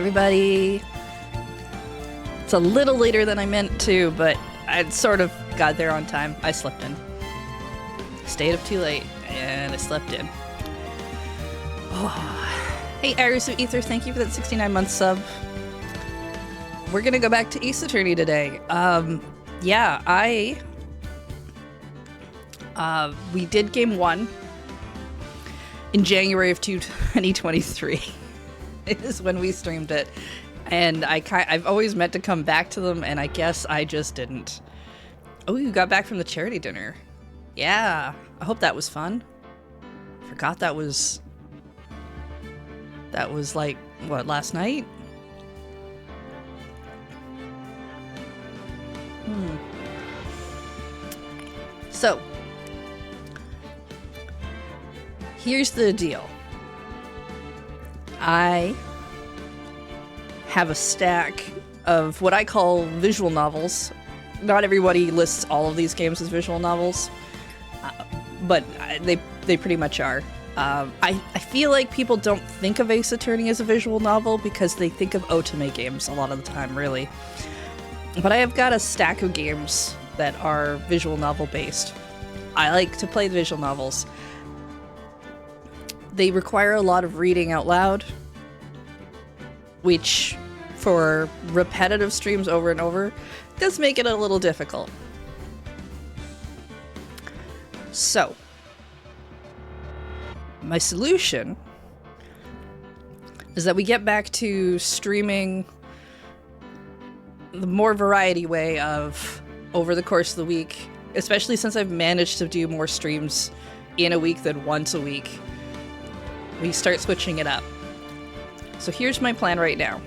Everybody. It's a little later than I meant to, but I sort of got there on time. I slept in. Stayed up too late, and I slept in. Oh. Hey, Iris of Ether, thank you for that 69-month sub. We're gonna go back to Ace Attorney today. We did game 1 in January of 2023. Is when we streamed it, and I've always meant to come back to them, and I guess I just didn't. Oh, you got back from the charity dinner. Yeah, I hope that was fun. Forgot that was like, what, last night? So, here's the deal. I have a stack of what I call visual novels. Not everybody lists all of these games as visual novels, but they pretty much are. I feel like people don't think of Ace Attorney as a visual novel because they think of otome games a lot of the time, really. But I have got a stack of games that are visual novel based. I like to play visual novels. They require a lot of reading out loud, which, for repetitive streams over and over, does make it a little difficult. So, my solution is that we get back to streaming the more variety way of over the course of the week, especially since I've managed to do more streams in a week than once a week. We start switching it up. So here's my plan right now.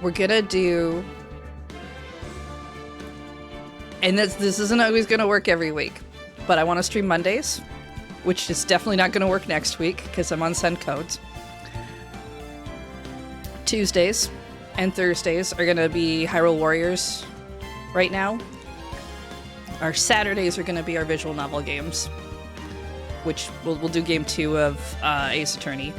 We're gonna do, and this isn't always gonna work every week, but I want to stream Mondays, which is definitely not gonna work next week because I'm on send codes. Tuesdays and Thursdays are gonna be Hyrule Warriors right now. Our Saturdays are gonna be our visual novel games, which we'll do game 2 of Ace Attorney.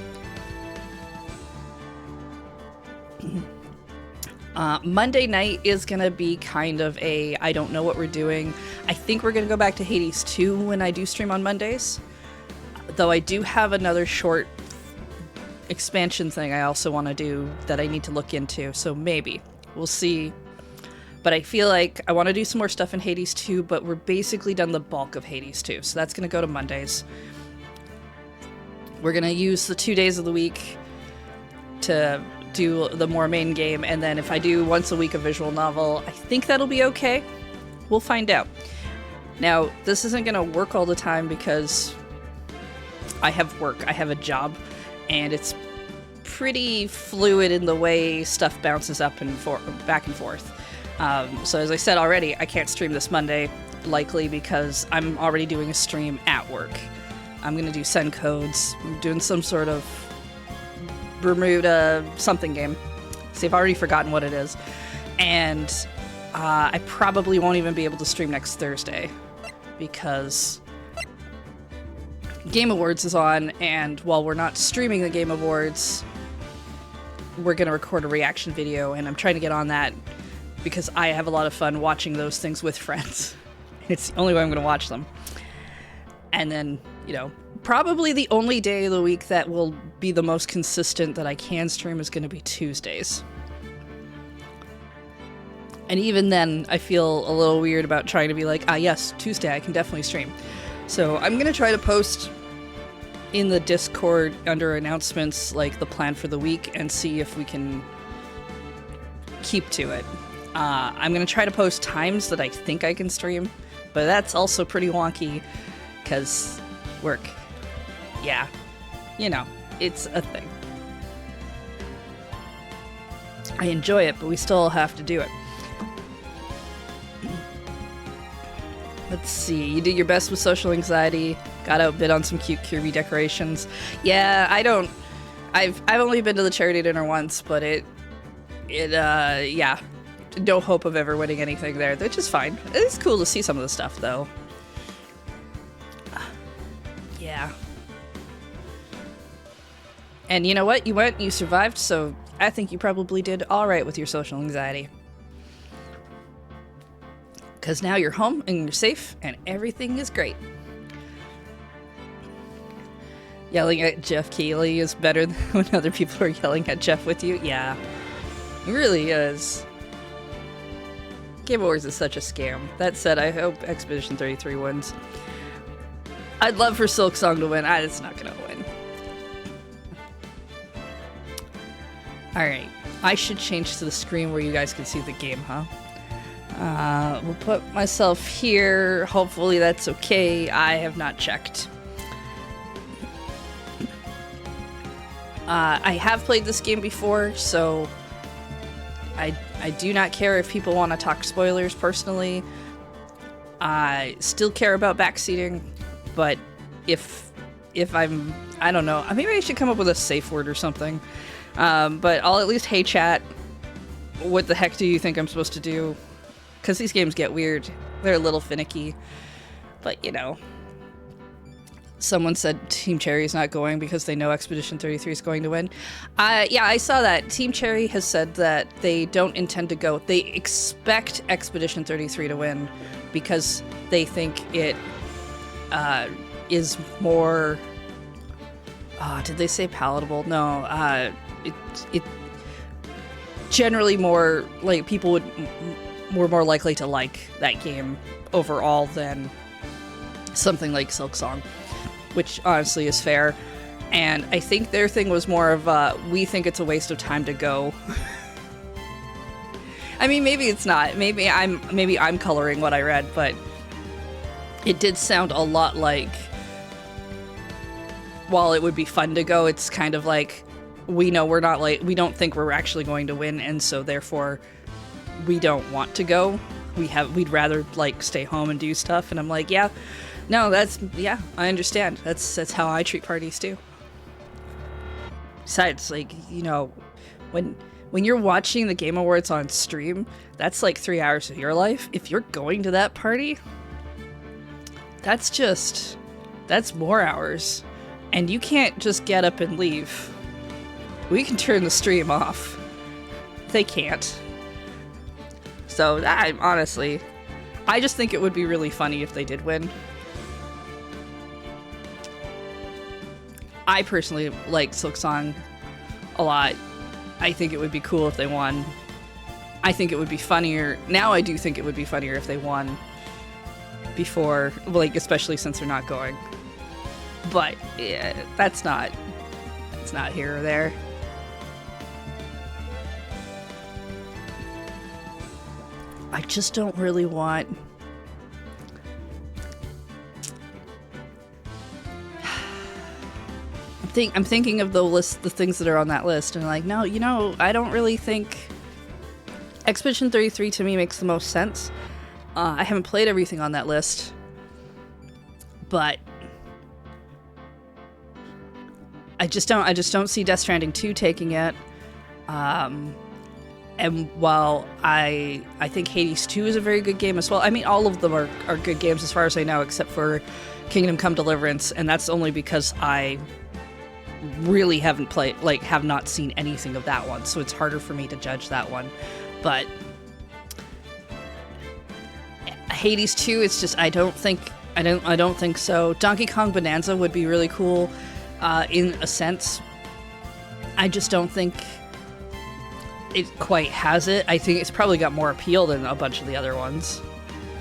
Monday night is gonna be kind of a I don't know what we're doing. I think we're gonna go back to Hades 2 when I do stream on Mondays. Though I do have another short expansion thing I also want to do that I need to look into, so maybe. We'll see. But I feel like I want to do some more stuff in Hades 2, but we're basically done the bulk of Hades 2, so that's going to go to Mondays. We're going to use the 2 days of the week to do the more main game, and then if I do once a week a visual novel, I think that'll be okay. We'll find out. Now, this isn't going to work all the time because I have work, I have a job, and it's pretty fluid in the way stuff bounces up and back and forth. So as I said already, I can't stream this Monday, likely because I'm already doing a stream at work. I'm going to do send codes. I'm doing some sort of Bermuda something game. See, I've already forgotten what it is. And I probably won't even be able to stream next Thursday because Game Awards is on, and while we're not streaming the Game Awards, we're going to record a reaction video, and I'm trying to get on that because I have a lot of fun watching those things with friends. It's the only way I'm going to watch them. And then, probably the only day of the week that will be the most consistent that I can stream is going to be Tuesdays. And even then, I feel a little weird about trying to be like, yes, Tuesday, I can definitely stream. So I'm going to try to post in the Discord under announcements, like the plan for the week, and see if we can keep to it. I'm going to try to post times that I think I can stream, but that's also pretty wonky because work. Yeah, it's a thing. I enjoy it, but we still have to do it. Let's see, you did your best with social anxiety, got outbid on some cute Kirby decorations. Yeah, I've only been to the charity dinner once, but yeah. No hope of ever winning anything there, which is fine. It's cool to see some of the stuff, though. Yeah. And you know what? You went, you survived, so I think you probably did all right with your social anxiety. Because now you're home and you're safe and everything is great. Yelling at Jeff Keighley is better than when other people are yelling at Jeff with you. Yeah, it really is. Game Awards is such a scam. That said, I hope Expedition 33 wins. I'd love for Silksong to win. It's not gonna win. Alright, I should change to the screen where you guys can see the game, huh? We'll put myself here. Hopefully that's okay. I have not checked. I have played this game before, so I do not care if people want to talk spoilers personally. I still care about backseating, but if I don't know, maybe I should come up with a safe word or something. But I'll at least, hey chat, what the heck do you think I'm supposed to do? Because these games get weird. They're a little finicky. But, you know. Someone said Team Cherry is not going because they know Expedition 33 is going to win. Yeah, I saw that. Team Cherry has said that they don't intend to go. They expect Expedition 33 to win because they think it is more... did they say palatable? No. It generally more... like, people were more likely to like that game overall than something like Silksong, which honestly is fair. And I think their thing was more of we think it's a waste of time to go. I mean, maybe it's not. Maybe I'm coloring what I read, but it did sound a lot like, while it would be fun to go, it's kind of like, we know we're not, like, we don't think we're actually going to win, and so therefore we don't want to go. We'd rather, like, stay home and do stuff. And I'm like, yeah, no, yeah, I understand. That's how I treat parties too. Besides, like, you know, when you're watching the Game Awards on stream, that's like 3 hours of your life. If you're going to that party, that's more hours. And you can't just get up and leave. We can turn the stream off. They can't. So, honestly, I just think it would be really funny if they did win. I personally like Silksong a lot. I think it would be cool if they won. I think it would be funnier. Now I do think it would be funnier if they won before, like, especially since they're not going. But, yeah, it's not here or there. I just don't really want... I'm thinking of the things that are on that list, and like, no, you know, I don't really think Expedition 33 to me makes the most sense. I haven't played everything on that list, but I just don't see Death Stranding 2 taking it. And while I think Hades 2 is a very good game as well, I mean, all of them are good games as far as I know, except for Kingdom Come Deliverance, and that's only because I really haven't played, like, have not seen anything of that one, so it's harder for me to judge that one. But Hades 2, it's just, I don't think so. Donkey Kong Bonanza would be really cool, in a sense. I just don't think it quite has it. I think it's probably got more appeal than a bunch of the other ones.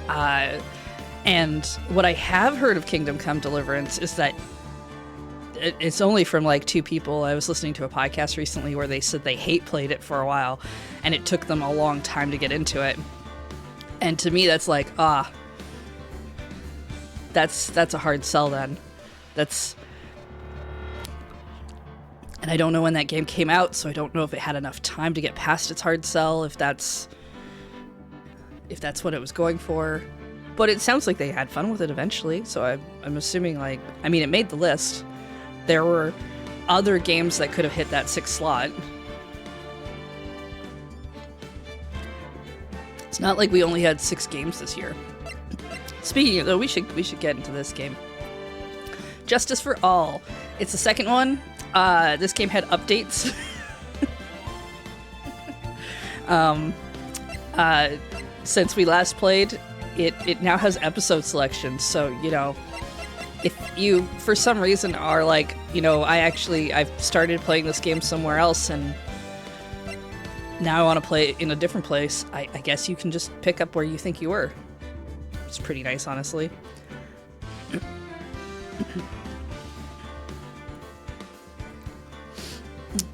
And what I have heard of Kingdom Come Deliverance is that it's only from like 2 people. I was listening to a podcast recently where they said they played it for a while, and it took them a long time to get into it. And to me, that's like, that's a hard sell then. And I don't know when that game came out, so I don't know if it had enough time to get past its hard sell, if that's what it was going for. But it sounds like they had fun with it eventually, so I'm assuming, like, I mean, it made the list. There were other games that could have hit that 6th slot. It's not like we only had 6 games this year. Speaking of, though, we should get into this game. Justice for All. It's the second one. This game had updates. Since we last played, it now has episode selections. So, you know, if you, for some reason, are like, you know, I've started playing this game somewhere else and now I want to play it in a different place, I guess you can just pick up where you think you were. It's pretty nice, honestly.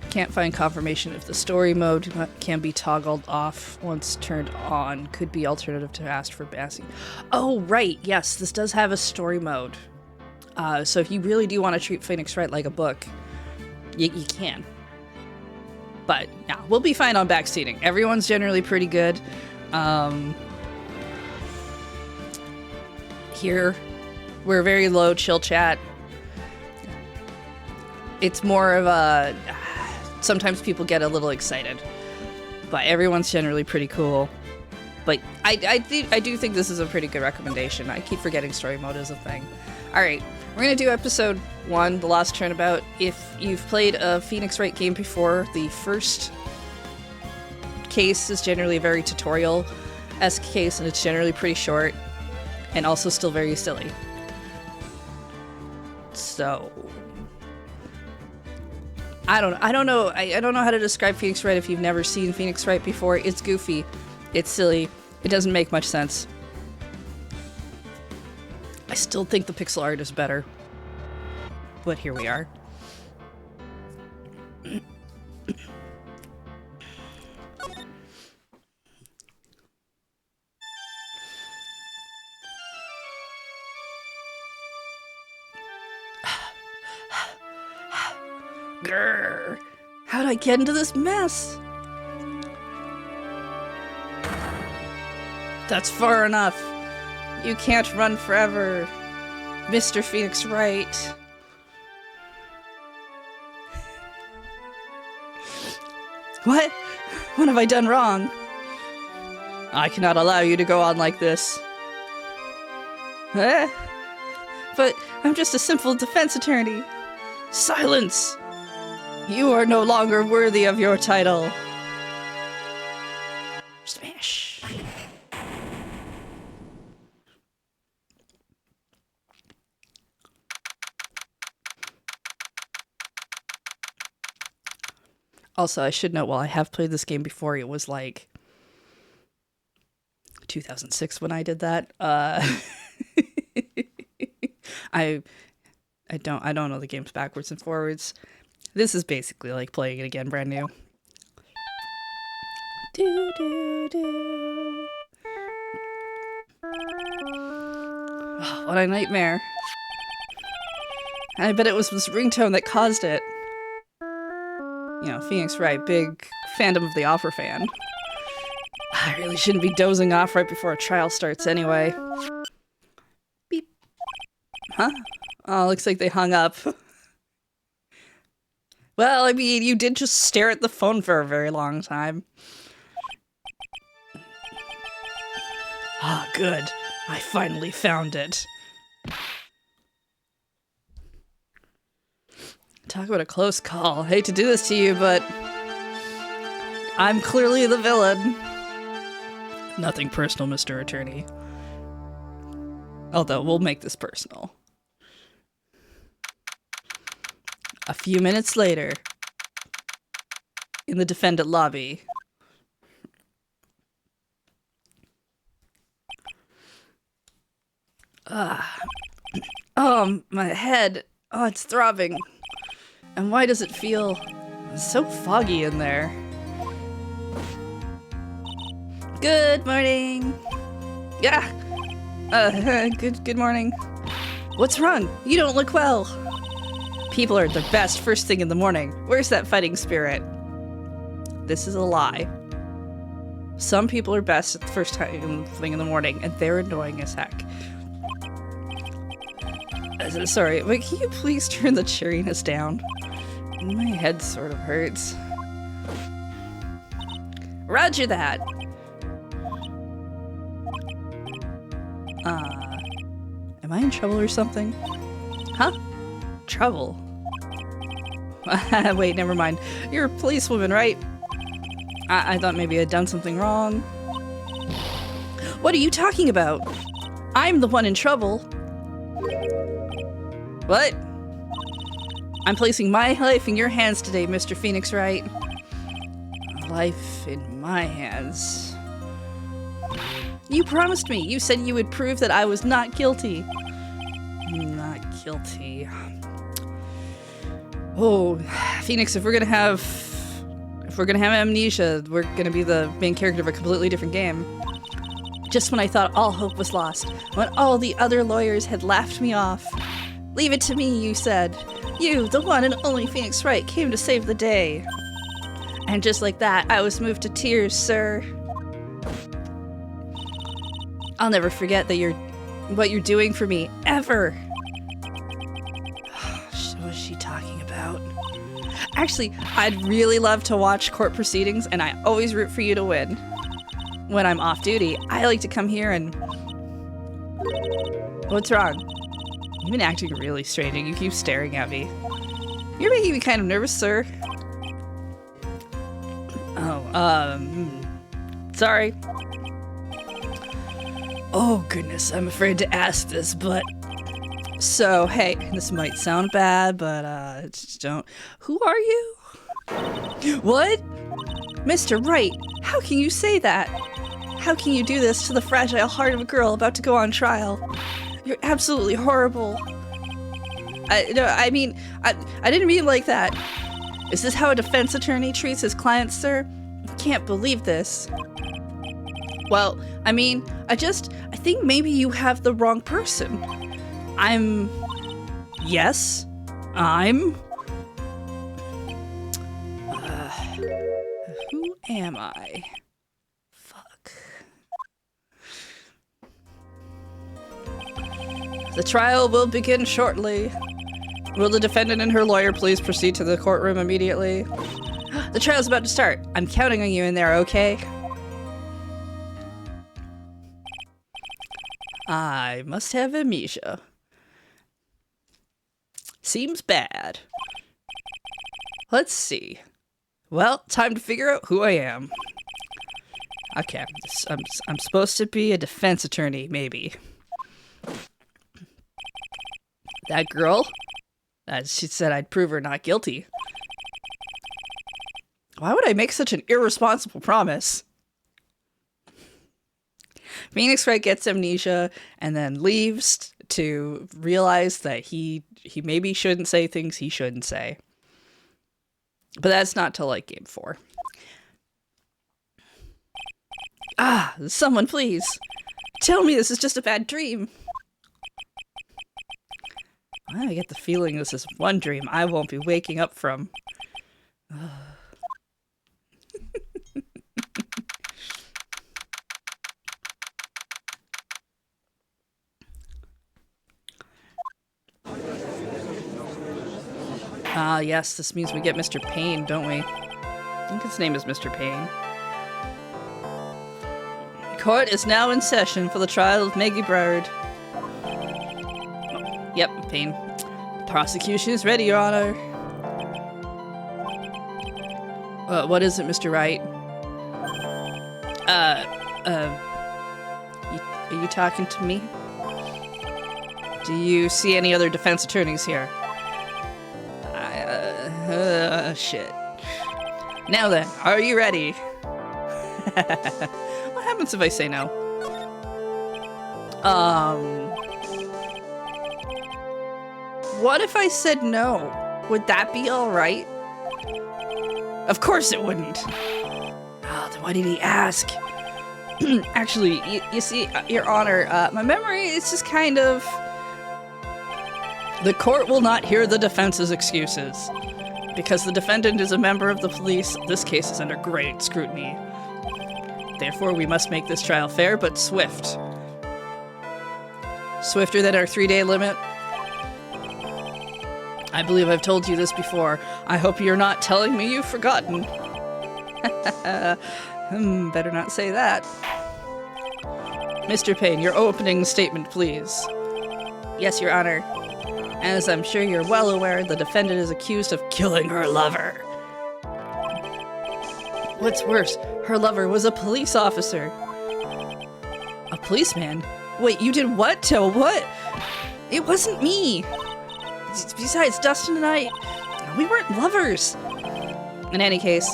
Can't find confirmation if the story mode can be toggled off once turned on. Could be alternative to ask for Bassie. Oh, right. Yes, this does have a story mode. So if you really do want to treat Phoenix Wright like a book, you can. But yeah, we'll be fine on backseating. Everyone's generally pretty good. Here, we're very low chill chat. It's more of a... Sometimes people get a little excited, but everyone's generally pretty cool. But I do think this is a pretty good recommendation. I keep forgetting story mode is a thing. Alright, we're going to do episode 1, The Lost Turnabout. If you've played a Phoenix Wright game before, the first case is generally a very tutorial-esque case, and it's generally pretty short, and also still very silly. So... I don't know how to describe Phoenix Wright if you've never seen Phoenix Wright before. It's goofy. It's silly. It doesn't make much sense. I still think the pixel art is better. But here we are. Grrr. How'd I get into this mess? That's far enough. You can't run forever, Mr. Phoenix Wright. What? What have I done wrong? I cannot allow you to go on like this. But I'm just a simple defense attorney. Silence! You are no longer worthy of your title. Smash. Also, I should note, while I have played this game before, it was like 2006 when I did that. I don't know the games backwards and forwards. This is basically like playing it again, brand new. Do do do. Oh, what a nightmare. I bet it was this ringtone that caused it. You know, Phoenix Wright, big Phantom of the Opera fan. I really shouldn't be dozing off right before a trial starts anyway. Beep. Huh? Oh, looks like they hung up. Well, I mean, you did just stare at the phone for a very long time. Ah, good. I finally found it. Talk about a close call. Hate to do this to you, but I'm clearly the villain. Nothing personal, Mr. Attorney. Although, we'll make this personal. A few minutes later, in the defendant lobby. Oh, my head. Oh, it's throbbing. And why does it feel so foggy in there? Good morning. Yeah. Good morning. What's wrong? You don't look well. People are the best first thing in the morning. Where's that fighting spirit? This is a lie. Some people are best at the first thing in the morning, and they're annoying as heck. Sorry, but can you please turn the cheeriness down? My head sort of hurts. Roger that! Am I in trouble or something? Huh? Trouble? Wait, never mind. You're a policewoman, right? I thought maybe I'd done something wrong. What are you talking about? I'm the one in trouble. What? I'm placing my life in your hands today, Mr. Phoenix Wright. Life in my hands. You promised me. You said you would prove that I was not guilty. Not guilty. Oh, Phoenix, if we're gonna have amnesia, we're gonna be the main character of a completely different game. Just when I thought all hope was lost, when all the other lawyers had laughed me off. Leave it to me, you said. You, the one and only Phoenix Wright, came to save the day. And just like that, I was moved to tears, sir. I'll never forget that what you're doing for me, ever. What was she talking about? Actually, I'd really love to watch court proceedings, and I always root for you to win. When I'm off duty, I like to come here and... What's wrong? You've been acting really strange and you keep staring at me. You're making me kind of nervous, sir. Oh, sorry. Oh, goodness, I'm afraid to ask this, but... So, hey, this might sound bad, but, just don't... Who are you? What? Mr. Wright, how can you say that? How can you do this to the fragile heart of a girl about to go on trial? You're absolutely horrible. I didn't mean like that. Is this how a defense attorney treats his clients, sir? I can't believe this. Well, I think maybe you have the wrong person. Yes, I'm... who am I? Fuck. The trial will begin shortly. Will the defendant and her lawyer please proceed to the courtroom immediately? The trial's about to start. I'm counting on you in there, okay? I must have amnesia. Seems bad. Let's see. Well, time to figure out who I am. Okay, I'm supposed to be a defense attorney, maybe. That girl? She said I'd prove her not guilty. Why would I make such an irresponsible promise? Phoenix Wright gets amnesia and then leaves to realize that he maybe shouldn't say things he shouldn't say. But that's not till like game 4. Ah, someone please. Tell me this is just a bad dream. I get the feeling this is one dream I won't be waking up from. Ah, yes, this means we get Mr. Payne, don't we? I think his name is Mr. Payne. Court is now in session for the trial of Maggie Broward. Yep, Payne. Prosecution is ready, Your Honor. What is it, Mr. Wright? Are you talking to me? Do you see any other defense attorneys here? Shit. Now then, are you ready? What happens if I say no? What if I said no? Would that be alright? Of course it wouldn't. Oh, then why did he ask? Actually, you see, Your Honor, my memory is just kind of... The court will not hear the defense's excuses. Because the defendant is a member of the police, this case is under great scrutiny. Therefore, we must make this trial fair but swift. Swifter than our 3-day limit? I believe I've told you this before. I hope you're not telling me you've forgotten. Better not say that. Mr. Payne, your opening statement, please. Yes, Your Honor. As I'm sure you're well aware, the defendant is accused of killing her lover. What's worse, her lover was a police officer. A policeman? Wait, you did what to what? It wasn't me. Besides, Dustin and I, we weren't lovers. In any case,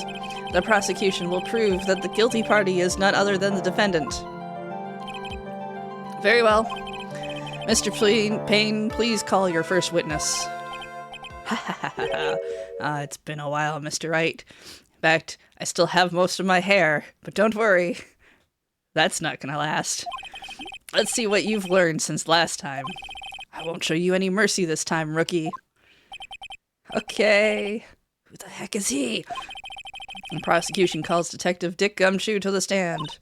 the prosecution will prove that the guilty party is none other than the defendant. Very well. Mr. Payne, please call your first witness. Ha ha ha ha. It's been a while, Mr. Wright. In fact, I still have most of my hair, but don't worry. That's not gonna last. Let's see what you've learned since last time. I won't show you any mercy this time, rookie. Okay. Who the heck is he? The prosecution calls Detective Dick Gumshoe to the stand.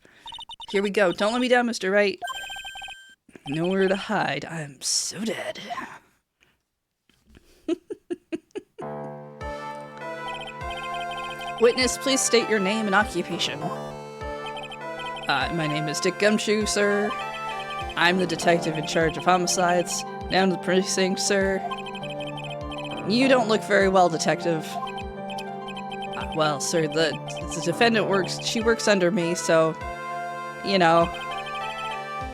Here we go. Don't let me down, Mr. Wright. Nowhere to hide. I'm so dead. Witness, please state your name and occupation. My name is Dick Gumshoe, sir. I'm the detective in charge of homicides. Down to the precinct, sir. You don't look very well, detective. Well, sir, the defendant works under me, so, you know.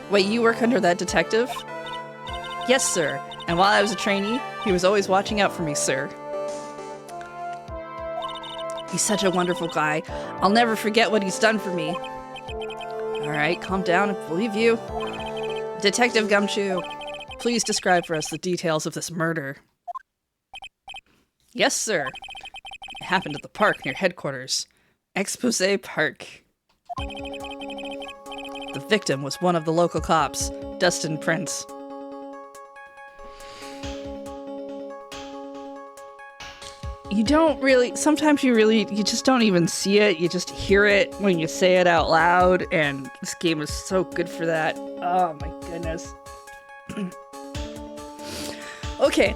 Wait, you work under that detective? Yes, sir. And while I was a trainee, he was always watching out for me, sir. He's such a wonderful guy. I'll never forget what he's done for me. Alright, calm down, I believe you. Detective Gumshoe, please describe for us the details of this murder. Yes, sir. It happened at the park near headquarters. Expose Park. The victim was one of the local cops, Dustin Prince. You don't really, sometimes you just don't even see it, you just hear it when you say it out loud, and this game is so good for that. Oh my goodness. Okay.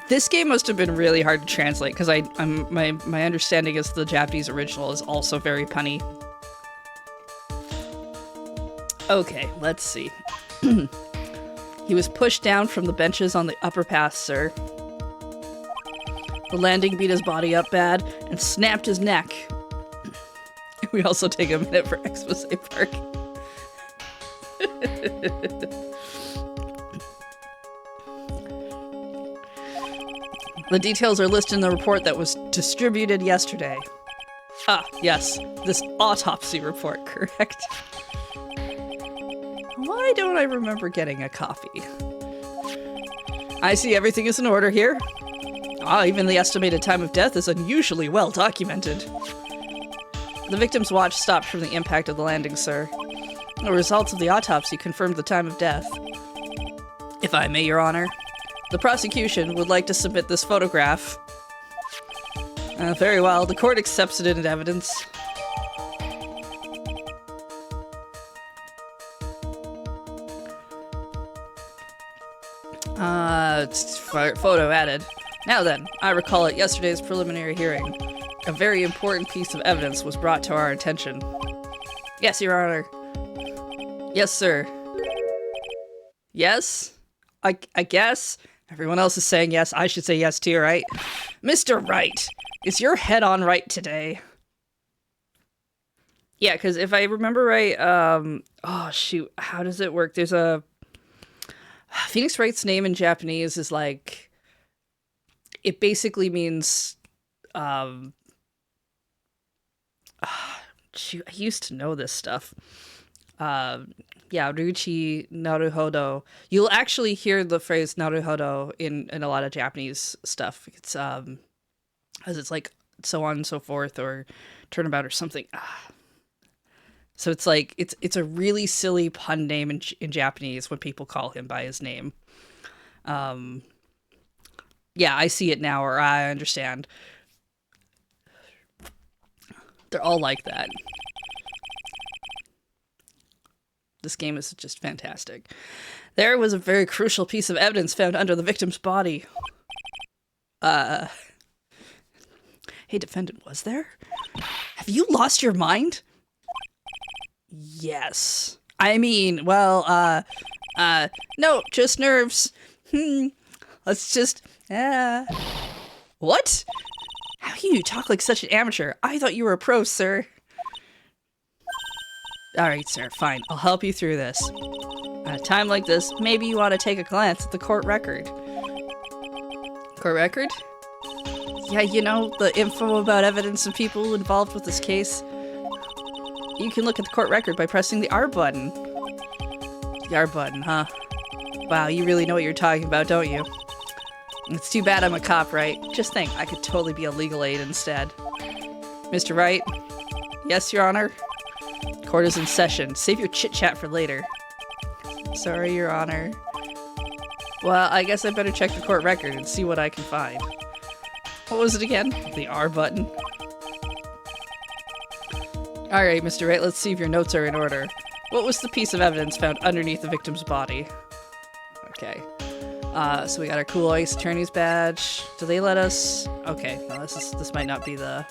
This game must have been really hard to translate, because my understanding is the Japanese original is also very punny. Okay, let's see. He was pushed down from the benches on the upper path, sir. The landing beat his body up bad and snapped his neck. We also take a minute for Expose Park. The details are listed in the report that was distributed yesterday. Ah, yes, this autopsy report, correct? Why don't I remember getting a copy? I see everything is in order here. Ah, even the estimated time of death is unusually well documented. The victim's watch stopped from the impact of the landing, sir. The results of the autopsy confirmed the time of death. If I may, Your Honor, the prosecution would like to submit this photograph. Very well, the court accepts it in evidence. Photo added. Now then, I recall at yesterday's preliminary hearing, a very important piece of evidence was brought to our attention. Yes, Your Honor. Yes, sir. Yes? I guess? Everyone else is saying yes. I should say yes too, right? Mr. Wright, is your head on right today? Yeah, because if I remember right, oh shoot, how does it work? There's a... Phoenix Wright's name in Japanese is like... It basically means... shoot, I used to know this stuff. Yeah, Ruchi Naruhodo. You'll actually hear the phrase Naruhodo in a lot of Japanese stuff. It's as it's like so on and so forth, or turnabout or something. So it's like it's a really silly pun name in Japanese when people call him by his name. Yeah, I see it now, or I understand. They're all like that. This game is just fantastic. There was a very crucial piece of evidence found under the victim's body. Hey, defendant, was there? Have you lost your mind? Yes. I mean, well, No, just nerves. Let's just, What? How can you talk like such an amateur? I thought you were a pro, sir. Alright, sir, fine. I'll help you through this. At a time like this, maybe you ought to take a glance at the court record. Court record? Yeah, you know, the info about evidence and people involved with this case. You can look at the court record by pressing the R button. The R button, huh? Wow, you really know what you're talking about, don't you? It's too bad I'm a cop, right? Just think, I could totally be a legal aid instead. Mr. Wright? Yes, Your Honor? Court is in session. Save your chit-chat for later. Sorry, Your Honor. Well, I guess I better check the court record and see what I can find. What was it again? The R button. Alright, Mr. Wright, let's see if your notes are in order. What was the piece of evidence found underneath the victim's body? Okay. So we got our Cool Ice Attorney's badge. Do they let us... Okay, no, this might not be the...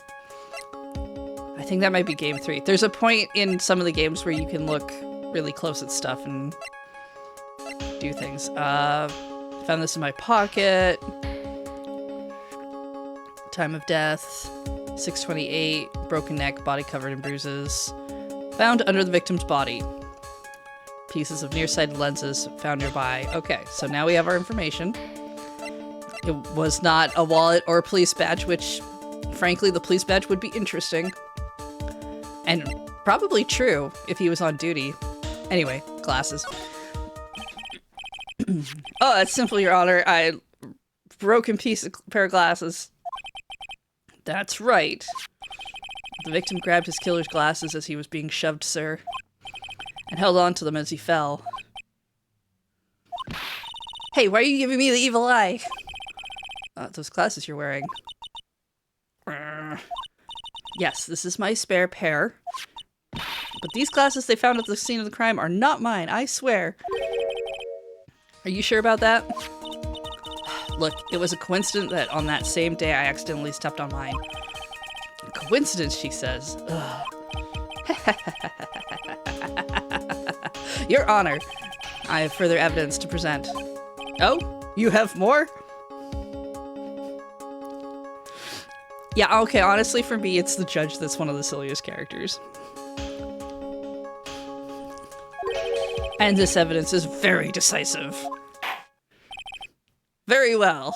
I think that might be game 3. There's a point in some of the games where you can look really close at stuff and do things. Found this in my pocket. Time of death. 628. Broken neck, body covered in bruises. Found under the victim's body. Pieces of nearsighted lenses found nearby. Okay, so now we have our information. It was not a wallet or a police badge, which, frankly, the police badge would be interesting. And probably true if he was on duty. Anyway, glasses. Oh, that's simple, Your Honor. I broken pair of glasses. That's right. The victim grabbed his killer's glasses as he was being shoved, sir, and held on to them as he fell. Hey, why are you giving me the evil eye? Those glasses you're wearing. Yes, this is my spare pair. But these glasses they found at the scene of the crime are not mine, I swear. Are you sure about that? Look, it was a coincidence that on that same day I accidentally stepped on mine. A coincidence, she says. Your Honor, I have further evidence to present. Oh? You have more? Yeah, okay, honestly, for me, it's the judge that's one of the silliest characters. And this evidence is very decisive. Very well.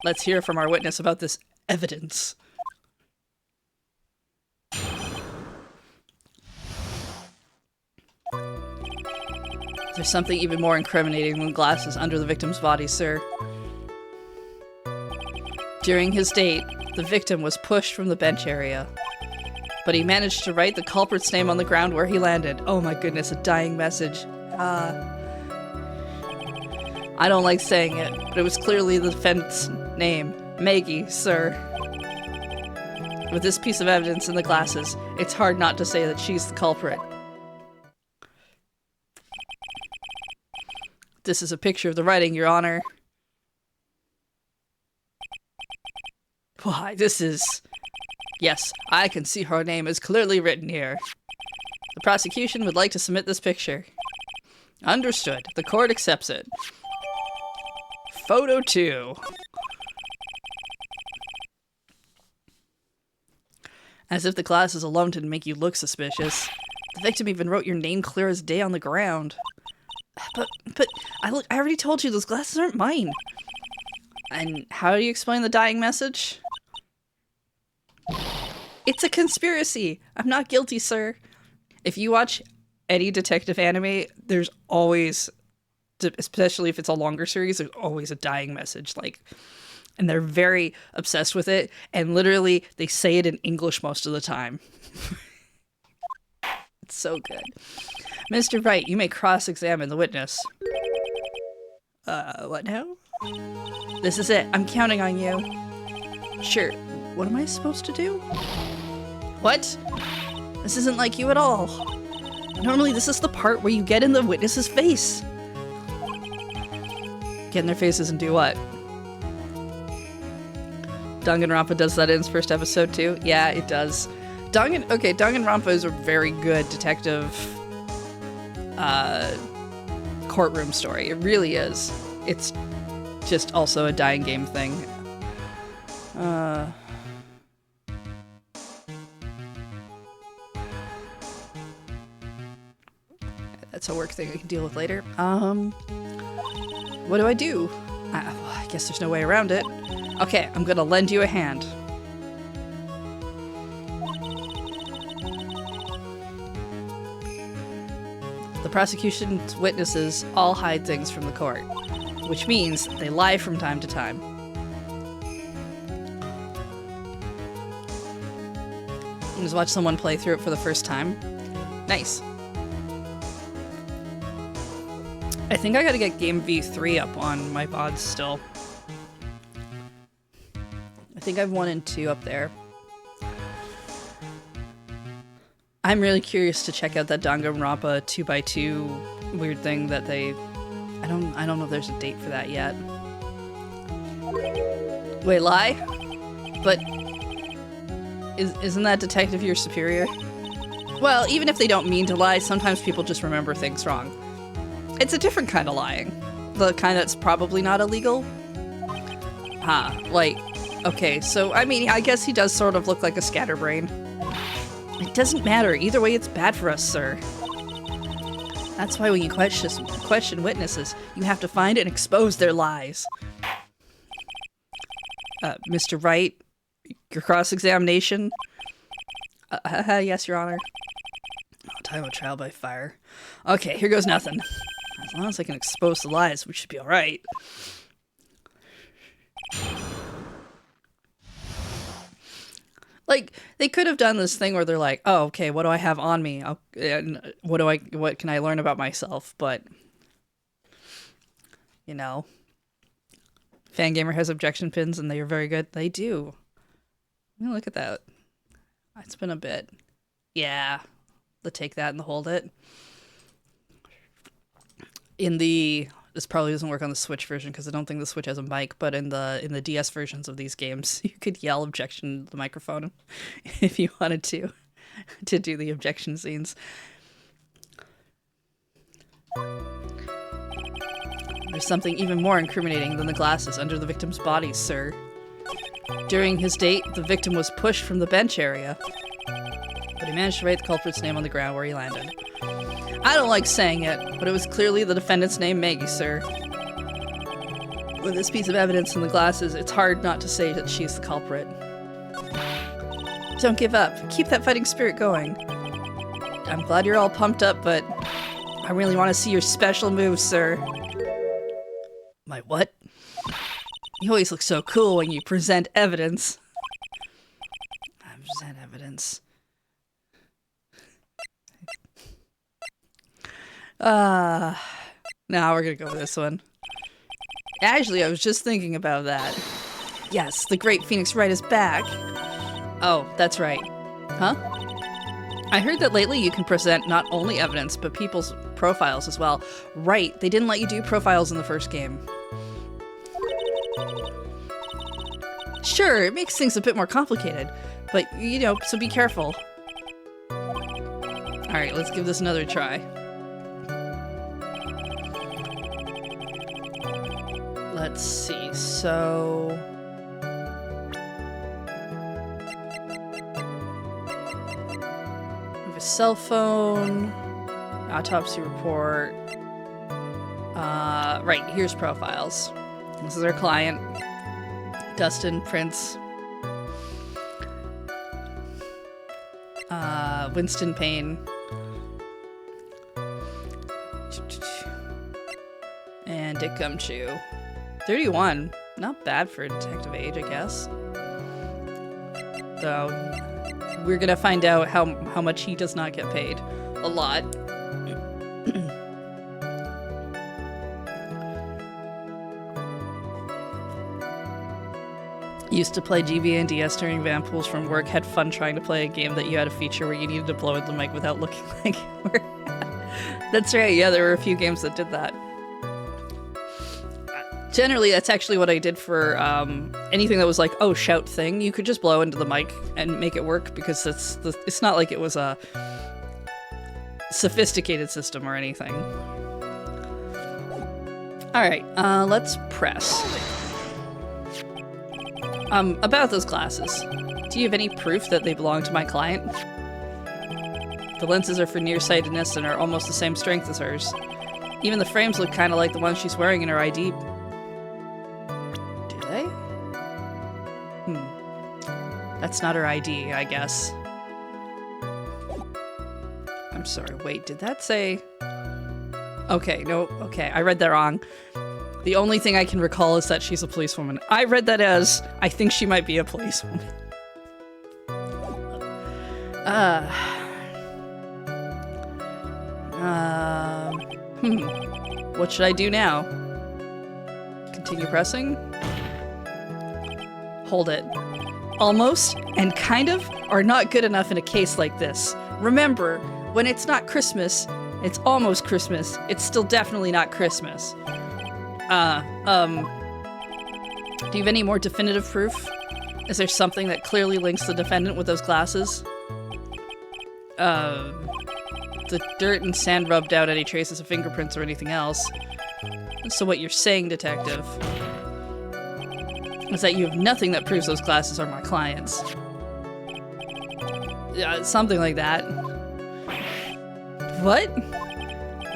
Let's hear from our witness about this evidence. There's something even more incriminating than glasses under the victim's body, sir. During his date, the victim was pushed from the bench area, but he managed to write the culprit's name on the ground where he landed. Oh my goodness, a dying message. I don't like saying it, but it was clearly the defendant's name. Maggie, sir. With this piece of evidence in the glasses, it's hard not to say that she's the culprit. This is a picture of the writing, Your Honor. Why, this is... Yes, I can see her name is clearly written here. The prosecution would like to submit this picture. Understood. The court accepts it. Photo 2. As if the glasses alone didn't make you look suspicious. The victim even wrote your name clear as day on the ground. But I already told you those glasses aren't mine. And how do you explain the dying message? It's a conspiracy. I'm not guilty, sir. If you watch any detective anime, there's always, especially if it's a longer series, there's always a dying message. Like, and they're very obsessed with it. And literally, they say it in English most of the time. It's so good. Mr. Wright, you may cross-examine the witness. What now? This is it. I'm counting on you. Sure. What am I supposed to do? What? This isn't like you at all. Normally, this is the part where you get in the witness's face. Get in their faces and do what? Danganronpa does that in its first episode too? Yeah, it does. Danganronpa is a very good detective courtroom story. It really is. It's just also a dying game thing. That's a work thing I can deal with later. What do I do? I guess there's no way around it. Okay, I'm gonna lend you a hand. The prosecution's witnesses all hide things from the court, which means they lie from time to time. Just watch someone play through it for the first time. Nice. I think I gotta get Game V3 up on my VODs still. I think I've 1 and 2 up there. I'm really curious to check out that Danganronpa 2x2 weird thing that they... I don't know if there's a date for that yet. Wait, lie? But... Isn't that detective your superior? Well, even if they don't mean to lie, sometimes people just remember things wrong. It's a different kind of lying. The kind that's probably not illegal. Like, okay, so, I mean, I guess he does sort of look like a scatterbrain. It doesn't matter. Either way, it's bad for us, sir. That's why when you question witnesses, you have to find and expose their lies. Mr. Wright, your cross-examination? Yes, Your Honor. Oh, time of trial by fire. Okay, here goes nothing. As long as I can expose the lies, we should be alright. Like, they could have done this thing where they're like, oh, okay, what do I have on me? And what can I learn about myself? But, you know, Fangamer has objection pins and they are very good. They do. Look at that. It's been a bit. Yeah. The take that and the hold it. This probably doesn't work on the Switch version because I don't think the Switch has a mic, but in the DS versions of these games, you could yell objection to the microphone if you wanted to do the objection scenes. There's something even more incriminating than the glasses under the victim's body, sir. During his date, the victim was pushed from the bench area, but he managed to write the culprit's name on the ground where he landed. I don't like saying it, but it was clearly the defendant's name, Maggie, sir. With this piece of evidence in the glasses, it's hard not to say that she's the culprit. Don't give up. Keep that fighting spirit going. I'm glad you're all pumped up, but I really want to see your special moves, sir. My what? You always look so cool when you present evidence. I present evidence. Now we're gonna go with this one. Actually, I was just thinking about that. Yes, the great Phoenix Wright is back. Oh, that's right. Huh? I heard that lately you can present not only evidence, but people's profiles as well. Right, they didn't let you do profiles in the first game. Sure, it makes things a bit more complicated, but, you know, so be careful. Alright, let's give this another try. Let's see, so... we have a cell phone, autopsy report. Right, here's profiles. This is our client, Dustin Prince. Winston Payne. And Dick Gumshoe. 31. Not bad for a detective age, I guess. So, we're gonna find out how much he does not get paid. A lot. Used to play GB and DS during van pools from work, had fun trying to play a game that you had a feature where you needed to blow in the mic without looking like you were. That's right, yeah, there were a few games that did that. Generally, that's actually what I did for anything that was like, oh, shout thing. You could just blow into the mic and make it work because it's not like it was a sophisticated system or anything. Alright, let's press. About those glasses. Do you have any proof that they belong to my client? The lenses are for nearsightedness and are almost the same strength as hers. Even the frames look kind of like the ones she's wearing in her ID. Do they? That's not her ID, I guess. I'm sorry, wait, did that say... Okay, no, okay, I read that wrong. The only thing I can recall is that she's a policewoman. I read that as, I think she might be a policewoman. What should I do now? Continue pressing? Hold it. Almost and kind of are not good enough in a case like this. Remember, when it's not Christmas, it's almost Christmas. It's still definitely not Christmas. Do you have any more definitive proof? Is there something that clearly links the defendant with those glasses? The dirt and sand rubbed out any traces of fingerprints or anything else. So what you're saying, detective, is that you have nothing that proves those glasses are my client's. Yeah, something like that. What?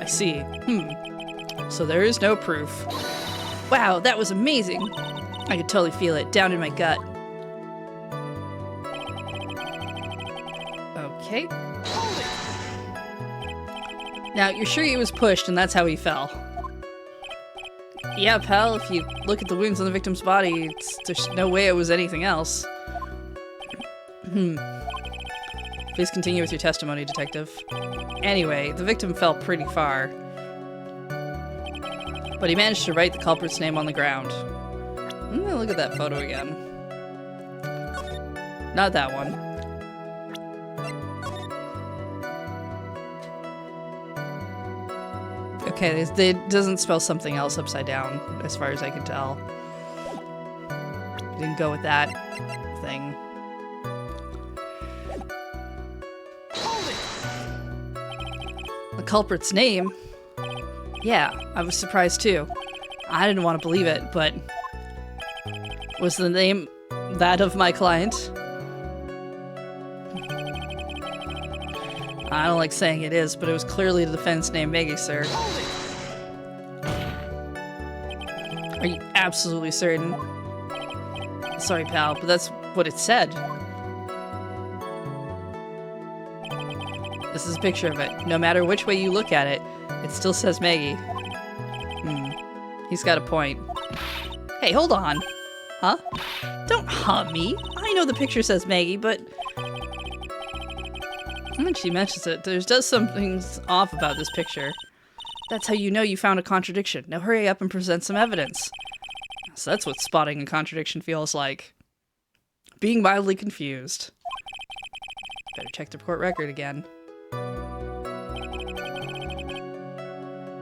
I see. So there is no proof. Wow, that was amazing. I could totally feel it down in my gut. Okay. Now, you're sure he was pushed and that's how he fell? Yeah, pal, if you look at the wounds on the victim's body, there's no way it was anything else. Please continue with your testimony, detective. Anyway, the victim fell pretty far. But he managed to write the culprit's name on the ground. I'm gonna look at that photo again. Not that one. Okay, it doesn't spell something else upside down, as far as I can tell. Didn't go with that thing. The culprit's name? Yeah, I was surprised too. I didn't want to believe it, but... Was the name that of my client? I don't like saying it is, but it was clearly the defendant's name, Maggie, sir. Are you absolutely certain? Sorry, pal, but that's what it said. This is a picture of it. No matter which way you look at it, it still says Maggie. He's got a point. Hey, hold on. Huh? Don't huh me. I know the picture says Maggie, but... When she mentions it, there's does something's off about this picture. That's how you know you found a contradiction. Now hurry up and present some evidence. So that's what spotting a contradiction feels like. Being mildly confused. Better check the court record again.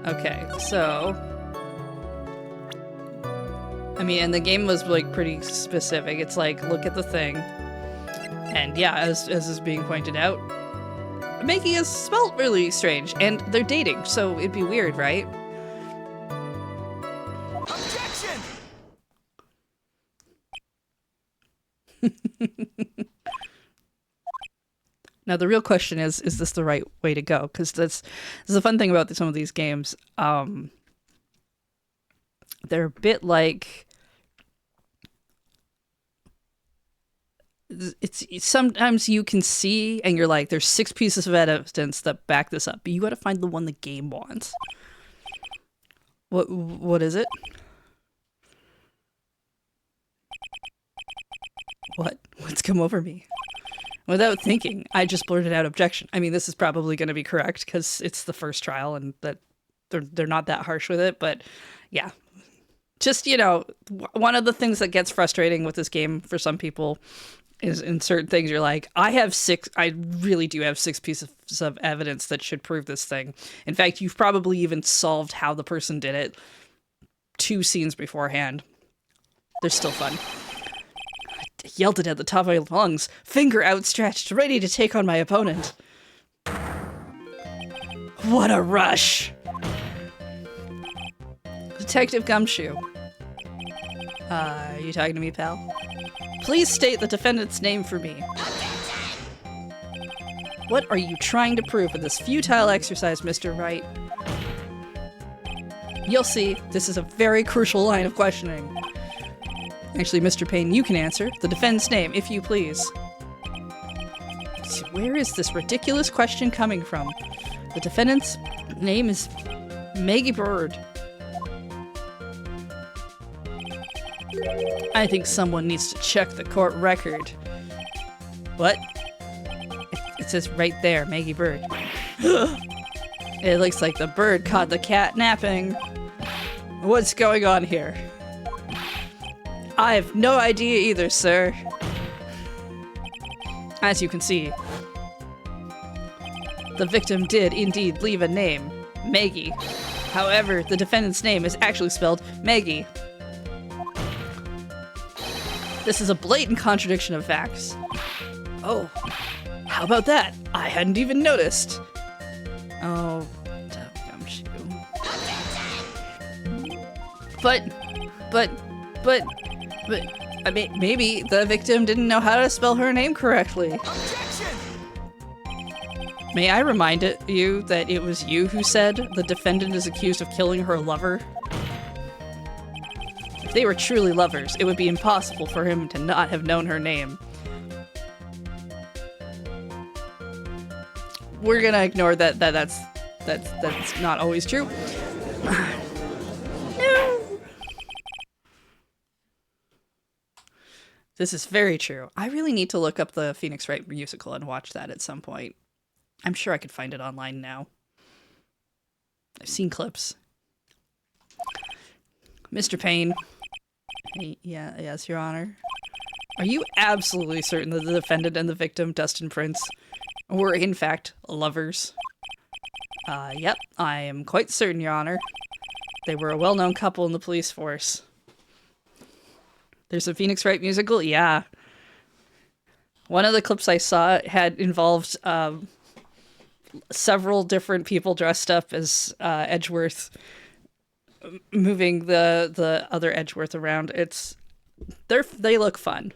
Okay, so... I mean, and the game was like pretty specific. It's like, look at the thing. And yeah, as is being pointed out, Maggie is spelled really strange, and they're dating, so it'd be weird, right? Objection! Now the real question is this the right way to go? Because this is the fun thing about some of these games. They're a bit like... It's sometimes you can see and you're like, there's 6 pieces of evidence that back this up, but you gotta find the one the game wants. What is it? What's come over me? Without thinking, I just blurted out objection. I mean, this is probably going to be correct because it's the first trial and that they're not that harsh with it, but yeah. Just, you know, one of the things that gets frustrating with this game for some people is in certain things you're like, I really do have 6 pieces of evidence that should prove this thing. In fact, you've probably even solved how the person did it 2 scenes beforehand. They're still fun. I yelled it at the top of my lungs, finger outstretched, ready to take on my opponent. What a rush! Detective Gumshoe. Are you talking to me, pal? Please state the defendant's name for me. What are you trying to prove in this futile exercise, Mr. Wright? You'll see, this is a very crucial line of questioning. Actually, Mr. Payne, you can answer. The defendant's name, if you please. So where is this ridiculous question coming from? The defendant's name is Maggie Bird. I think someone needs to check the court record. What? It says right there, Maggie Bird. It looks like the bird caught the cat napping. What's going on here? I have no idea either, sir. As you can see, the victim did indeed leave a name, Maggie. However, the defendant's name is actually spelled Maggie. This is a blatant contradiction of facts. Oh, how about that? I hadn't even noticed. Oh, gumshoe. But, I mean, maybe the victim didn't know how to spell her name correctly. Objection! May I remind you that it was you who said the defendant is accused of killing her lover? If they were truly lovers, it would be impossible for him to not have known her name. We're gonna ignore that's not always true. No. This is very true. I really need to look up the Phoenix Wright musical and watch that at some point. I'm sure I could find it online now. I've seen clips. Mr. Payne. Hey, yes, Your Honor. Are you absolutely certain that the defendant and the victim, Dustin Prince, were in fact lovers? Yep, I am quite certain, Your Honor. They were a well-known couple in the police force. There's a Phoenix Wright musical? Yeah. One of the clips I saw had involved several different people dressed up as Edgeworth, moving the other Edgeworth around. They look fun.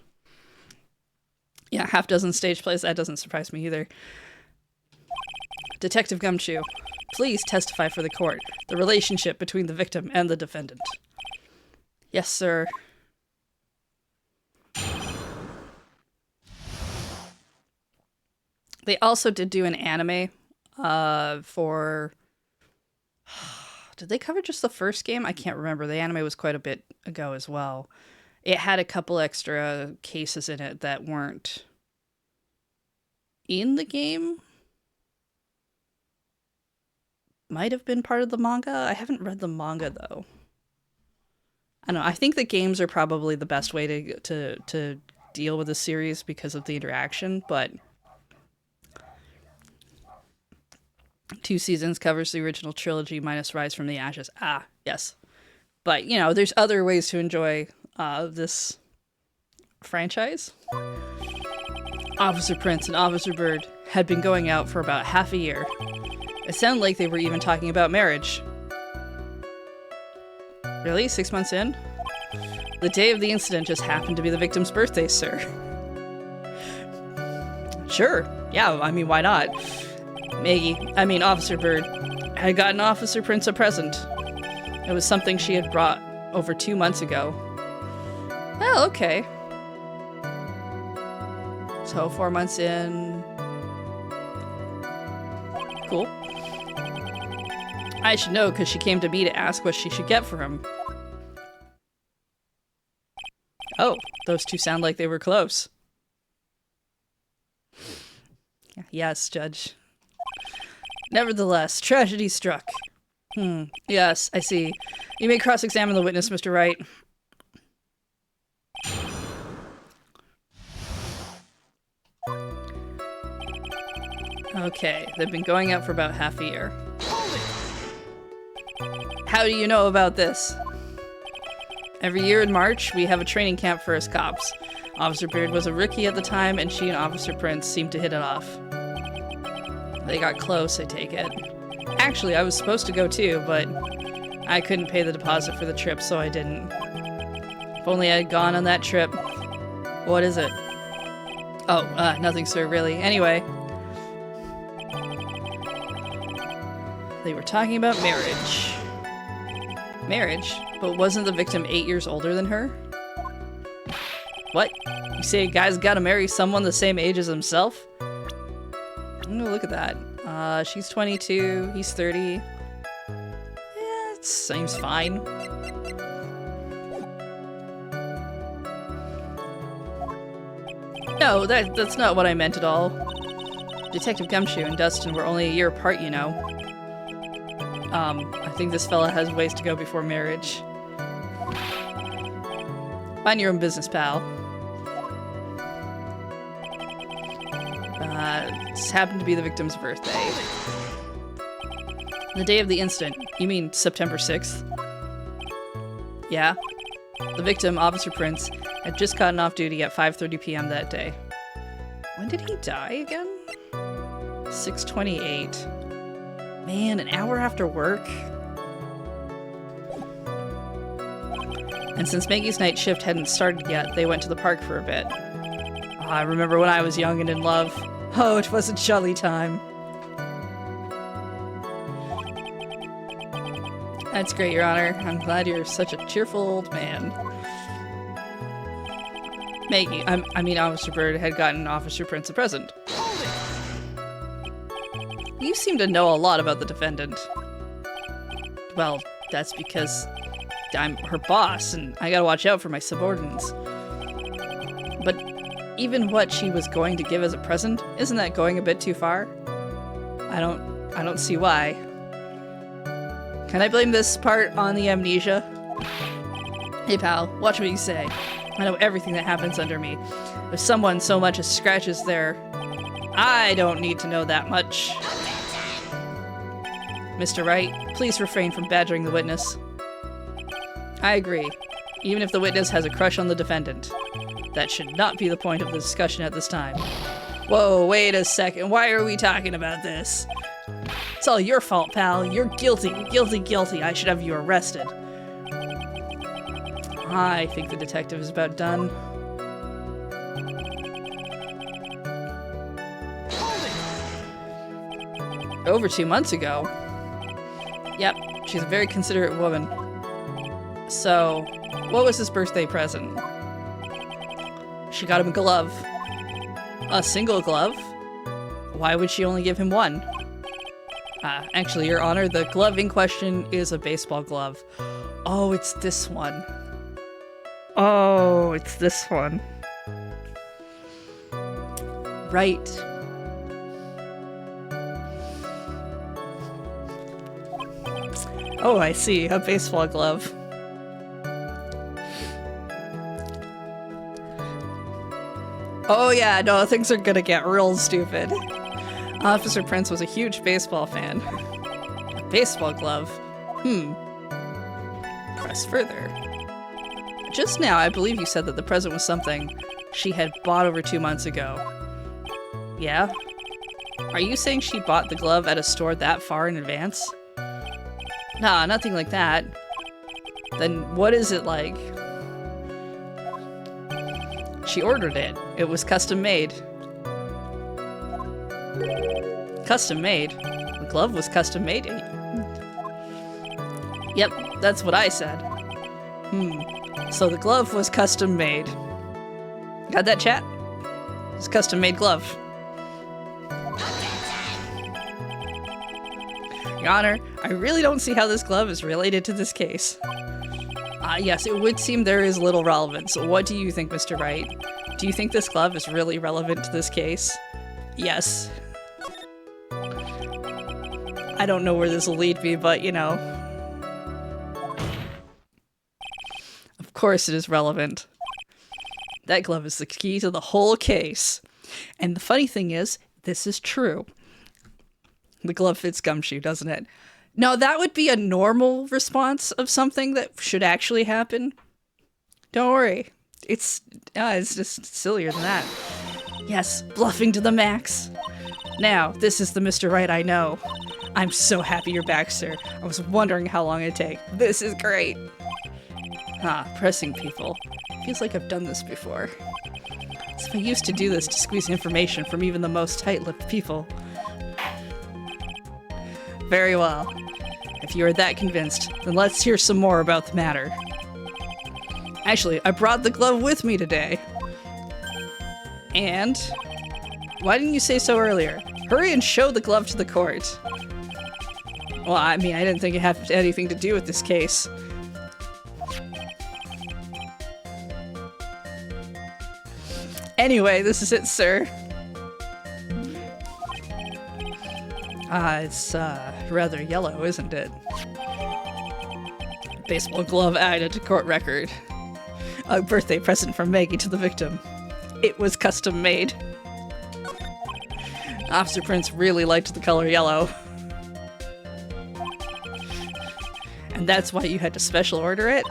Yeah, half dozen stage plays. That doesn't surprise me either. Detective Gumshoe, please testify for the court. The relationship between the victim and the defendant. Yes, sir. They also did do an anime for... Did they cover just the first game? I can't remember. The anime was quite a bit ago as well. It had a couple extra cases in it that weren't in the game. Might have been part of the manga. I haven't read the manga, though. I don't know. I think the games are probably the best way to deal with the series because of the interaction, but... 2 seasons covers the original trilogy minus Rise from the Ashes. Ah, yes. But, you know, there's other ways to enjoy this franchise. Officer Prince and Officer Bird had been going out for about half a year. It sounded like they were even talking about marriage. Really? 6 months in? The day of the incident just happened to be the victim's birthday, sir. Sure. Yeah, I mean, why not? Officer Bird had gotten Officer Prince a present. It was something she had brought over 2 months ago. Well, okay. So 4 months in. Cool. I should know because she came to me to ask what she should get for him. Oh, those two sound like they were close. Yes, Judge. Nevertheless, tragedy struck. Yes, I see. You may cross-examine the witness, Mr. Wright. Okay, they've been going out for about half a year. How do you know about this? Every year in March, we have a training camp for us cops. Officer Beard was a rookie at the time, and she and Officer Prince seemed to hit it off. They got close, I take it. Actually, I was supposed to go too, but I couldn't pay the deposit for the trip, so I didn't. If only I had gone on that trip. What is it? Oh, nothing, sir, really. Anyway. They were talking about marriage. Marriage? But wasn't the victim 8 years older than her? What? You say a guy's gotta marry someone the same age as himself? Look at that. She's 22, he's 30. Yeah, it seems fine. No, that's not what I meant at all. Detective Gumshoe and Dustin were only a year apart, you know. I think this fella has ways to go before marriage. Mind your own business, pal. This happened to be the victim's birthday. The day of the incident. You mean September 6th? Yeah. The victim, Officer Prince, had just gotten off duty at 5:30 p.m. that day. When did he die again? 6:28. Man, an hour after work? And since Maggie's night shift hadn't started yet, they went to the park for a bit. I remember when I was young and in love. Oh, it was a jolly time. That's great, Your Honor. I'm glad you're such a cheerful old man. Maggie, I mean Officer Bird had gotten Officer Prince a present. You seem to know a lot about the defendant. Well, that's because I'm her boss, and I gotta watch out for my subordinates. But even what she was going to give as a present, isn't that going a bit too far? I don't see why. Can I blame this part on the amnesia? Hey pal, watch what you say. I know everything that happens under me. If someone so much as scratches their... I don't need to know that much. Mr. Wright, please refrain from badgering the witness. I agree. Even if the witness has a crush on the defendant. That should not be the point of the discussion at this time. Whoa, wait a second. Why are we talking about this? It's all your fault, pal. You're guilty. Guilty, guilty. I should have you arrested. I think the detective is about done. Over 2 months ago. Yep, she's a very considerate woman. So, what was his birthday present? She got him a glove. A single glove? Why would she only give him one? Actually, Your Honor, the glove in question is a baseball glove. Oh, it's this one. Oh, it's this one. Right. Oh, I see. A baseball glove. Oh yeah, no, things are gonna get real stupid. Officer Prince was a huge baseball fan. A baseball glove? Press further. Just now, I believe you said that the present was something she had bought over 2 months ago. Yeah? Are you saying she bought the glove at a store that far in advance? Nah, nothing like that. Then what is it like? She ordered it. It was custom made. Custom made? The glove was custom made? Yep, that's what I said. So the glove was custom made. Got that, chat? It's custom made glove. Your Honor, I really don't see how this glove is related to this case. Yes, it would seem there is little relevance. What do you think, Mr. Wright? Do you think this glove is really relevant to this case? Yes. I don't know where this will lead me, but you know. Of course it is relevant. That glove is the key to the whole case. And the funny thing is, this is true. The glove fits Gumshoe, doesn't it? Now, that would be a normal response of something that should actually happen. Don't worry. It's just sillier than that. Yes, bluffing to the max. Now, this is the Mr. Wright I know. I'm so happy you're back, sir. I was wondering how long it'd take. This is great. Pressing people. Feels like I've done this before. As if I used to do this to squeeze information from even the most tight-lipped people. Very well. If you are that convinced, then let's hear some more about the matter. Actually, I brought the glove with me today. And? Why didn't you say so earlier? Hurry and show the glove to the court. Well, I mean, I didn't think it had anything to do with this case. Anyway, this is it, sir. It's rather yellow, isn't it? Baseball glove added to court record. A birthday present from Maggie to the victim. It was custom made. Officer Prince really liked the color yellow. And that's why you had to special order it?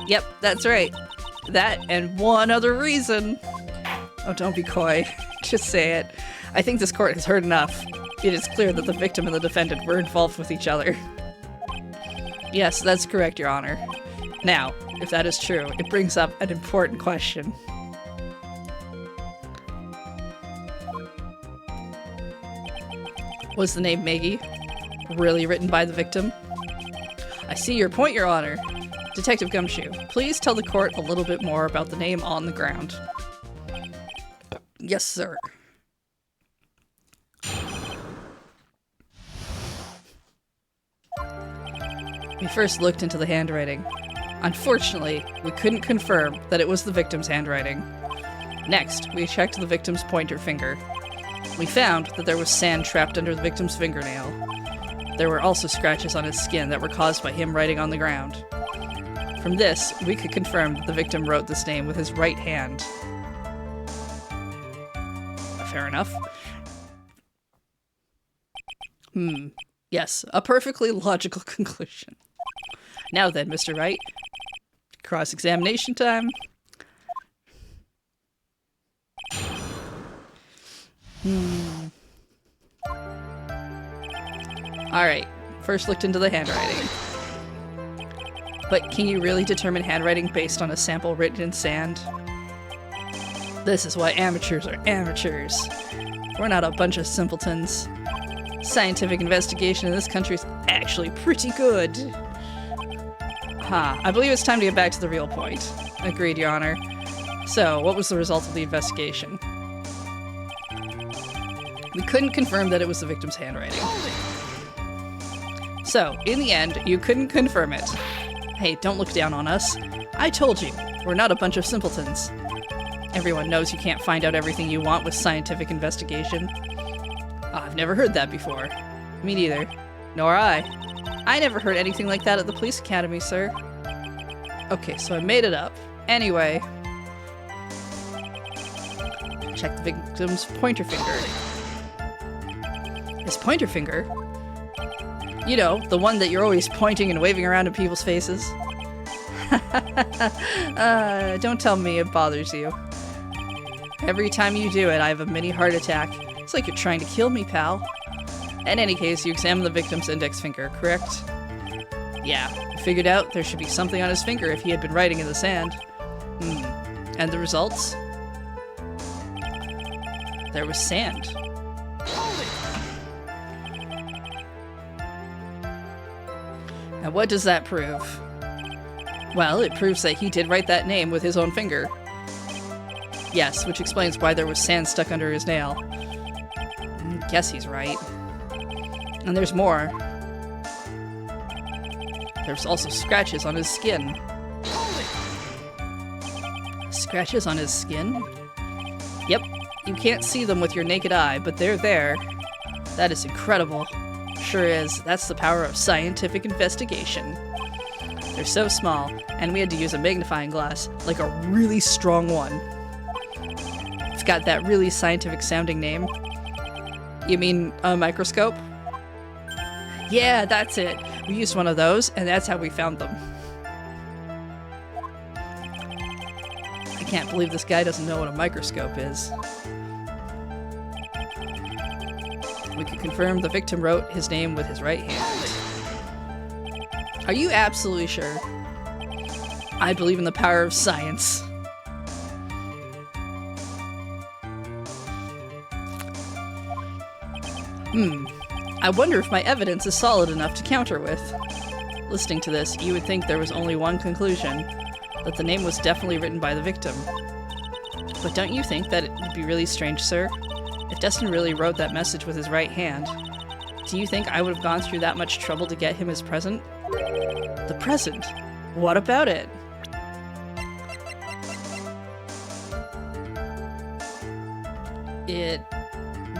Yep, that's right. That and one other reason. Oh, don't be coy. Just say it. I think this court has heard enough. It is clear that the victim and the defendant were involved with each other. Yes, that's correct, Your Honor. Now, if that is true, it brings up an important question. Was the name Maggie really written by the victim? I see your point, Your Honor. Detective Gumshoe, please tell the court a little bit more about the name on the ground. Yes, sir. We first looked into the handwriting. Unfortunately, we couldn't confirm that it was the victim's handwriting. Next, we checked the victim's pointer finger. We found that there was sand trapped under the victim's fingernail. There were also scratches on his skin that were caused by him writing on the ground. From this, we could confirm that the victim wrote this name with his right hand. Fair enough. Yes, a perfectly logical conclusion. Now then, Mr. Wright. Cross-examination time. Alright, first looked into the handwriting. But can you really determine handwriting based on a sample written in sand? This is why amateurs are amateurs. We're not a bunch of simpletons. Scientific investigation in this country is actually pretty good. I believe it's time to get back to the real point. Agreed, Your Honor. So, what was the result of the investigation? We couldn't confirm that it was the victim's handwriting. So, in the end, you couldn't confirm it. Hey, don't look down on us. I told you, we're not a bunch of simpletons. Everyone knows you can't find out everything you want with scientific investigation. I've never heard that before. Me neither. Nor I. I never heard anything like that at the police academy, sir. Okay, so I made it up. Anyway. Check the victim's pointer finger. His pointer finger? You know, the one that you're always pointing and waving around in people's faces. Don't tell me it bothers you. Every time you do it, I have a mini heart attack. It's like you're trying to kill me, pal. In any case, you examined the victim's index finger, correct? Yeah, I figured out there should be something on his finger if he had been writing in the sand. And the results? There was sand. Now what does that prove? Well, it proves that he did write that name with his own finger. Yes, which explains why there was sand stuck under his nail. Guess he's right. And there's more. There's also scratches on his skin. Scratches on his skin? Yep, you can't see them with your naked eye, but they're there. That is incredible. Sure is. That's the power of scientific investigation. They're so small, and we had to use a magnifying glass, like a really strong one. It's got that really scientific sounding name. You mean a microscope? Yeah, that's it. We used one of those, and that's how we found them. I can't believe this guy doesn't know what a microscope is. We can confirm the victim wrote his name with his right hand. Are you absolutely sure? I believe in the power of science. I wonder if my evidence is solid enough to counter with. Listening to this, you would think there was only one conclusion, that the name was definitely written by the victim. But don't you think that it would be really strange, sir? If Destin really wrote that message with his right hand, do you think I would have gone through that much trouble to get him his present? The present? What about it? It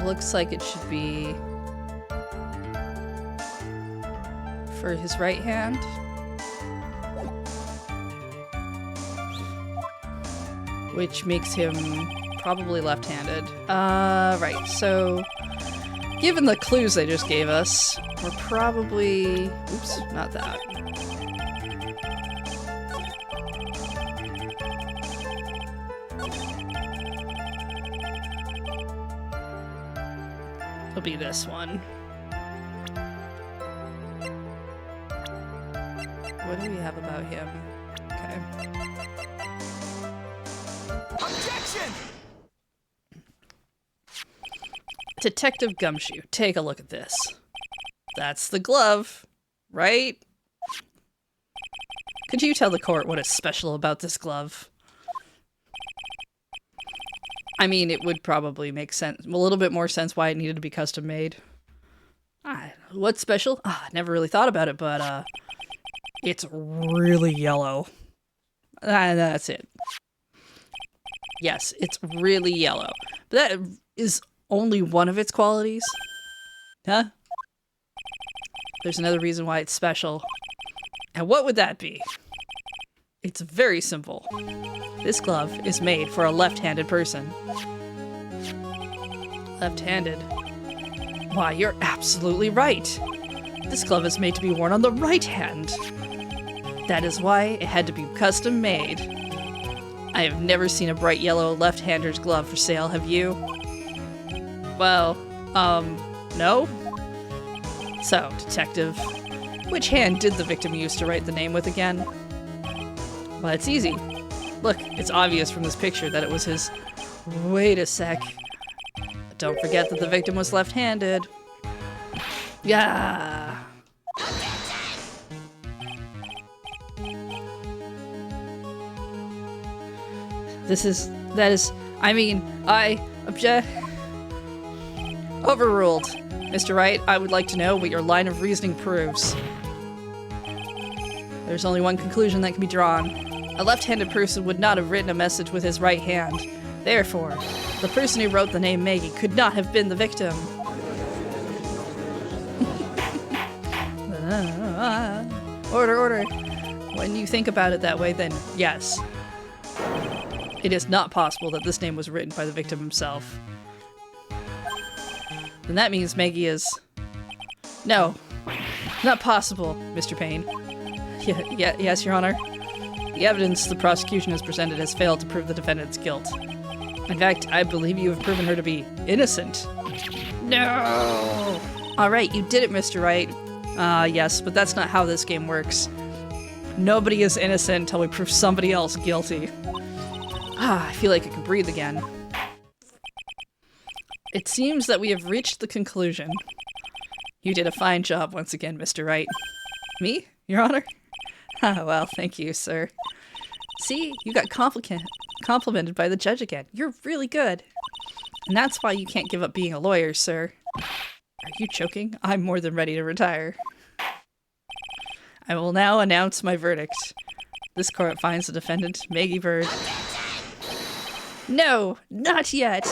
looks like it should be for his right hand. Which makes him probably left-handed. Right, so given the clues they just gave us, we're probably... Oops, not that. It'll be this one. What do we have about him? Okay. Objection! Detective Gumshoe, take a look at this. That's the glove, right? Could you tell the court what is special about this glove? I mean, it would probably make sense, a little bit more sense why it needed to be custom made. What's special? I never really thought about it, but it's really yellow. That's it. Yes, it's really yellow. But that is only one of its qualities. Huh? There's another reason why it's special. And what would that be? It's very simple. This glove is made for a left-handed person. Left-handed? Why, you're absolutely right. This glove is made to be worn on the right hand. That is why it had to be custom made. I have never seen a bright yellow left-hander's glove for sale, have you? Well, no? So, detective, which hand did the victim use to write the name with again? Well, it's easy. Look, it's obvious from this picture that it was his... Wait a sec. Don't forget that the victim was left-handed. Yeah. I object. Overruled. Mr. Wright, I would like to know what your line of reasoning proves. There's only one conclusion that can be drawn. A left-handed person would not have written a message with his right hand. Therefore, the person who wrote the name Maggie could not have been the victim. Order, order. When you think about it that way, then yes. It is not possible that this name was written by the victim himself. Then that means Maggie is... No. Not possible, Mr. Payne. Yes, Your Honor. The evidence the prosecution has presented has failed to prove the defendant's guilt. In fact, I believe you have proven her to be innocent. No! Alright, you did it, Mr. Wright. Yes, but that's not how this game works. Nobody is innocent until we prove somebody else guilty. I feel like I can breathe again. It seems that we have reached the conclusion. You did a fine job once again, Mr. Wright. Me, Your Honor? Well, thank you, sir. See, you got complimented by the judge again. You're really good. And that's why you can't give up being a lawyer, sir. Are you joking? I'm more than ready to retire. I will now announce my verdict. This court finds the defendant, Maggie Bird. No, not yet.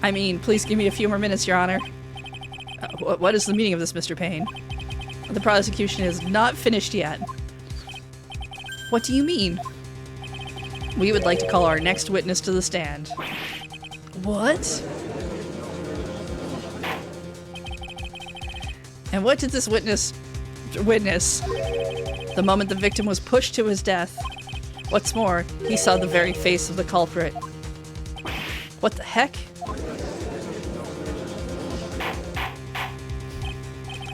I mean, please give me a few more minutes, Your Honor. What is the meaning of this, Mr. Payne? The prosecution is not finished yet. What do you mean? We would like to call our next witness to the stand. What? And what did this witness witness? The moment the victim was pushed to his death. What's more, he saw the very face of the culprit. What the heck?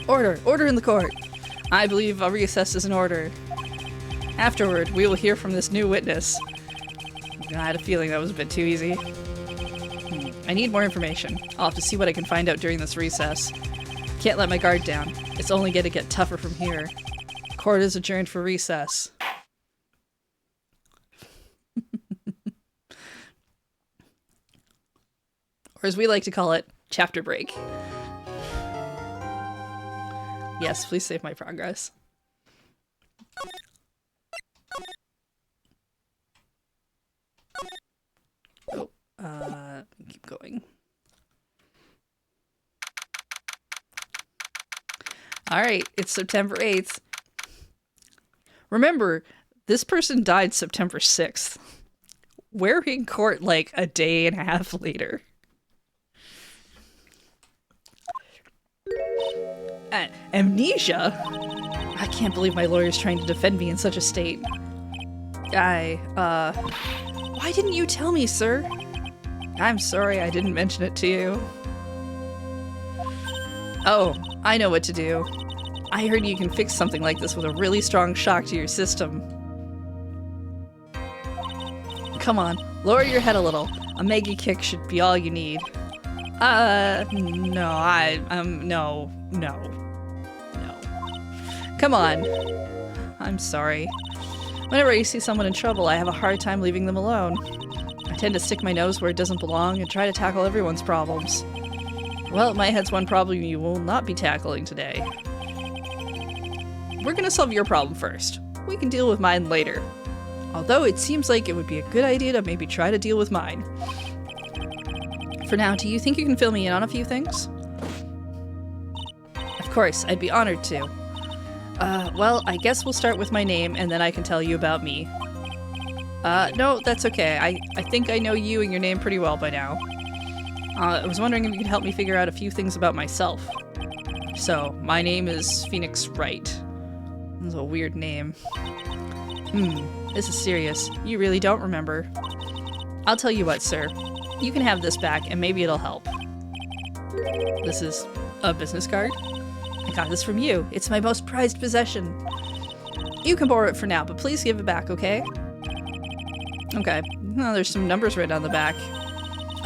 Order! Order in the court! I believe a recess is in order. Afterward, we will hear from this new witness. I had a feeling that was a bit too easy. I need more information. I'll have to see what I can find out during this recess. Can't let my guard down. It's only gonna get tougher from here. Court is adjourned for recess. Or as we like to call it, chapter break. Yes, please save my progress. Keep going. Alright, it's September 8th. Remember, this person died September 6th. We're in court like a day and a half later. Amnesia? I can't believe my lawyer's trying to defend me in such a state. Why didn't you tell me, sir? I'm sorry I didn't mention it to you. Oh, I know what to do. I heard you can fix something like this with a really strong shock to your system. Come on, lower your head a little. A Maggie kick should be all you need. No. Come on. I'm sorry. Whenever I see someone in trouble, I have a hard time leaving them alone. I tend to stick my nose where it doesn't belong and try to tackle everyone's problems. Well, my head's one problem you will not be tackling today. We're gonna solve your problem first. We can deal with mine later. Although it seems like it would be a good idea to maybe try to deal with mine. For now, do you think you can fill me in on a few things? Of course, I'd be honored to. Well, I guess we'll start with my name and then I can tell you about me. No, that's okay. I think I know you and your name pretty well by now. I was wondering if you could help me figure out a few things about myself. So, my name is Phoenix Wright. That's a weird name. This is serious. You really don't remember. I'll tell you what, sir. You can have this back and maybe it'll help. This is a business card? I got this from you. It's my most prized possession. You can borrow it for now, but please give it back, okay? Okay. Oh, there's some numbers written on the back.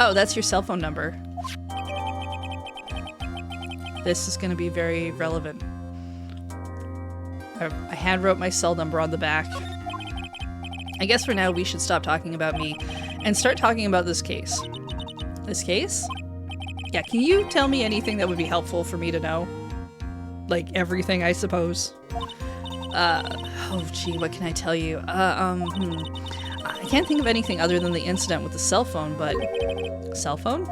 Oh, that's your cell phone number. This is going to be very relevant. I hand-wrote my cell number on the back. I guess for now we should stop talking about me and start talking about this case. This case? Yeah, can you tell me anything that would be helpful for me to know? Like everything, I suppose. Oh gee, what can I tell you? I can't think of anything other than the incident with the cell phone, but... Cell phone?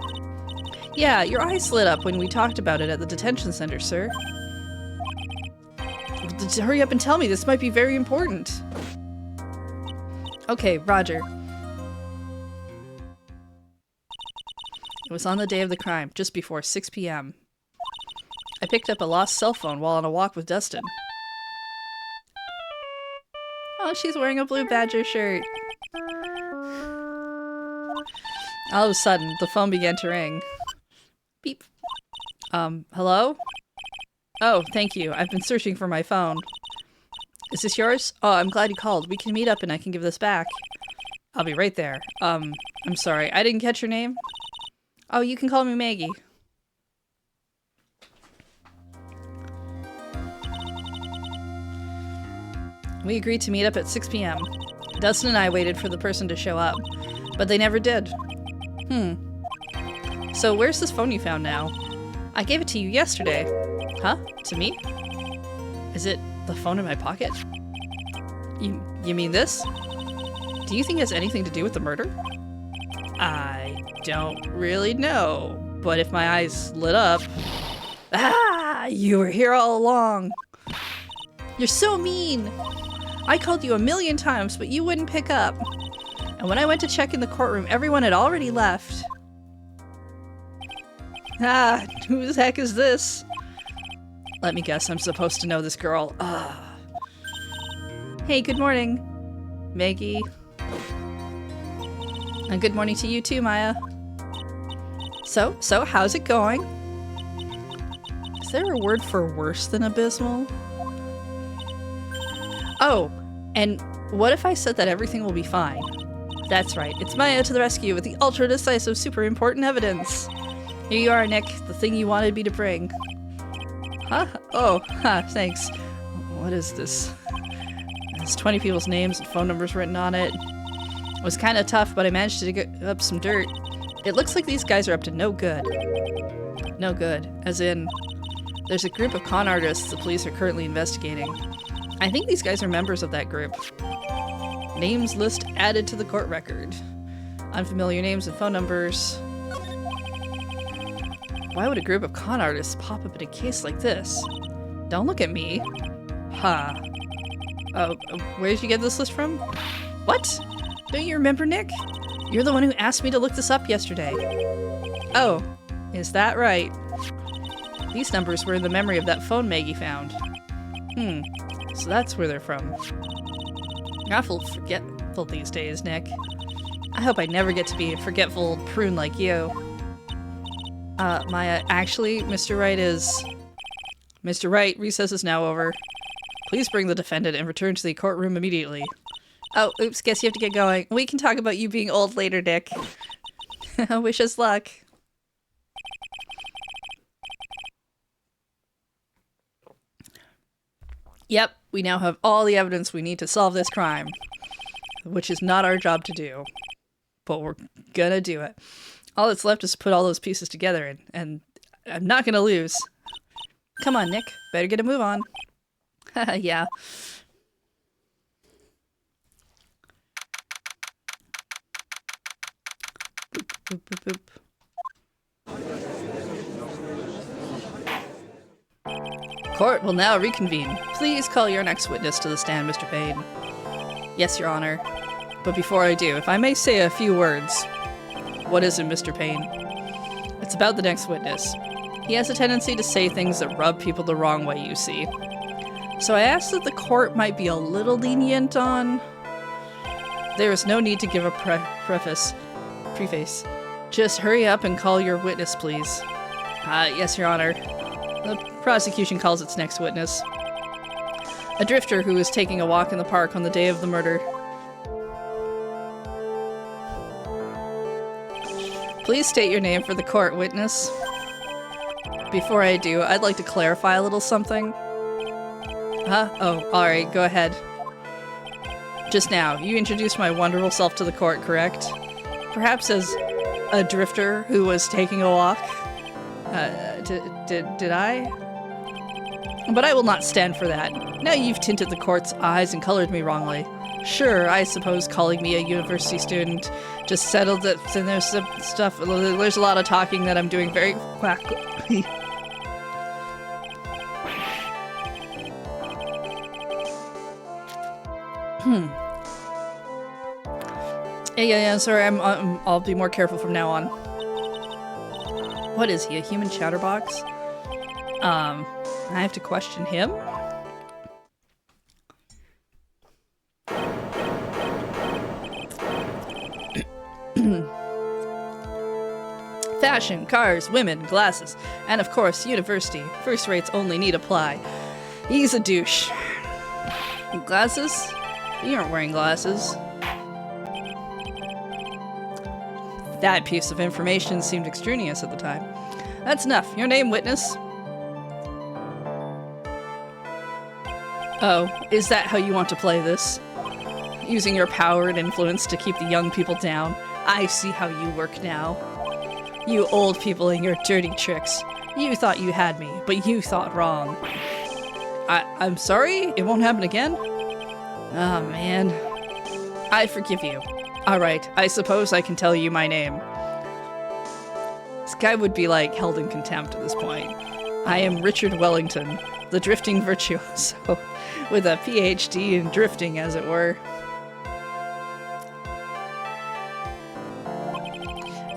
Yeah, your eyes lit up when we talked about it at the detention center, sir. Hurry up and tell me, this might be very important. Okay, Roger. It was on the day of the crime, just before 6 p.m. I picked up a lost cell phone while on a walk with Dustin. Oh, she's wearing a blue Badger shirt. All of a sudden, the phone began to ring. Beep. Hello? Oh, thank you. I've been searching for my phone. Is this yours? Oh, I'm glad you called. We can meet up and I can give this back. I'll be right there. I'm sorry. I didn't catch your name? Oh, you can call me Maggie. We agreed to meet up at 6 p.m. Dustin and I waited for the person to show up, but they never did. So where's this phone you found now? I gave it to you yesterday. Huh? To me? Is it the phone in my pocket? You mean this? Do you think it has anything to do with the murder? I don't really know, but if my eyes lit up... Ah! You were here all along! You're so mean! I called you 1,000,000 times, but you wouldn't pick up. And when I went to check in the courtroom, everyone had already left. Ah, who the heck is this? Let me guess, I'm supposed to know this girl. Hey, good morning, Maggie. And good morning to you too, Maya. So how's it going? Is there a word for worse than abysmal? Oh, and what if I said that everything will be fine? That's right, it's Maya to the rescue with the ultra-decisive, super important evidence. Here you are, Nick, the thing you wanted me to bring. Huh? Oh, thanks. What is this? There's 20 people's names and phone numbers written on it. It was kind of tough, but I managed to dig up some dirt. It looks like these guys are up to no good. No good, as in, there's a group of con artists the police are currently investigating. I think these guys are members of that group. Names list added to the court record. Unfamiliar names and phone numbers. Why would a group of con artists pop up in a case like this? Don't look at me. Huh. Where did you get this list from? What? Don't you remember, Nick? You're the one who asked me to look this up yesterday. Oh, is that right? These numbers were in the memory of that phone Maggie found. So that's where they're from. You're awful forgetful these days, Nick. I hope I never get to be a forgetful prune like you. Maya, actually, Mr. Wright is... Mr. Wright, recess is now over. Please bring the defendant and return to the courtroom immediately. Oh, oops, guess you have to get going. We can talk about you being old later, Nick. Wish us luck. Yep, we now have all the evidence we need to solve this crime. Which is not our job to do. But we're gonna do it. All that's left is to put all those pieces together, and I'm not gonna lose. Come on, Nick. Better get a move on. Yeah. Boop, boop, boop. Court will now reconvene. Please call your next witness to the stand, Mr. Payne. Yes, Your Honor. But before I do, if I may say a few words. What is it, Mr. Payne? It's about the next witness. He has a tendency to say things that rub people the wrong way, you see. So I asked that the court might be a little lenient on... There is no need to give a preface. Just hurry up and call your witness, please. Yes, Your Honor. The prosecution calls its next witness. A drifter who was taking a walk in the park on the day of the murder. Please state your name for the court, witness. Before I do, I'd like to clarify a little something. Huh? Oh, alright, go ahead. Just now, you introduced my wonderful self to the court, correct? Perhaps as a drifter who was taking a walk? Did I? But I will not stand for that. Now you've tinted the court's eyes and colored me wrongly. Sure, I suppose calling me a university student just settled it, and there's some stuff, there's a lot of talking that I'm doing very quickly. Yeah, sorry, I'll be more careful from now on. What is he, a human chatterbox? I have to question him? Fashion, cars, women, glasses, and of course, university. First rates only need apply. He's a douche. Glasses? You aren't wearing glasses. That piece of information seemed extraneous at the time. That's enough. Your name, witness? Oh, is that how you want to play this? Using your power and influence to keep the young people down? I see how you work now. You old people and your dirty tricks. You thought you had me, but you thought wrong. I'm sorry? It won't happen again? Oh, man. I forgive you. Alright, I suppose I can tell you my name. This guy would be, like, held in contempt at this point. I am Richard Wellington, the drifting virtuoso, with a PhD in drifting, as it were.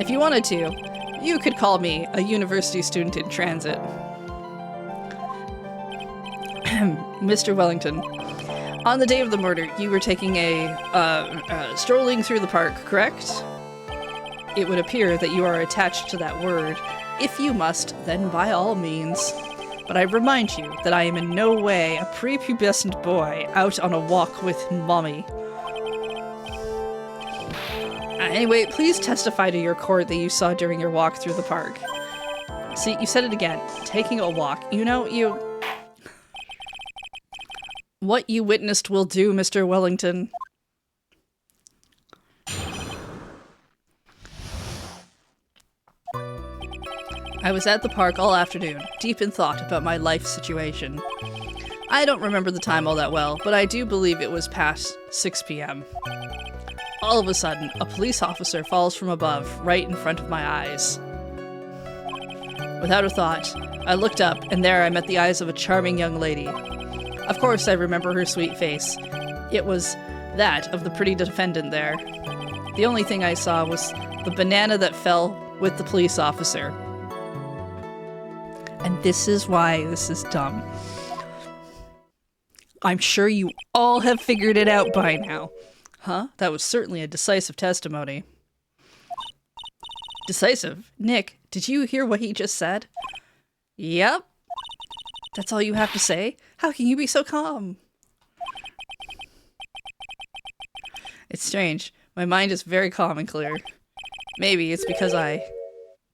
If you wanted to, you could call me a university student in transit. Mr. Wellington, on the day of the murder, you were taking strolling through the park, correct? it would appear that you are attached to that word. If you must, then by all means. But I remind you that I am in no way a prepubescent boy out on a walk with mommy. Anyway, please testify to your court that you saw during your walk through the park. See, you said it again. Taking a walk. You know, what you witnessed will do, Mr. Wellington. I was at the park all afternoon, deep in thought about my life situation. I don't remember the time all that well, but I do believe it was past 6 p.m. All of a sudden, a police officer falls from above, right in front of my eyes. Without a thought, I looked up, and there I met the eyes of a charming young lady. Of course I remember her sweet face. It was that of the pretty defendant there. The only thing I saw was the banana that fell with the police officer. And this is why this is dumb. I'm sure you all have figured it out by now. Huh? That was certainly a decisive testimony. Decisive? Nick, did you hear what he just said? Yep. That's all you have to say? How can you be so calm? It's strange. My mind is very calm and clear. Maybe it's because I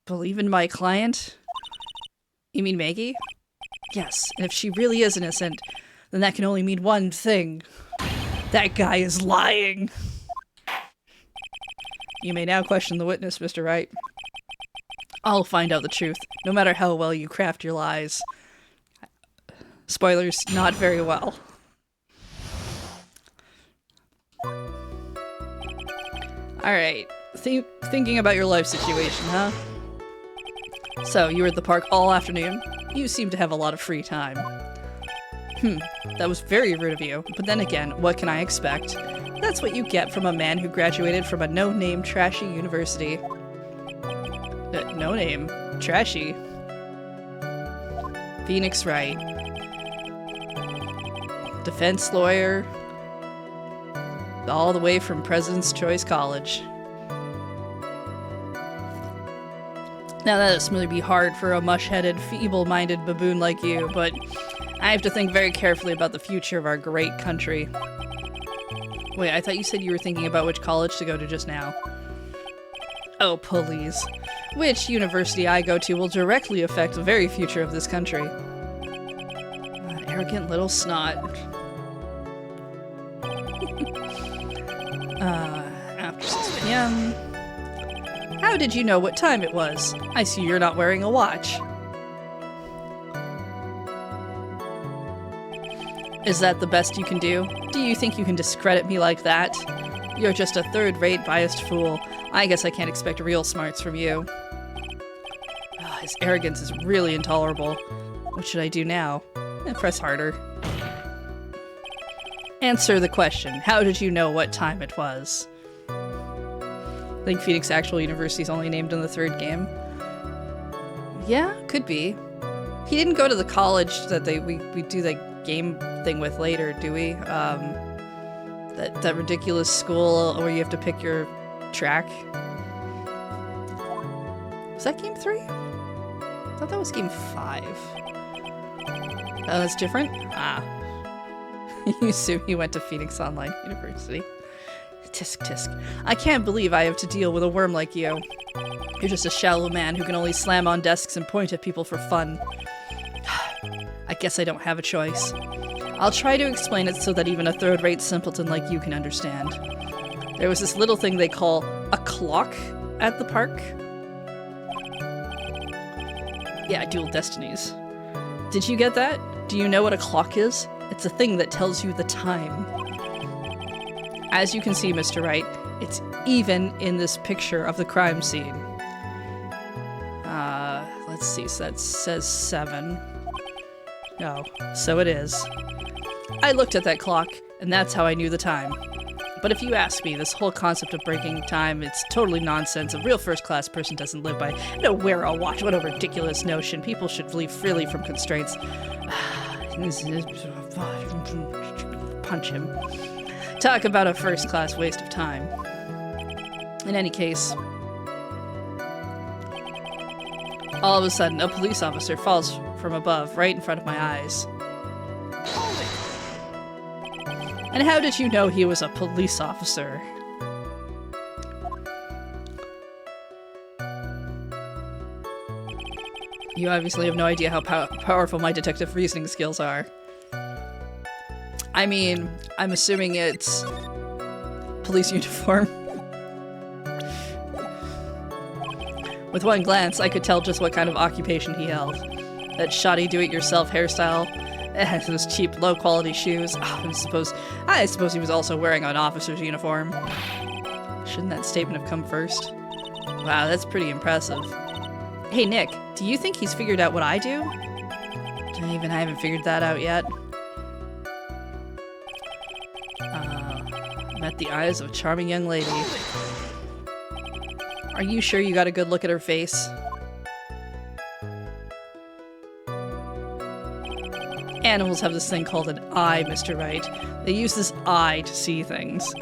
believe in my client? You mean Maggie? Yes, and if she really is innocent, then that can only mean one thing. That guy is lying! You may now question the witness, Mr. Wright. I'll find out the truth, no matter how well you craft your lies. Spoilers, not very well. Alright, thinking about your life situation, huh? So, you were at the park all afternoon? You seem to have a lot of free time. That was very rude of you, but then again, what can I expect? That's what you get from a man who graduated from a no-name, trashy university. No-name? Trashy? Phoenix Wright. Defense lawyer. All the way from President's Choice College. Now that must be hard for a mush-headed, feeble-minded baboon like you, but I have to think very carefully about the future of our great country. Wait, I thought you said you were thinking about which college to go to just now. Oh, please. Which university I go to will directly affect the very future of this country. An arrogant little snot. After 6 p.m. How did you know what time it was? I see you're not wearing a watch. Is that the best you can do? Do you think you can discredit me like that? You're just a third-rate biased fool. I guess I can't expect real smarts from you. His arrogance is really intolerable. What should I do now? Press harder. Answer the question. How did you know what time it was? I think Phoenix Actual University is only named in the third game. Yeah, could be. He didn't go to the college that we do the game thing with later, do we? That ridiculous school where you have to pick your track. Was that game 3? I thought that was game 5. Oh, that's different? Ah. You assume he went to Phoenix Online University. Tisk tisk. I can't believe I have to deal with a worm like you. You're just a shallow man who can only slam on desks and point at people for fun. I guess I don't have a choice. I'll try to explain it so that even a third-rate simpleton like you can understand. There was this little thing they call a clock at the park. Yeah, Dual Destinies. Did you get that? Do you know what a clock is? It's a thing that tells you the time. As you can see, Mr. Wright, it's even in this picture of the crime scene. Let's see, so that says 7. No, so it is. I looked at that clock, and that's how I knew the time. But if you ask me, this whole concept of breaking time, it's totally nonsense. A real first-class person doesn't live by, no, wear a watch. What a ridiculous notion. People should live freely from constraints. Punch him. Talk about a first-class waste of time. In any case, All of a sudden, a police officer falls from above, right in front of my eyes. Hold it! And how did you know he was a police officer? You obviously have no idea how powerful my detective reasoning skills are. I mean, I'm assuming it's police uniform. With one glance, I could tell just what kind of occupation he held. That shoddy do-it-yourself hairstyle, and those cheap, low-quality shoes. Oh, I suppose he was also wearing an officer's uniform. Shouldn't that statement have come first? Wow, that's pretty impressive. Hey, Nick, do you think he's figured out what I do? I haven't figured that out yet. Met the eyes of a charming young lady. Are you sure you got a good look at her face? Animals have this thing called an eye, Mr. Wright. They use this eye to see things.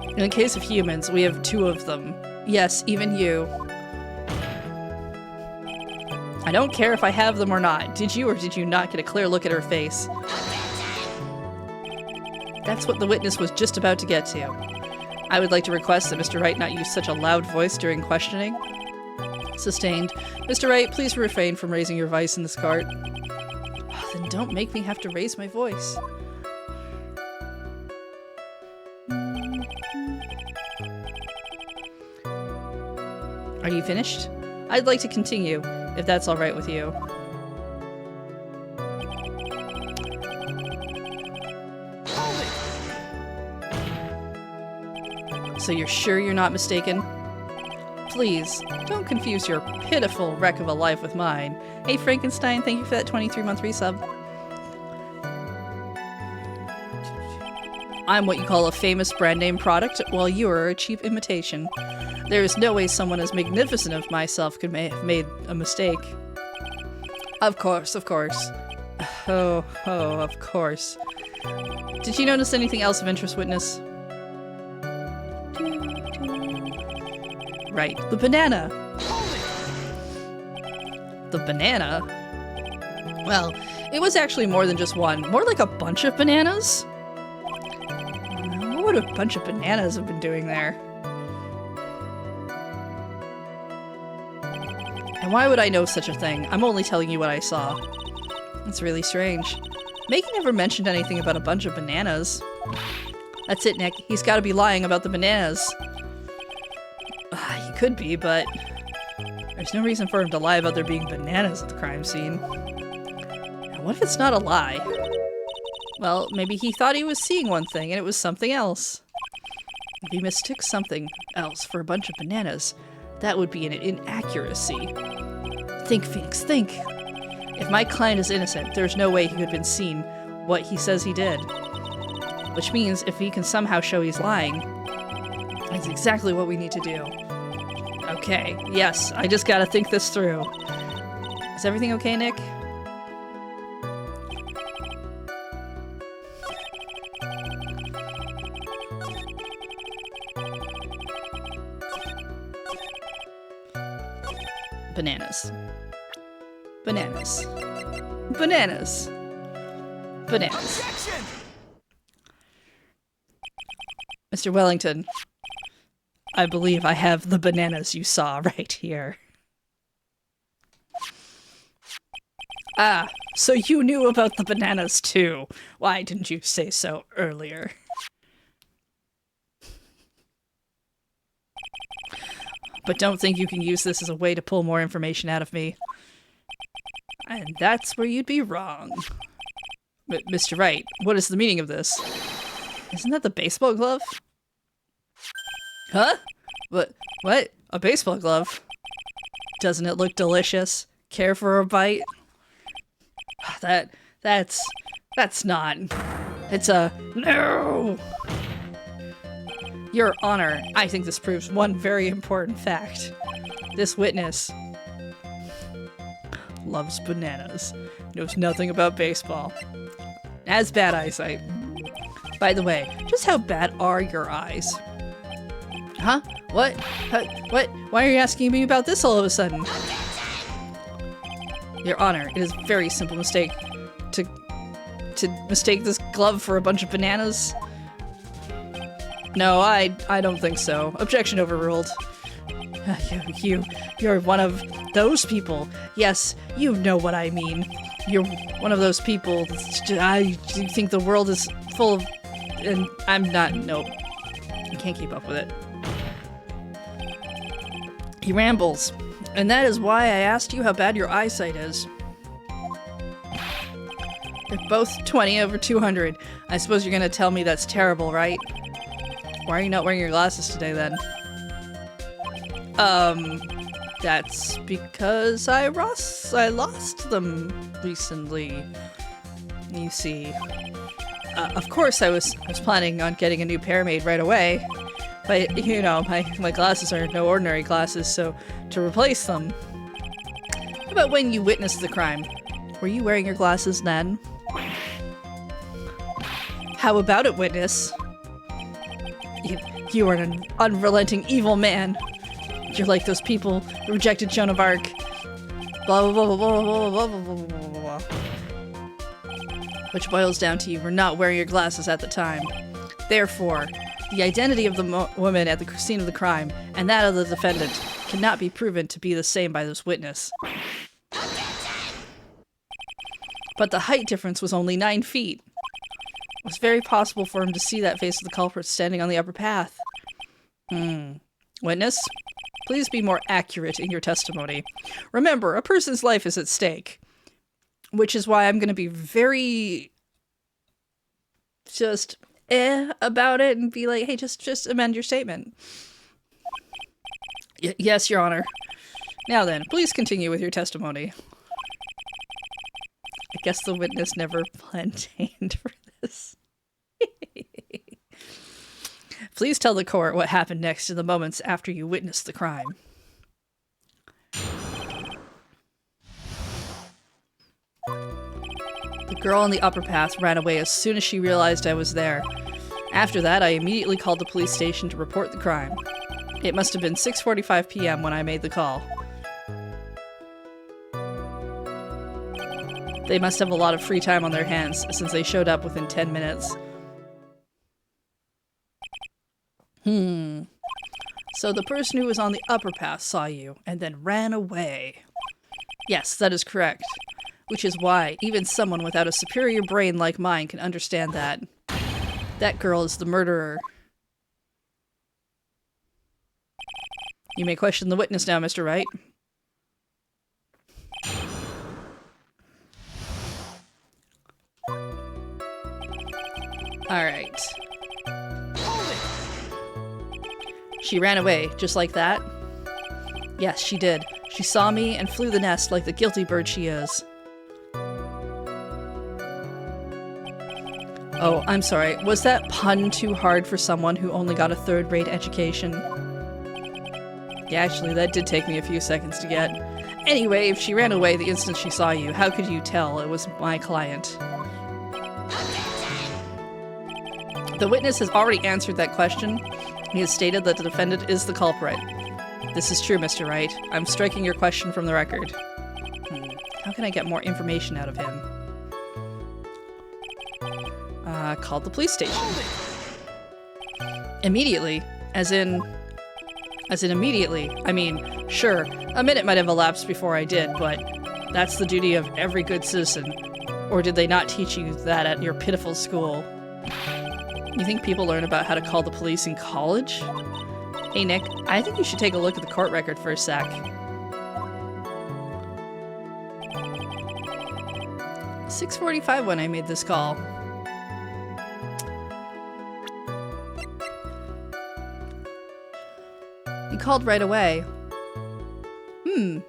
In the case of humans, we have two of them. Yes, even you. I don't care if I have them or not. Did you or did you not get a clear look at her face? That's what the witness was just about to get to. I would like to request that Mr. Wright not use such a loud voice during questioning. Sustained. Mr. Wright, please refrain from raising your voice in this court. Then don't make me have to raise my voice. Are you finished? I'd like to continue, if that's all right with you. So you're sure you're not mistaken? Please, don't confuse your pitiful wreck of a life with mine. Hey Frankenstein, thank you for that 23-month resub. I'm what you call a famous brand name product, while you are a cheap imitation. There is no way someone as magnificent as myself could have made a mistake. Of course, of course. Oh, of course. Did you notice anything else of interest, witness? Right, the banana. The banana? Well, it was actually more than just one. More like a bunch of bananas? What would a bunch of bananas have been doing there? And why would I know such a thing? I'm only telling you what I saw. It's really strange. Maggie never mentioned anything about a bunch of bananas. That's it, Nick. He's got to be lying about the bananas. He could be, but there's no reason for him to lie about there being bananas at the crime scene. And what if it's not a lie? Well, maybe he thought he was seeing one thing and it was something else. If he mistook something else for a bunch of bananas, that would be an inaccuracy. Think, Phoenix, think. If my client is innocent, there's no way he could have been seen what he says he did. Which means if he can somehow show he's lying, that's exactly what we need to do. Okay, yes, I just gotta think this through. Is everything okay, Nick? Bananas. Bananas. Bananas. Bananas. Objection! Mr. Wellington, I believe I have the bananas you saw right here. Ah, so you knew about the bananas too. Why didn't you say so earlier? But don't think you can use this as a way to pull more information out of me. And that's where you'd be wrong. Mr. Wright, what is the meaning of this? Isn't that the baseball glove? Huh? What? A baseball glove? Doesn't it look delicious? Care for a bite? That's not. It's a no! Your Honor, I think this proves one very important fact. This witness loves bananas, knows nothing about baseball, has bad eyesight. By the way, just how bad are your eyes? Huh? What? What? Why are you asking me about this all of a sudden? Your Honor, it is a very simple mistake to mistake this glove for a bunch of bananas. No, I don't think so. Objection overruled. You're one of those people. Yes, you know what I mean. You're one of those people. I think the world is full of... And I'm not... Nope. I can't keep up with it. He rambles. And that is why I asked you how bad your eyesight is. They're both 20 over 200. I suppose you're gonna tell me that's terrible, right? Why are you not wearing your glasses today, then? That's because I lost them recently. You see. Of course I was planning on getting a new pair made right away. But, you know, my glasses are no ordinary glasses, so to replace them... How about when you witnessed the crime? Were you wearing your glasses then? How about it, witness? You are an unrelenting evil man. You're like those people who rejected Joan of Arc. Blah, blah, blah, blah, blah, blah, blah, blah, blah, blah. Which boils down to you were not wearing your glasses at the time. Therefore, the identity of the woman at the scene of the crime and that of the defendant cannot be proven to be the same by this witness. But the height difference was only 9 feet. It was very possible for him to see that face of the culprit standing on the upper path. Witness, please be more accurate in your testimony. Remember, a person's life is at stake. Which is why I'm going to be very... just... about it and be like, hey, just amend your statement. Yes, Your Honor. Now then, please continue with your testimony. I guess the witness never plantained for this. Please tell the court what happened next in the moments after you witnessed the crime. The girl on the upper path ran away as soon as she realized I was there. After that, I immediately called the police station to report the crime. It must have been 6:45 p.m. when I made the call. They must have a lot of free time on their hands, since they showed up within 10 minutes. So the person who was on the upper path saw you, and then ran away. Yes, that is correct. Which is why even someone without a superior brain like mine can understand that. That girl is the murderer. You may question the witness now, Mr. Wright. Alright. She ran away, just like that? Yes, she did. She saw me and flew the nest like the guilty bird she is. Oh, I'm sorry. Was that pun too hard for someone who only got a third-rate education? Yeah, actually, that did take me a few seconds to get. Anyway, if she ran away the instant she saw you, how could you tell it was my client? The witness has already answered that question. He has stated that the defendant is the culprit. This is true, Mr. Wright. I'm striking your question from the record. How can I get more information out of him? Called the police station. Immediately? As in immediately. I mean, sure, a minute might have elapsed before I did, but that's the duty of every good citizen. Or did they not teach you that at your pitiful school? You think people learn about how to call the police in college? Hey Nick, I think you should take a look at the court record for a sec. 6:45 when I made this call. You called right away. Objection!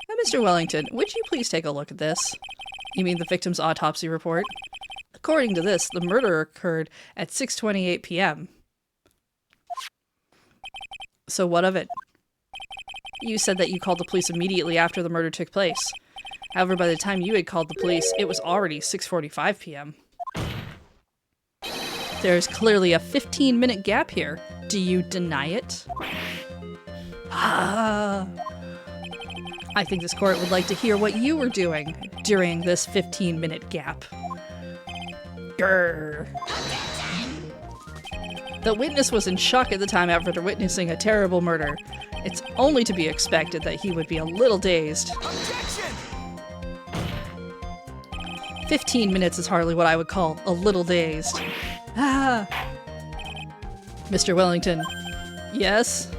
Now, Mr. Wellington, would you please take a look at this? You mean the victim's autopsy report? According to this, the murder occurred at 6:28 p.m. So what of it? You said that you called the police immediately after the murder took place. However, by the time you had called the police, it was already 6:45 p.m. There's clearly a 15-minute gap here. Do you deny it? Ah. I think this court would like to hear what you were doing during this 15-minute gap. Grr. The witness was in shock at the time after witnessing a terrible murder. It's only to be expected that he would be a little dazed. Objection! 15 minutes is hardly what I would call a little dazed. Ah. Mr. Wellington. Yes?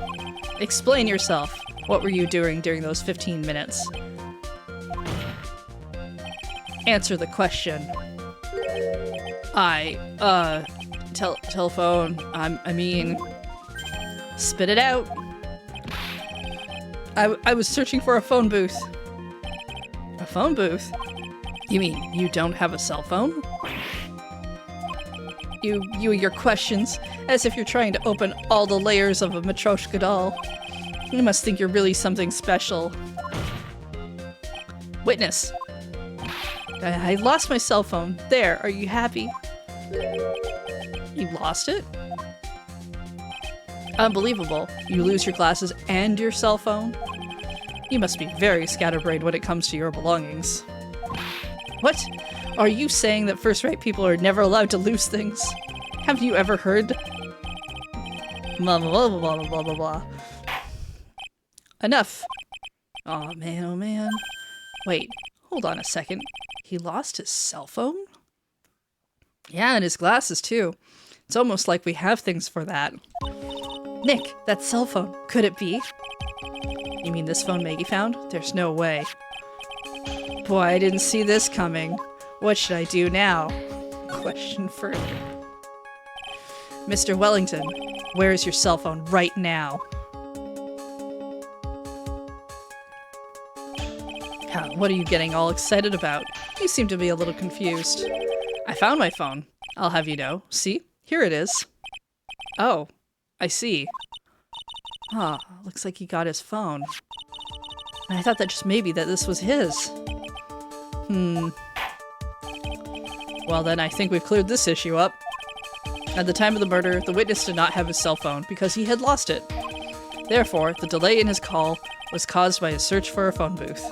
Explain yourself. What were you doing during those 15 minutes? Answer the question. Telephone. I mean, spit it out. I was searching for a phone booth. A phone booth? You mean you don't have a cell phone? Your questions, as if you're trying to open all the layers of a Matryoshka doll. You must think you're really something special. Witness. I lost my cell phone. There, are you happy? You lost it? Unbelievable. You lose your glasses and your cell phone? You must be very scatterbrained when it comes to your belongings. What? Are you saying that first-rate people are never allowed to lose things? Have you ever heard? Blah, blah, blah, blah, blah, blah, blah. Enough. Oh man. Wait, hold on a second. He lost his cell phone? Yeah, and his glasses too. It's almost like we have things for that. Nick, that cell phone. Could it be? You mean this phone Maggie found? There's no way. Boy, I didn't see this coming. What should I do now? Question further. Mr. Wellington, where is your cell phone right now? What are you getting all excited about? You seem to be a little confused. I found my phone. I'll have you know. See? Here it is. Oh, I see. Huh, looks like he got his phone. And I thought that just maybe that this was his. Well then, I think we've cleared this issue up. At the time of the murder, the witness did not have his cell phone because he had lost it. Therefore, the delay in his call was caused by his search for a phone booth.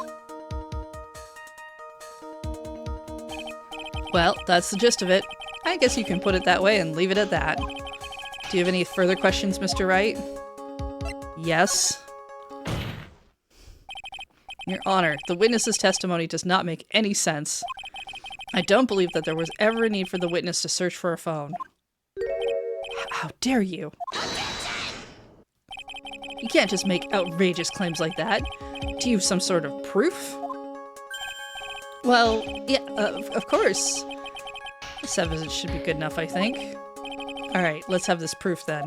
Well, that's the gist of it. I guess you can put it that way and leave it at that. Do you have any further questions, Mr. Wright? Yes. Your Honor, the witness's testimony does not make any sense. I don't believe that there was ever a need for the witness to search for a phone. How dare you? You can't just make outrageous claims like that. Do you have some sort of proof? Well, yeah, of course. This evidence should be good enough, I think. Alright, let's have this proof then.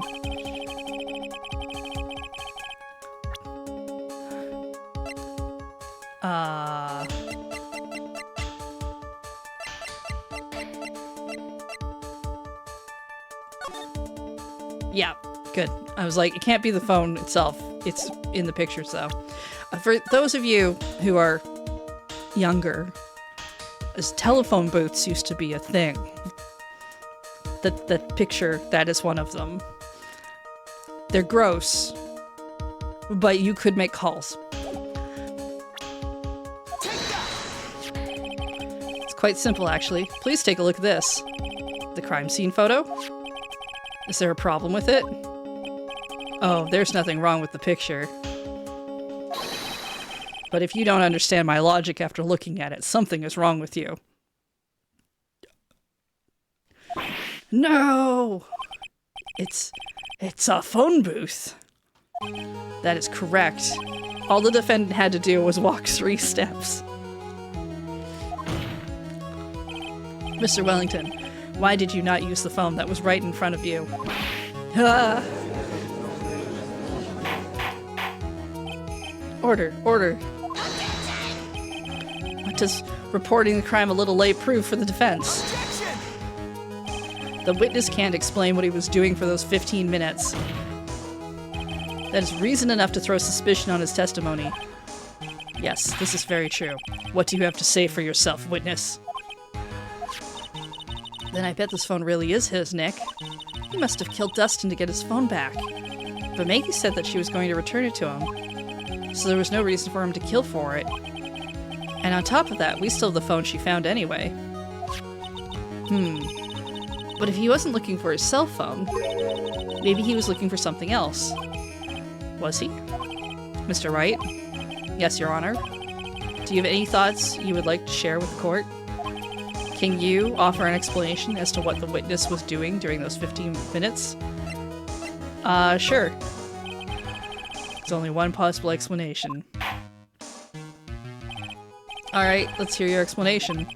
Yeah, good. I was like, it can't be the phone itself. It's in the pictures, though. For those of you who are younger, as telephone booths used to be a thing. The picture, that is one of them. They're gross, but you could make calls. It's quite simple, actually. Please take a look at this. The crime scene photo? Is there a problem with it? Oh, there's nothing wrong with the picture. But if you don't understand my logic after looking at it, something is wrong with you. No! It's a phone booth. That is correct. All the defendant had to do was walk 3 steps. Mr. Wellington, why did you not use the phone that was right in front of you? Order. What does reporting the crime a little late prove for the defense? Objection! The witness can't explain what he was doing for those 15 minutes. That is reason enough to throw suspicion on his testimony. Yes, this is very true. What do you have to say for yourself, witness? Then I bet this phone really is his, Nick. He must have killed Dustin to get his phone back. But Maggie said that she was going to return it to him, so there was no reason for him to kill for it. And on top of that, we still have the phone she found anyway. But if he wasn't looking for his cell phone, maybe he was looking for something else. Was he? Mr. Wright? Yes, Your Honor. Do you have any thoughts you would like to share with the court? Can you offer an explanation as to what the witness was doing during those 15 minutes? Sure. There's only one possible explanation. Alright, let's hear your explanation.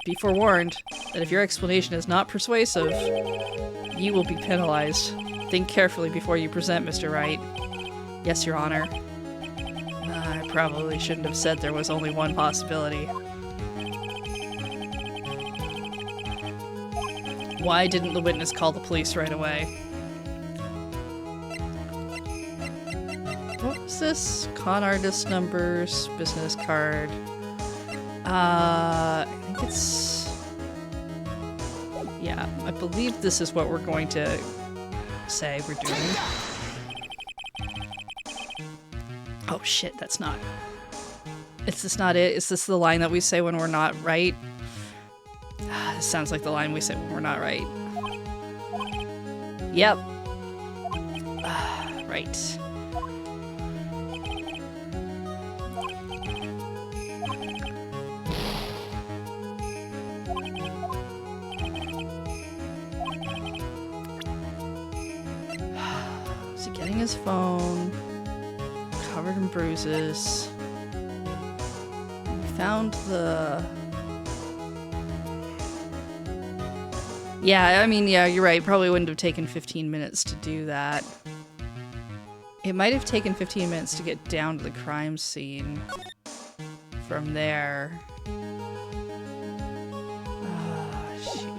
Be forewarned that if your explanation is not persuasive, you will be penalized. Think carefully before you present, Mr. Wright. Yes, Your Honor. I probably shouldn't have said there was only one possibility. Why didn't the witness call the police right away? What was this? Con artist numbers, business card. I think it's... Yeah, I believe this is what we're going to say we're doing. Oh shit, that's not... Is this not it? Is this the line that we say when we're not right? This sounds like the line we say when we're not right. Yep. Right. Is he getting his phone? Covered in bruises. We found the... Yeah, I mean, yeah, you're right. Probably wouldn't have taken 15 minutes to do that. It might have taken 15 minutes to get down to the crime scene. From there... shoot.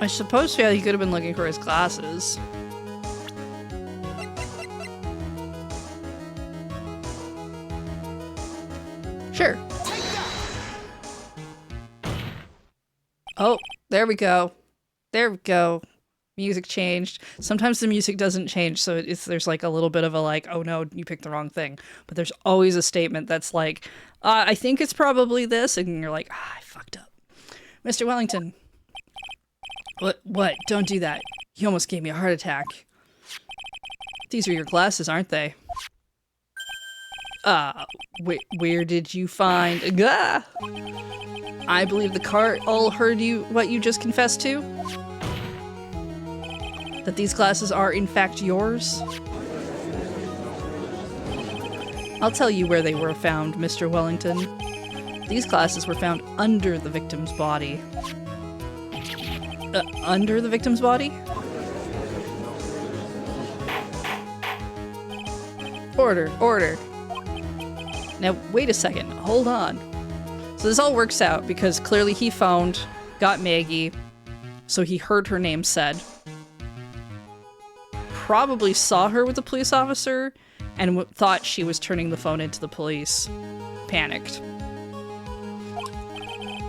I suppose, yeah, he could have been looking for his glasses. Sure. Oh, there we go. There we go. Music changed. Sometimes the music doesn't change, so there's like a little bit of a like, oh no, you picked the wrong thing. But there's always a statement that's like, I think it's probably this, and you're like, I fucked up. Mr. Wellington. What? Don't do that. You almost gave me a heart attack. These are your glasses, aren't they? Where did you find... Ah! I believe the cart all heard what you just confessed to? That these glasses are in fact yours? I'll tell you where they were found, Mr. Wellington. These glasses were found under the victim's body. Under the victim's body? Order. Now, wait a second. Hold on. So this all works out because clearly he got Maggie, so he heard her name said. Probably saw her with the police officer and thought she was turning the phone into the police. Panicked.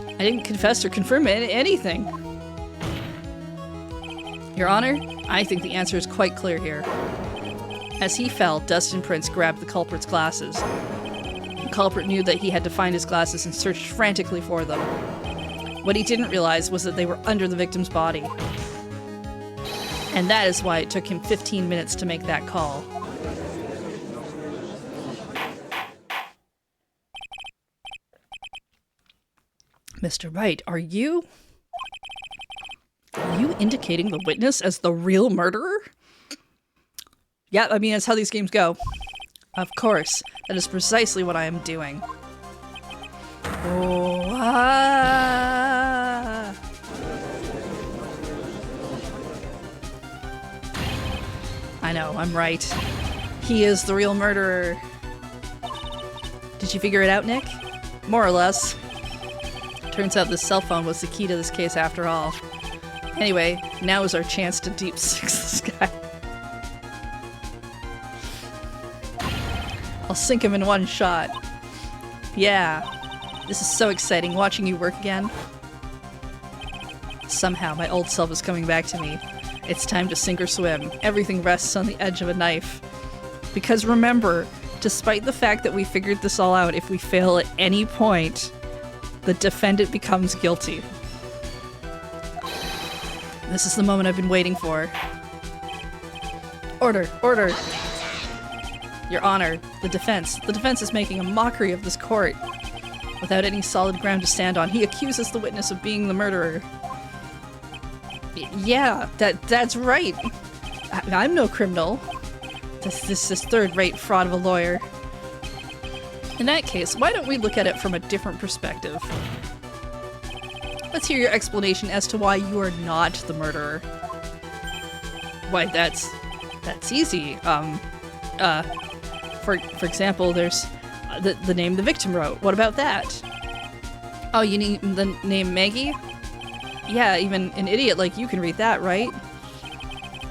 I didn't confess or confirm anything. Your Honor, I think the answer is quite clear here. As he fell, dust and prints grabbed the culprit's glasses. The culprit knew that he had to find his glasses and searched frantically for them. What he didn't realize was that they were under the victim's body. And that is why it took him 15 minutes to make that call. Mr. Wright, are you indicating the witness as the real murderer? Yeah, I mean, that's how these games go. Of course. That is precisely what I am doing. Oh, ah. I know, I'm right. He is the real murderer. Did you figure it out, Nick? More or less. Turns out this cell phone was the key to this case after all. Anyway, now is our chance to deep six this guy. I'll sink him in one shot. Yeah. This is so exciting, watching you work again. Somehow, my old self is coming back to me. It's time to sink or swim. Everything rests on the edge of a knife. Because remember, despite the fact that we figured this all out, if we fail at any point, the defendant becomes guilty. This is the moment I've been waiting for. Order! Order! Your Honor, the defense. The defense is making a mockery of this court. Without any solid ground to stand on, he accuses the witness of being the murderer. Yeah, that's right. I'm no criminal. This is third-rate fraud of a lawyer. In that case, why don't we look at it from a different perspective? Let's hear your explanation as to why you are not the murderer. Why, that's easy. For example, there's the name the victim wrote. What about that? Oh, you need the name Maggie? Yeah, even an idiot like you can read that, right?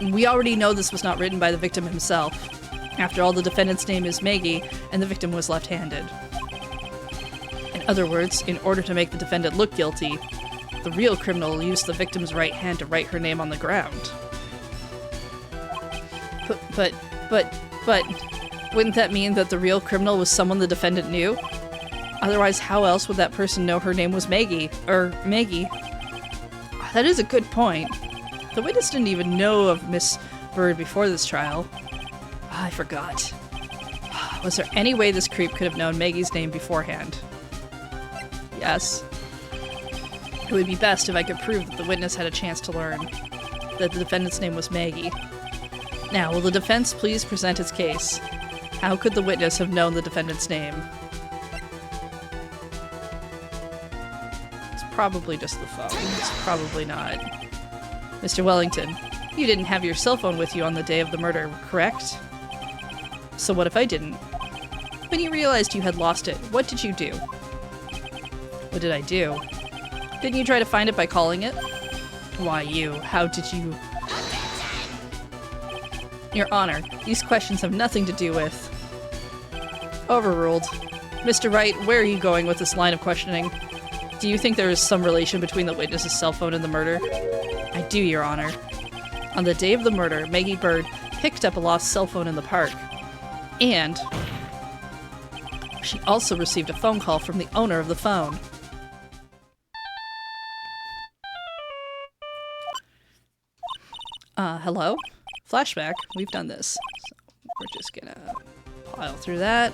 We already know this was not written by the victim himself. After all, the defendant's name is Maggie, and the victim was left-handed. In other words, in order to make the defendant look guilty, the real criminal used the victim's right hand to write her name on the ground. But, wouldn't that mean that the real criminal was someone the defendant knew? Otherwise, how else would that person know her name was Maggie? Or Maggie? That is a good point. The witness didn't even know of Miss Bird before this trial. I forgot. Was there any way this creep could have known Maggie's name beforehand? Yes. It would be best if I could prove that the witness had a chance to learn that the defendant's name was Maggie. Now, will the defense please present its case? How could the witness have known the defendant's name? It's probably just the phone. It's probably not. Mr. Wellington, you didn't have your cell phone with you on the day of the murder, correct? So what if I didn't? When you realized you had lost it, what did you do? What did I do? Didn't you try to find it by calling it? Why you? How did you? Your Honor, these questions have nothing to do with... Overruled. Mr. Wright, where are you going with this line of questioning? Do you think there is some relation between the witness's cell phone and the murder? I do, Your Honor. On the day of the murder, Maggie Bird picked up a lost cell phone in the park. And she also received a phone call from the owner of the phone. Hello? Flashback. We've done this. So we're just gonna pile through that.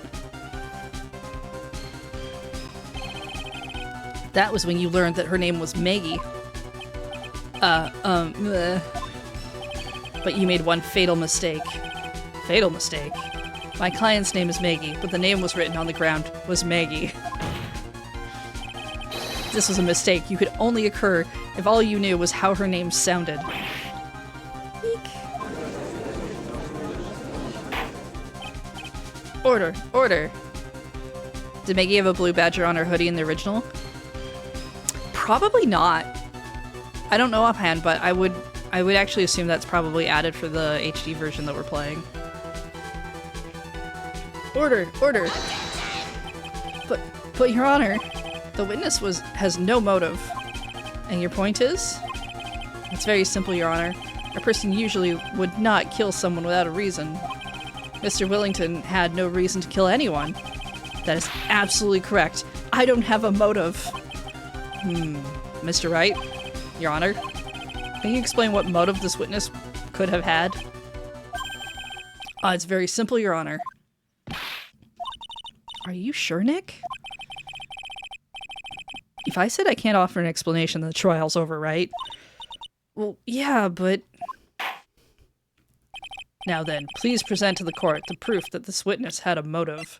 That was when you learned that her name was Maggie. But you made one fatal mistake. Fatal mistake? My client's name is Maggie, but the name was written on the ground was Maggie. This was a mistake. You could only occur if all you knew was how her name sounded. Order! Order! Did Maggie have a blue badger on her hoodie in the original? Probably not. I don't know offhand, but I would actually assume that's probably added for the HD version that we're playing. Order! Order! But Your Honor, the witness has no motive. And your point is? It's very simple, Your Honor. A person usually would not kill someone without a reason. Mr. Wellington had no reason to kill anyone. That is absolutely correct. I don't have a motive. Mr. Wright? Your Honor? Can you explain what motive this witness could have had? It's very simple, Your Honor. Are you sure, Nick? If I said I can't offer an explanation, the trial's over, right? Well, yeah, but... Now then, please present to the court the proof that this witness had a motive.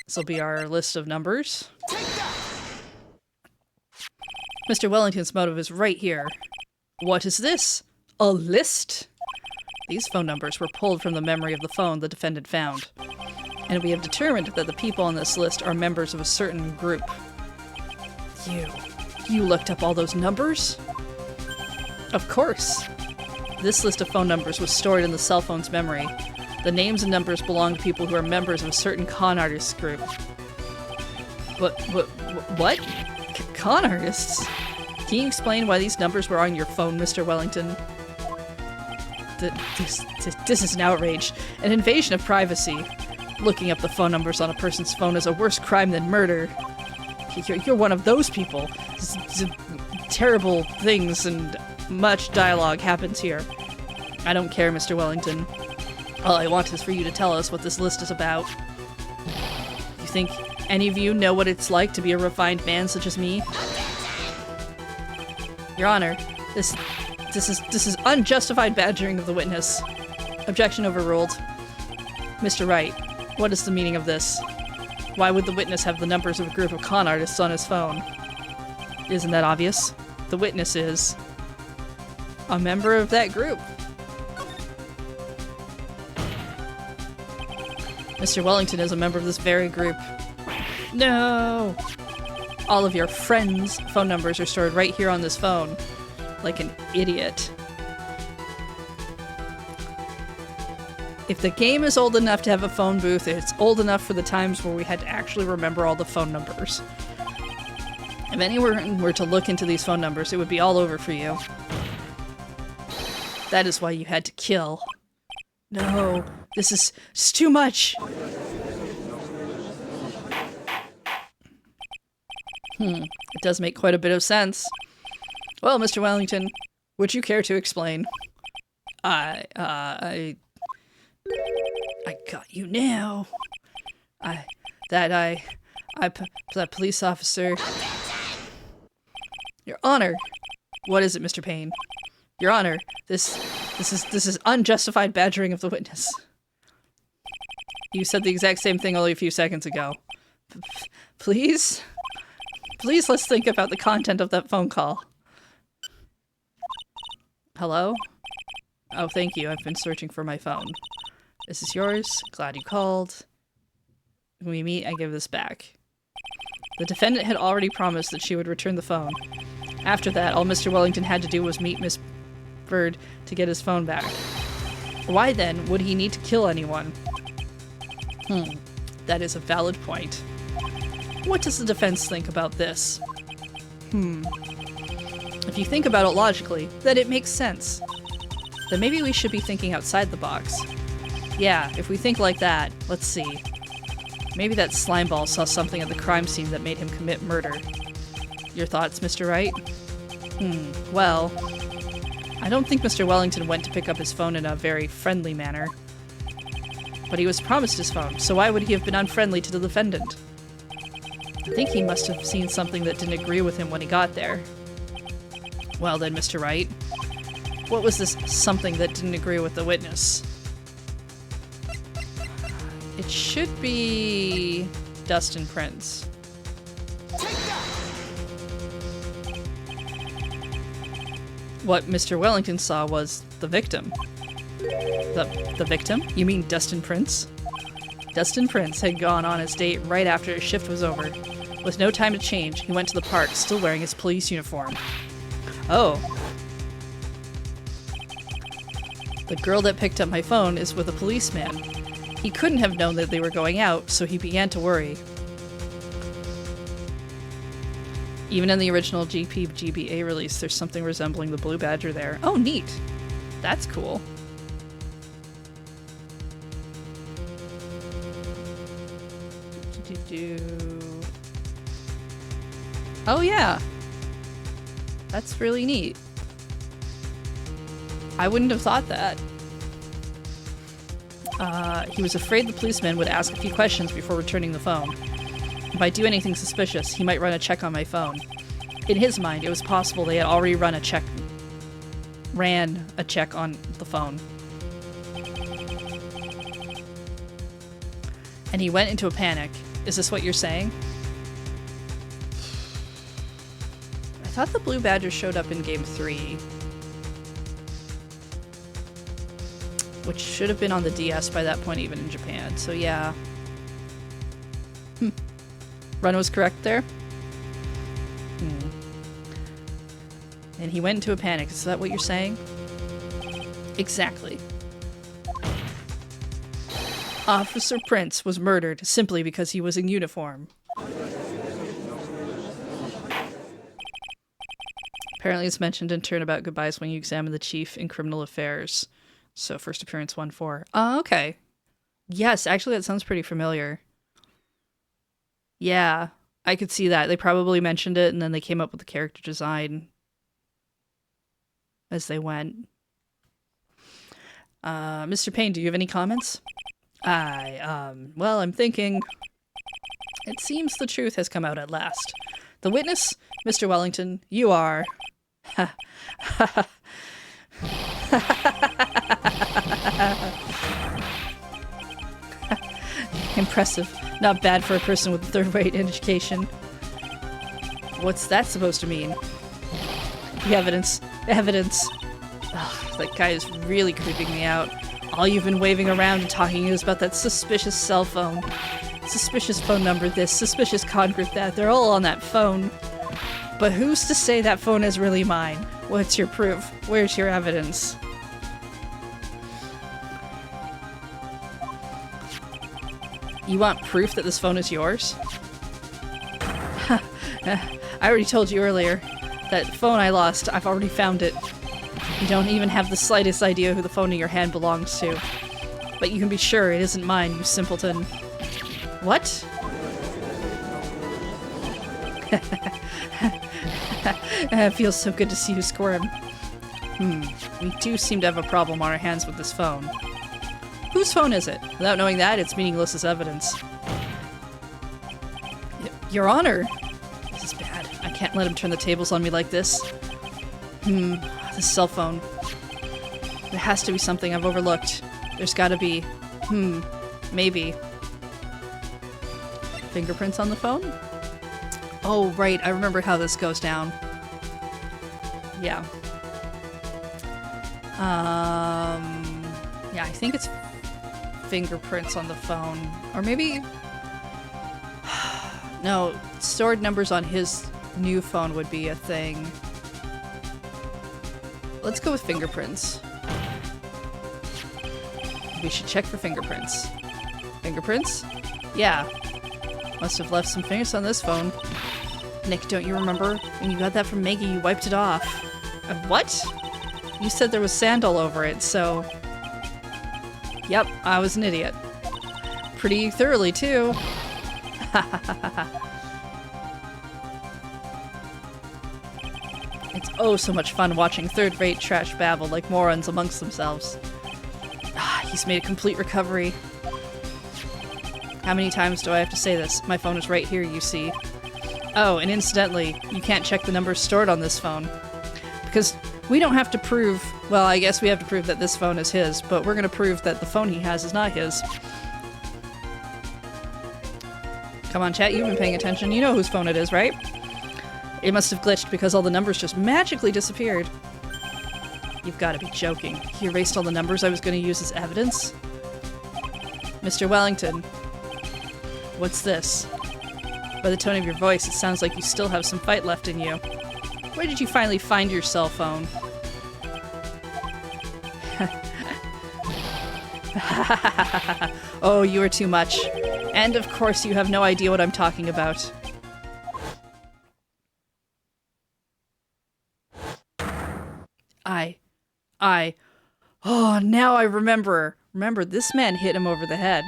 This will be our list of numbers. Mr. Wellington's motive is right here. What is this? A list? These phone numbers were pulled from the memory of the phone the defendant found. And we have determined that the people on this list are members of a certain group. You looked up all those numbers? Of course. This list of phone numbers was stored in the cell phone's memory. The names and numbers belong to people who are members of a certain con artists group. What? Con artists? Can you explain why these numbers were on your phone, Mr. Wellington? This is an outrage. An invasion of privacy. Looking up the phone numbers on a person's phone is a worse crime than murder. You're one of those people. Terrible things and much dialogue happens here. I don't care, Mr. Wellington. All I want is for you to tell us what this list is about. You think any of you know what it's like to be a refined man such as me? Your Honor, this is unjustified badgering of the witness. Objection overruled. Mr. Wright, what is the meaning of this? Why would the witness have the numbers of a group of con artists on his phone? Isn't that obvious? The witness is a member of that group. Mr. Wellington is a member of this very group. No! All of your friends' phone numbers are stored right here on this phone. Like an idiot. If the game is old enough to have a phone booth, it's old enough for the times where we had to actually remember all the phone numbers. If anyone were to look into these phone numbers, it would be all over for you. That is why you had to kill. No, this is too much. It does make quite a bit of sense. Well, Mr. Wellington, would you care to explain? I got you now. That police officer. Your Honor. What is it, Mr. Payne? Your Honor, this is unjustified badgering of the witness. You said the exact same thing only a few seconds ago. Please? Please, let's think about the content of that phone call. Hello? Oh, thank you. I've been searching for my phone. This is yours. Glad you called. When we meet, I give this back. The defendant had already promised that she would return the phone. After that, all Mr. Wellington had to do was meet Miss Bird to get his phone back. Why then would he need to kill anyone? That is a valid point. What does the defense think about this? If you think about it logically, then it makes sense. Then maybe we should be thinking outside the box. Yeah, if we think like that, let's see. Maybe that slimeball saw something at the crime scene that made him commit murder. Your thoughts, Mr. Wright? Well, I don't think Mr. Wellington went to pick up his phone in a very friendly manner. But he was promised his phone, so why would he have been unfriendly to the defendant? I think he must have seen something that didn't agree with him when he got there. Well then, Mr. Wright, what was this something that didn't agree with the witness? It should be dust and prints. What Mr. Wellington saw was the victim. The victim? You mean Dustin Prince? Dustin Prince had gone on his date right after his shift was over. With no time to change, he went to the park, still wearing his police uniform. Oh. The girl that picked up my phone is with a policeman. He couldn't have known that they were going out, so he began to worry. Even in the original GBA release, there's something resembling the Blue Badger there. Oh, neat. That's cool. Oh, yeah. That's really neat. I wouldn't have thought that. He was afraid the policeman would ask a few questions before returning the phone. If I do anything suspicious, he might run a check on my phone. In his mind, it was possible they had already ran a check on the phone. And he went into a panic. Is this what you're saying? I thought the Blue Badger showed up in Game 3. Which should have been on the DS by that point, even in Japan. So yeah. Run was correct there? And he went into a panic. Is that what you're saying? Exactly. Officer Prince was murdered simply because he was in uniform. Apparently it's mentioned in Turnabout Goodbyes when you examine the chief in criminal affairs. So first appearance 1-4. Oh, okay. Yes, actually that sounds pretty familiar. Yeah, I could see that. They probably mentioned it and then they came up with the character design as they went. Mr. Payne, do you have any comments? Well, I'm thinking... It seems the truth has come out at last. The witness, Mr. Wellington, you are... Impressive. Not bad for a person with a third-rate education. What's that supposed to mean? The evidence. Evidence. Ugh, that guy is really creeping me out. All you've been waving around and talking is about that suspicious cell phone. Suspicious phone number this, suspicious convert that. They're all on that phone. But who's to say that phone is really mine? What's your proof? Where's your evidence? You want proof that this phone is yours? I already told you earlier. That phone I lost, I've already found it. You don't even have the slightest idea who the phone in your hand belongs to. But you can be sure it isn't mine, you simpleton. What? It feels so good to see you squirm. We do seem to have a problem on our hands with this phone. Whose phone is it? Without knowing that, it's meaningless as evidence. Your Honor! This is bad. I can't let him turn the tables on me like this. This cell phone. There has to be something I've overlooked. There's gotta be. Maybe. Fingerprints on the phone? Oh, right. I remember how this goes down. Yeah. Yeah, I think it's fingerprints on the phone. Or maybe... No, stored numbers on his new phone would be a thing. Let's go with fingerprints. We should check for fingerprints. Fingerprints? Yeah. Must have left some fingers on this phone. Nick, don't you remember? When you got that from Maggie, you wiped it off. What? You said there was sand all over it, so... Yep, I was an idiot. Pretty thoroughly, too. It's oh so much fun watching third-rate trash babble like morons amongst themselves. He's made a complete recovery. How many times do I have to say this? My phone is right here, you see. Oh, and incidentally, you can't check the numbers stored on this phone. Because we don't have to prove... Well, I guess we have to prove that this phone is his, but we're gonna prove that the phone he has is not his. Come on, chat, you've been paying attention. You know whose phone it is, right? It must have glitched because all the numbers just magically disappeared. You've got to be joking. He erased all the numbers I was going to use as evidence? Mr. Wellington. What's this? By the tone of your voice, it sounds like you still have some fight left in you. Where did you finally find your cell phone? Oh, you are too much. And of course you have no idea what I'm talking about. Oh, now I remember. Remember, this man hit him over the head.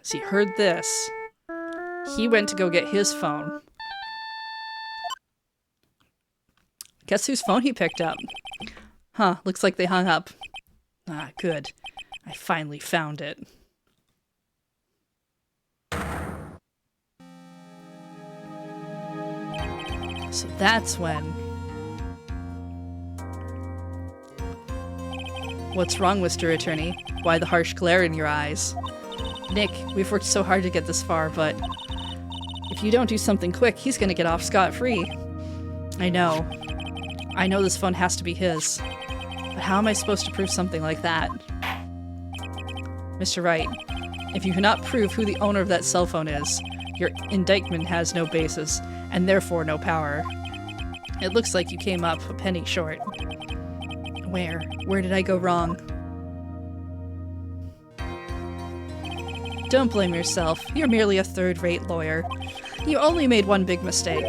As he heard this, he went to go get his phone. Guess whose phone he picked up? Huh, looks like they hung up. Ah, good. I finally found it. So that's when... What's wrong, Mr. Attorney? Why the harsh glare in your eyes? Nick, we've worked so hard to get this far, but... if you don't do something quick, he's gonna get off scot-free. I know. I know this phone has to be his. But how am I supposed to prove something like that? Mr. Wright, if you cannot prove who the owner of that cell phone is, your indictment has no basis, and therefore no power. It looks like you came up a penny short. Where? Where did I go wrong? Don't blame yourself. You're merely a third-rate lawyer. You only made one big mistake.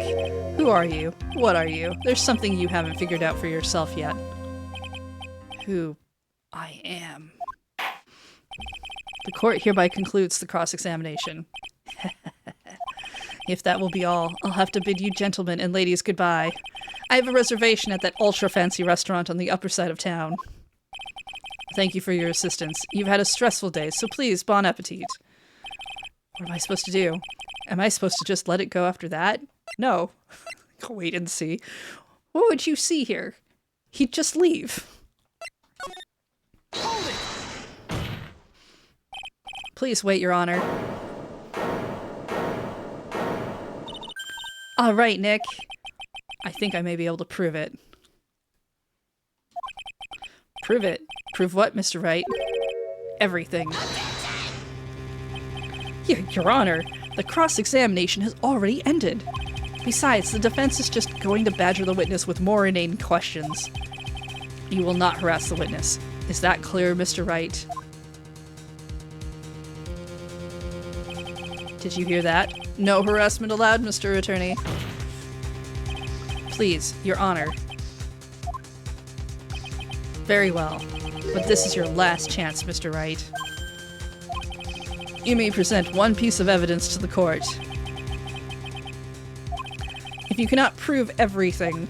Who are you? What are you? There's something you haven't figured out for yourself yet. Who I am. The court hereby concludes the cross-examination. If that will be all, I'll have to bid you gentlemen and ladies goodbye. I have a reservation at that ultra-fancy restaurant on the upper side of town. Thank you for your assistance. You've had a stressful day, so please, bon appetit. What am I supposed to do? Am I supposed to just let it go after that? No. Wait and see. What would you see here? He'd just leave. Hold it! Please wait, Your Honor. All right, Nick. I think I may be able to prove it. Prove it? Prove what, Mr. Wright? Everything. Your Honor, the cross-examination has already ended. Besides, the defense is just going to badger the witness with more inane questions. You will not harass the witness. Is that clear, Mr. Wright? Did you hear that? No harassment allowed, Mr. Attorney. Please, Your Honor. Very well. But this is your last chance, Mr. Wright. You may present one piece of evidence to the court. If you cannot prove everything,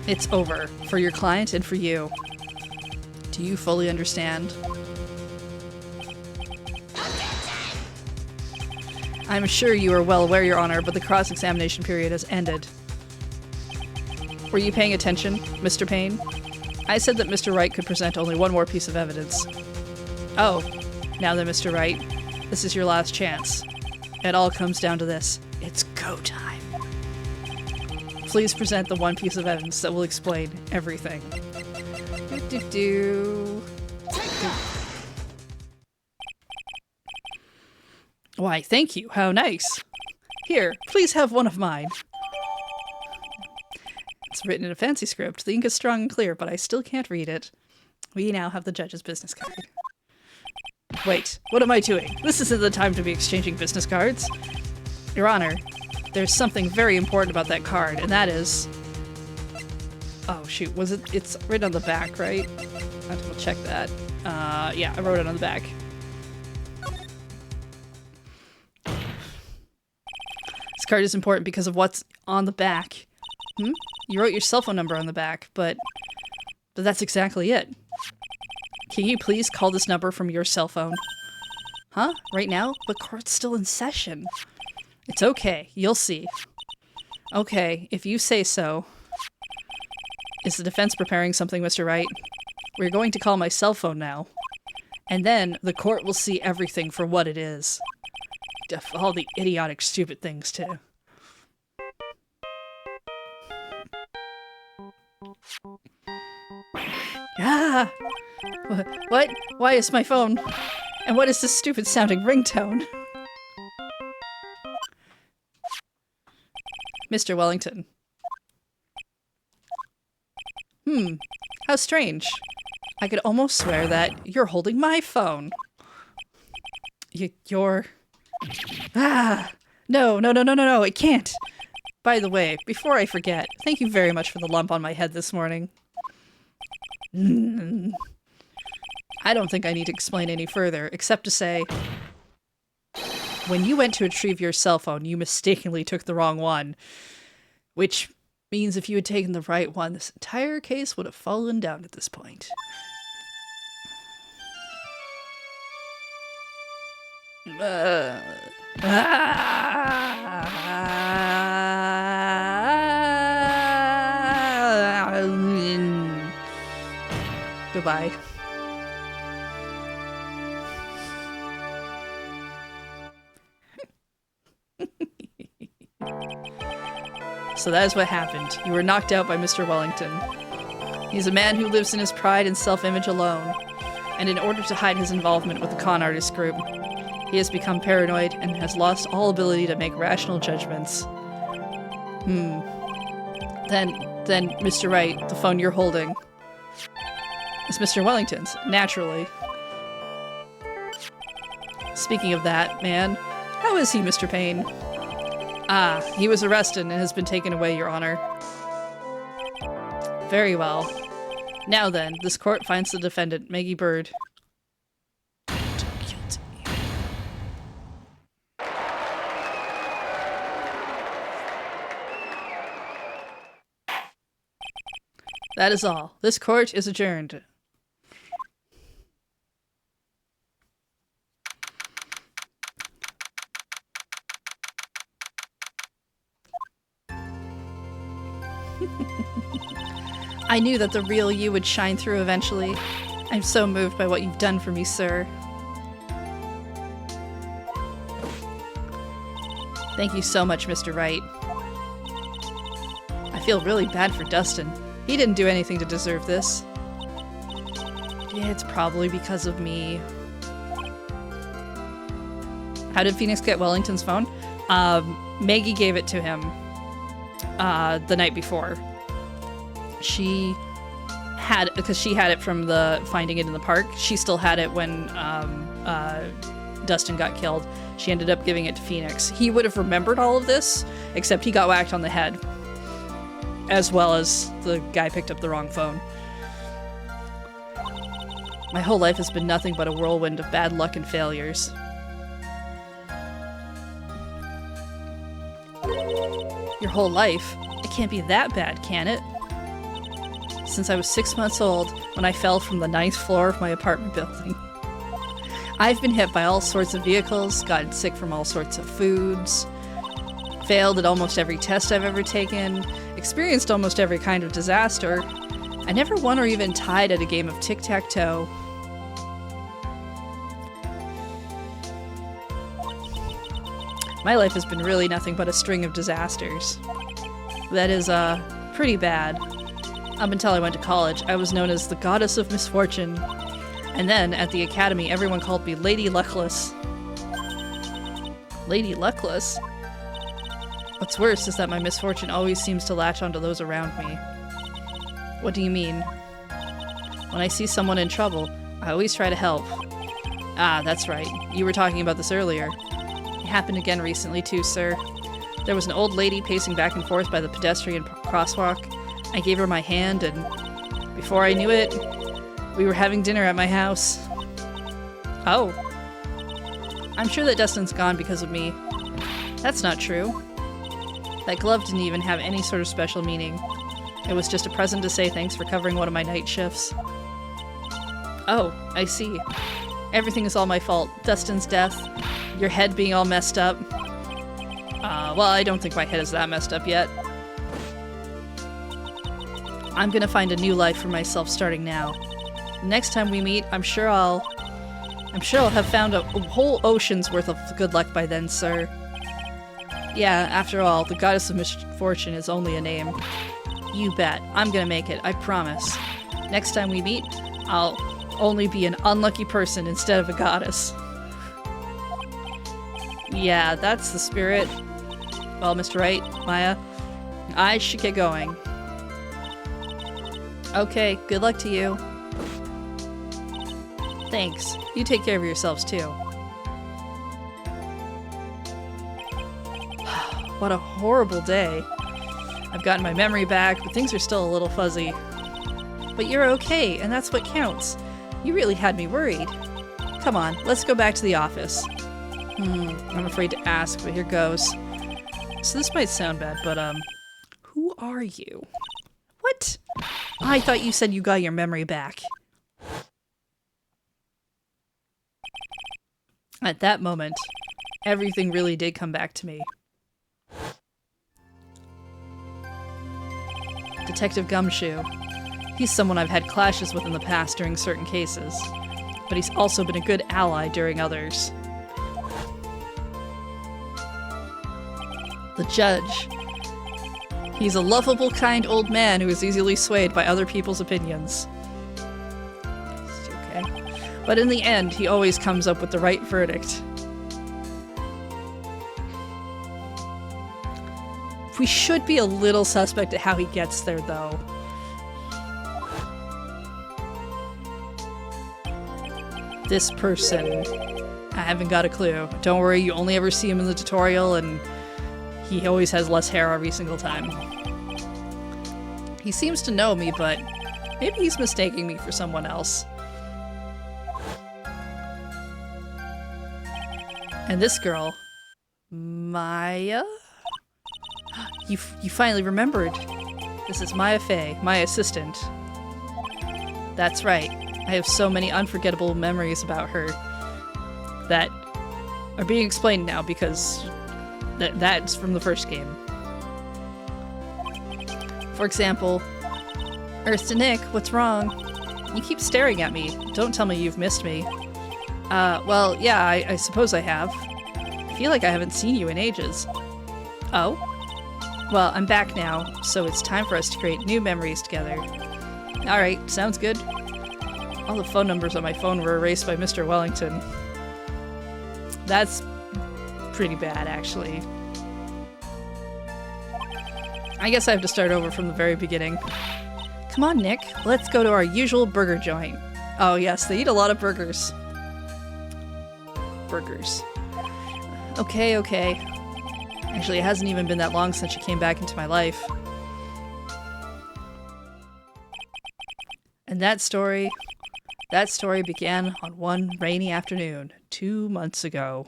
it's over for your client and for you. Do you fully understand? I'm sure you are well aware, Your Honor, but the cross-examination period has ended. Were you paying attention, Mr. Payne? I said that Mr. Wright could present only one more piece of evidence. Oh, now then, Mr. Wright, this is your last chance. It all comes down to this. It's go time. Please present the one piece of evidence that will explain everything. Why, thank you. How nice. Here, please have one of mine. It's written in a fancy script. The ink is strong and clear, but I still can't read it. We now have the judge's business card. Wait, what am I doing? This isn't the time to be exchanging business cards. Your Honor, there's something very important about that card, and that is... Oh, shoot. Was it? It's written on the back, right? I have to go check that. Yeah, I wrote it on the back. This card is important because of what's on the back. You wrote your cell phone number on the back, but that's exactly it. Can you please call this number from your cell phone? Huh? Right now? But court's still in session. It's okay. You'll see. Okay, if you say so. Is the defense preparing something, Mr. Wright? We're going to call my cell phone now. And then the court will see everything for what it is. All the idiotic, stupid things, too. Ah! What? Why is my phone? And what is this stupid sounding ringtone? Mr. Wellington. How strange. I could almost swear that you're holding my phone. You're... Ah! No, it can't! By the way, before I forget, thank you very much for the lump on my head this morning. I don't think I need to explain any further, except to say... When you went to retrieve your cell phone, you mistakenly took the wrong one. Which means if you had taken the right one, this entire case would have fallen down at this point. Goodbye. So that is what happened. You were knocked out by Mr. Wellington. He's a man who lives in his pride and self-image alone, and in order to hide his involvement with the con artist group, he has become paranoid and has lost all ability to make rational judgments. Then, Mr. Wright, the phone you're holding is Mr. Wellington's, naturally. Speaking of that, man, how is he, Mr. Payne? Ah, he was arrested and has been taken away, Your Honor. Very well. Now then, this court finds the defendant, Maggie Bird. Guilty. That is all. This court is adjourned. I knew that the real you would shine through eventually. I'm so moved by what you've done for me, sir. Thank you so much, Mr. Wright. I feel really bad for Dustin. He didn't do anything to deserve this. Yeah, it's probably because of me. How did Phoenix get Wellington's phone? Maggie gave it to him the night before. She had, because she had it from the finding it in the park. She still had it when Dustin got killed. She ended up giving it to Phoenix. He would have remembered all of this, except he got whacked on the head. As well as the guy picked up the wrong phone. My whole life has been nothing but a whirlwind of bad luck and failures. Your whole life? It can't be that bad, can it? Since I was 6 months old, when I fell from the 9th floor of my apartment building. I've been hit by all sorts of vehicles, gotten sick from all sorts of foods, failed at almost every test I've ever taken, experienced almost every kind of disaster. I never won or even tied at a game of tic-tac-toe. My life has been really nothing but a string of disasters. That is, pretty bad. Up until I went to college, I was known as the Goddess of Misfortune. And then, at the academy, everyone called me Lady Luckless. Lady Luckless? What's worse is that my misfortune always seems to latch onto those around me. What do you mean? When I see someone in trouble, I always try to help. Ah, that's right. You were talking about this earlier. It happened again recently too, sir. There was an old lady pacing back and forth by the pedestrian crosswalk. I gave her my hand, and before I knew it, we were having dinner at my house. Oh. I'm sure that Dustin's gone because of me. That's not true. That glove didn't even have any sort of special meaning. It was just a present to say thanks for covering one of my night shifts. Oh, I see. Everything is all my fault. Dustin's death, your head being all messed up. Well, I don't think my head is that messed up yet. I'm gonna find a new life for myself starting now. Next time we meet, I'm sure I'll have found a whole ocean's worth of good luck by then, sir. Yeah, after all, the Goddess of Misfortune is only a name. You bet. I'm gonna make it, I promise. Next time we meet, I'll only be an unlucky person instead of a goddess. Yeah, that's the spirit. Well, Mr. Wright, Maya, I should get going. Okay, good luck to you. Thanks. You take care of yourselves, too. What a horrible day. I've gotten my memory back, but things are still a little fuzzy. But you're okay, and that's what counts. You really had me worried. Come on, let's go back to the office. I'm afraid to ask, but here goes. So this might sound bad, but, who are you? What? I thought you said you got your memory back. At that moment, everything really did come back to me. Detective Gumshoe. He's someone I've had clashes with in the past during certain cases, but he's also been a good ally during others. The judge. He's a lovable, kind old man who is easily swayed by other people's opinions. It's okay. But in the end, he always comes up with the right verdict. We should be a little suspect at how he gets there, though. This person, I haven't got a clue. Don't worry, you only ever see him in the tutorial, and he always has less hair every single time. He seems to know me, but maybe he's mistaking me for someone else. And this girl, Maya? You finally remembered. This is Maya Fey, my assistant. That's right. I have so many unforgettable memories about her that are being explained now because that's from the first game. For example, Earth to Nick, what's wrong? You keep staring at me. Don't tell me you've missed me. Well, yeah, I suppose I have. I feel like I haven't seen you in ages. Oh? Well, I'm back now, so it's time for us to create new memories together. Alright, sounds good. All the phone numbers on my phone were erased by Mr. Wellington. That's pretty bad, actually. I guess I have to start over from the very beginning. Come on, Nick. Let's go to our usual burger joint. Oh yes, they eat a lot of burgers. Burgers. Okay, okay. Actually, it hasn't even been that long since she came back into my life. And that story began on one rainy afternoon 2 months ago.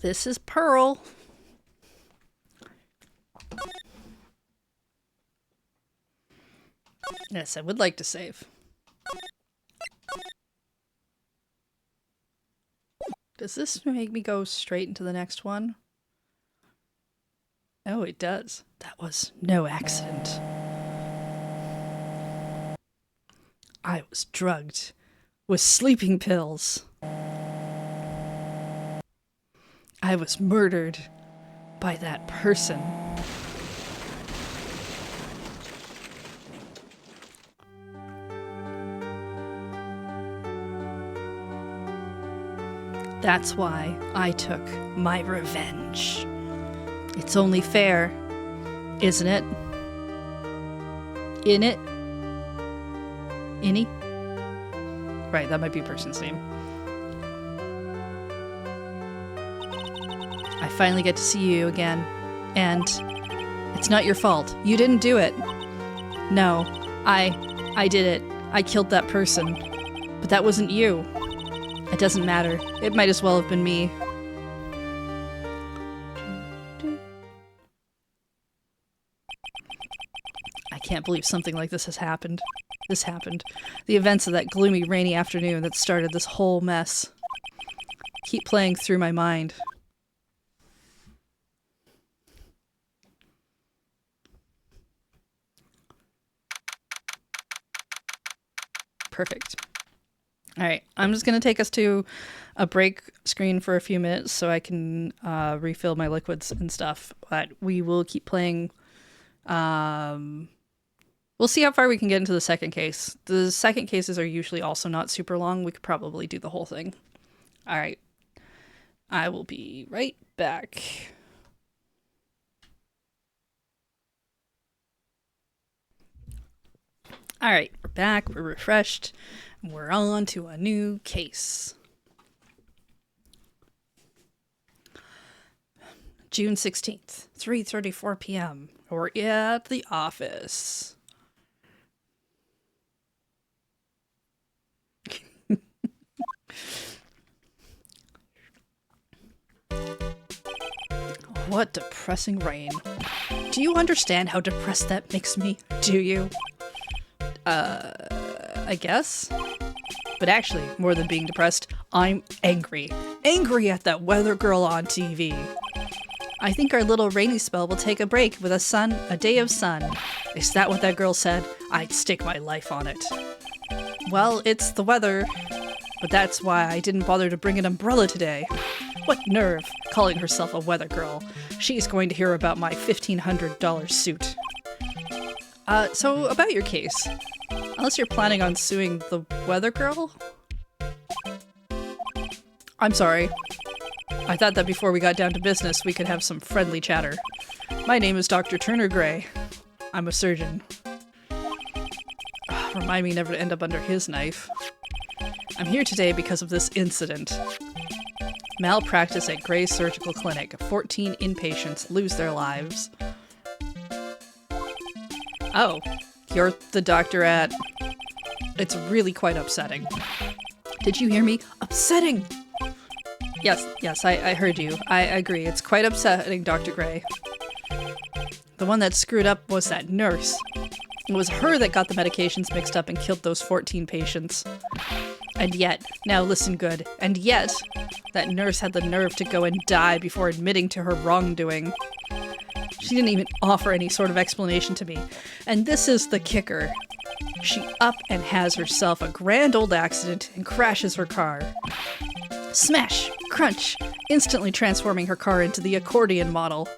This is Pearl. Yes, I would like to save. Does this make me go straight into the next one? Oh, it does. That was no accident. I was drugged with sleeping pills. I was murdered by that person. That's why I took my revenge. It's only fair, isn't it? In it? Innie? Right, that might be a person's name. I finally get to see you again, and it's not your fault. You didn't do it. No, I did it. I killed that person. But that wasn't you. It doesn't matter. It might as well have been me. I can't believe something like this has happened. This happened. The events of that gloomy, rainy afternoon that started this whole mess keep playing through my mind. Perfect. Alright, I'm just going to take us to a break screen for a few minutes so I can refill my liquids and stuff, but we will keep playing. We'll see how far we can get into the second case. The second cases are usually also not super long. We could probably do the whole thing. Alright, I will be right back. Alright, we're back, we're refreshed. We're on to a new case. June 16th, 3:34 p.m. We're at the office. What depressing rain. Do you understand how depressed that makes me? Do you? I guess? But actually, more than being depressed, I'm angry. Angry at that weather girl on TV. I think our little rainy spell will take a break with a day of sun. Is that what that girl said? I'd stake my life on it. Well, it's the weather. But that's why I didn't bother to bring an umbrella today. What nerve, calling herself a weather girl. She's going to hear about my $1,500 suit. So about your case. Unless you're planning on suing the weather girl? I'm sorry. I thought that before we got down to business, we could have some friendly chatter. My name is Dr. Turner Gray. I'm a surgeon. Remind me never to end up under his knife. I'm here today because of this incident. Malpractice at Gray Surgical Clinic. 14 inpatients lose their lives. Oh, you're the doctor at... It's really quite upsetting. Did you hear me? Upsetting! Yes, I heard you. I agree. It's quite upsetting, Dr. Gray. The one that screwed up was that nurse. It was her that got the medications mixed up and killed those 14 patients. And yet, now listen good, and yet, that nurse had the nerve to go and die before admitting to her wrongdoing. She didn't even offer any sort of explanation to me. And this is the kicker. She up and has herself a grand old accident and crashes her car. Smash! Crunch! Instantly transforming her car into the accordion model.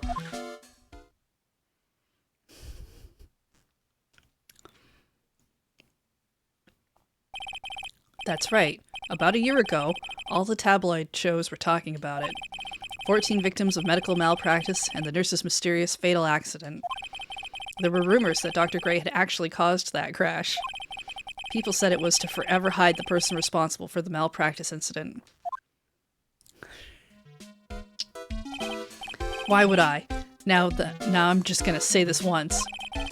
That's right. About a year ago, all the tabloid shows were talking about it. 14 victims of medical malpractice and the nurse's mysterious fatal accident. There were rumors that Dr. Gray had actually caused that crash. People said it was to forever hide the person responsible for the malpractice incident. Why would I? Now I'm just gonna say this once.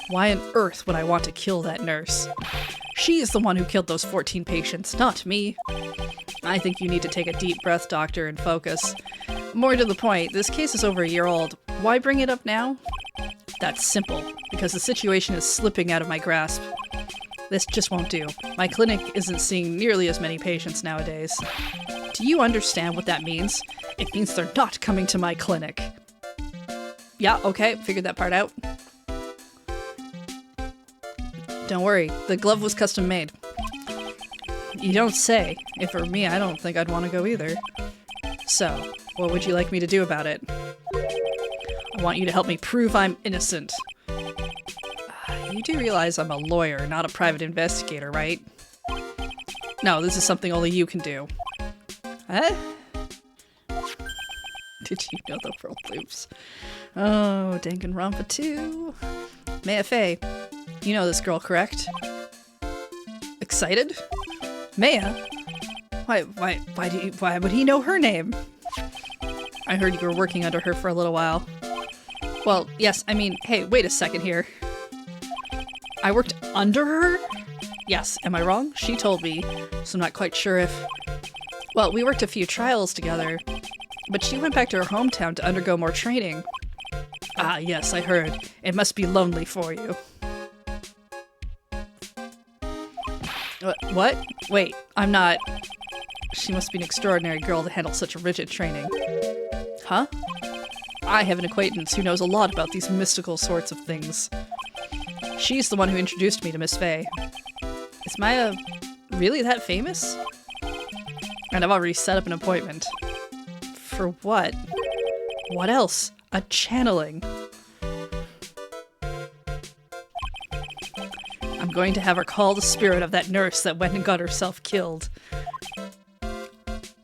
Why on earth would I want to kill that nurse? She is the one who killed those 14 patients, not me. I think you need to take a deep breath, doctor, and focus. More to the point, this case is over a year old. Why bring it up now? That's simple, because the situation is slipping out of my grasp. This just won't do. My clinic isn't seeing nearly as many patients nowadays. Do you understand what that means? It means they're not coming to my clinic. Yeah, okay, figured that part out. Don't worry, the glove was custom made. You don't say. If it were me, I don't think I'd want to go either. So, what would you like me to do about it? I want you to help me prove I'm innocent. You do realize I'm a lawyer, not a private investigator, right? No, this is something only you can do. Huh? Did you know the world loops? Oh, Danganronpa 2. Maya Fey, you know this girl, correct? Excited? Maya? Why would he know her name? I heard you were working under her for a little while. Well, yes, I mean, hey, wait a second here. I worked under her? Yes, am I wrong? She told me, so I'm not quite sure if... Well, we worked a few trials together, but she went back to her hometown to undergo more training. Ah, yes, I heard. It must be lonely for you. What? Wait, I'm not... She must be an extraordinary girl to handle such a rigid training. Huh? I have an acquaintance who knows a lot about these mystical sorts of things. She's the one who introduced me to Miss Fey. Is Maya really that famous? And I've already set up an appointment. For what? What else? A channeling. I'm going to have her call the spirit of that nurse that went and got herself killed.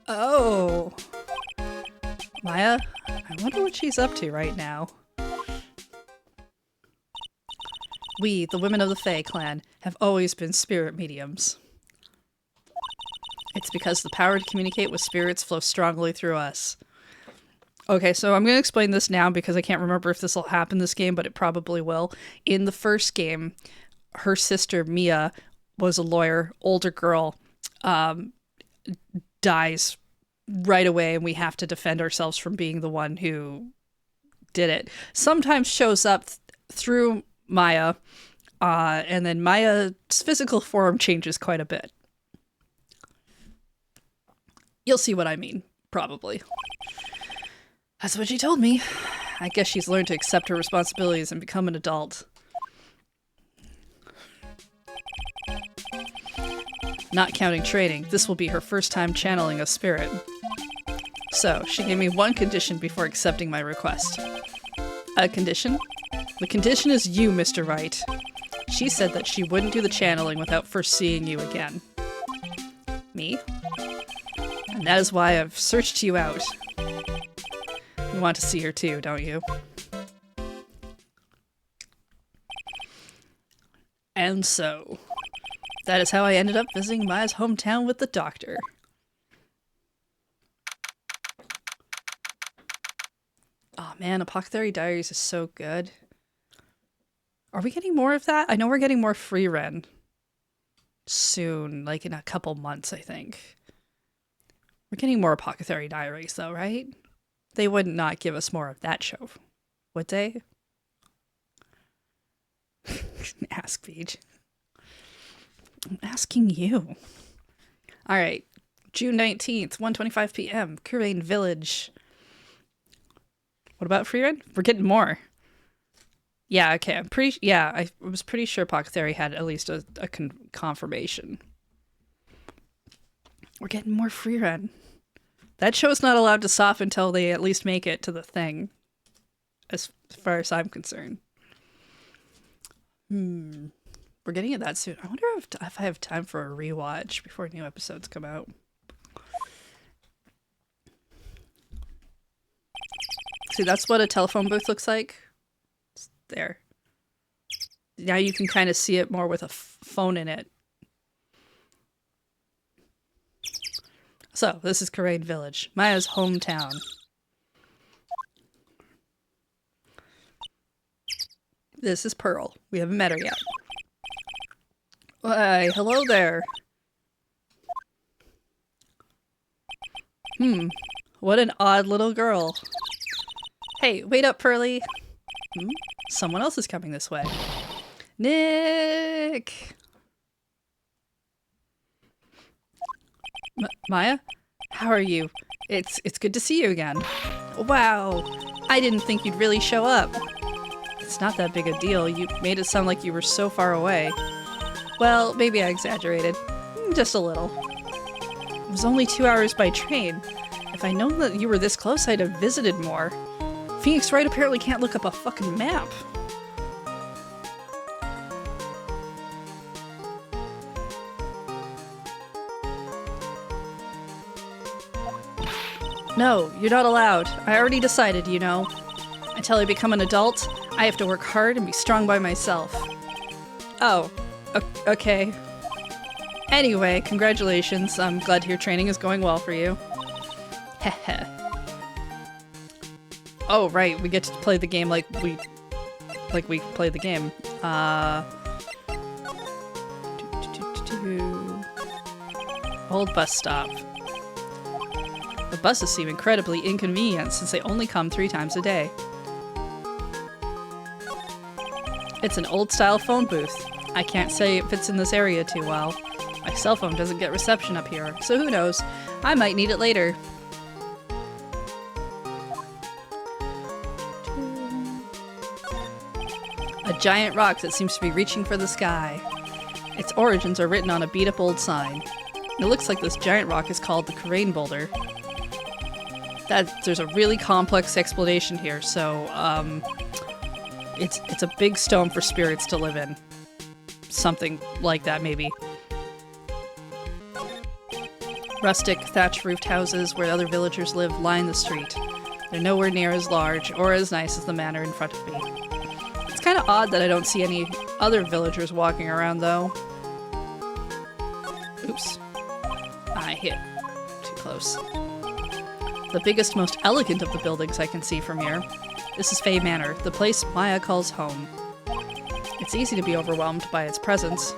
Oh. Maya, I wonder what she's up to right now. We, the women of the Fae clan, have always been spirit mediums. It's because the power to communicate with spirits flows strongly through us. Okay, so I'm going to explain this now because I can't remember if this will happen this game, but it probably will. In the first game, her sister, Mia, was a lawyer, older girl, dies right away, and we have to defend ourselves from being the one who did it. Sometimes shows up through Maya, and then Maya's physical form changes quite a bit. You'll see what I mean, probably. That's what she told me. I guess she's learned to accept her responsibilities and become an adult. Not counting training, this will be her first time channeling a spirit. So, she gave me one condition before accepting my request. A condition? The condition is you, Mr. Wright. She said that she wouldn't do the channeling without first seeing you again. Me? And that is why I've searched you out. You want to see her too, don't you? And so, that is how I ended up visiting Maya's hometown with the doctor. Oh man, Apothecary Diaries is so good. Are we getting more of that? I know we're getting more free Ren soon, like in a couple months, I think. We're getting more Apothecary Diaries though, right? They would not give us more of that show, would they? Ask Beach. I'm asking you. Alright. June 19th, 1:25 p.m. Kurain Village. What about free Ren? We're getting more. Yeah, okay. I was pretty sure Apothecary had at least a confirmation. We're getting more free Ren. That show's not allowed to stop until they at least make it to the thing. As far as I'm concerned. We're getting it that soon. I wonder if I have time for a rewatch before new episodes come out. See, that's what a telephone booth looks like. It's there. Now you can kind of see it more with a phone in it. So, this is Kurain Village, Maya's hometown. This is Pearl. We haven't met her yet. Why, hello there. What an odd little girl. Hey, wait up, Pearly. Someone else is coming this way. Nick! Maya? How are you? It's good to see you again. Wow, I didn't think you'd really show up. It's not that big a deal. You made it sound like you were so far away. Well, maybe I exaggerated. Just a little. It was only 2 hours by train. If I'd known that you were this close, I'd have visited more. Phoenix Wright apparently can't look up a fucking map. No, you're not allowed. I already decided, you know. Until I become an adult, I have to work hard and be strong by myself. Oh, okay. Anyway, congratulations. I'm glad your training is going well for you. Heh. Oh, right, we get to play the game like we play the game. Old bus stop. The buses seem incredibly inconvenient since they only come 3 times a day. It's an old-style phone booth. I can't say it fits in this area too well. My cell phone doesn't get reception up here, so who knows? I might need it later. A giant rock that seems to be reaching for the sky. Its origins are written on a beat-up old sign. It looks like this giant rock is called the Kurain Boulder. There's a really complex explanation here, so it's a big stone for spirits to live in. Something like that, maybe. Rustic, thatch-roofed houses where other villagers live line the street. They're nowhere near as large or as nice as the manor in front of me. It's kind of odd that I don't see any other villagers walking around, though. Oops. I hit too close. The biggest, most elegant of the buildings I can see from here. This is Fae Manor, the place Maya calls home. It's easy to be overwhelmed by its presence.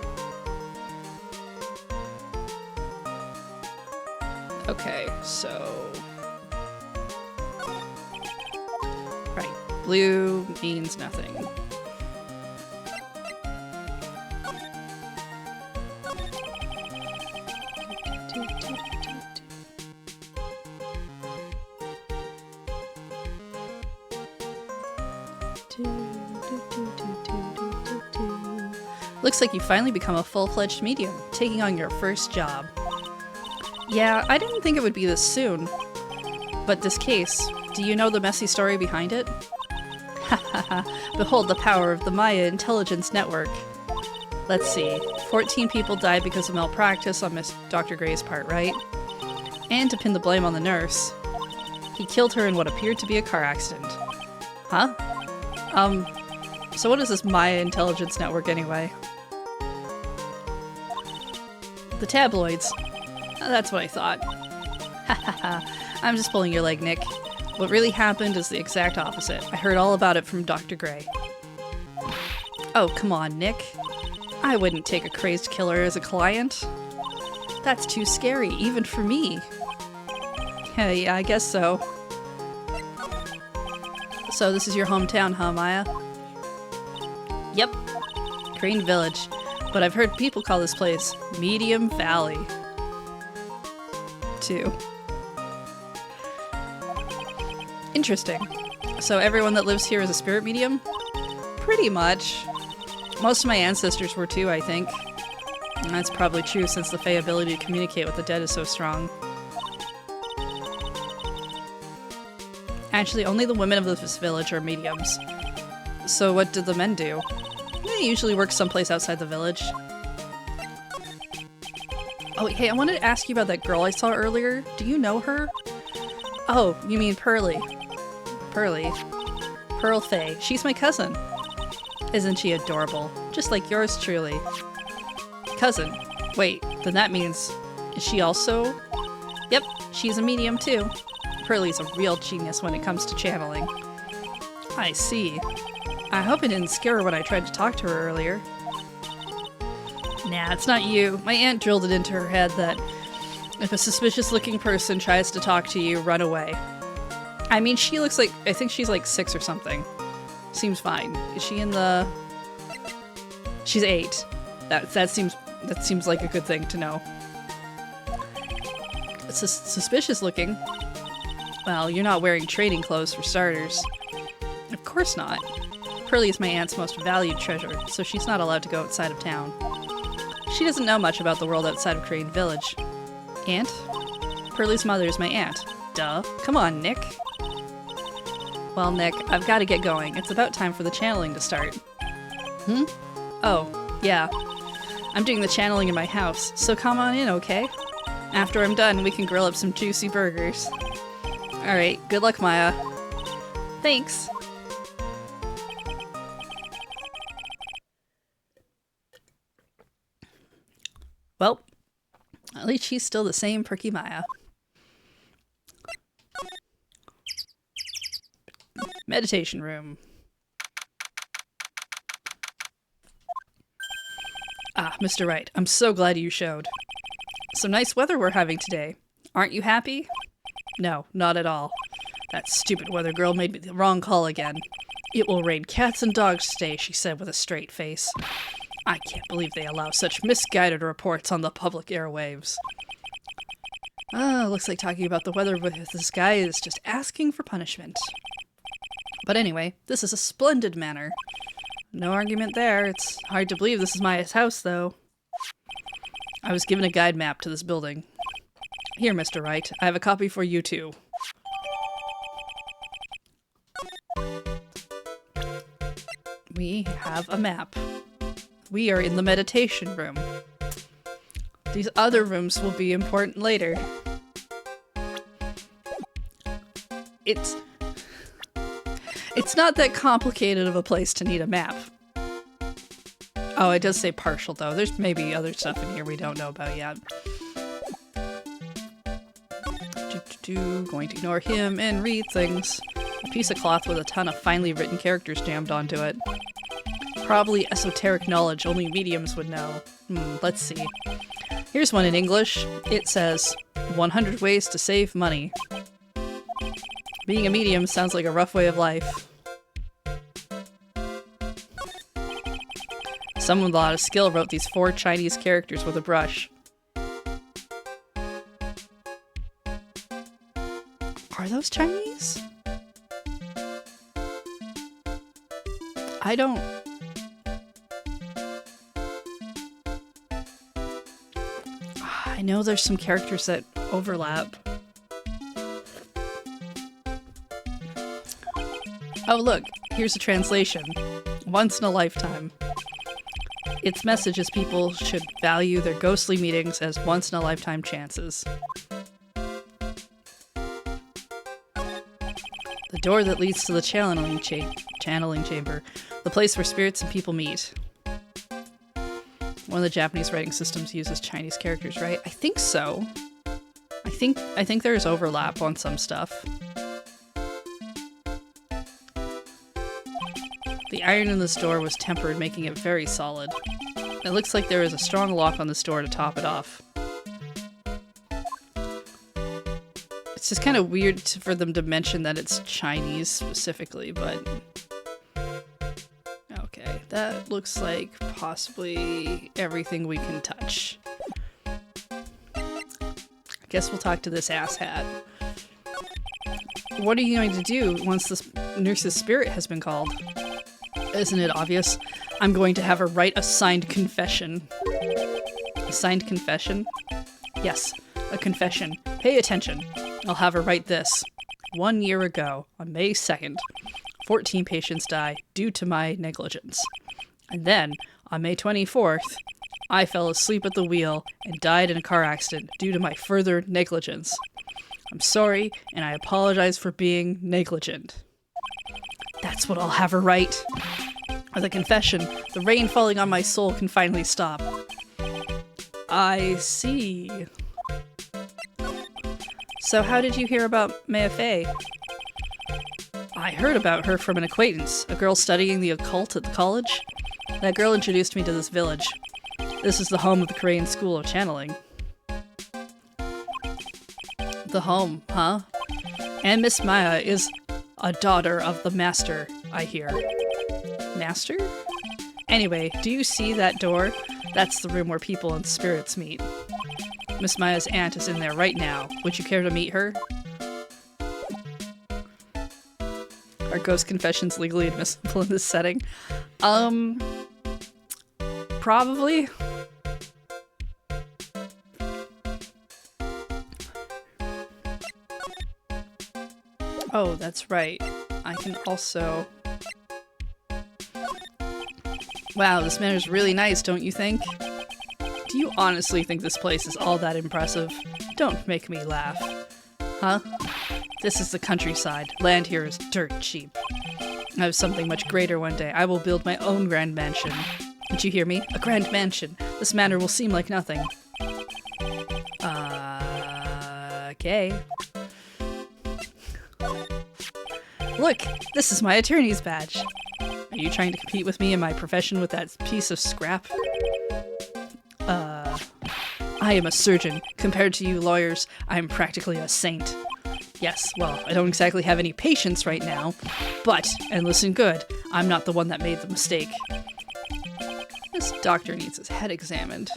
Okay, so... Right, blue means nothing. Looks like you finally become a full-fledged medium, taking on your first job. Yeah, I didn't think it would be this soon. But this case, do you know the messy story behind it? Hahaha, behold the power of the Maya Intelligence Network. Let's see. 14 people died because of malpractice on Miss Dr. Gray's part, right? And to pin the blame on the nurse, he killed her in what appeared to be a car accident. Huh? So what is this Maya Intelligence Network anyway? The tabloids. That's what I thought. Hahaha. I'm just pulling your leg, Nick. What really happened is the exact opposite. I heard all about it from Dr. Gray. Oh, come on, Nick. I wouldn't take a crazed killer as a client. That's too scary, even for me. Yeah, I guess so. So this is your hometown, huh, Maya? Yep. Crane Village. But I've heard people call this place Medium Valley. Too. Interesting. So everyone that lives here is a spirit medium? Pretty much. Most of my ancestors were too, I think. And that's probably true since the Fae ability to communicate with the dead is so strong. Actually, only the women of this village are mediums. So what did the men do? They usually work someplace outside the village. Oh, hey, I wanted to ask you about that girl I saw earlier. Do you know her? Oh, you mean Pearly. Pearly. Pearl Faye. She's my cousin. Isn't she adorable? Just like yours truly. Cousin. Wait, then that means... Is she also... Yep, she's a medium too. Pearly's a real genius when it comes to channeling. I see. I hope I didn't scare her when I tried to talk to her earlier. Nah, it's not you. My aunt drilled it into her head that if a suspicious-looking person tries to talk to you, run away. I mean, she looks like... I think she's like 6 or something. Seems fine. Is she in the... She's 8. That seems like a good thing to know. It's suspicious looking. Well, you're not wearing training clothes for starters. Of course not. Pearly is my aunt's most valued treasure, so she's not allowed to go outside of town. She doesn't know much about the world outside of Crane Village. Aunt? Pearly's mother is my aunt. Duh. Come on, Nick. Well, Nick, I've got to get going. It's about time for the channeling to start. Hmm? Oh, yeah. I'm doing the channeling in my house, so come on in, okay? After I'm done, we can grill up some juicy burgers. Alright, good luck, Maya. Thanks. Well, at least she's still the same perky Maya. Meditation room. Ah, Mr. Wright, I'm so glad you showed. Some nice weather we're having today. Aren't you happy? No, not at all. That stupid weather girl made me the wrong call again. It will rain cats and dogs today, she said with a straight face. I can't believe they allow such misguided reports on the public airwaves. Ah, looks like talking about the weather with this guy is just asking for punishment. But anyway, this is a splendid manor. No argument there. It's hard to believe this is Maya's house, though. I was given a guide map to this building. Here, Mr. Wright. I have a copy for you, too. We have a map. We are in the meditation room. These other rooms will be important later. It's not that complicated of a place to need a map. Oh, it does say partial, though. There's maybe other stuff in here we don't know about yet. Going to ignore him and read things. A piece of cloth with a ton of finely written characters jammed onto it. Probably esoteric knowledge only mediums would know. Let's see. Here's one in English. It says, 100 ways to save money. Being a medium sounds like a rough way of life. Someone with a lot of skill wrote these 4 Chinese characters with a brush. Are those Chinese? I don't... I know there's some characters that overlap. Oh look, here's a translation. Once in a lifetime. Its message is people should value their ghostly meetings as once-in-a-lifetime chances. The door that leads to the channeling chamber, the place where spirits and people meet. One of the Japanese writing systems uses Chinese characters, right? I think so. I think there's overlap on some stuff. The iron in this door was tempered, making it very solid. It looks like there is a strong lock on this door to top it off. It's just kind of weird for them to mention that it's Chinese specifically, but... Okay, that looks like possibly everything we can touch. I guess we'll talk to this asshat. What are you going to do once this nurse's spirit has been called? Isn't it obvious? I'm going to have her write a signed confession. A signed confession? Yes, a confession. Pay attention. I'll have her write this. 1 year ago, on May 2nd, 14 patients die due to my negligence. And then, on May 24th, I fell asleep at the wheel and died in a car accident due to my further negligence. I'm sorry, and I apologize for being negligent. That's what I'll have her write. With a confession, the rain falling on my soul can finally stop. I see. So how did you hear about Mei Fei? I heard about her from an acquaintance, a girl studying the occult at the college. That girl introduced me to this village. This is the home of the Korean School of Channeling. The home, huh? And Miss Maya is a daughter of the master, I hear. Master? Anyway, do you see that door? That's the room where people and spirits meet. Miss Maya's aunt is in there right now. Would you care to meet her? Are ghost confessions legally admissible in this setting? Probably. Oh, that's right. I can also... Wow, this man is really nice, don't you think? Do you honestly think this place is all that impressive? Don't make me laugh. Huh? This is the countryside. Land here is dirt cheap. I have something much greater one day. I will build my own grand mansion. Did you hear me? A grand mansion. This manor will seem like nothing. Okay. Look, this is my attorney's badge. Are you trying to compete with me in my profession with that piece of scrap? I am a surgeon. Compared to you lawyers, I am practically a saint. Yes, well, I don't exactly have any patients right now, but, and listen good, I'm not the one that made the mistake. This doctor needs his head examined.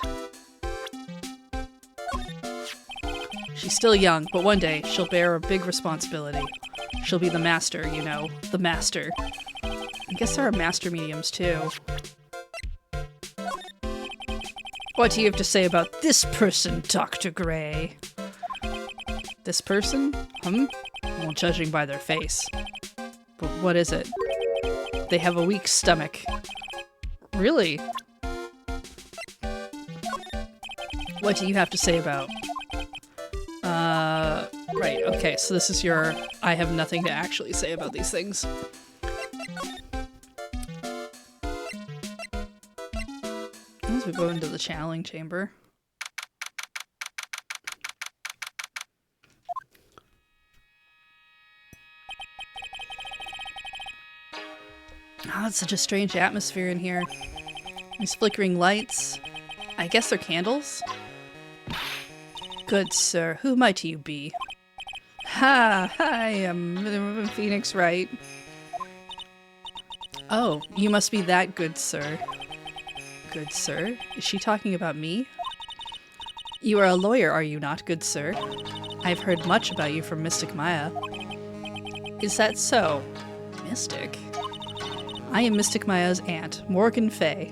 She's still young, but one day she'll bear a big responsibility. She'll be the master, you know, the master. I guess there are master mediums too. What do you have to say about this person, Dr. Gray? This person? Well, judging by their face. But what is it? They have a weak stomach. Really? What do you have to say about? Right, okay, so this is your... I have nothing to actually say about these things. As we go into the channeling chamber. Oh, it's such a strange atmosphere in here. These flickering lights. I guess they're candles? Good sir, who might you be? Ha! I am Phoenix Wright. Oh, you must be that good sir. Good sir? Is she talking about me? You are a lawyer, are you not, good sir? I've heard much about you from Mystic Maya. Is that so? Mystic? I am Mystic Maya's aunt, Morgan Fay.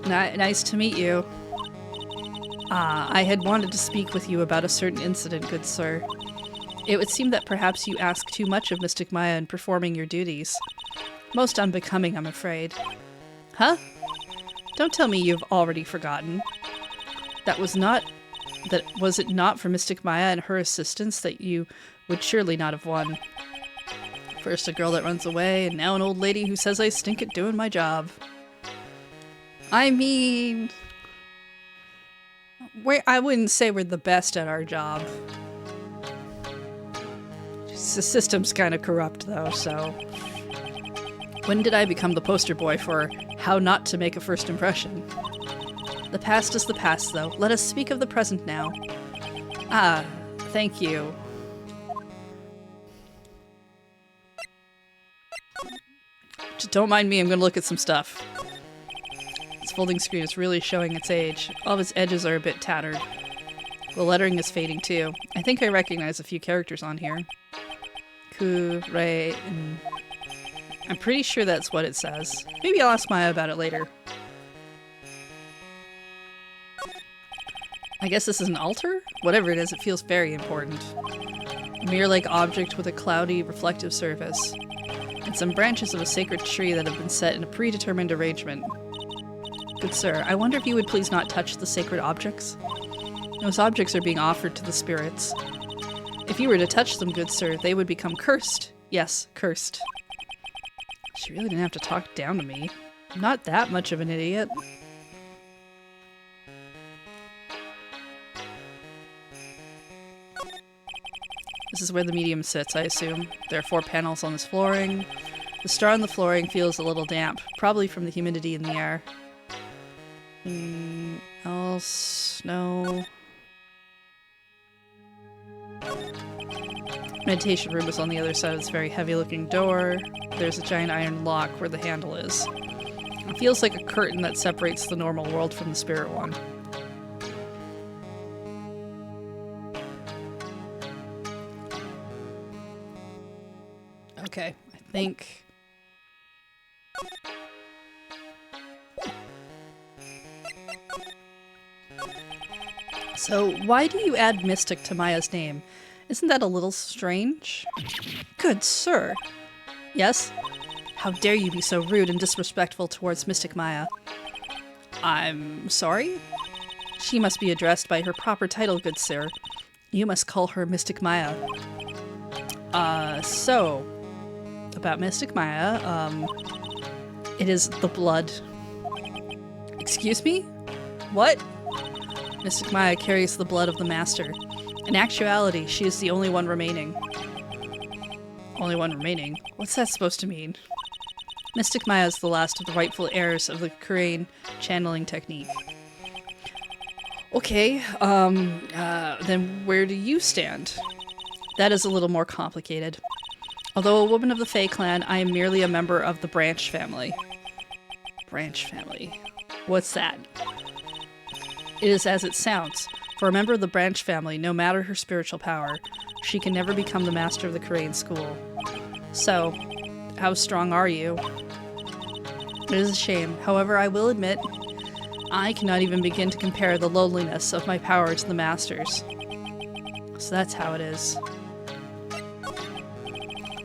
Nice to meet you. I had wanted to speak with you about a certain incident, good sir. It would seem that perhaps you ask too much of Mystic Maya in performing your duties. Most unbecoming, I'm afraid. Huh? Don't tell me you've already forgotten. Was it not for Mystic Maya and her assistants that you would surely not have won? First a girl that runs away, and now an old lady who says I stink at doing my job. I mean... I wouldn't say we're the best at our job. The system's kind of corrupt, though, so... When did I become the poster boy for how not to make a first impression? The past is the past, though. Let us speak of the present now. Ah, thank you. Just don't mind me, I'm gonna look at some stuff. This folding screen is really showing its age. All of its edges are a bit tattered. The lettering is fading too. I think I recognize a few characters on here. Wright, and... I'm pretty sure that's what it says. Maybe I'll ask Maya about it later. I guess this is an altar? Whatever it is, it feels very important. A mirror-like object with a cloudy, reflective surface. And some branches of a sacred tree that have been set in a predetermined arrangement. Good sir, I wonder if you would please not touch the sacred objects? Those objects are being offered to the spirits. If you were to touch them, good sir, they would become cursed. Yes, cursed. She really didn't have to talk down to me. I'm not that much of an idiot. This is where the medium sits, I assume. There are 4 panels on this flooring. The straw on the flooring feels a little damp, probably from the humidity in the air. Else? No. Meditation room is on the other side of this very heavy-looking door. There's a giant iron lock where the handle is. It feels like a curtain that separates the normal world from the spirit one. Okay, I think... So, why do you add Mystic to Maya's name? Isn't that a little strange? Good sir! Yes? How dare you be so rude and disrespectful towards Mystic Maya? I'm sorry? She must be addressed by her proper title, good sir. You must call her Mystic Maya. So... About Mystic Maya, it is the blood. Excuse me? What? Mystic Maya carries the blood of the Master. In actuality, she is the only one remaining. Only one remaining? What's that supposed to mean? Mystic Maya is the last of the rightful heirs of the Crane channeling technique. Okay, then where do you stand? That is a little more complicated. Although a woman of the Fae clan, I am merely a member of the Branch family. Branch family. What's that? It is as it sounds. For a member of the Branch family, no matter her spiritual power, she can never become the master of the Crane school. So, how strong are you? It is a shame. However, I will admit, I cannot even begin to compare the loneliness of my power to the Master's. So that's how it is.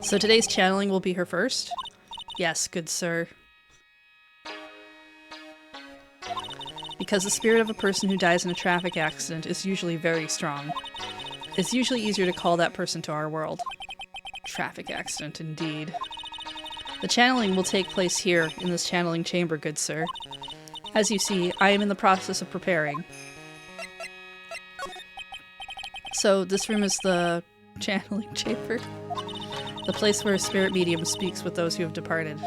So today's channeling will be her first? Yes, good sir. Because the spirit of a person who dies in a traffic accident is usually very strong. It's usually easier to call that person to our world. Traffic accident, indeed. The channeling will take place here, in this channeling chamber, good sir. As you see, I am in the process of preparing. So, this room is the channeling chamber? The place where a spirit medium speaks with those who have departed.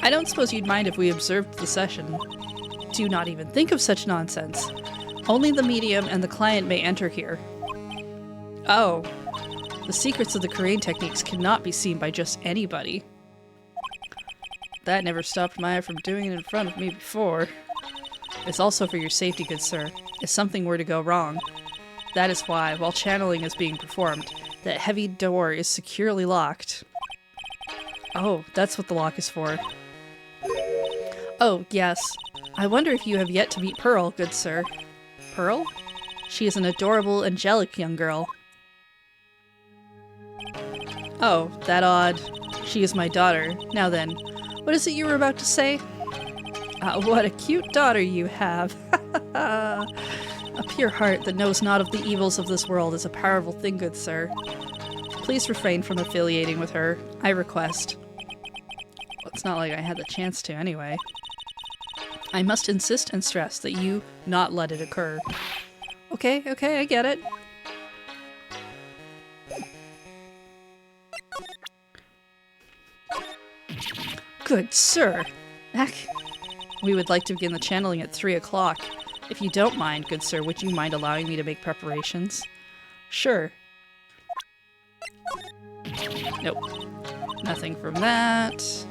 I don't suppose you'd mind if we observed the session. Do not even think of such nonsense. Only the medium and the client may enter here. Oh. The secrets of the Korean techniques cannot be seen by just anybody. That never stopped Maya from doing it in front of me before. It's also for your safety, good sir. If something were to go wrong. That is why, while channeling is being performed, that heavy door is securely locked. Oh, that's what the lock is for. Oh, yes. I wonder if you have yet to meet Pearl, good sir. Pearl? She is an adorable, angelic young girl. Oh, that odd. She is my daughter. Now then, what is it you were about to say? What a cute daughter you have. A pure heart that knows not of the evils of this world is a powerful thing, good sir. Please refrain from affiliating with her, I request. Well, it's not like I had the chance to anyway. I must insist and stress that you not let it occur. Okay, I get it. Good sir. We would like to begin the channeling at 3 o'clock. If you don't mind, good sir, would you mind allowing me to make preparations? Sure. Nope. Nothing from that.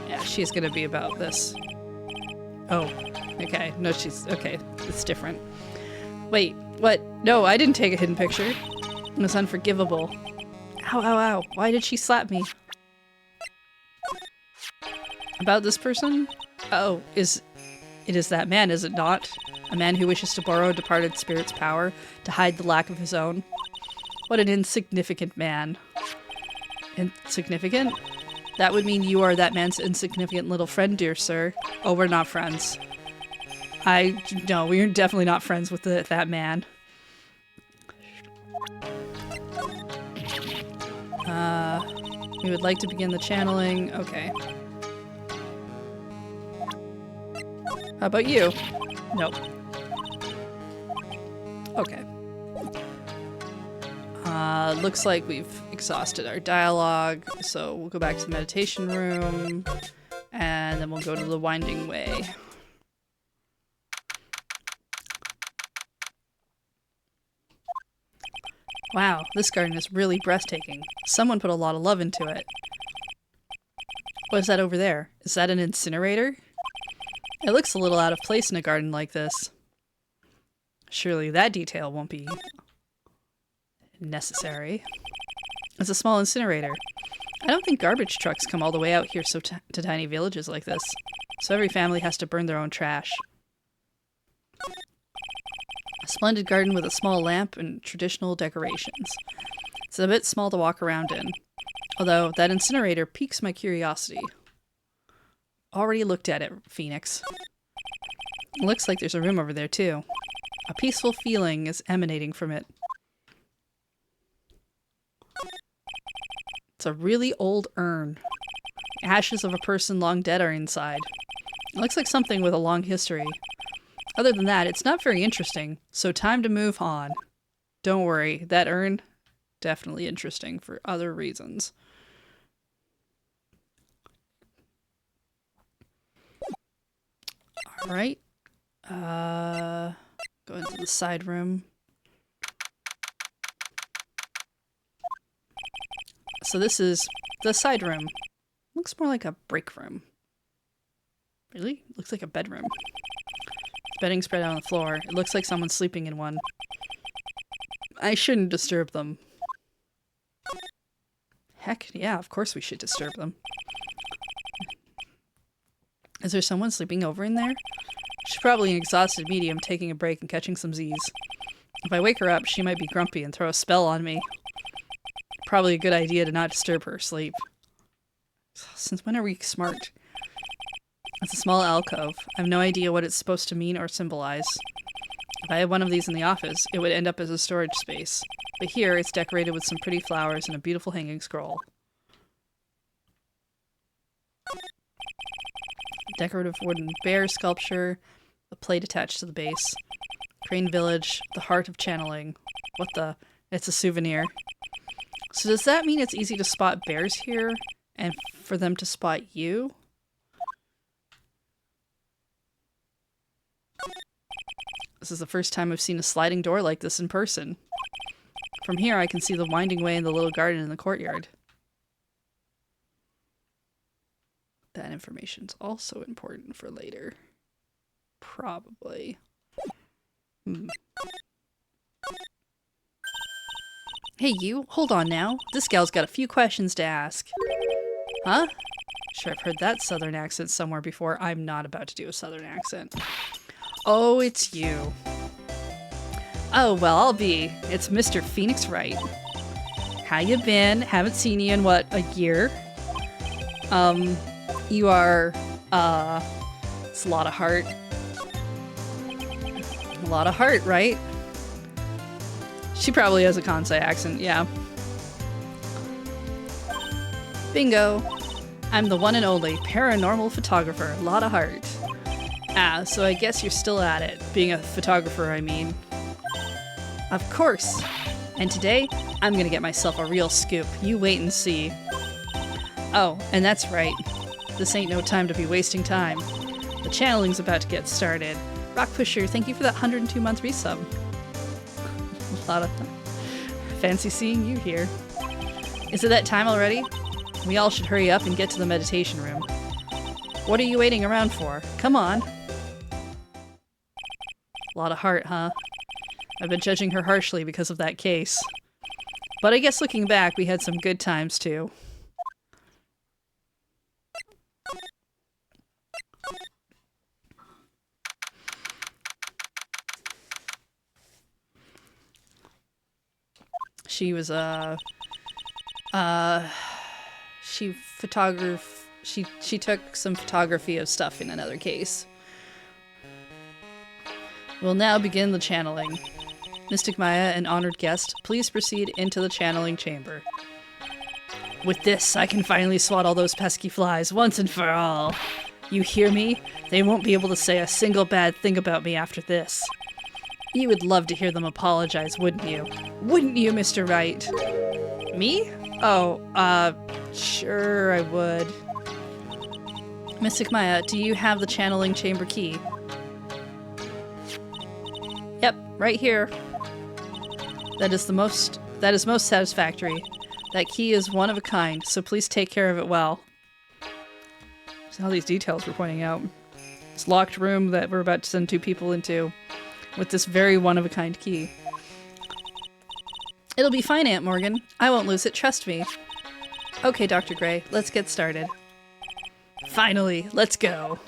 Yeah, she's gonna be about this. Oh, okay. No, she's... okay. It's different. Wait, what? No, I didn't take a hidden picture. It was unforgivable. Ow, ow, ow. Why did she slap me? About this person? Oh, it is that man, is it not? A man who wishes to borrow a departed spirit's power to hide the lack of his own. What an insignificant man. Insignificant? That would mean you are that man's insignificant little friend, dear sir. Oh, we're not friends. No, we're definitely not friends with that man. We would like to begin the channeling. Okay. How about you? Nope. Okay. Looks like we've exhausted our dialogue, so we'll go back to the meditation room, and then we'll go to the winding way. Wow, this garden is really breathtaking. Someone put a lot of love into it. What is that over there? Is that an incinerator? It looks a little out of place in a garden like this. Surely that detail won't be necessary. It's a small incinerator. I don't think garbage trucks come all the way out here to tiny villages like this. So every family has to burn their own trash. A splendid garden with a small lamp and traditional decorations. It's a bit small to walk around in. Although, that incinerator piques my curiosity. Already looked at it, Phoenix. It looks like there's a room over there, too. A peaceful feeling is emanating from it. It's a really old urn. Ashes of a person long dead are inside. It looks like something with a long history. Other than that, it's not very interesting, so time to move on. Don't worry, that urn, definitely interesting for other reasons. Alright. Go into the side room. So this is the side room. Looks more like a break room. Really? Looks like a bedroom. Bedding spread out on the floor. It looks like someone's sleeping in one. I shouldn't disturb them. Heck, yeah, of course we should disturb them. Is there someone sleeping over in there? She's probably an exhausted medium taking a break and catching some Z's. If I wake her up, she might be grumpy and throw a spell on me. Probably a good idea to not disturb her sleep. Since when are we smart? It's a small alcove. I have no idea what it's supposed to mean or symbolize. If I had one of these in the office, it would end up as a storage space. But here, it's decorated with some pretty flowers and a beautiful hanging scroll. Decorative wooden bear sculpture, a plate attached to the base. Crane Village, the heart of channeling. What the? It's a souvenir. So does that mean it's easy to spot bears here, and for them to spot you? This is the first time I've seen a sliding door like this in person. From here I can see the winding way in the little garden in the courtyard. That information's also important for later. Probably. Hey you, hold on now. This gal's got a few questions to ask. Huh? Sure, I've heard that southern accent somewhere before. I'm not about to do a southern accent. Oh, it's you. Oh, well, I'll be. It's Mr. Phoenix Wright. How you been? Haven't seen you in, what, a year? You are, it's a lot of heart. A lot of heart, right? She probably has a Kansai accent, yeah. Bingo! I'm the one and only paranormal photographer, lot of heart. Ah, so I guess you're still at it. Being a photographer, I mean. Of course! And today, I'm gonna get myself a real scoop. You wait and see. Oh, and that's right. This ain't no time to be wasting time. The channeling's about to get started. Rock Pusher, thank you for that 102-month resub. A lot of fancy seeing you here. Is it that time already? We all should hurry up and get to the meditation room. What are you waiting around for? Come on. A lot of heart, huh? I've been judging her harshly because of that case. But I guess looking back, we had some good times too. She was she took some photography of stuff in another case. We'll now begin the channeling. Mystic Maya, an honored guest, please proceed into the channeling chamber. With this, I can finally swat all those pesky flies once and for all. You hear me? They won't be able to say a single bad thing about me after this. You would love to hear them apologize, wouldn't you? Wouldn't you, Mr. Wright? Me? Oh, sure I would. Mystic Maya, do you have the channeling chamber key? Yep, right here. That is most satisfactory. That key is one of a kind, so please take care of it well. See all these details we're pointing out. This locked room that we're about to send 2 people into with this very one-of-a-kind key. It'll be fine, Aunt Morgan. I won't lose it, trust me. Okay, Dr. Gray, let's get started. Finally, let's go.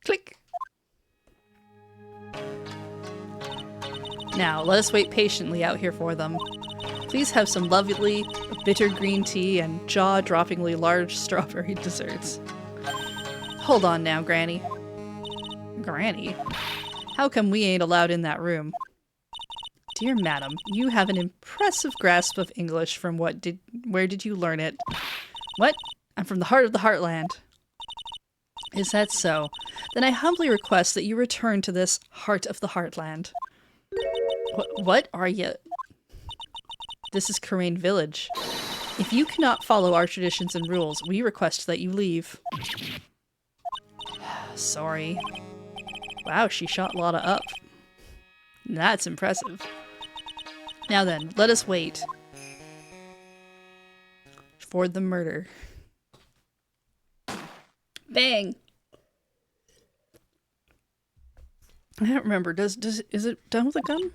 Click. Now, let us wait patiently out here for them. Please have some lovely bitter green tea and jaw-droppingly large strawberry desserts. Hold on now, Granny. Granny? How come we ain't allowed in that room? Dear madam, you have an impressive grasp of English from where did you learn it? What? I'm from the heart of the Heartland. Is that so? Then I humbly request that you return to this heart of the Heartland. What are you? This is Karain Village. If you cannot follow our traditions and rules, we request that you leave. Sorry. Wow, she shot Lotta up. That's impressive. Now then, let us wait for the murder. Bang! I don't remember. Is it done with a gun?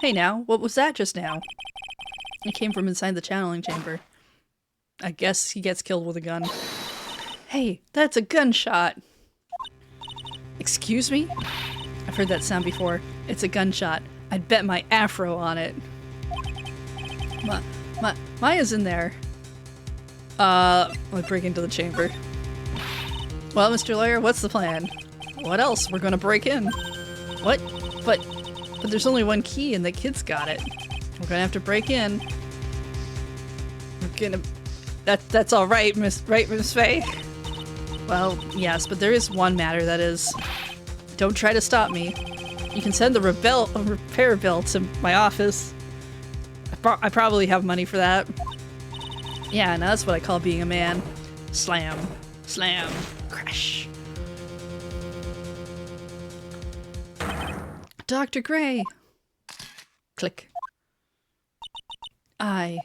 Hey now, what was that just now? It came from inside the channeling chamber. I guess he gets killed with a gun. Hey, that's a gunshot! Excuse me? I've heard that sound before. It's a gunshot. I'd bet my afro on it. Maya's in there. Let me break into the chamber. Well, Mr. Lawyer, what's the plan? What else? We're gonna break in. What? But there's only one key and the kid's got it. We're gonna have to break in. We're gonna... That's alright, Miss Faye? Well, yes, but there is one matter, that is... Don't try to stop me. You can send the repair bill to my office. I probably have money for that. Yeah, now that's what I call being a man. Slam. Slam. Crash. Dr. Gray! Click. I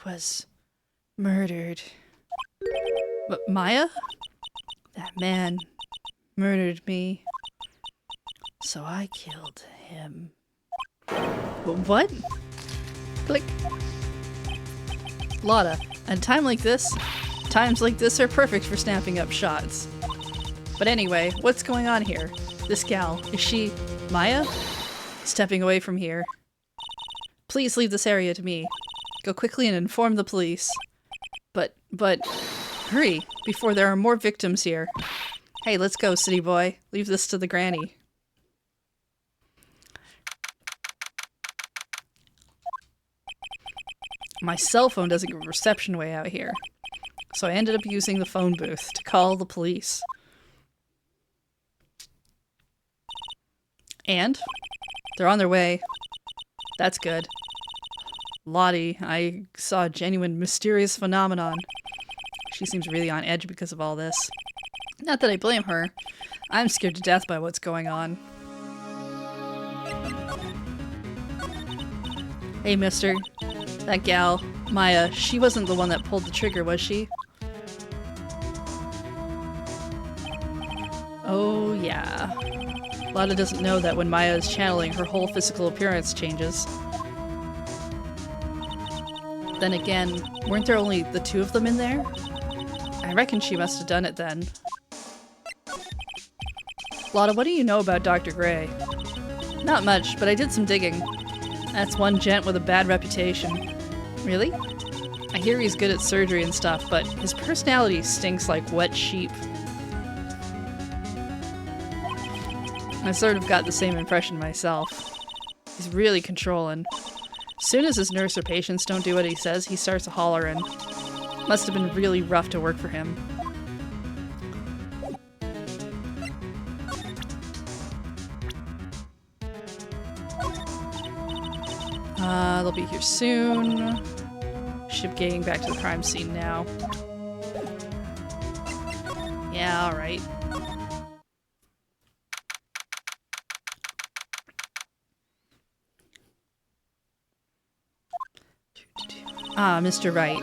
was murdered. But Maya? That man murdered me. So I killed him. What? Click. Lotta, at a time like this, times like this are perfect for snapping up shots. But anyway, what's going on here? This gal, is she Maya? stepping away from here. Please leave this area to me. Go quickly and inform the police. But, hurry, before there are more victims here. Hey, let's go, city boy. Leave this to the granny. My cell phone doesn't get reception way out here. So I ended up using the phone booth to call the police. And? They're on their way. That's good. Lottie, I saw a genuine mysterious phenomenon. She seems really on edge because of all this. Not that I blame her. I'm scared to death by what's going on. Hey, mister. That gal, Maya, she wasn't the one that pulled the trigger, was she? Oh, yeah. Lotta doesn't know that when Maya is channeling, her whole physical appearance changes. Then again, weren't there only the two of them in there? I reckon she must have done it then. Lotta, what do you know about Dr. Gray? Not much, but I did some digging. That's one gent with a bad reputation. Really? I hear he's good at surgery and stuff, but his personality stinks like wet sheep. I sort of got the same impression myself. He's really controlling. Soon as his nurse or patients don't do what he says, he starts hollering. Must have been really rough to work for him. They'll be here soon. Ship getting back to the crime scene now. Yeah, alright. Ah, Mr. Wright.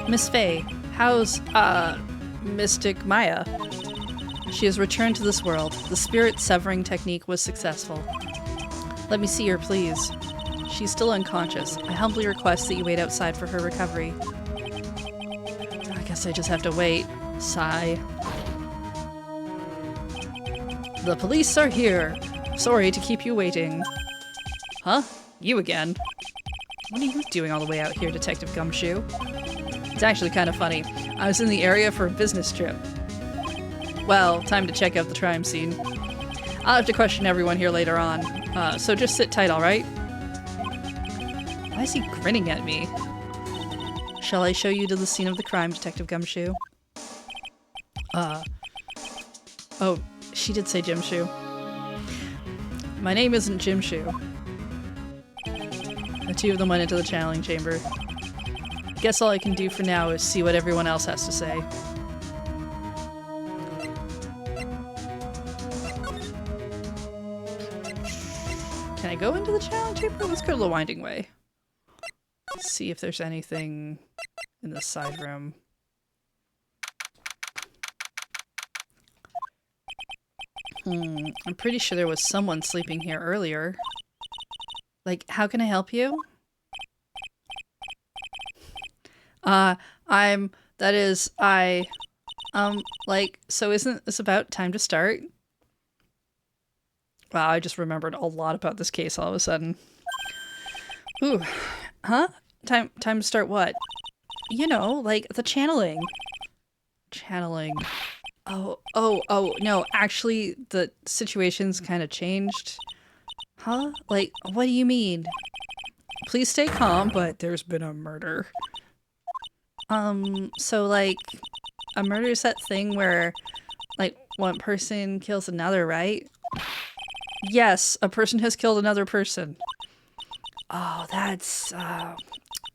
Miss Faye, how's, Mystic Maya? She has returned to this world. The spirit severing technique was successful. Let me see her, please. She's still unconscious. I humbly request that you wait outside for her recovery. I guess I just have to wait. Sigh. The police are here. Sorry to keep you waiting. Huh? You again? What are you doing all the way out here, Detective Gumshoe? It's actually kind of funny. I was in the area for a business trip. Well, time to check out the crime scene. I'll have to question everyone here later on, so just sit tight, alright? Why is he grinning at me? Shall I show you to the scene of the crime, Detective Gumshoe? Oh, she did say Jimshoe. My name isn't Jimshoe. The two of them went into the channeling chamber. Guess all I can do for now is see what everyone else has to say. Can I go into the channeling chamber? Let's go to the winding way. Let's see if there's anything in the side room. I'm pretty sure there was someone sleeping here earlier. Like, how can I help you? So isn't this about time to start? Wow, I just remembered a lot about this case all of a sudden. Ooh, huh? Time to start what? You know, like the channeling. Channeling. Oh, no, actually, the situation's kind of changed. Huh? Like, what do you mean? Please stay calm, but there's been a murder. So, like, a murder is that thing where, like, one person kills another, right? Yes, a person has killed another person. Oh, that's,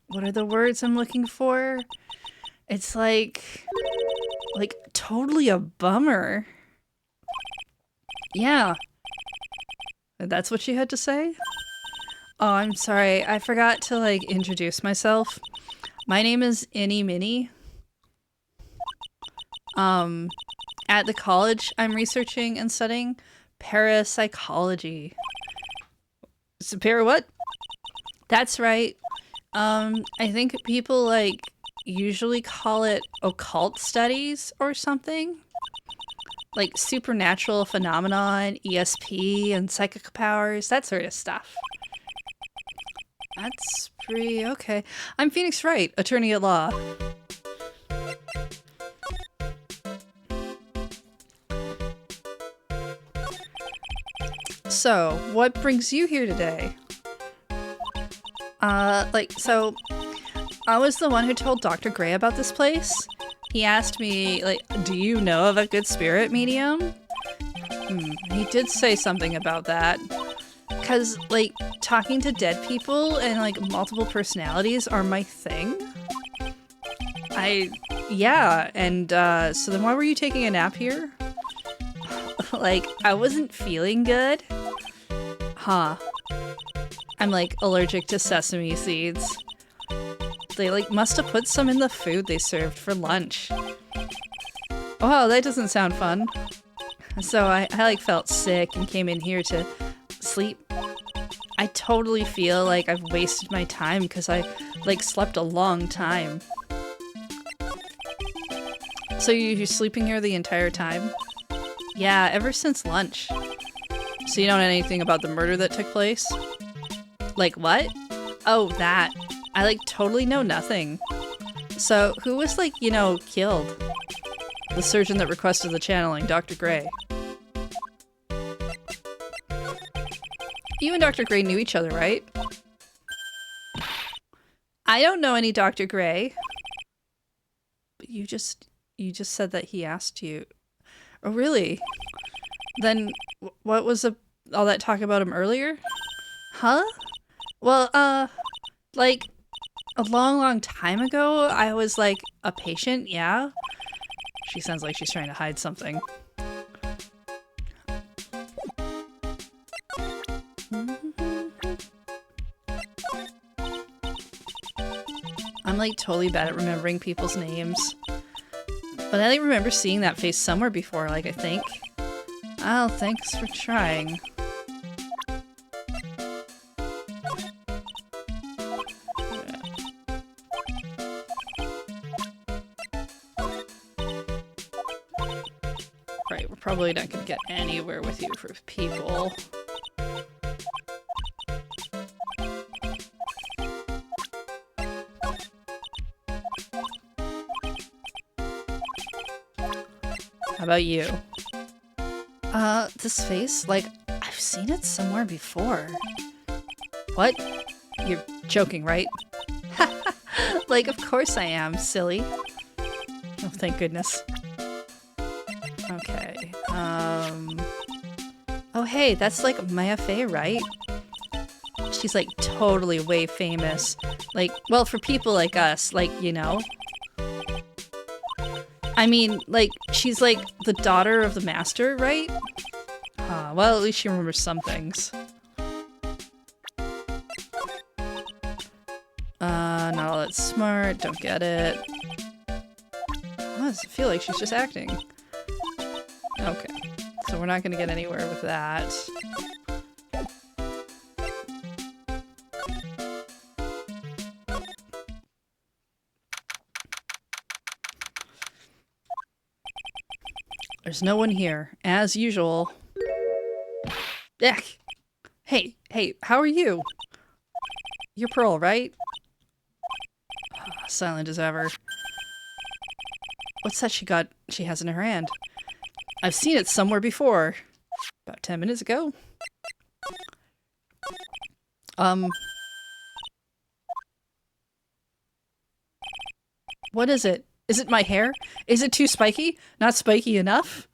what are the words I'm looking for? It's like, totally a bummer. Yeah. That's what you had to say? Oh, I'm sorry. I forgot to, like, introduce myself. My name is Innie Minnie. At the college, I'm researching and studying parapsychology. So, what? That's right. I think people, like, usually call it occult studies or something. like supernatural phenomenon, ESP, and psychic powers, that sort of stuff. That's pretty okay. I'm Phoenix Wright, attorney at law. So, what brings you here today? So I was the one who told Dr. Gray about this place. He asked me, like, do you know of a good spirit medium? He did say something about that. Because, like, talking to dead people and, like, multiple personalities are my thing. Yeah, and, so then why were you taking a nap here? Like, I wasn't feeling good. Huh. I'm, like, allergic to sesame seeds. They, like, must have put some in the food they served for lunch. Wow, that doesn't sound fun. So I like, felt sick and came in here to sleep. I totally feel like I've wasted my time because I, like, slept a long time. So you're sleeping here the entire time? Yeah, ever since lunch. So you don't know anything about the murder that took place? Like what? Oh, that. I, like, totally know nothing. So who was, like, you know, killed? The surgeon that requested the channeling, Dr. Gray. You and Dr. Gray knew each other, right? I don't know any Dr. Gray. But you just said that he asked you. Oh, really? Then what was all that talk about him earlier? Huh? Well, like, a long, long time ago, I was, like, a patient, yeah? She sounds like she's trying to hide something. I'm, like, totally bad at remembering people's names. But I, like, remember seeing that face somewhere before, like, I think. Oh, thanks for trying. Right, we're probably not gonna get anywhere with you for people. How about you? This face? Like, I've seen it somewhere before. What? You're joking, right? Like, of course I am, silly. Oh, thank goodness. Okay, Oh, hey, that's, like, Maya Fey, right? She's, like, totally way famous. Like, well, for people like us, like, you know? I mean, like, she's, like, the daughter of the master, right? Well, at least she remembers some things. Not all that smart, don't get it. Why does it feel like she's just acting? Okay, so we're not gonna get anywhere with that. There's no one here, as usual. Ech! Hey, how are you? You're Pearl, right? Silent as ever. What's that she has in her hand? I've seen it somewhere before. About 10 minutes ago. What is it? Is it my hair? Is it too spiky? Not spiky enough?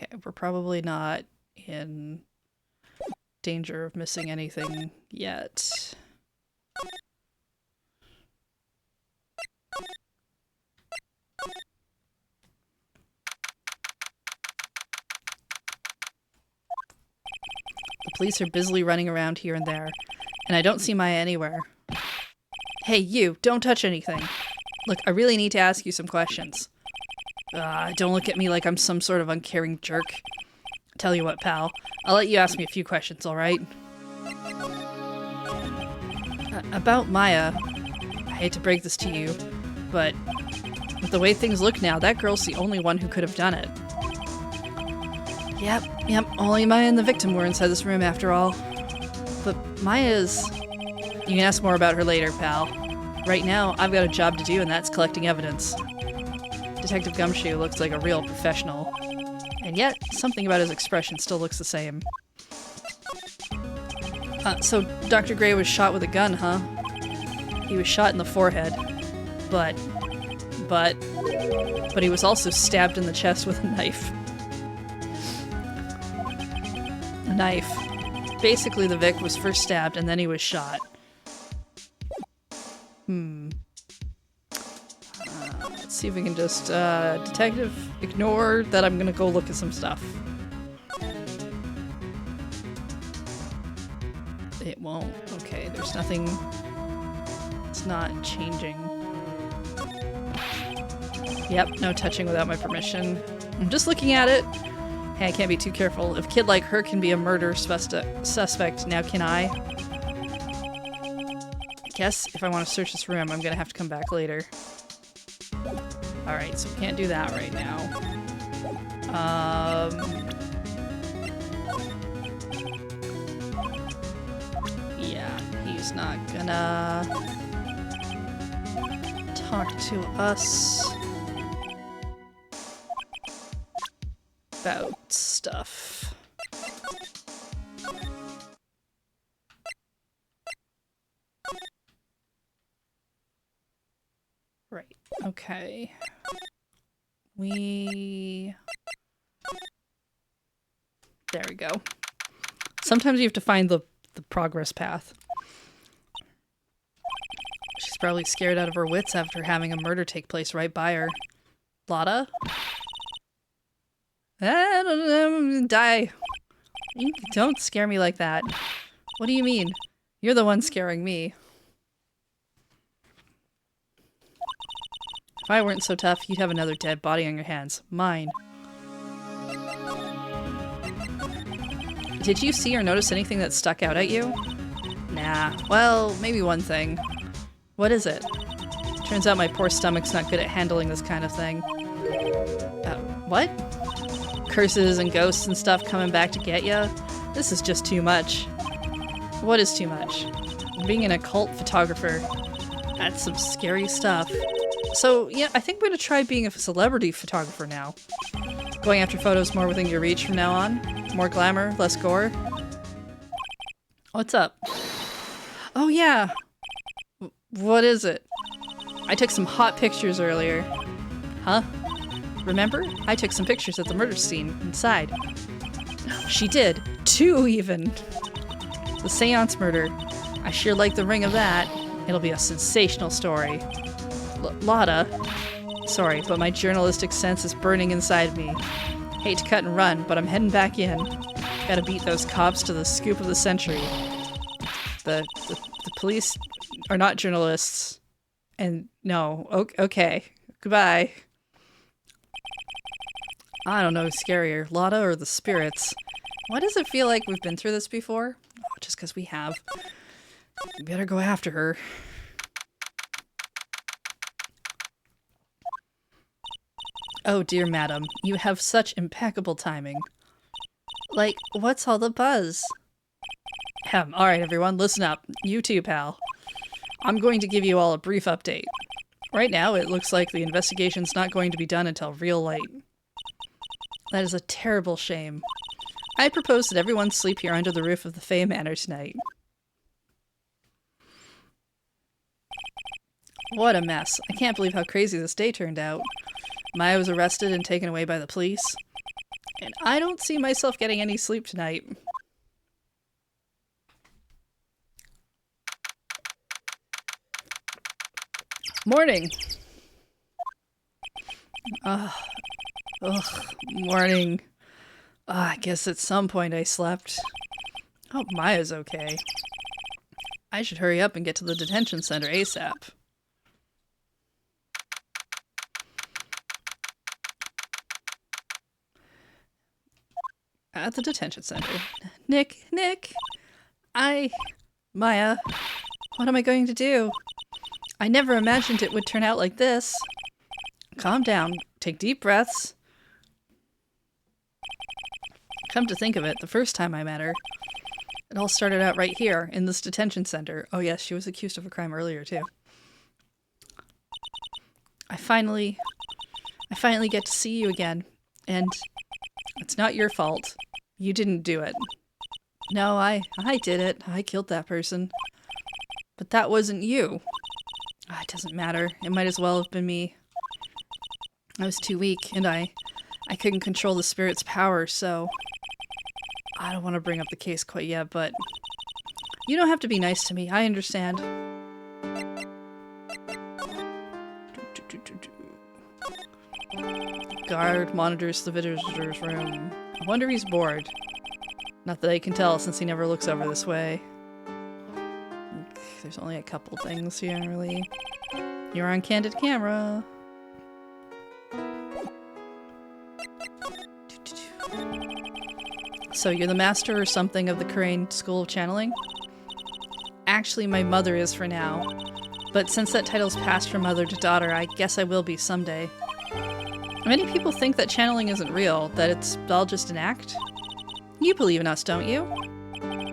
Okay, we're probably not in danger of missing anything yet. The police are busily running around here and there, and I don't see Maya anywhere. Hey, you, don't touch anything. Look, I really need to ask you some questions. Don't look at me like I'm some sort of uncaring jerk. Tell you what, pal. I'll let you ask me a few questions, alright? About Maya. hate to break this to you, but with the way things look now, that girl's the only one who could have done it. Yep, only Maya and the victim were inside this room after all. But Maya's... You can ask more about her later, pal. Right now, I've got a job to do, and that's collecting evidence. Detective Gumshoe looks like a real professional. And yet, something about his expression still looks the same. So Dr. Gray was shot with a gun, huh? He was shot in the forehead. But he was also stabbed in the chest with a knife. A knife. Basically, the Vic was first stabbed and then he was shot. Let's see if we can just, detective, ignore that I'm gonna go look at some stuff. It won't. Okay, there's nothing. It's not changing. Yep, no touching without my permission. I'm just looking at it. Hey, I can't be too careful. If a kid like her can be a murder suspect, now can I? Guess if I want to search this room, I'm gonna have to come back later. Alright, so we can't do that right now. Yeah, he's not gonna talk to us about stuff. Right, okay. There we go. Sometimes you have to find the progress path. She's probably scared out of her wits after having a murder take place right by her. Lotta? I don't know, die. You don't scare me like that. What do you mean? You're the one scaring me. If I weren't so tough, you'd have another dead body on your hands. Mine. Did you see or notice anything that stuck out at you? Nah. Well, maybe one thing. What is it? Turns out my poor stomach's not good at handling this kind of thing. What? Curses and ghosts and stuff coming back to get ya? This is just too much. What is too much? Being an occult photographer. That's some scary stuff. So, yeah, I think I'm gonna try being a celebrity photographer now. Going after photos more within your reach from now on. More glamour, less gore. What's up? Oh yeah! What is it? I took some hot pictures earlier. Huh? Remember? I took some pictures at the murder scene inside. She did. 2 even! The seance murder. I sure like the ring of that. It'll be a sensational story. Lotta. Sorry, but my journalistic sense is burning inside me. Hate to cut and run, but I'm heading back in. Gotta beat those cops to the scoop of the century. The police are not journalists. And no, okay. Goodbye. I don't know who's scarier, Lotta or the spirits. Why does it feel like we've been through this before? Oh, just because we have. We better go after her. Oh dear madam, you have such impeccable timing. Like, what's all the buzz? Alright everyone, listen up. You too, pal. I'm going to give you all a brief update. Right now, it looks like the investigation's not going to be done until real late. That is a terrible shame. I propose that everyone sleep here under the roof of the Fey Manor tonight. What a mess. I can't believe how crazy this day turned out. Maya was arrested and taken away by the police. And I don't see myself getting any sleep tonight. Morning. Morning. I guess at some point I slept. Hope Maya's okay. I should hurry up and get to the detention center ASAP. At the detention center. Nick! Maya, what am I going to do? I never imagined it would turn out like this. Calm down. Take deep breaths. Come to think of it, the first time I met her, it all started out right here, in this detention center. Oh yes, she was accused of a crime earlier, too. I finally get to see you again, and it's not your fault. You didn't do it. No, I did it. I killed that person. But that wasn't you. It doesn't matter. It might as well have been me. I was too weak, and I couldn't control the spirit's power, so... I don't want to bring up the case quite yet, but... You don't have to be nice to me. I understand. Guard monitors the visitor's room. I wonder he's bored. Not that I can tell since he never looks over this way. There's only a couple things here, really. You're on candid camera. So you're the master or something of the Crane School of Channeling? Actually, my mother is for now. But since that title's passed from mother to daughter, I guess I will be someday. Many people think that channeling isn't real, that it's all just an act. You believe in us, don't you?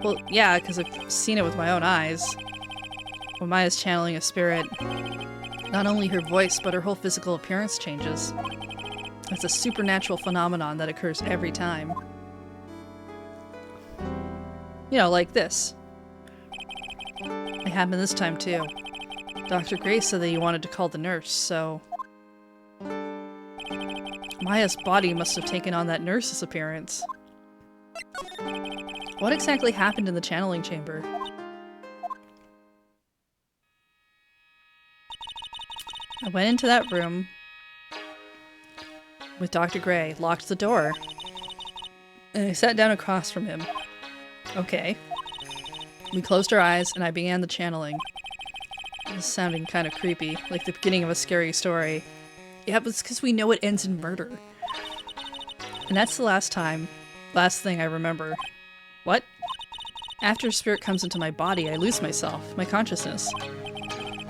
Well, yeah, because I've seen it with my own eyes. When Maya's channeling a spirit, not only her voice, but her whole physical appearance changes. It's a supernatural phenomenon that occurs every time. You know, like this. It happened this time, too. Dr. Gray said that you wanted to call the nurse, so... Maya's body must have taken on that nurse's appearance. What exactly happened in the channeling chamber? I went into that room with Dr. Gray, locked the door, and I sat down across from him. Okay. We closed our eyes, and I began the channeling. This is sounding kind of creepy, like the beginning of a scary story. Yeah, but it's because we know it ends in murder. And that's the last thing I remember. What? After a spirit comes into my body, I lose myself, my consciousness.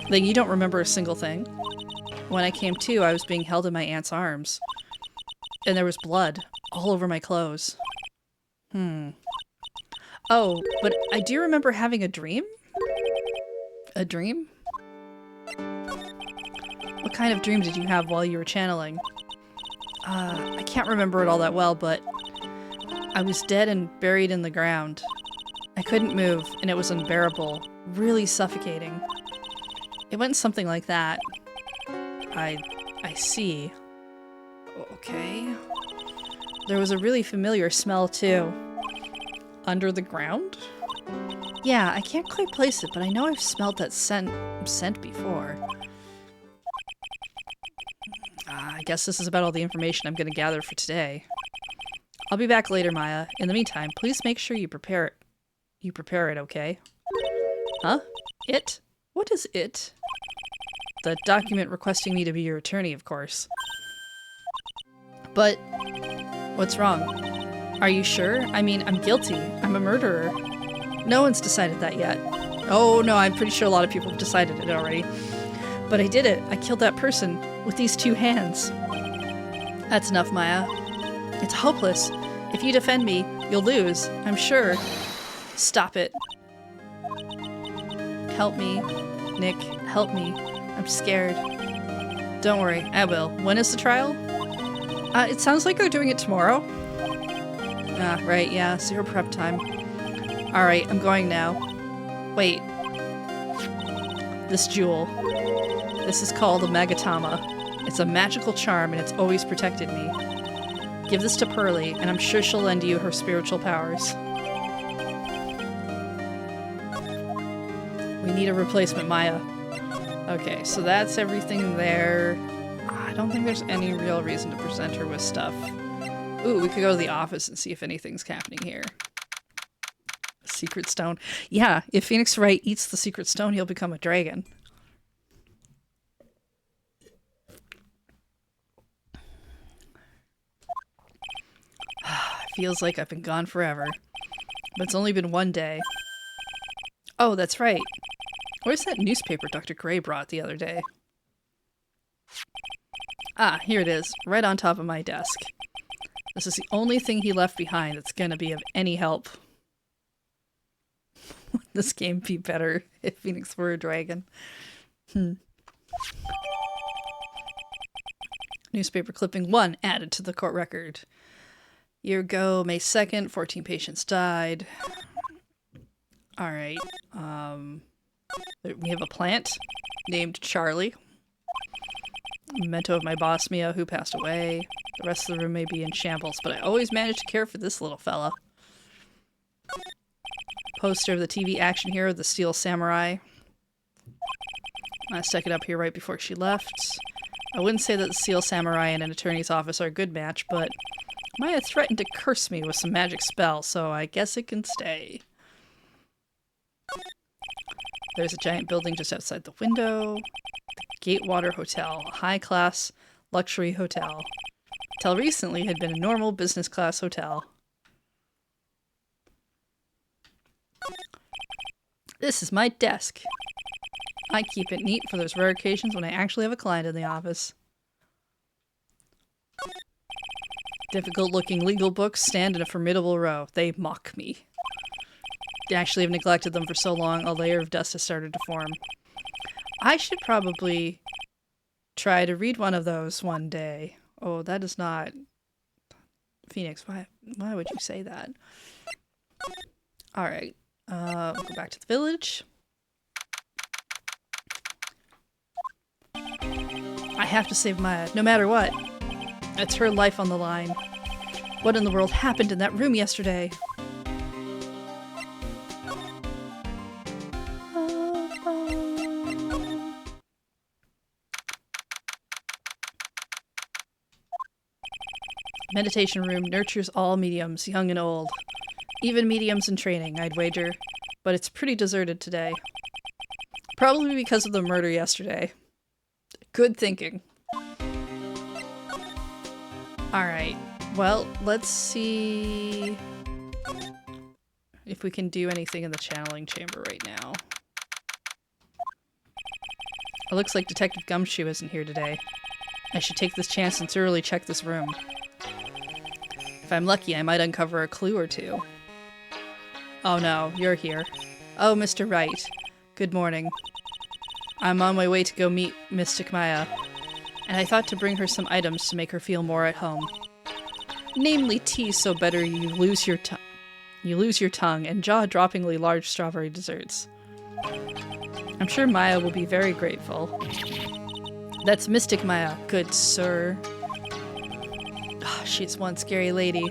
Then you don't remember a single thing? When I came to, I was being held in my aunt's arms. And there was blood all over my clothes. Oh, but I do remember having a dream? A dream? What kind of dream did you have while you were channeling? I can't remember it all that well, but I was dead and buried in the ground. I couldn't move, and it was unbearable, really suffocating. It went something like that. I see. Okay. There was a really familiar smell, too. Under the ground? Yeah, I can't quite place it, but I know I've smelled that scent before. I guess this is about all the information I'm going to gather for today. I'll be back later, Maya. In the meantime, please make sure you prepare it, okay? Huh? It? What is it? The document requesting me to be your attorney, of course. But what's wrong? Are you sure? I mean, I'm guilty. I'm a murderer. No one's decided that yet. Oh no, I'm pretty sure a lot of people have decided it already. But I did it. I killed that person with these 2 hands. That's enough, Maya. It's hopeless. If you defend me, you'll lose. I'm sure. Stop it. Help me. Nick, help me. I'm scared. Don't worry, I will. When is the trial? It sounds like they're doing it tomorrow. Right, yeah, 0 prep time. Alright, I'm going now. Wait. This jewel. This is called a Magatama. It's a magical charm and it's always protected me. Give this to Pearlie, and I'm sure she'll lend you her spiritual powers. We need a replacement, Maya. Okay, so that's everything there. I don't think there's any real reason to present her with stuff. Ooh, we could go to the office and see if anything's happening here. Secret stone. Yeah, if Phoenix Wright eats the secret stone, he'll become a dragon. Feels like I've been gone forever. But it's only been 1 day. Oh, that's right. Where's that newspaper Dr. Gray brought the other day? Ah, here it is, right on top of my desk. This is the only thing he left behind that's gonna be of any help. Would this game be better if Phoenix were a dragon? Newspaper clipping 1 added to the court record. Year ago, May 2nd, 14 patients died. Alright, we have a plant named Charlie. Memento of my boss, Mia, who passed away. The rest of the room may be in shambles, but I always managed to care for this little fella. Poster of the TV action hero, the Steel Samurai. I stuck it up here right before she left. I wouldn't say that the Steel Samurai and an attorney's office are a good match, but Maya threatened to curse me with some magic spell, so I guess it can stay. There's a giant building just outside the window. The Gatewater Hotel, a high-class luxury hotel. Until recently had been a normal business class hotel. This is my desk. I keep it neat for those rare occasions when I actually have a client in the office. Difficult-looking legal books stand in a formidable row. They mock me. I actually have neglected them for so long, a layer of dust has started to form. I should probably try to read one of those one day. Oh, that is not... Phoenix, why would you say that? Alright, we'll go back to the village. I have to save Maya, no matter what. It's her life on the line. What in the world happened in that room yesterday? Meditation room nurtures all mediums, young and old. Even mediums in training, I'd wager. But it's pretty deserted today. Probably because of the murder yesterday. Good thinking. Alright, well, let's see if we can do anything in the channeling chamber right now. It looks like Detective Gumshoe isn't here today. I should take this chance and thoroughly check this room. If I'm lucky, I might uncover a clue or two. Oh no, you're here. Oh, Mr. Wright. Good morning. I'm on my way to go meet Mystic Maya, and I thought to bring her some items to make her feel more at home. Namely tea so better you lose your tongue and jaw-droppingly large strawberry desserts. I'm sure Maya will be very grateful. That's Mystic Maya, good sir. Oh, she's one scary lady.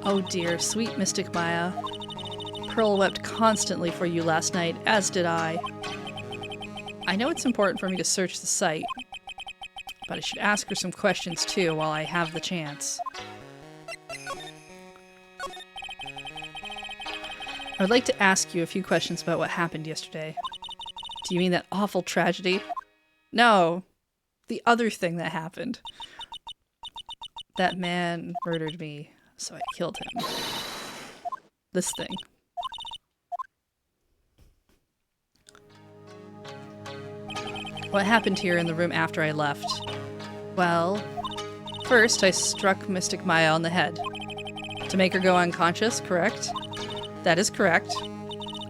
Oh dear, sweet Mystic Maya. Pearl wept constantly for you last night, as did I. I know it's important for me to search the site, but I should ask her some questions too while I have the chance. I would like to ask you a few questions about what happened yesterday. Do you mean that awful tragedy? No, the other thing that happened. That man murdered me, so I killed him. This thing. What happened here in the room after I left? Well, first I struck Mystic Maya on the head. To make her go unconscious, correct? That is correct.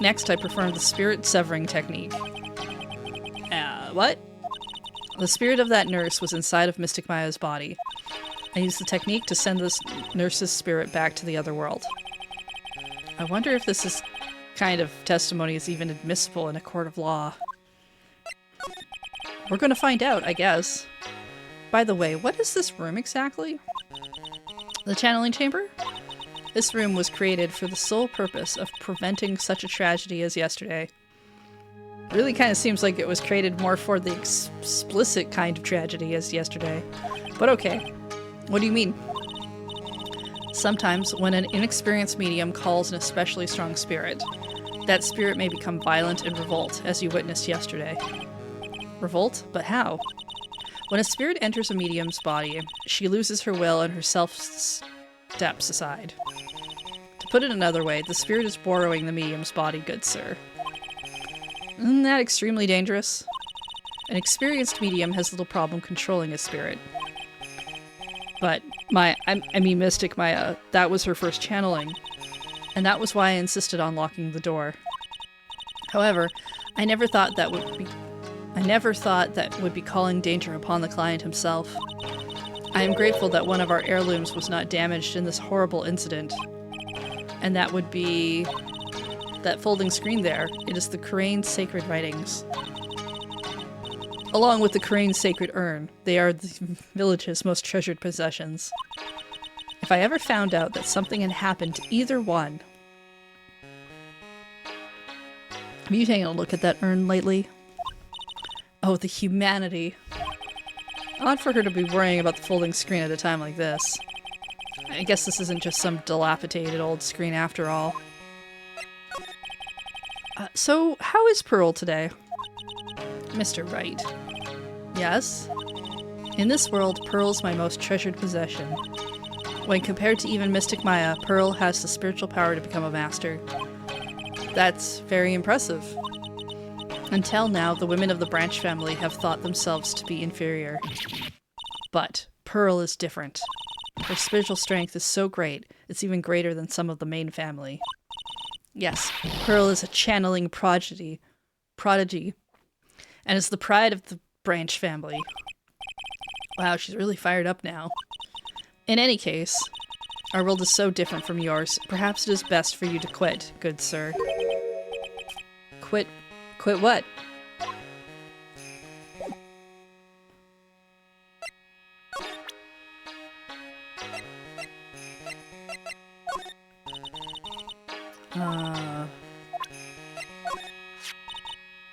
Next I performed the spirit severing technique. What? The spirit of that nurse was inside of Mystic Maya's body. I used the technique to send this nurse's spirit back to the other world. I wonder if this kind of testimony is even admissible in a court of law. We're gonna find out, I guess. By the way, what is this room exactly? The channeling chamber? This room was created for the sole purpose of preventing such a tragedy as yesterday. Really kind of seems like it was created more for the explicit kind of tragedy as yesterday. But okay. What do you mean? Sometimes, when an inexperienced medium calls an especially strong spirit, that spirit may become violent and revolt, as you witnessed yesterday. Revolt? But how? When a spirit enters a medium's body, she loses her will and her self steps aside. To put it another way, the spirit is borrowing the medium's body, good sir. Isn't that extremely dangerous? An experienced medium has little problem controlling a spirit. But I mean Mystic Maya, that was her first channeling. And that was why I insisted on locking the door. However, I never thought that would be calling danger upon the client himself. I am grateful that one of our heirlooms was not damaged in this horrible incident. And that would be that folding screen there. It is the Karane's sacred writings. Along with the Karane's sacred urn, they are the village's most treasured possessions. If I ever found out that something had happened to either one... Have you taken a look at that urn lately? Oh, the humanity. Odd for her to be worrying about the folding screen at a time like this. I guess this isn't just some dilapidated old screen after all. So, how is Pearl today? Mr. Wright. Yes? In this world, Pearl's my most treasured possession. When compared to even Mystic Maya, Pearl has the spiritual power to become a master. That's very impressive. Until now, the women of the branch family have thought themselves to be inferior. But Pearl is different. Her spiritual strength is so great, it's even greater than some of the main family. Yes, Pearl is a channeling prodigy, and is the pride of the branch family. Wow, she's really fired up now. In any case, our world is so different from yours. Perhaps it is best for you to quit, good sir. Quit what?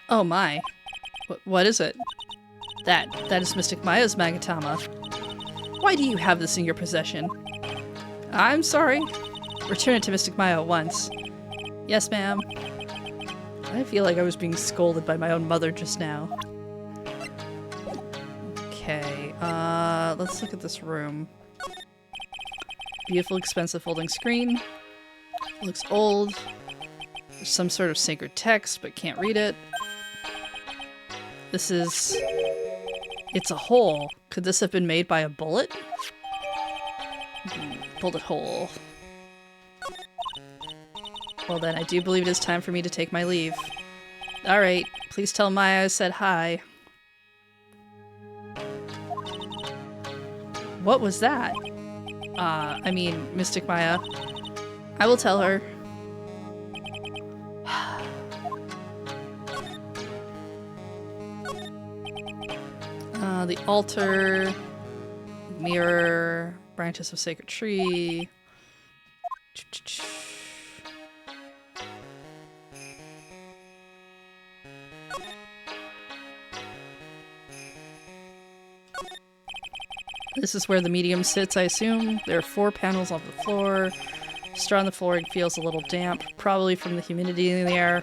Oh my. What is it? That is Mystic Maya's Magatama. Why do you have this in your possession? I'm sorry. Return it to Mystic Maya at once. Yes, ma'am. I feel like I was being scolded by my own mother just now. Okay, let's look at this room. Beautiful, expensive folding screen. Looks old. There's some sort of sacred text, but can't read it. This is... It's a hole. Could this have been made by a bullet? Bullet hole. Well then, I do believe it is time for me to take my leave. Alright, please tell Maya I said hi. What was that? I mean, Mystic Maya. I will tell her. The altar, mirror, branches of sacred tree. This is where the medium sits, I assume. There are 4 panels on the floor. Straw on the floor feels a little damp, probably from the humidity in the air.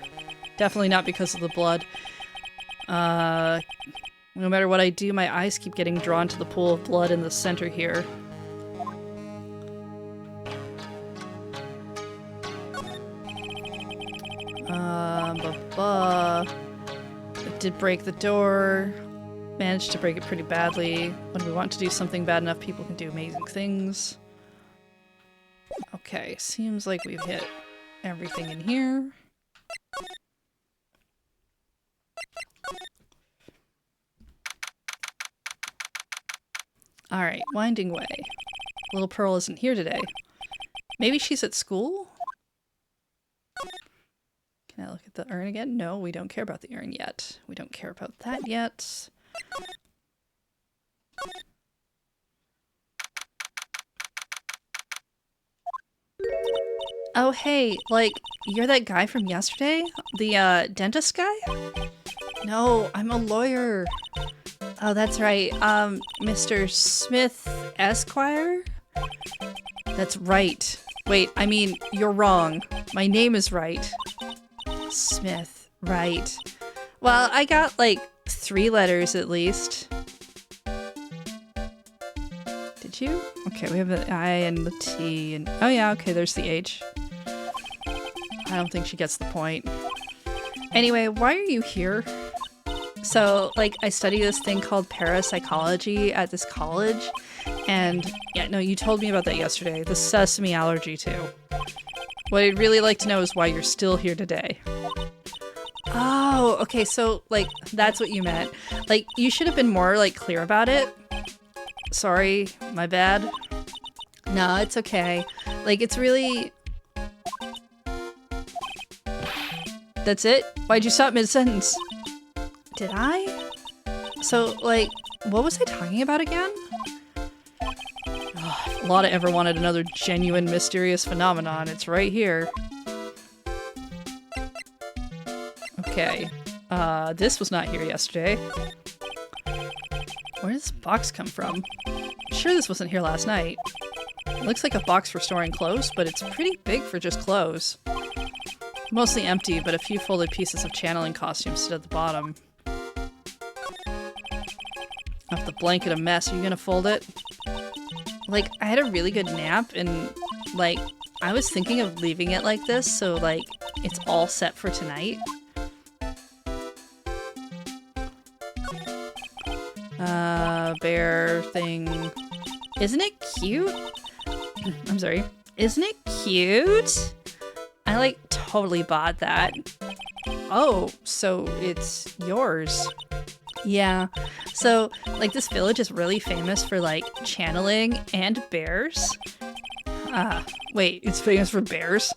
Definitely not because of the blood. No matter what I do, my eyes keep getting drawn to the pool of blood in the center here. It did break the door. Managed to break it pretty badly. When we want to do something bad enough, people can do amazing things. Okay, seems like we've hit everything in here. Alright, winding way. Little Pearl isn't here today. Maybe she's at school? Can I look at the urn again? No, we don't care about the urn yet. We don't care about that yet. Oh hey, like, you're that guy from yesterday? The, dentist guy? No, I'm a lawyer. Oh, that's right. Mr. Smith Esquire? That's right. Wait, I mean, you're wrong. My name is Wright. Smith, Wright. Well, I got, like, 3 letters at least. Did you? Okay, we have the I and the T and... Oh yeah, okay, there's the H. I don't think she gets the point. Anyway, why are you here? So, like, I study this thing called parapsychology at this college, and yeah, no, you told me about that yesterday. The sesame allergy, too. What I'd really like to know is why you're still here today. Oh, okay, so, like, that's what you meant. Like, you should have been more, like, clear about it. Sorry, my bad. No, it's okay. Like, it's really... That's it? Why'd you stop mid-sentence? Did I? So, like, what was I talking about again? Oh, if Lotta ever wanted another genuine mysterious phenomenon, it's right here. Okay. This was not here yesterday. Where did this box come from? I'm sure this wasn't here last night. It looks like a box for storing clothes, but it's pretty big for just clothes. Mostly empty, but a few folded pieces of channeling costumes sit at the bottom. If the blanket a mess, are you gonna fold it? Like, I had a really good nap, and, like, I was thinking of leaving it like this, so, like, it's all set for tonight. Bear thing. Isn't it cute? I'm sorry. Isn't it cute? I, like, totally bought that. Oh, so it's yours. Yeah. So, like, this village is really famous for, like, channeling and bears. Wait, it's famous for bears?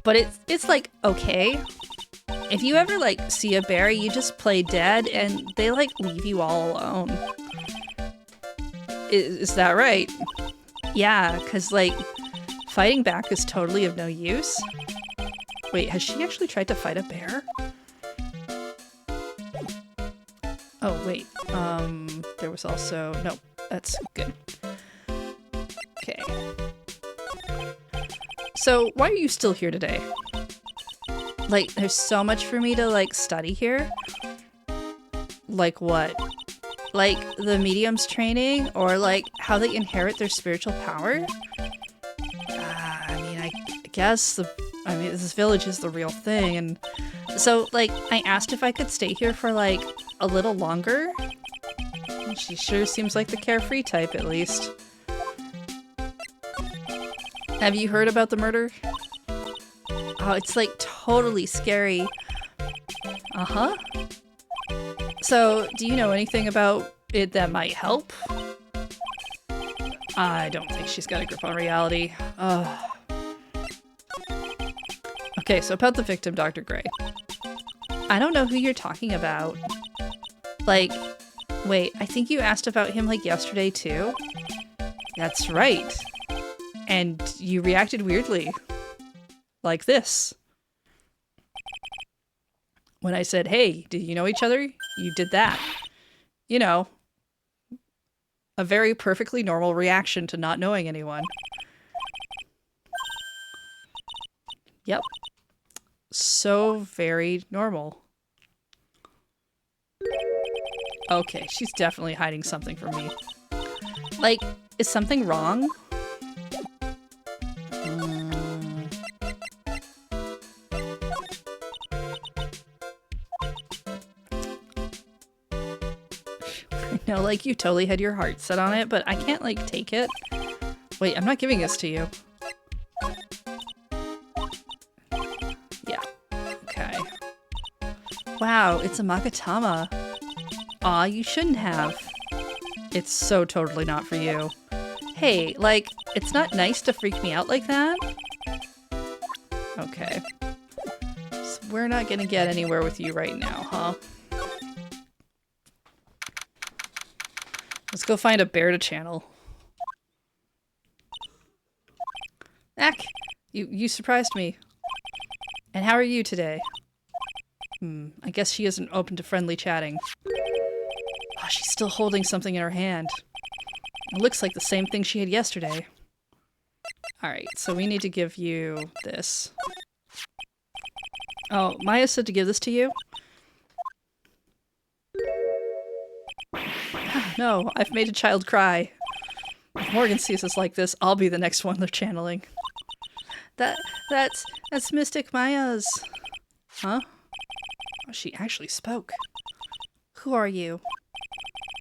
But it's like, okay. If you ever, like, see a bear, you just play dead and they, like, leave you all alone. Is that right? Yeah, because, like, fighting back is totally of no use. Wait, has she actually tried to fight a bear? Oh, wait. There was also... No, that's good. Okay. So, why are you still here today? Like, there's so much for me to, like, study here. Like what? Like, the medium's training? Or, like, how they inherit their spiritual power? I mean, I guess this village is the real thing, and... So, like, I asked if I could stay here for, like, a little longer. She sure seems like the carefree type, at least. Have you heard about the murder? Oh, it's, like, totally scary. Uh-huh. So, do you know anything about it that might help? I don't think she's got a grip on reality. Okay, so about the victim, Dr. Gray. I don't know who you're talking about. Like, wait, I think you asked about him, like, yesterday, too? That's right. And you reacted weirdly. Like this. When I said, hey, do you know each other? You did that. You know, a very perfectly normal reaction to not knowing anyone. Yep. So very normal. Okay, she's definitely hiding something from me. Like, is something wrong? No, like, you totally had your heart set on it, but I can't, like, take it. Wait, I'm not giving this to you. Yeah. Okay. Wow, it's a Magatama. Aw, you shouldn't have. It's so totally not for you. Hey, like, it's not nice to freak me out like that. Okay. So we're not gonna get anywhere with you right now, huh? Let's go find a bear to channel. Ack! You surprised me. And how are you today? I guess she isn't open to friendly chatting. Oh, she's still holding something in her hand. It looks like the same thing she had yesterday. Alright, so we need to give you this. Oh, Maya said to give this to you? No, I've made a child cry. If Morgan sees us like this, I'll be the next one they're channeling. That's Mystic Maya's. Huh? Oh, she actually spoke. Who are you?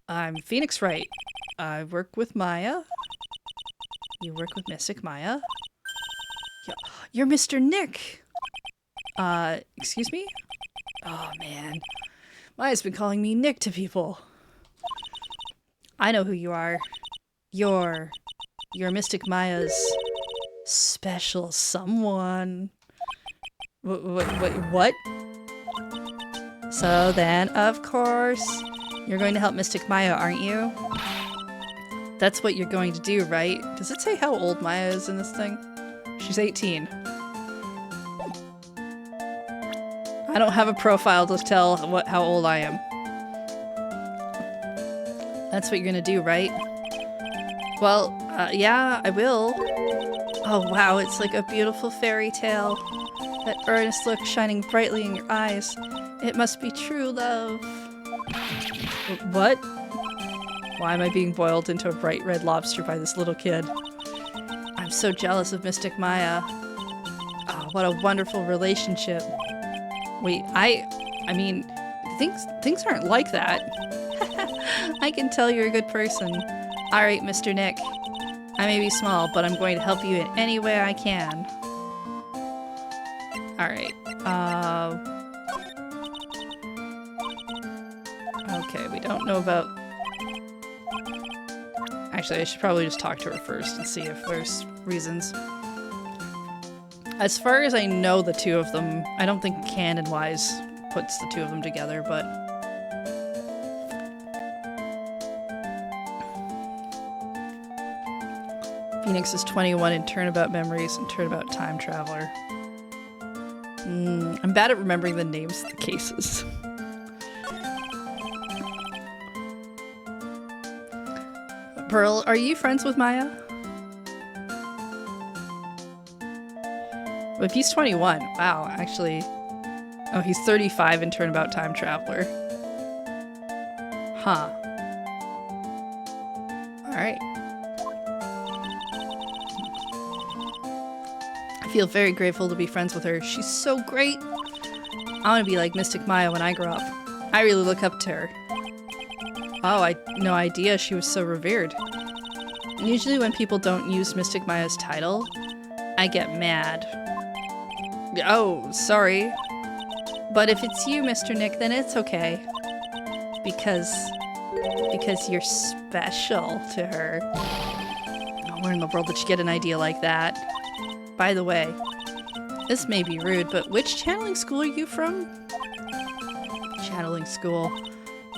I'm Phoenix Wright. I work with Maya. You work with Mystic Maya? You're Mr. Nick! Excuse me? Oh, man. Maya's been calling me Nick to people. I know who you are. You're Mystic Maya's special someone. What? So then, of course, you're going to help Mystic Maya, aren't you? That's what you're going to do, right? Does it say how old Maya is in this thing? She's 18. I don't have a profile to tell how old I am. That's what you're gonna do, right? Well, yeah, I will. Oh wow, it's like a beautiful fairy tale. That earnest look shining brightly in your eyes. It must be true love. What? Why am I being boiled into a bright red lobster by this little kid? I'm so jealous of Mystic Maya. Oh, what a wonderful relationship. Wait, I mean, things aren't like that. I can tell you're a good person. Alright, Mr. Nick. I may be small, but I'm going to help you in any way I can. Alright, okay, we don't know about... Actually, I should probably just talk to her first and see if there's reasons. As far as I know the two of them, I don't think canon-wise puts the two of them together, but... Phoenix is 21 in Turnabout Memories and Turnabout Time Traveler. I'm bad at remembering the names of the cases. Pearl, are you friends with Maya? If he's 21, wow, actually. Oh, he's 35 in Turnabout Time Traveler. Huh. Alright. I feel very grateful to be friends with her. She's so great. I want to be like Mystic Maya when I grow up. I really look up to her. Oh, I had no idea she was so revered. And usually when people don't use Mystic Maya's title, I get mad. Oh, sorry. But if it's you, Mr. Nick, then it's okay. Because you're special to her. Oh, where in the world did she get an idea like that? By the way, this may be rude, but which channeling school are you from? Channeling school.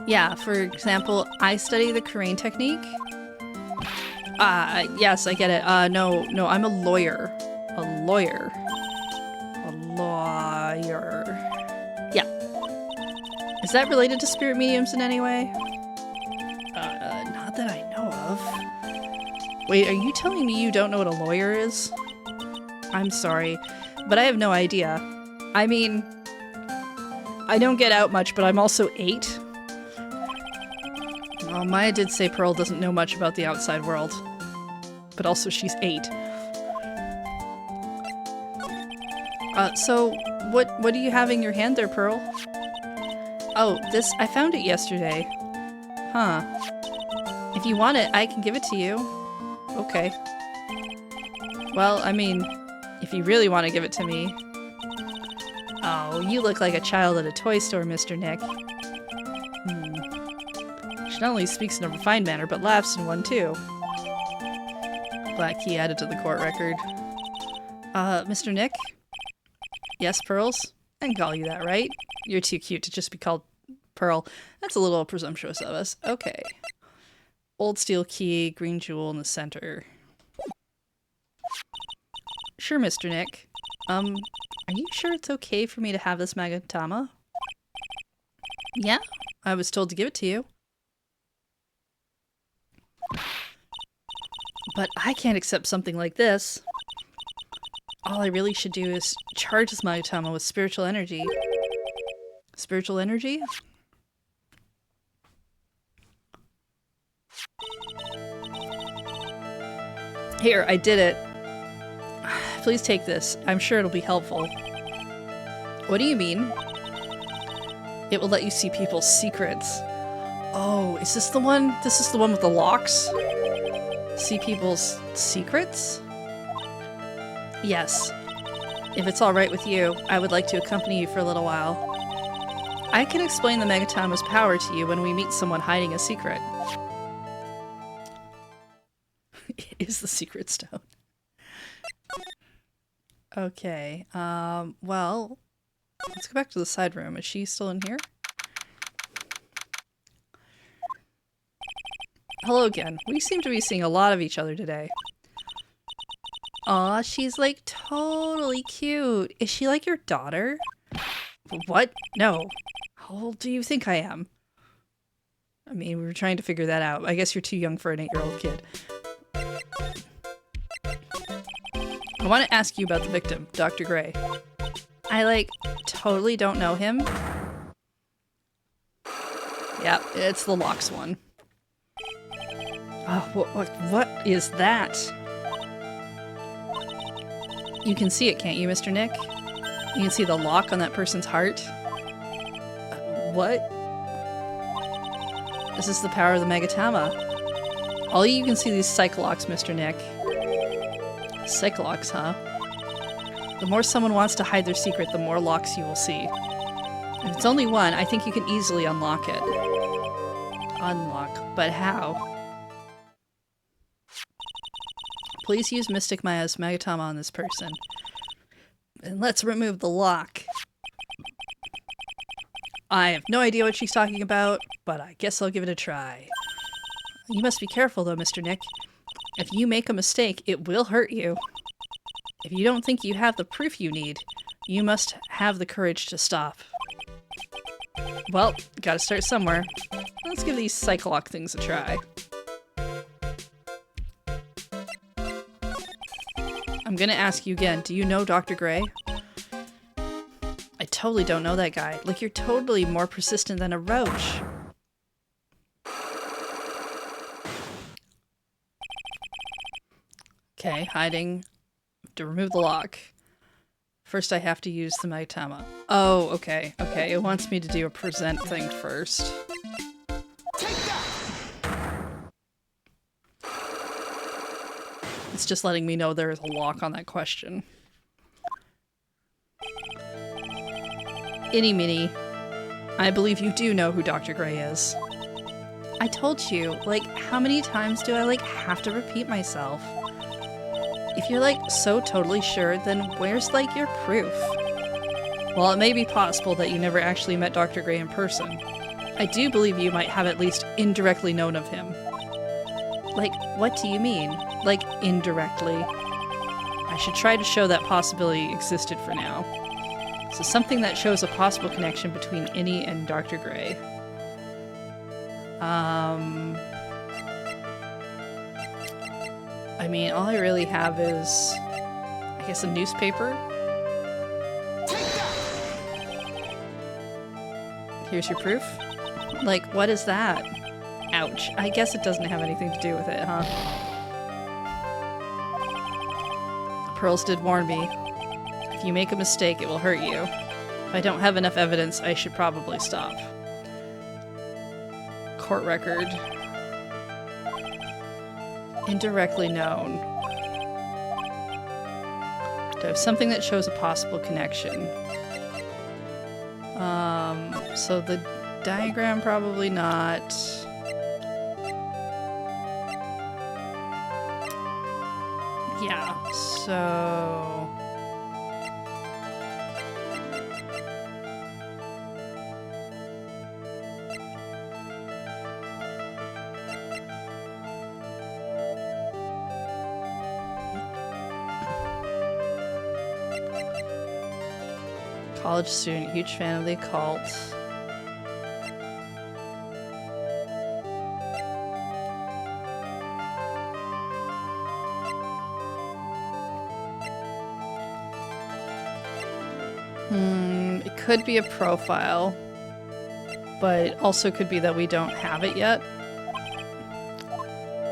Yeah, for example, I study the Karain technique. Yes, I get it. No, I'm a lawyer. A lawyer. Yeah. Is that related to spirit mediums in any way? Not that I know of. Wait, are you telling me you don't know what a lawyer is? I'm sorry, but I have no idea. I mean, I don't get out much, but I'm also 8. Well, Maya did say Pearl doesn't know much about the outside world. But also she's 8. So, what do you have in your hand there, Pearl? Oh, this, I found it yesterday. Huh. If you want it, I can give it to you. Okay. Well, I mean, if you really want to give it to me. Oh, you look like a child at a toy store, Mr. Nick. She not only speaks in a refined manner, but laughs in one too. Black key added to the court record. Mr. Nick? Yes, Pearls? I can call you that, right? You're too cute to just be called Pearl. That's a little presumptuous of us. Okay. Old steel key, green jewel in the center. Sure, Mr. Nick. Are you sure it's okay for me to have this Magatama? Yeah, I was told to give it to you. But I can't accept something like this. All I really should do is charge this Magatama with spiritual energy. Spiritual energy? Here, I did it. Please take this. I'm sure it'll be helpful. What do you mean? It will let you see people's secrets. Oh, is this the one? This is the one with the locks? See people's secrets? Yes. If it's alright with you, I would like to accompany you for a little while. I can explain the Megatama's power to you when we meet someone hiding a secret. It is the secret stone. Okay, well, let's go back to the side room. Is she still in here? Hello again. We seem to be seeing a lot of each other today. Aw, she's like totally cute. Is she like your daughter? What? No. How old do you think I am? I mean, we were trying to figure that out. I guess you're too young for an 8-year-old kid. I want to ask you about the victim, Dr. Gray. I, like, totally don't know him. Yep, it's the locks one. Oh, what is that? You can see it, can't you, Mr. Nick? You can see the lock on that person's heart. What? This is the power of the Megatama. All you can see these Cyclocks, Mr. Nick. Cyclocks, huh? The more someone wants to hide their secret, the more locks you will see. If it's only one, I think you can easily unlock it. Unlock? But how? Please use Mystic Maya's Megatama on this person. And let's remove the lock. I have no idea what she's talking about, but I guess I'll give it a try. You must be careful though, Mr. Nick. If you make a mistake, it will hurt you. If you don't think you have the proof you need, you must have the courage to stop. Well, gotta start somewhere. Let's give these Cyclock things a try. I'm gonna ask you again, do you know Dr. Gray? I totally don't know that guy. Like, you're totally more persistent than a roach. Okay, hiding. To remove the lock. First I have to use the Megatama. Oh, okay. Okay, it wants me to do a present thing first. It's just letting me know there is a lock on that question. Itty Mitty, I believe you do know who Dr. Gray is. I told you, like, how many times do I, like, have to repeat myself? If you're, like, so totally sure, then where's, like, your proof? While it may be possible that you never actually met Dr. Gray in person, I do believe you might have at least indirectly known of him. Like, what do you mean? Like, indirectly? I should try to show that possibility existed for now. So something that shows a possible connection between Innie and Dr. Gray. I mean, all I really have is, I guess, a newspaper. Here's your proof. Like, what is that? Ouch. I guess it doesn't have anything to do with it, huh? Pearls did warn me. If you make a mistake, it will hurt you. If I don't have enough evidence, I should probably stop. Court record. Indirectly known. Do I have something that shows a possible connection? So the diagram probably not. Yeah, so... College student, huge fan of the occult. It could be a profile, but it also could be that we don't have it yet.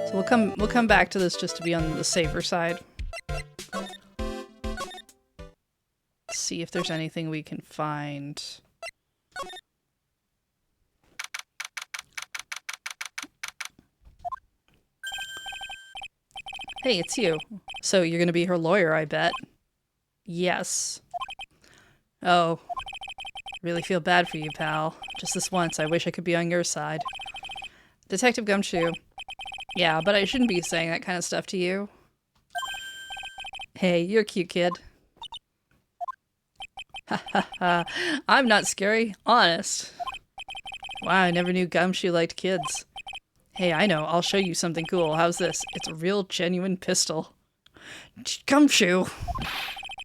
So we'll come back to this just to be on the safer side. see if there's anything we can find. Hey, it's you. So you're gonna be her lawyer, I bet. Yes. Oh. Really feel bad for you, pal. Just this once, I wish I could be on your side. Detective Gumshoe. Yeah, but I shouldn't be saying that kind of stuff to you. Hey, you're a cute kid. Ha ha ha. I'm not scary, honest. Wow, I never knew Gumshoe liked kids. Hey, I know, I'll show you something cool. How's this? It's a real genuine pistol. Gumshoe!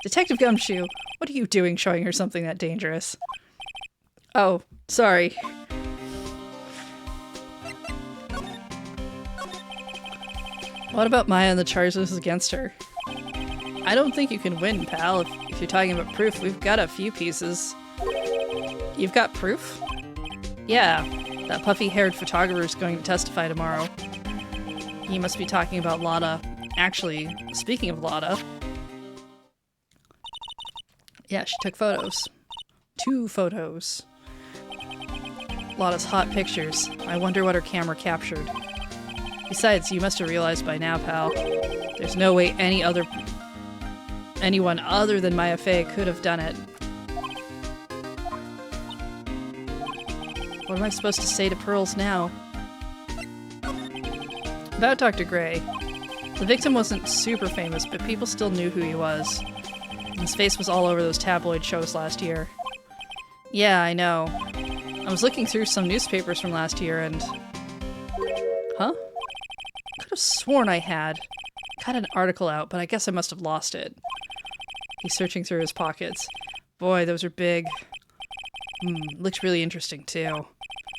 Detective Gumshoe, what are you doing showing her something that dangerous? Oh, sorry. What about Maya and the charges against her? I don't think you can win, pal. If you're talking about proof, we've got a few pieces. You've got proof? Yeah, that puffy-haired photographer's going to testify tomorrow. He must be talking about Lotta. Actually, speaking of Lotta... Yeah, she took photos. 2 photos. Lotta's hot pictures. I wonder what her camera captured. Besides, you must have realized by now, pal. There's no way anyone other than Maya Fey could have done it. What am I supposed to say to Pearls now? About Dr. Gray. The victim wasn't super famous, but people still knew who he was. His face was all over those tabloid shows last year. Yeah, I know. I was looking through some newspapers from last year and... Huh? Could have sworn I had. Got an article out, but I guess I must have lost it. He's searching through his pockets. Boy, those are big. Looks really interesting, too.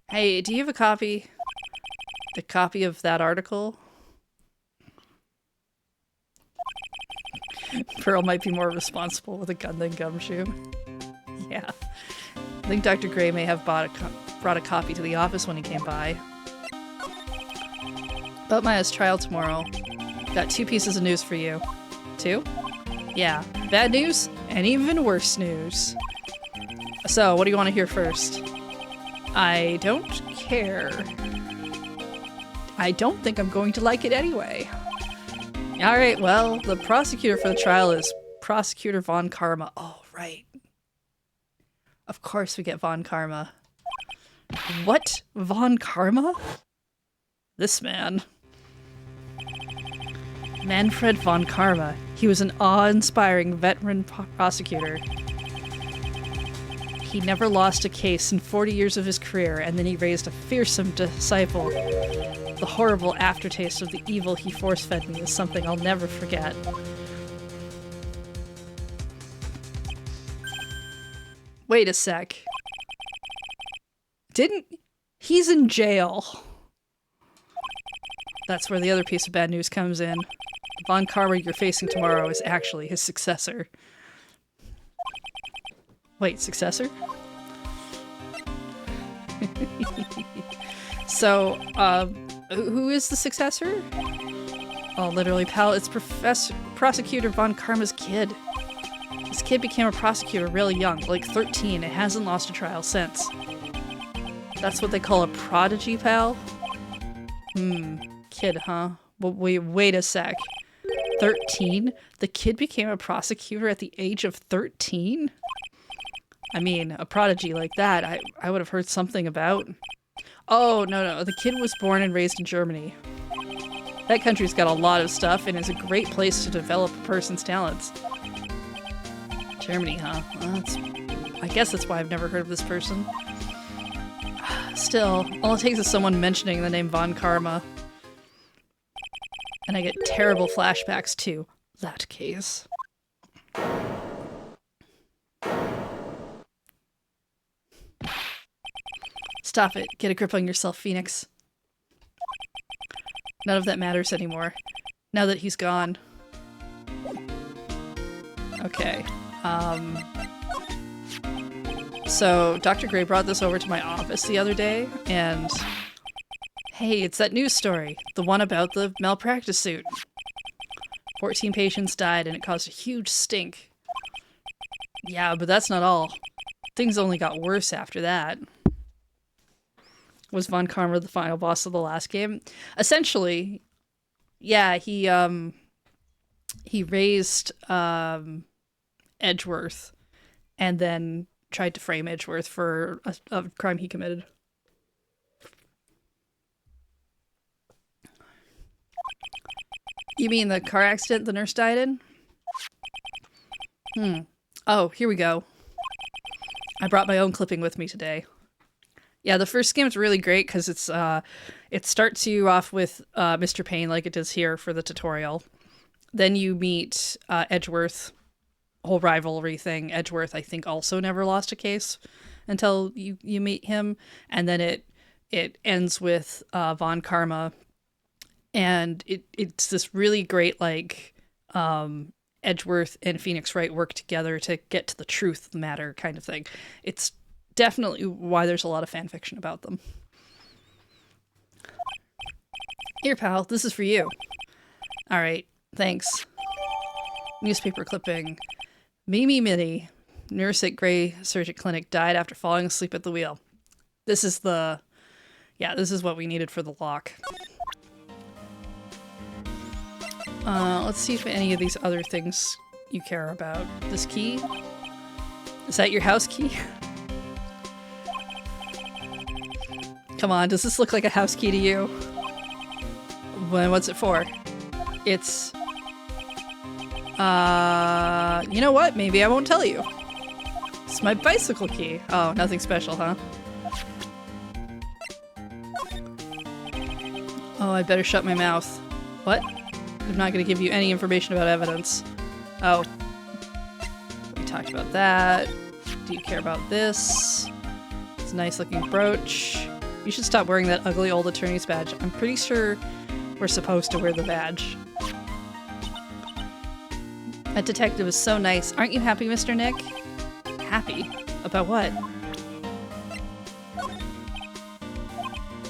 Hey, do you have a copy? The copy of that article? Pearl might be more responsible with a gun than Gumshoe. Yeah. I think Dr. Gray may have brought a copy to the office when he came by. About Maya's trial tomorrow. Got 2 pieces of news for you. 2? Yeah. Bad news and even worse news. So, what do you want to hear first? I don't care. I don't think I'm going to like it anyway. Alright, well, the prosecutor for the trial is Prosecutor Von Karma. Oh, right. Of course we get Von Karma. What? Von Karma? This man. Manfred Von Karma. He was an awe-inspiring veteran prosecutor. He never lost a case in 40 years of his career, and then he raised a fearsome disciple. The horrible aftertaste of the evil he force-fed me is something I'll never forget. Wait a sec. He's in jail. That's where the other piece of bad news comes in. The Von Karma you're facing tomorrow is actually his successor. Wait, successor? So, who is the successor? Oh, literally, pal, it's Prosecutor Von Karma's kid. This kid became a prosecutor really young, like 13, and hasn't lost a trial since. That's what they call a prodigy, pal? Kid, huh? Well, wait a sec. 13? The kid became a prosecutor at the age of 13? I mean, a prodigy like that, I would have heard something about. Oh, no, the kid was born and raised in Germany. That country's got a lot of stuff and is a great place to develop a person's talents. Germany, huh? Well, I guess that's why I've never heard of this person. Still, all it takes is someone mentioning the name Von Karma. And I get terrible flashbacks to that case. Stop it. Get a grip on yourself, Phoenix. None of that matters anymore. Now that he's gone. Okay. So, Dr. Gray brought this over to my office the other day, and... Hey, it's that news story. The one about the malpractice suit. 14 patients died, and it caused a huge stink. Yeah, but that's not all. Things only got worse after that. Was Von Karma the final boss of the last game? Essentially, yeah, he raised Edgeworth and then tried to frame Edgeworth for a crime he committed. You mean the car accident the nurse died in? Oh, here we go. I brought my own clipping with me today. Yeah, the first game is really great because it starts you off with Mr. Payne like it does here for the tutorial. Then you meet Edgeworth, whole rivalry thing. Edgeworth, I think, also never lost a case until you meet him, and then it ends with Von Karma, and it's this really great like Edgeworth and Phoenix Wright work together to get to the truth of the matter kind of thing. It's definitely why there's a lot of fan fiction about them. Here, pal, this is for you. All right, thanks. Newspaper clipping. Mimi Minnie, nurse at Gray Surgery Clinic, died after falling asleep at the wheel. This is what we needed for the lock. Let's see if any of these other things you care about. This key? Is that your house key? Come on, does this look like a house key to you? What's it for? It's... you know what? Maybe I won't tell you. It's my bicycle key. Oh, nothing special, huh? Oh, I better shut my mouth. What? I'm not going to give you any information about evidence. Oh. We talked about that. Do you care about this? It's a nice looking brooch. You should stop wearing that ugly old attorney's badge. I'm pretty sure we're supposed to wear the badge. That detective is so nice. Aren't you happy, Mr. Nick? Happy? About what?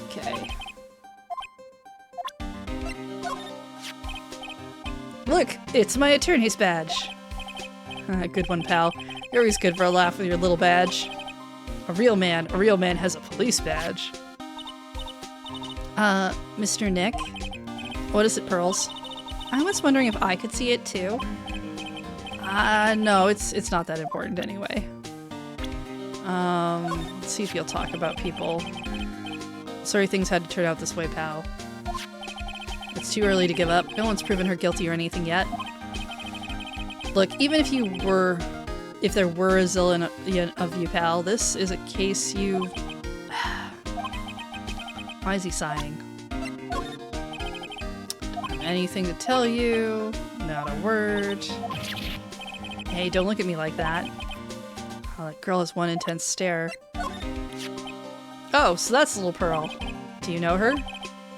Okay. Look, it's my attorney's badge. Good one, pal. You're always good for a laugh with your little badge. A real man has a police badge. Mr. Nick? What is it, Pearls? I was wondering if I could see it too. No, it's not that important anyway. Let's see if you'll talk about people. Sorry things had to turn out this way, pal. It's too early to give up. No one's proven her guilty or anything yet. Look, even if there were a zillion of you, pal, this is a case you... Why is he sighing? Don't have anything to tell you. Not a word. Hey, don't look at me like that. Oh, that girl has one intense stare. Oh, so that's Little Pearl. Do you know her?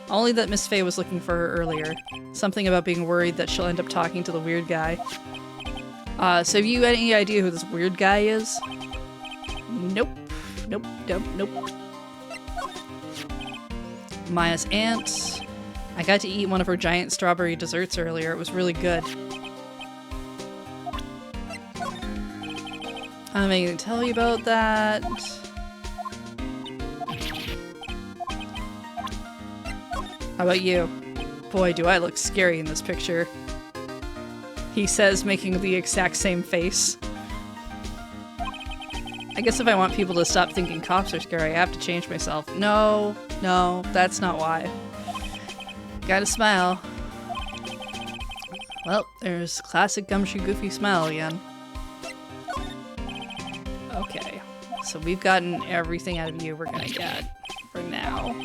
Only that Miss Faye was looking for her earlier. Something about being worried that she'll end up talking to the weird guy. So have you any idea who this weird guy is? Nope. Nope. Nope. Nope. Maya's aunt. I got to eat one of her giant strawberry desserts earlier. It was really good. I'm not gonna tell you about that. How about you? Boy, do I look scary in this picture. He says, making the exact same face. I guess if I want people to stop thinking cops are scary, I have to change myself. No, that's not why. Gotta smile. Well, there's classic Gumshoe Goofy smile again. Okay, so we've gotten everything out of you we're gonna get for now.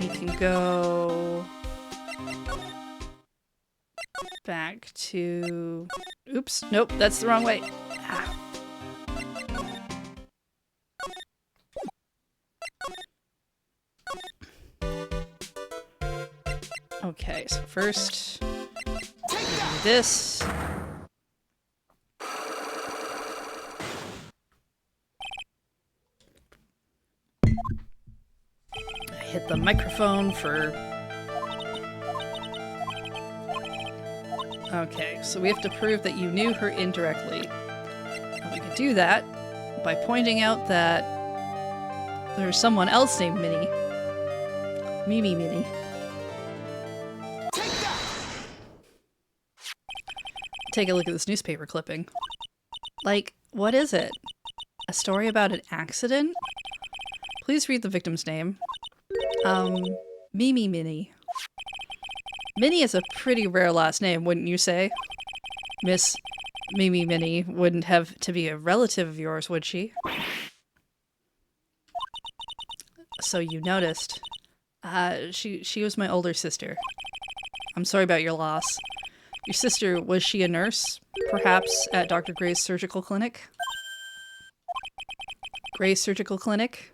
We can go back to... Oops, nope, that's the wrong way. Ah. Okay, so first, do this. Hit the microphone for Okay, so we have to prove that you knew her indirectly. And we can do that by pointing out that there's someone else named Minnie. Mimi Minnie. Take that! Take a look at this newspaper clipping. Like, what is it? A story about an accident? Please read the victim's name. Mimi Minnie. Minnie is a pretty rare last name, wouldn't you say? Miss Mimi Minnie wouldn't have to be a relative of yours, would she? So you noticed. She was my older sister. I'm sorry about your loss. Your sister, was she a nurse? Perhaps at Dr. Gray's surgical clinic? Gray's surgical clinic?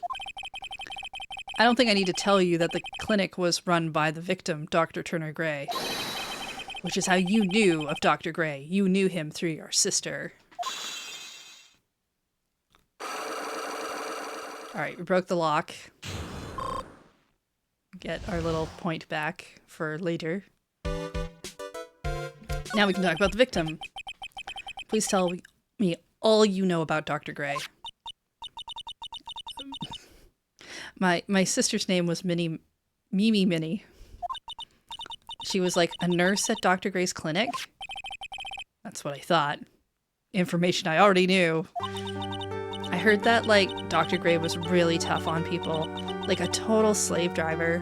I don't think I need to tell you that the clinic was run by the victim, Dr. Turner Gray. Which is how you knew of Dr. Gray. You knew him through your sister. Alright, we broke the lock. Get our little point back for later. Now we can talk about the victim. Please tell me all you know about Dr. Gray. My sister's name was Mimi Minnie. She was like a nurse at Dr. Gray's clinic. That's what I thought. Information I already knew. I heard that, like, Dr. Gray was really tough on people. Like a total slave driver.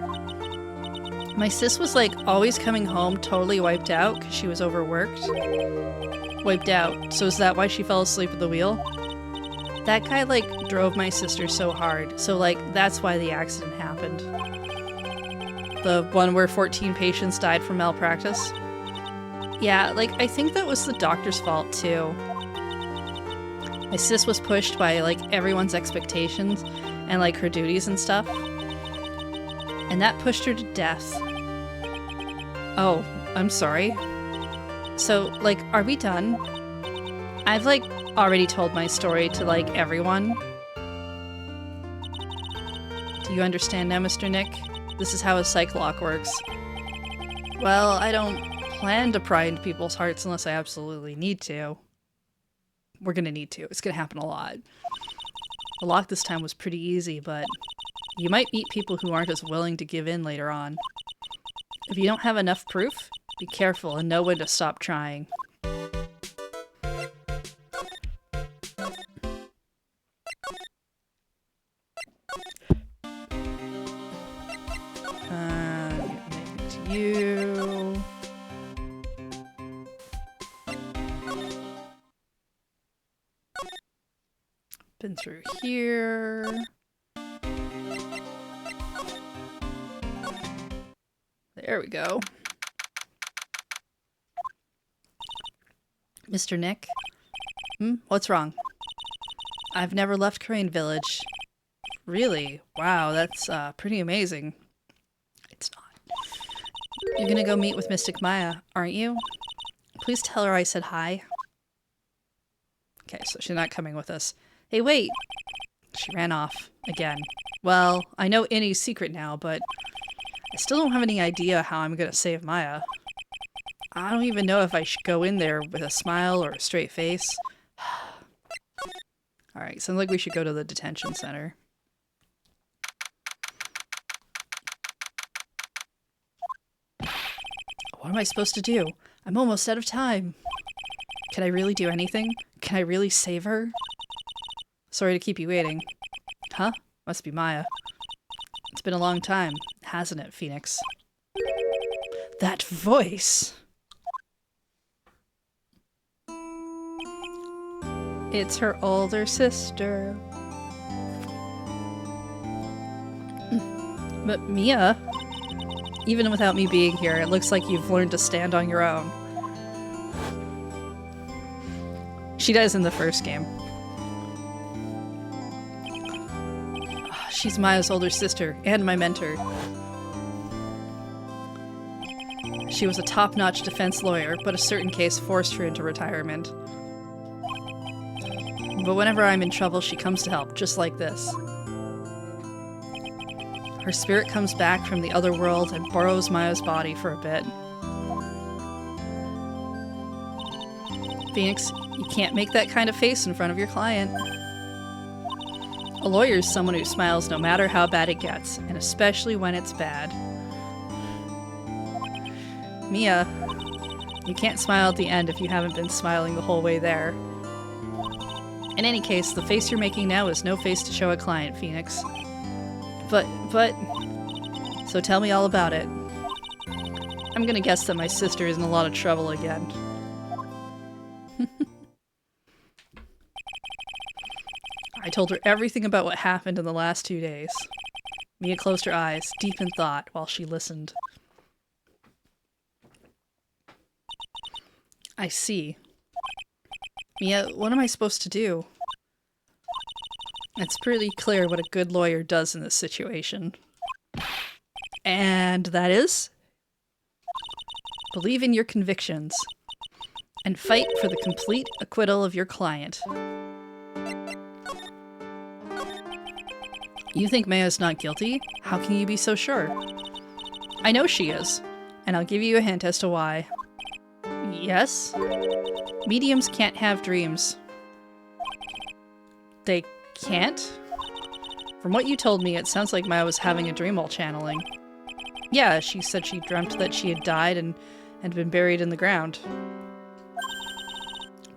My sis was, like, always coming home totally wiped out because she was overworked. Wiped out. So is that why she fell asleep at the wheel? That guy, like, drove my sister so hard. So, like, that's why the accident happened. The one where 14 patients died from malpractice. Yeah, like, I think that was the doctor's fault, too. My sis was pushed by, like, everyone's expectations and, like, her duties and stuff. And that pushed her to death. Oh, I'm sorry. So, like, are we done? I've, like, already told my story to, like, everyone. Do you understand now, Mr. Nick? This is how a psych lock works. Well, I don't plan to pry into people's hearts unless I absolutely need to. We're gonna need to. It's gonna happen a lot. The lock this time was pretty easy, but you might meet people who aren't as willing to give in later on. If you don't have enough proof, be careful and know when to stop trying. You. Been through here. There we go. Mr. Nick? What's wrong? I've never left Crane Village. Really? Wow, that's pretty amazing. It's not. You're gonna go meet with Mystic Maya, aren't you? Please tell her I said hi. Okay, so she's not coming with us. Hey, wait! She ran off. Again. Well, I know Innie's secret now, but I still don't have any idea how I'm gonna save Maya. I don't even know if I should go in there with a smile or a straight face. Alright, sounds like we should go to the detention center. What am I supposed to do? I'm almost out of time. Can I really do anything? Can I really save her? Sorry to keep you waiting. Huh? Must be Maya. It's been a long time, hasn't it, Phoenix? That voice! It's her older sister. But Mia, even without me being here, it looks like you've learned to stand on your own. She dies in the first game. She's Maya's older sister, and my mentor. She was a top-notch defense lawyer, but a certain case forced her into retirement. But whenever I'm in trouble, she comes to help, just like this. Her spirit comes back from the other world and borrows Maya's body for a bit. Phoenix, you can't make that kind of face in front of your client. A lawyer is someone who smiles no matter how bad it gets, and especially when it's bad. Mia, you can't smile at the end if you haven't been smiling the whole way there. In any case, the face you're making now is no face to show a client, Phoenix. But... So tell me all about it. I'm gonna guess that my sister is in a lot of trouble again. I told her everything about what happened in the last 2 days. Mia closed her eyes, deep in thought, while she listened. I see. Mia, what am I supposed to do? It's pretty clear what a good lawyer does in this situation. And that is? Believe in your convictions. And fight for the complete acquittal of your client. You think Maya's not guilty? How can you be so sure? I know she is, and I'll give you a hint as to why. Yes? Mediums can't have dreams. They can't? From what you told me, it sounds like Maya was having a dream while channeling. Yeah, she said she dreamt that she had died and had been buried in the ground.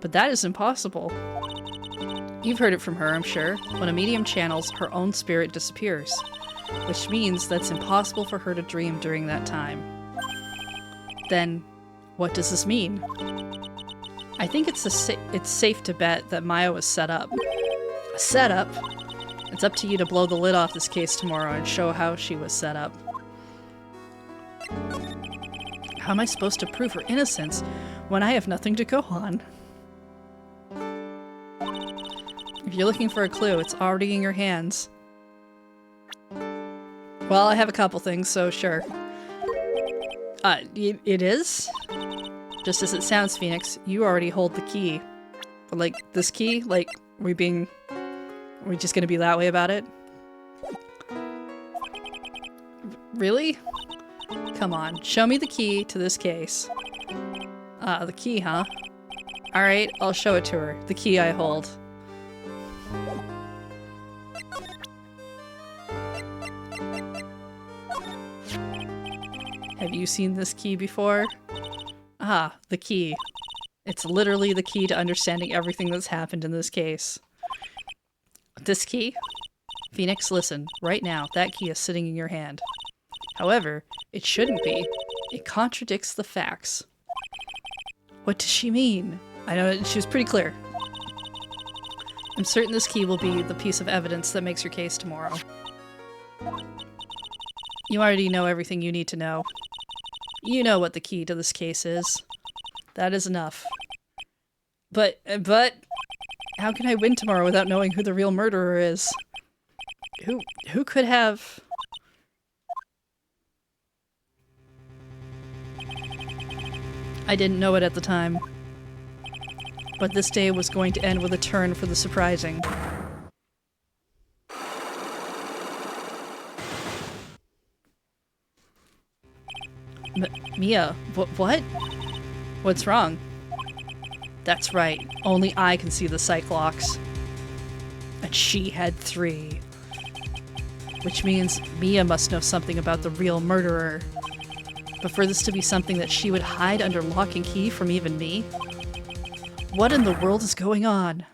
But that is impossible. You've heard it from her, I'm sure. When a medium channels, her own spirit disappears. Which means that's impossible for her to dream during that time. Then, what does this mean? I think it's safe to bet that Maya was set up. A setup? It's up to you to blow the lid off this case tomorrow and show how she was set up. How am I supposed to prove her innocence when I have nothing to go on? If you're looking for a clue, it's already in your hands. Well, I have a couple things, so sure. It is? Just as it sounds, Phoenix, you already hold the key. Like, this key? Like, are we just gonna be that way about it? Really? Come on, show me the key to this case. The key, huh? Alright, I'll show it to her. The key I hold. Have you seen this key before? Ah, the key. It's literally the key to understanding everything that's happened in this case. This key? Phoenix, listen. Right now, that key is sitting in your hand. However, it shouldn't be. It contradicts the facts. What does she mean? I know she was pretty clear. I'm certain this key will be the piece of evidence that makes your case tomorrow. You already know everything you need to know. You know what the key to this case is. That is enough. But, how can I win tomorrow without knowing who the real murderer is? Who could have... I didn't know it at the time. But this day was going to end with a turn for the surprising. Mia, what? What's wrong? That's right, only I can see the Cyclops. And she had 3. Which means Mia must know something about the real murderer. But for this to be something that she would hide under lock and key from even me? What in the world is going on?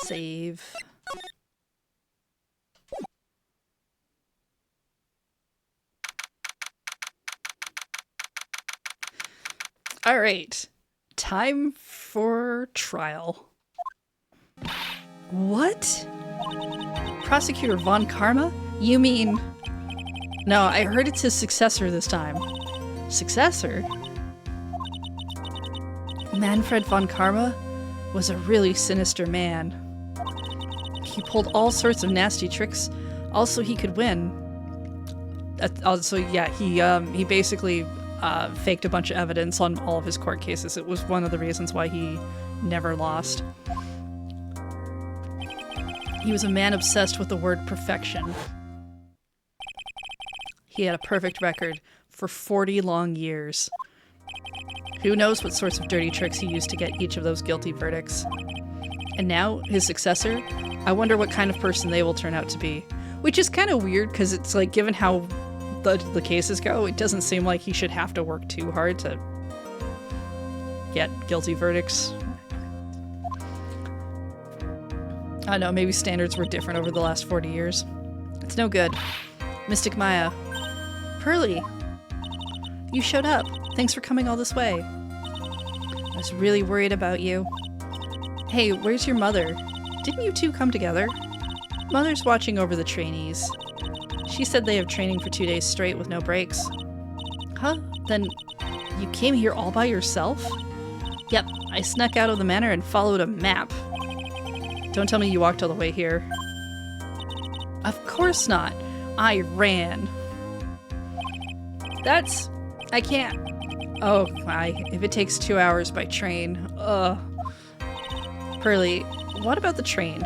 Save. All right. Time for trial. What? Prosecutor Von Karma? You mean... No, I heard it's his successor this time. Successor? Manfred Von Karma was a really sinister man. He pulled all sorts of nasty tricks. Also, he could win. Also, yeah, he basically faked a bunch of evidence on all of his court cases. It was one of the reasons why he never lost. He was a man obsessed with the word perfection. He had a perfect record for 40 long years. Who knows what sorts of dirty tricks he used to get each of those guilty verdicts. And now, his successor, I wonder what kind of person they will turn out to be. Which is kind of weird, because it's like, given how the cases go, it doesn't seem like he should have to work too hard to get guilty verdicts. I don't know, maybe standards were different over the last 40 years. It's no good. Mystic Maya. Pearly! You showed up. Thanks for coming all this way. I was really worried about you. Hey, where's your mother? Didn't you two come together? Mother's watching over the trainees. She said they have training for 2 days straight with no breaks. Huh? Then you came here all by yourself? Yep, I snuck out of the manor and followed a map. Don't tell me you walked all the way here. Of course not. I ran. I can't. Oh my, if it takes 2 hours by train. Ugh. Pearly, what about the train?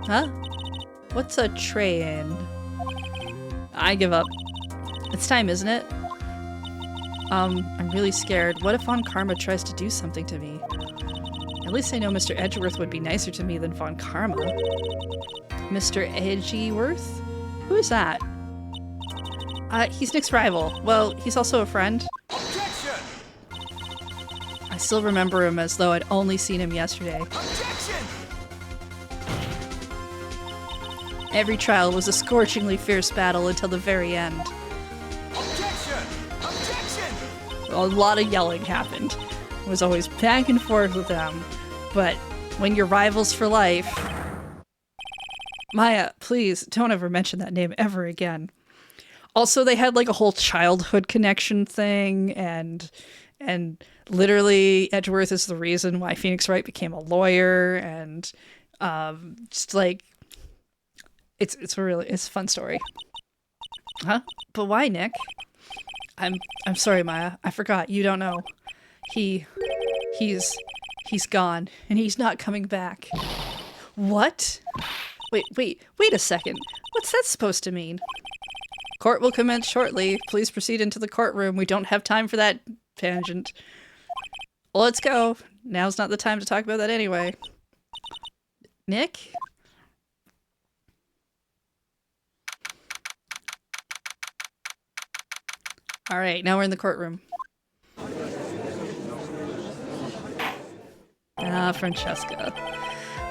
Huh? What's a train? I give up. It's time, isn't it? I'm really scared. What if Von Karma tries to do something to me? At least I know Mr. Edgeworth would be nicer to me than Von Karma. Mr. Edgeworth? Who is that? He's Nick's rival. Well, he's also a friend. Objection! I still remember him as though I'd only seen him yesterday. Objection! Every trial was a scorchingly fierce battle until the very end. Objection! Objection! A lot of yelling happened. It was always back and forth with them. But when you're rivals for life... Maya, please, don't ever mention that name ever again. Also, they had like a whole childhood connection thing, and literally Edgeworth is the reason why Phoenix Wright became a lawyer, and just like it's a fun story. Huh? But why, Nick? I'm sorry, Maya. I forgot. You don't know. He's gone, and he's not coming back. What? Wait a second. What's that supposed to mean? Court will commence shortly. Please proceed into the courtroom. We don't have time for that tangent. Well, let's go. Now's not the time to talk about that anyway. Nick? Alright, now we're in the courtroom. Ah, Francesca.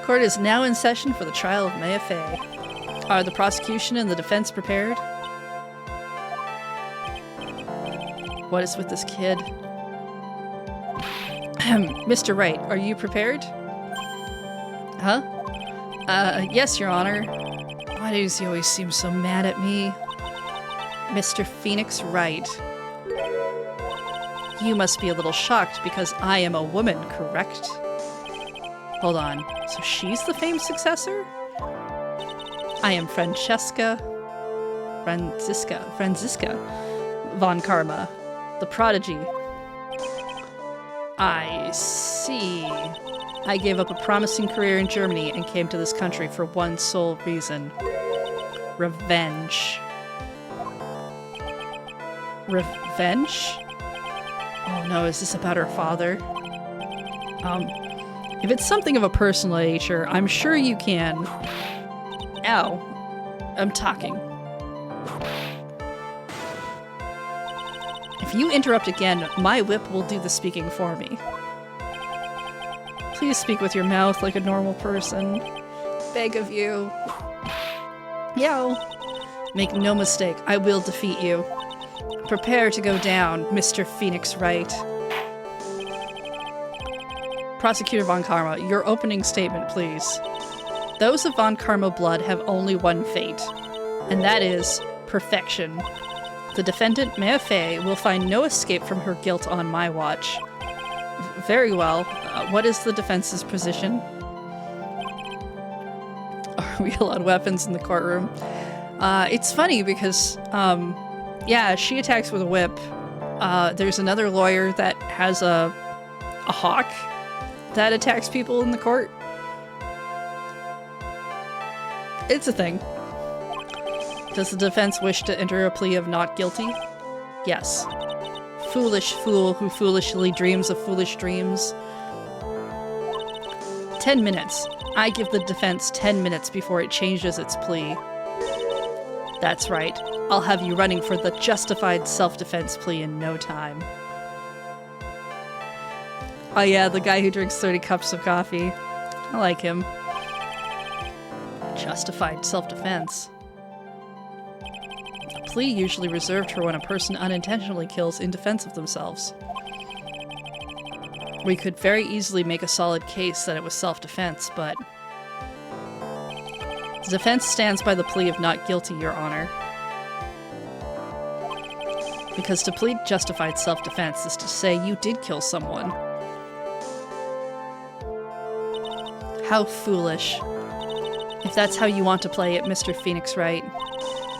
Court is now in session for the trial of Maya Fey. Are the prosecution and the defense prepared? What is with this kid? Mr. Wright, are you prepared? Huh? Yes, Your Honor. Why does he always seem so mad at me? Mr. Phoenix Wright. You must be a little shocked because I am a woman, correct? Hold on. So she's the famed successor? I am Franziska Von Karma, the prodigy. I see. I gave up a promising career in Germany and came to this country for one sole reason. Revenge. Revenge? Oh no, is this about her father? If it's something of a personal nature, I'm sure you can... Ow. I'm talking. If you interrupt again, my whip will do the speaking for me. Please speak with your mouth like a normal person. Beg of you. Yow. Make no mistake, I will defeat you. Prepare to go down, Mr. Phoenix Wright. Prosecutor Von Karma, your opening statement, please. Those of Von Karma blood have only one fate, and that is perfection. The defendant, Maya Fey, will find no escape from her guilt on my watch. Very well. What is the defense's position? Are we allowed weapons in the courtroom? It's funny because, yeah, she attacks with a whip. There's another lawyer that has a hawk that attacks people in the court. It's a thing. Does the defense wish to enter a plea of not guilty? Yes. Foolish fool who foolishly dreams of foolish dreams. 10 minutes. I give the defense 10 minutes before it changes its plea. That's right. I'll have you running for the justified self-defense plea in no time. Oh yeah, the guy who drinks 30 cups of coffee. I like him. Justified self-defense. A plea usually reserved for when a person unintentionally kills in defense of themselves. We could very easily make a solid case that it was self-defense, but... The defense stands by the plea of not guilty, Your Honor. Because to plead justified self-defense is to say you did kill someone. How foolish. If that's how you want to play it, Mr. Phoenix Wright,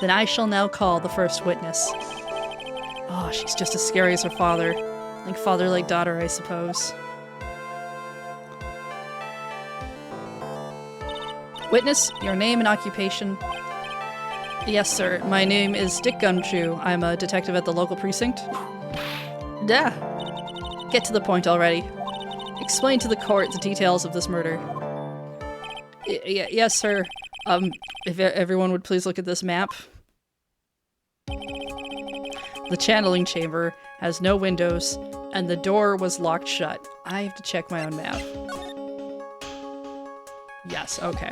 then I shall now call the first witness. Oh, she's just as scary as her father. Like father, like daughter, I suppose. Witness, your name and occupation. Yes, sir. My name is Dick Gumshoe. I'm a detective at the local precinct. Duh. Get to the point already. Explain to the court the details of this murder. Yes, sir. If everyone would please look at this map. The channeling chamber has no windows, and the door was locked shut. I have to check my own map. Yes, okay.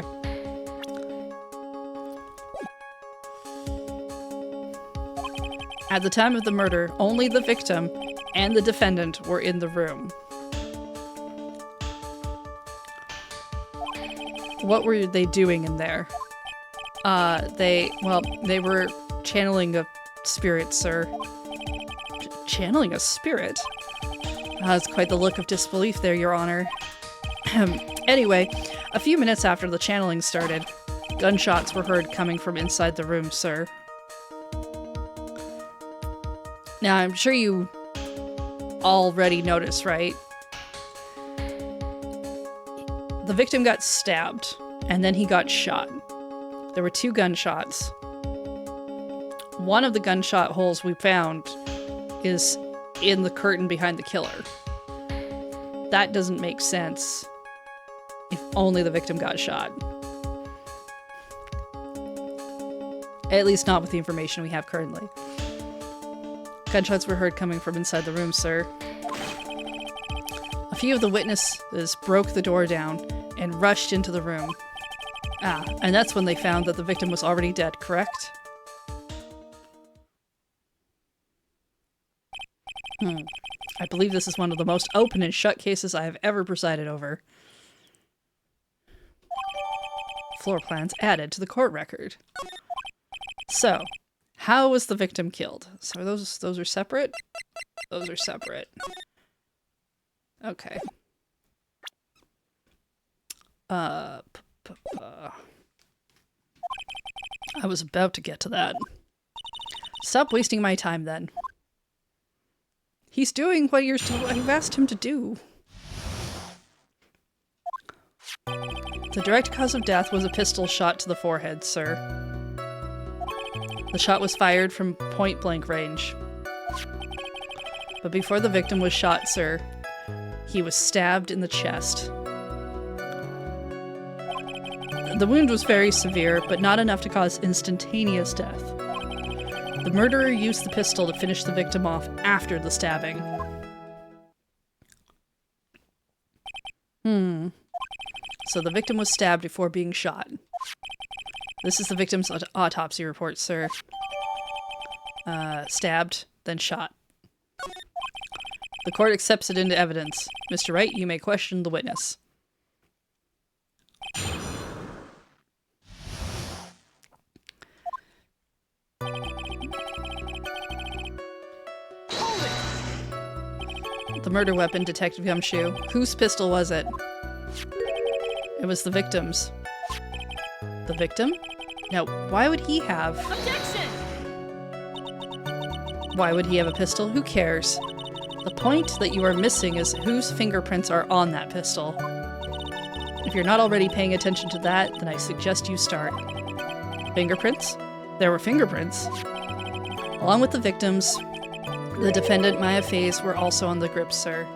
At the time of the murder, only the victim and the defendant were in the room. What were they doing in there? They were channeling a spirit, sir. Channeling a spirit? It's quite the look of disbelief there, Your Honor. Anyway, a few minutes after the channeling started, gunshots were heard coming from inside the room, sir. Now, I'm sure you already noticed, right? The victim got stabbed, and then he got shot. There were 2 gunshots. One of the gunshot holes we found is in the curtain behind the killer. That doesn't make sense if only the victim got shot. At least not with the information we have currently. Gunshots were heard coming from inside the room, sir. A few of the witnesses broke the door down and rushed into the room. And that's when they found that the victim was already dead, correct? I believe this is one of the most open and shut cases I have ever presided over. Floor plans added to the court record. So, how was the victim killed? So those are separate? Those are separate. Okay. I was about to get to that. Stop wasting my time then. He's doing what I've asked him to do. The direct cause of death was a pistol shot to the forehead, sir. The shot was fired from point-blank range. But before the victim was shot, sir, he was stabbed in the chest. The wound was very severe, but not enough to cause instantaneous death. The murderer used the pistol to finish the victim off after the stabbing. So the victim was stabbed before being shot. This is the victim's autopsy report, sir. Stabbed, then shot. The court accepts it into evidence. Mr. Wright, you may question the witness. The murder weapon, Detective Gumshoe. Whose pistol was it? It was the victim's. The victim? Now, why would he have... Objection! Why would he have a pistol? Who cares? The point that you are missing is whose fingerprints are on that pistol. If you're not already paying attention to that, then I suggest you start. Fingerprints? There were fingerprints. Along with the victims, the defendant Maya Faye's were also on the grips, sir.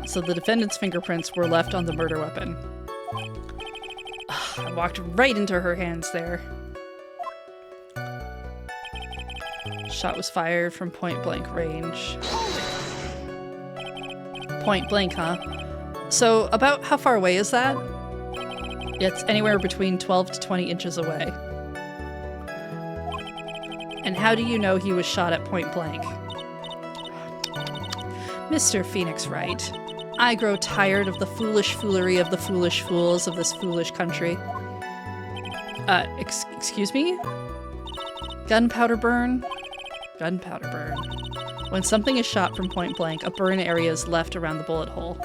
So the defendant's fingerprints were left on the murder weapon. I walked right into her hands there. Shot was fired from point-blank range. Point-blank, huh? So about how far away is that? It's anywhere between 12 to 20 inches away. And how do you know he was shot at point-blank? Mr. Phoenix Wright, I grow tired of the foolish foolery of the foolish fools of this foolish country. Excuse me? Gunpowder burn? Gunpowder burn. When something is shot from point blank, a burn area is left around the bullet hole.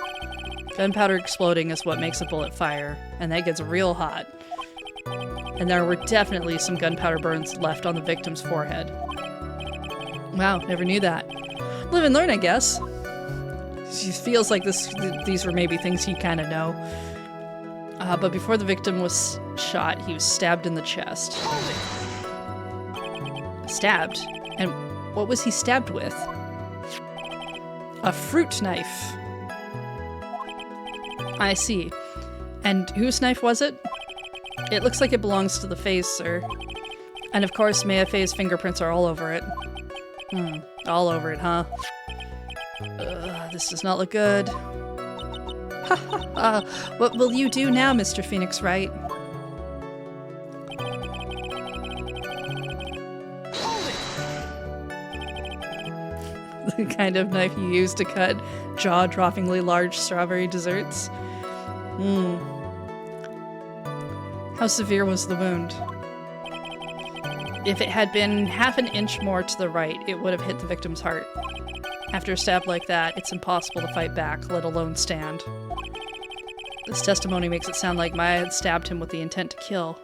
Gunpowder exploding is what makes a bullet fire, and that gets real hot. And there were definitely some gunpowder burns left on the victim's forehead. Wow, never knew that. Live and learn, I guess. She feels like these were maybe things he kind of know. But before the victim was shot, he was stabbed in the chest. Stabbed? And what was he stabbed with? A fruit knife. I see. And whose knife was it? It looks like it belongs to the face, sir. And of course, Maya Faye's fingerprints are all over it. All over it, huh? This does not look good. What will you do now, Mr. Phoenix Wright? The kind of knife you use to cut jaw-droppingly large strawberry desserts. How severe was the wound? If it had been half an inch more to the right, it would have hit the victim's heart. After a stab like that, it's impossible to fight back, let alone stand. This testimony makes it sound like Maya had stabbed him with the intent to kill.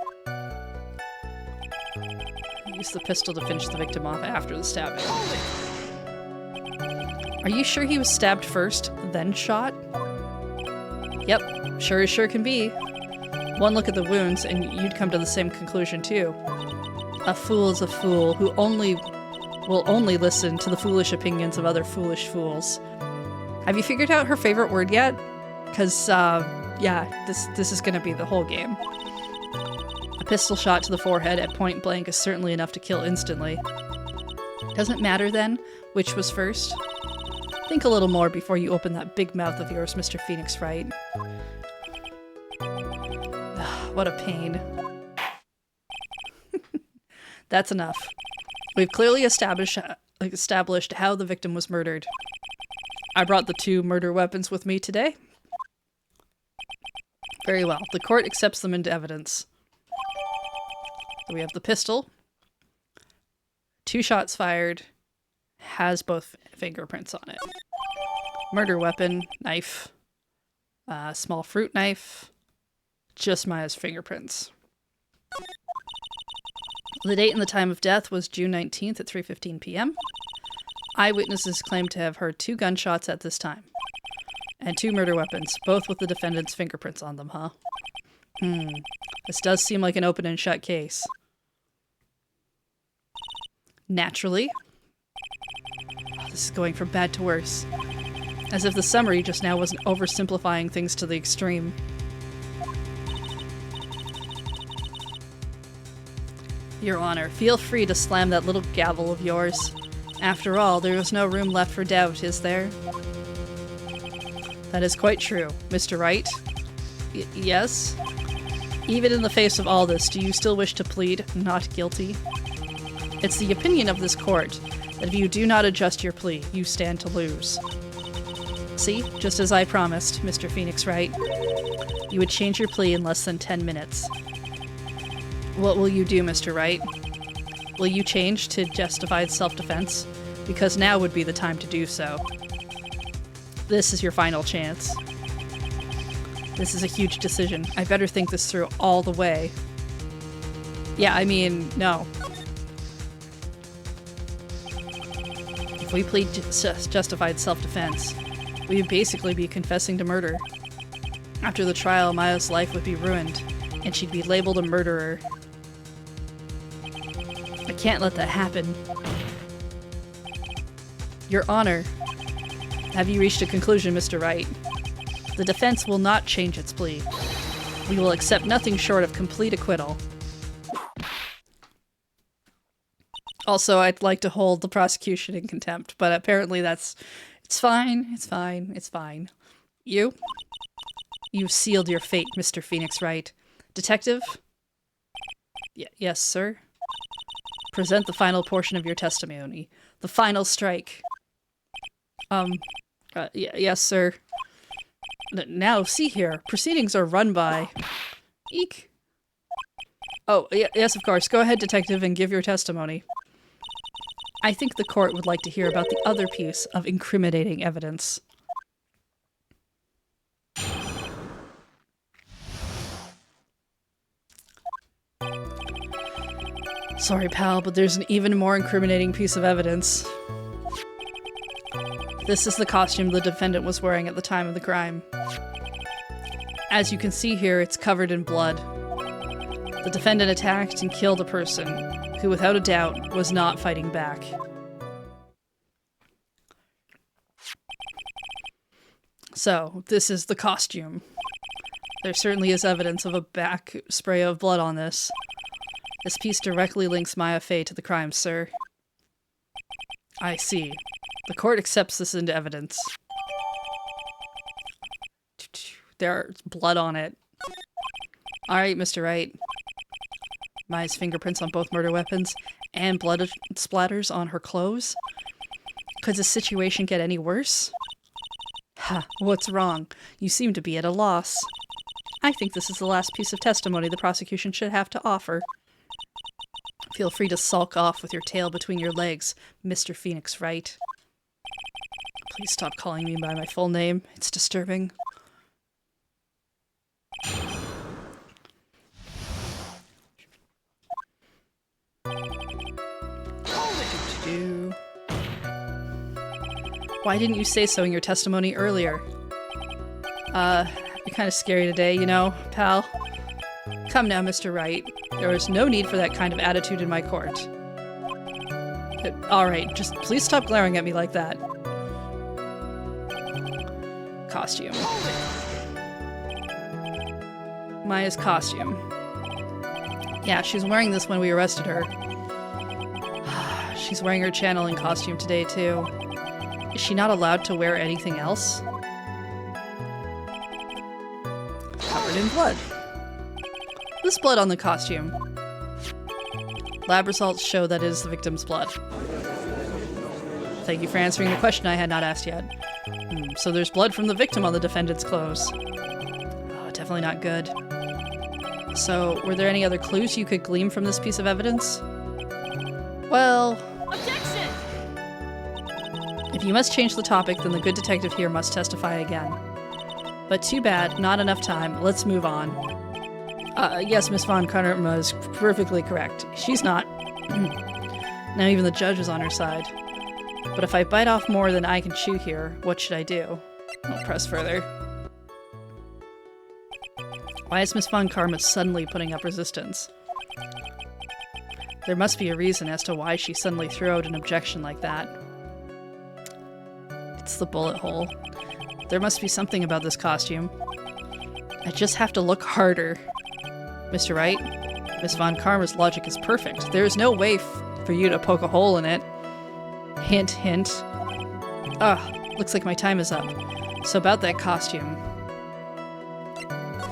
He used the pistol to finish the victim off after the stabbing. Are you sure he was stabbed first, then shot? Yep, sure as sure can be. One look at the wounds and you'd come to the same conclusion too. A fool is a fool who will only listen to the foolish opinions of other foolish fools. Have you figured out her favorite word yet? Because, yeah, this is gonna be the whole game. A pistol shot to the forehead at point blank is certainly enough to kill instantly. Doesn't matter then which was first. Think a little more before you open that big mouth of yours, Mr. Phoenix Wright. What a pain. That's enough. We've clearly established how the victim was murdered. I brought the 2 murder weapons with me today. Very well. The court accepts them into evidence. So we have the pistol. 2 shots fired. Has both fingerprints on it. Murder weapon, knife. Small fruit knife. Just Maya's fingerprints. The date and the time of death was June 19th at 3:15 p.m. Eyewitnesses claim to have heard 2 gunshots at this time. And 2 murder weapons, both with the defendant's fingerprints on them, huh? This does seem like an open and shut case. Naturally. This is going from bad to worse. As if the summary just now wasn't oversimplifying things to the extreme. Your Honor, feel free to slam that little gavel of yours. After all, there is no room left for doubt, is there? That is quite true. Mr. Wright? Yes? Even in the face of all this, do you still wish to plead not guilty? It's the opinion of this court that if you do not adjust your plea, you stand to lose. See? Just as I promised, Mr. Phoenix Wright. You would change your plea in less than 10 minutes. What will you do, Mr. Wright? Will you change to justified self-defense? Because now would be the time to do so. This is your final chance. This is a huge decision. I better think this through all the way. Yeah, I mean, no. If we plead justified self-defense, we would basically be confessing to murder. After the trial, Maya's life would be ruined, and she'd be labeled a murderer. I can't let that happen. Your Honor, have you reached a conclusion, Mr. Wright? The defense will not change its plea. We will accept nothing short of complete acquittal. Also, I'd like to hold the prosecution in contempt, but apparently that's... It's fine, it's fine, it's fine. You? You've sealed your fate, Mr. Phoenix Wright. Detective? Yes, sir? Present the final portion of your testimony. The final strike. Yes, sir. Now, see here. Proceedings are run by... Eek. Oh, yes, of course. Go ahead, detective, and give your testimony. I think the court would like to hear about the other piece of incriminating evidence. Sorry, pal, but there's an even more incriminating piece of evidence. This is the costume the defendant was wearing at the time of the crime. As you can see here, it's covered in blood. The defendant attacked and killed a person who, without a doubt, was not fighting back. So, this is the costume. There certainly is evidence of a back spray of blood on this. This piece directly links Maya Fey to the crime, sir. I see. The court accepts this into evidence. There's blood on it. Alright, Mr. Wright. Maya's fingerprints on both murder weapons and blood splatters on her clothes. Could the situation get any worse? Ha, what's wrong? You seem to be at a loss. I think this is the last piece of testimony the prosecution should have to offer. Feel free to sulk off with your tail between your legs, Mr. Phoenix Wright. Please stop calling me by my full name. It's disturbing. Why didn't you say so in your testimony earlier? You're kind of scary today, you know, pal. Come now, Mr. Wright. There is no need for that kind of attitude in my court. Alright, just please stop glaring at me like that. Costume. Maya's costume. Yeah, she's wearing this when we arrested her. She's wearing her channeling costume today, too. Is she not allowed to wear anything else? Covered in blood. There's blood on the costume. Lab results show that it is the victim's blood. Thank you for answering the question I had not asked yet. So there's blood from the victim on the defendant's clothes. Oh, definitely not good. So, were there any other clues you could glean from this piece of evidence? Well... Objection! If you must change the topic, then the good detective here must testify again. But too bad, not enough time. Let's move on. Yes, Miss Von Karma is perfectly correct. She's not. Now even the judge is on her side. But if I bite off more than I can chew here, what should I do? I'll press further. Why is Miss Von Karma suddenly putting up resistance? There must be a reason as to why she suddenly threw out an objection like that. It's the bullet hole. There must be something about this costume. I just have to look harder. Mr. Wright, Miss Von Karma's logic is perfect. There is no way for you to poke a hole in it. Hint, hint. Looks like my time is up. So about that costume.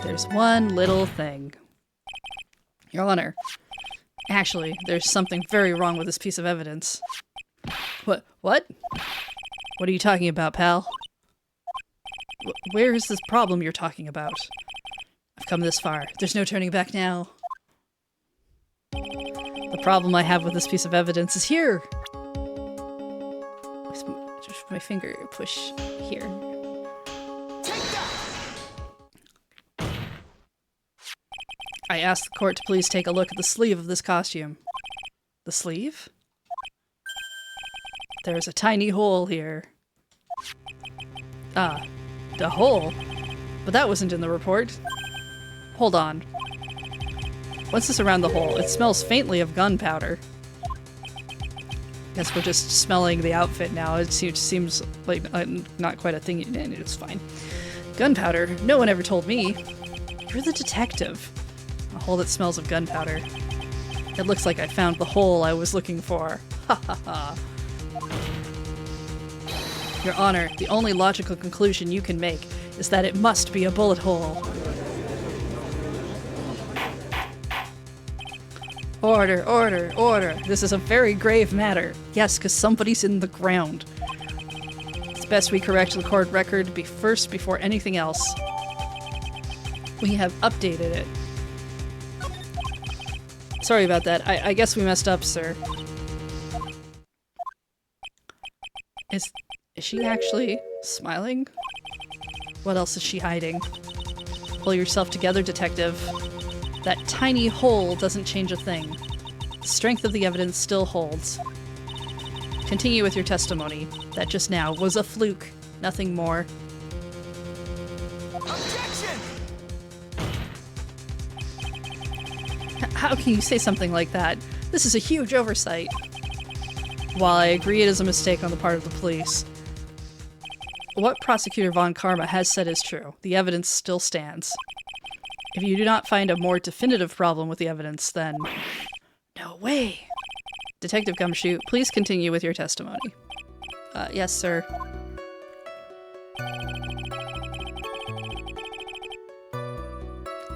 There's one little thing. Your Honor. Actually, there's something very wrong with this piece of evidence. What? What are you talking about, pal? Where is this problem you're talking about? I've come this far. There's no turning back now. The problem I have with this piece of evidence is here. Just my finger push here. I asked the court to please take a look at the sleeve of this costume. The sleeve? There's a tiny hole here. The hole? But that wasn't in the report. Hold on. What's this around the hole? It smells faintly of gunpowder. Guess we're just smelling the outfit now. It seems like not quite a thing. And it's fine. Gunpowder? No one ever told me. You're the detective. A hole that smells of gunpowder. It looks like I found the hole I was looking for. Ha ha ha. Your Honor, the only logical conclusion you can make is that it must be a bullet hole. Order, order, order. This is a very grave matter. Yes, because somebody's in the ground. It's best we correct the court record before anything else. We have updated it. Sorry about that. I guess we messed up, sir. Is she actually smiling? What else is she hiding? Pull yourself together, detective. That tiny hole doesn't change a thing. The strength of the evidence still holds. Continue with your testimony. That just now was a fluke. Nothing more. Objection! How can you say something like that? This is a huge oversight. While I agree it is a mistake on the part of the police, what Prosecutor Von Karma has said is true. The evidence still stands. If you do not find a more definitive problem with the evidence, then... No way! Detective Gumshoe, please continue with your testimony. Yes, sir.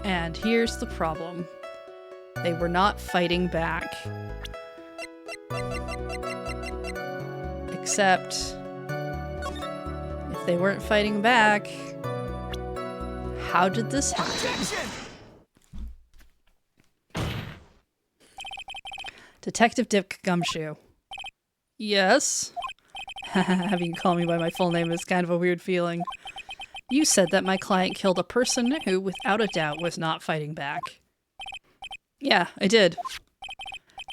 And here's the problem. They were not fighting back. Except... if they weren't fighting back... how did this happen? Objection! Detective Dick Gumshoe. Yes? Having you call me by my full name is kind of a weird feeling. You said that my client killed a person who, without a doubt, was not fighting back. Yeah, I did.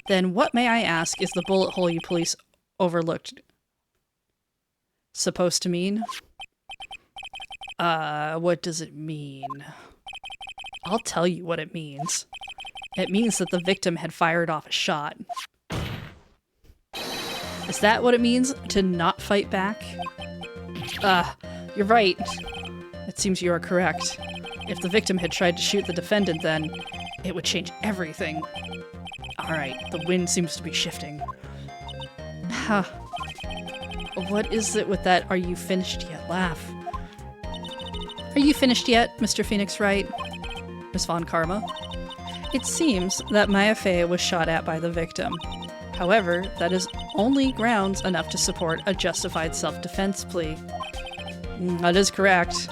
Then what, may I ask, is the bullet hole you police overlooked supposed to mean? What does it mean? I'll tell you what it means. It means that the victim had fired off a shot. Is that what it means to not fight back? You're right. It seems you are correct. If the victim had tried to shoot the defendant, then it would change everything. Alright, the wind seems to be shifting. Huh. What is it with that "are you finished yet" laugh? Are you finished yet, Mr. Phoenix Wright? Miss Von Karma? It seems that Maya Fey was shot at by the victim. However, that is only grounds enough to support a justified self-defense plea. That is correct.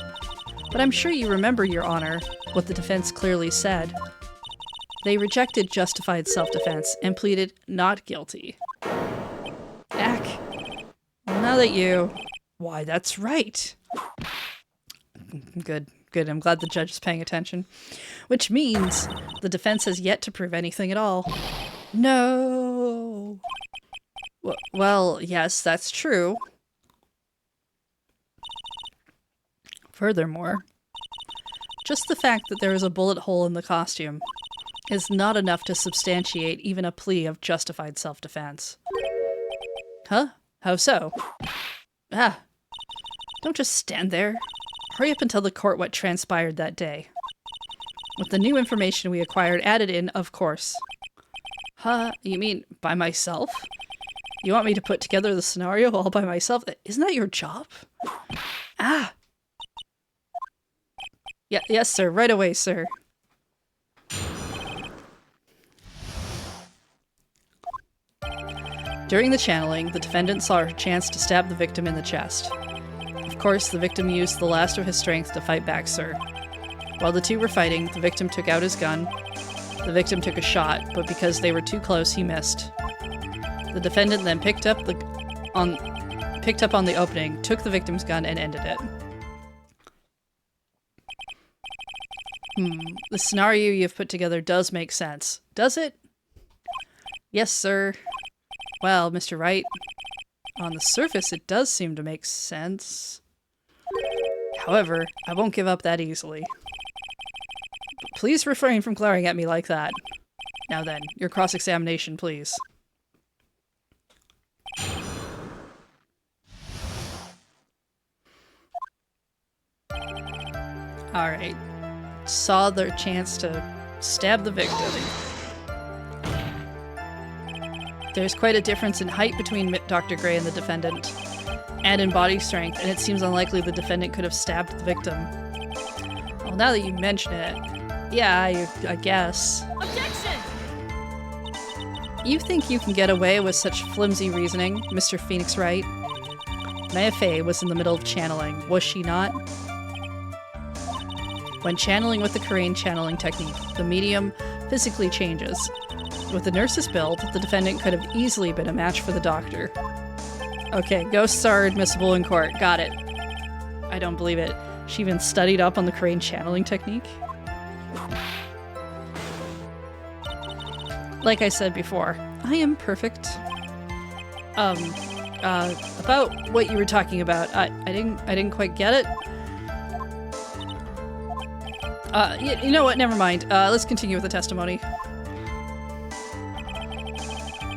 But I'm sure you remember, Your Honor, what the defense clearly said. They rejected justified self-defense and pleaded not guilty. Ack. Now that you... Why, that's right. Good, good. I'm glad the judge is paying attention. Which means the defense has yet to prove anything at all. No! Well, yes, that's true. Furthermore, just the fact that there is a bullet hole in the costume is not enough to substantiate even a plea of justified self-defense. Huh? How so? Don't just stand there. Hurry up and tell the court what transpired that day. With the new information we acquired added in, of course. Huh? You mean by myself? You want me to put together the scenario all by myself? Isn't that your job? Yes, sir. Right away, sir. During the channeling, the defendant saw her chance to stab the victim in the chest. Of course, the victim used the last of his strength to fight back, sir. While the two were fighting, the victim took out his gun. The victim took a shot, but because they were too close, he missed. The defendant then picked up on the opening, took the victim's gun, and ended it. The scenario you've put together does make sense. Does it? Yes, sir. Well, Mr. Wright, on the surface it does seem to make sense. However, I won't give up that easily. Please refrain from glaring at me like that. Now then, your cross-examination, please. Alright. Saw their chance to stab the victim. There's quite a difference in height between Dr. Gray and the defendant, and in body strength, and it seems unlikely the defendant could have stabbed the victim. Well, now that you mention it, yeah, I guess. Objection! You think you can get away with such flimsy reasoning, Mr. Phoenix Wright? Maya Fey was in the middle of channeling, was she not? When channeling with the Korean channeling technique, the medium physically changes. With the nurse's build, the defendant could have easily been a match for the doctor. Okay, ghosts are admissible in court. Got it. I don't believe it. She even studied up on the Korean channeling technique? Like I said before, I am perfect. About what you were talking about, I didn't quite get it. You know what? Never mind. Let's continue with the testimony.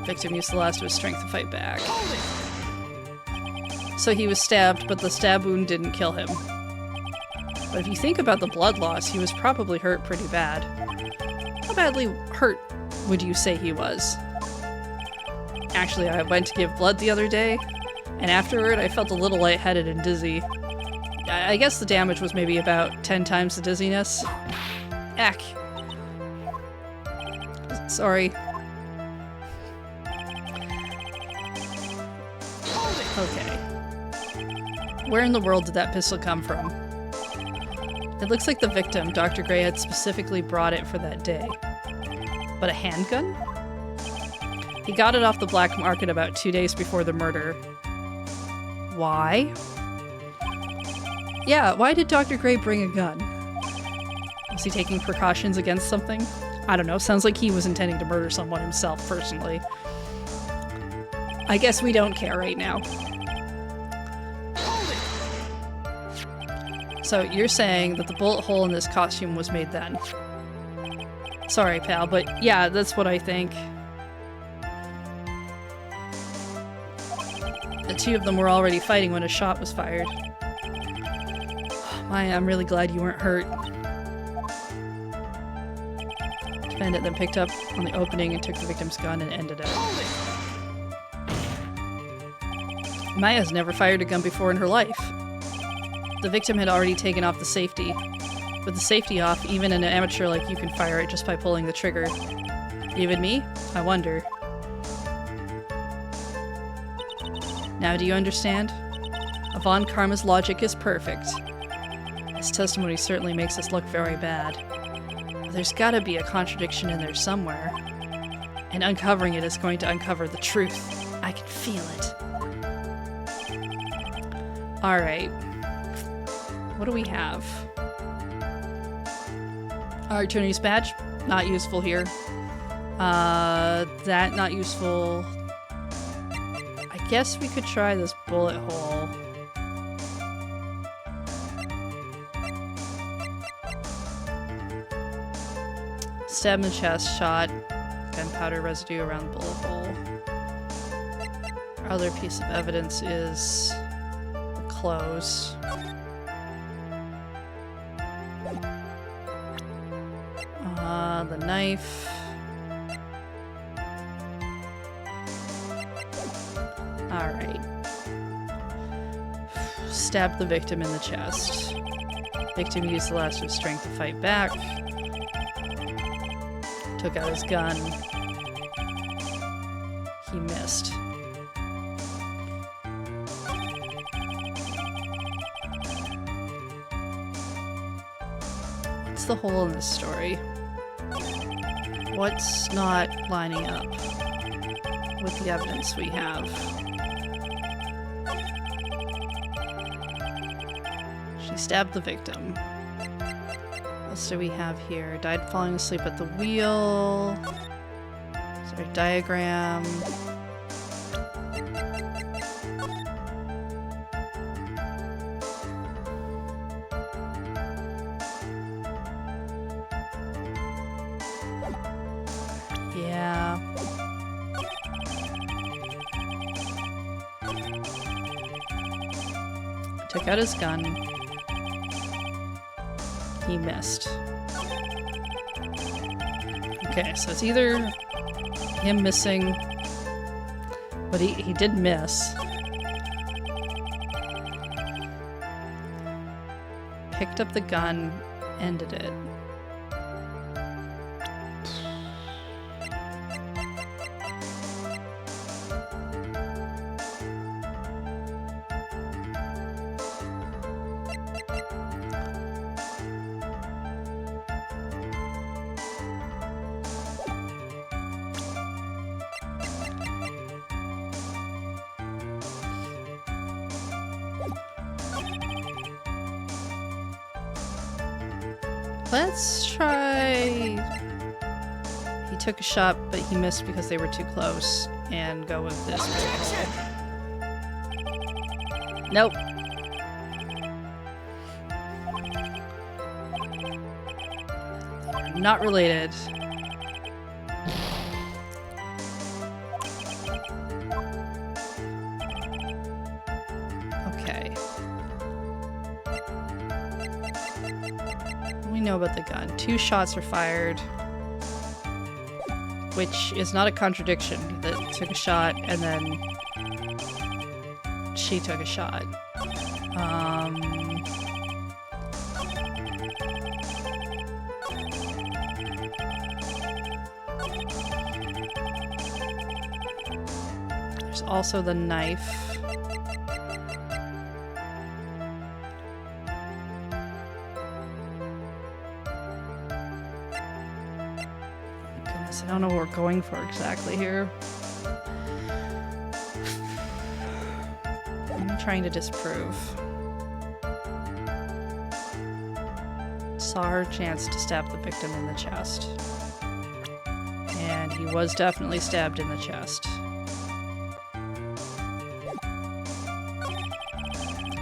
Victim used the last of his strength to fight back. So he was stabbed, but the stab wound didn't kill him. But if you think about the blood loss, he was probably hurt pretty bad. How badly hurt would you say he was? Actually, I went to give blood the other day, and afterward I felt a little lightheaded and dizzy. I guess the damage was maybe about 10 times the dizziness. Ack. Sorry. Okay. Where in the world did that pistol come from? It looks like the victim, Dr. Gray, had specifically brought it for that day. But a handgun? He got it off the black market about 2 days before the murder. Why? Yeah, why did Dr. Gray bring a gun? Was he taking precautions against something? I don't know, sounds like he was intending to murder someone himself, personally. I guess we don't care right now. So you're saying that the bullet hole in this costume was made then? Sorry, pal, but yeah, that's what I think. The two of them were already fighting when a shot was fired. Maya, I'm really glad you weren't hurt. Defendant then picked up on the opening and took the victim's gun and ended it. Maya's never fired a gun before in her life. The victim had already taken off the safety. With the safety off, even an amateur like you can fire it just by pulling the trigger. Even me? I wonder. Now do you understand? Avon Karma's logic is perfect. His testimony certainly makes us look very bad. But there's gotta be a contradiction in there somewhere. And uncovering it is going to uncover the truth. I can feel it. Alright. What do we have? Our attorney's badge. Not useful here. That not useful. I guess we could try this bullet hole. Stab in the chest, shot, gunpowder residue around the bullet hole. Our other piece of evidence is the clothes. The knife. Alright. Stabbed the victim in the chest. Victim used the last of his strength to fight back. Took out his gun. He missed. What's the hole in this story? What's not lining up with the evidence we have? She stabbed the victim. What else do we have here? Died falling asleep at the wheel. Sorry, diagram. Yeah. Took out his gun. He missed. Okay, so it's either him missing, but he did miss. Picked up the gun, ended it. Let's try... He took a shot, but he missed because they were too close. And go with this. Nope. They're not related. Okay. We know about the gun. 2 shots were fired, which is not a contradiction. That took a shot and then she took a shot. There's also the knife. I don't know what we're going for exactly here. I'm trying to disprove. Saw her chance to stab the victim in the chest. And he was definitely stabbed in the chest.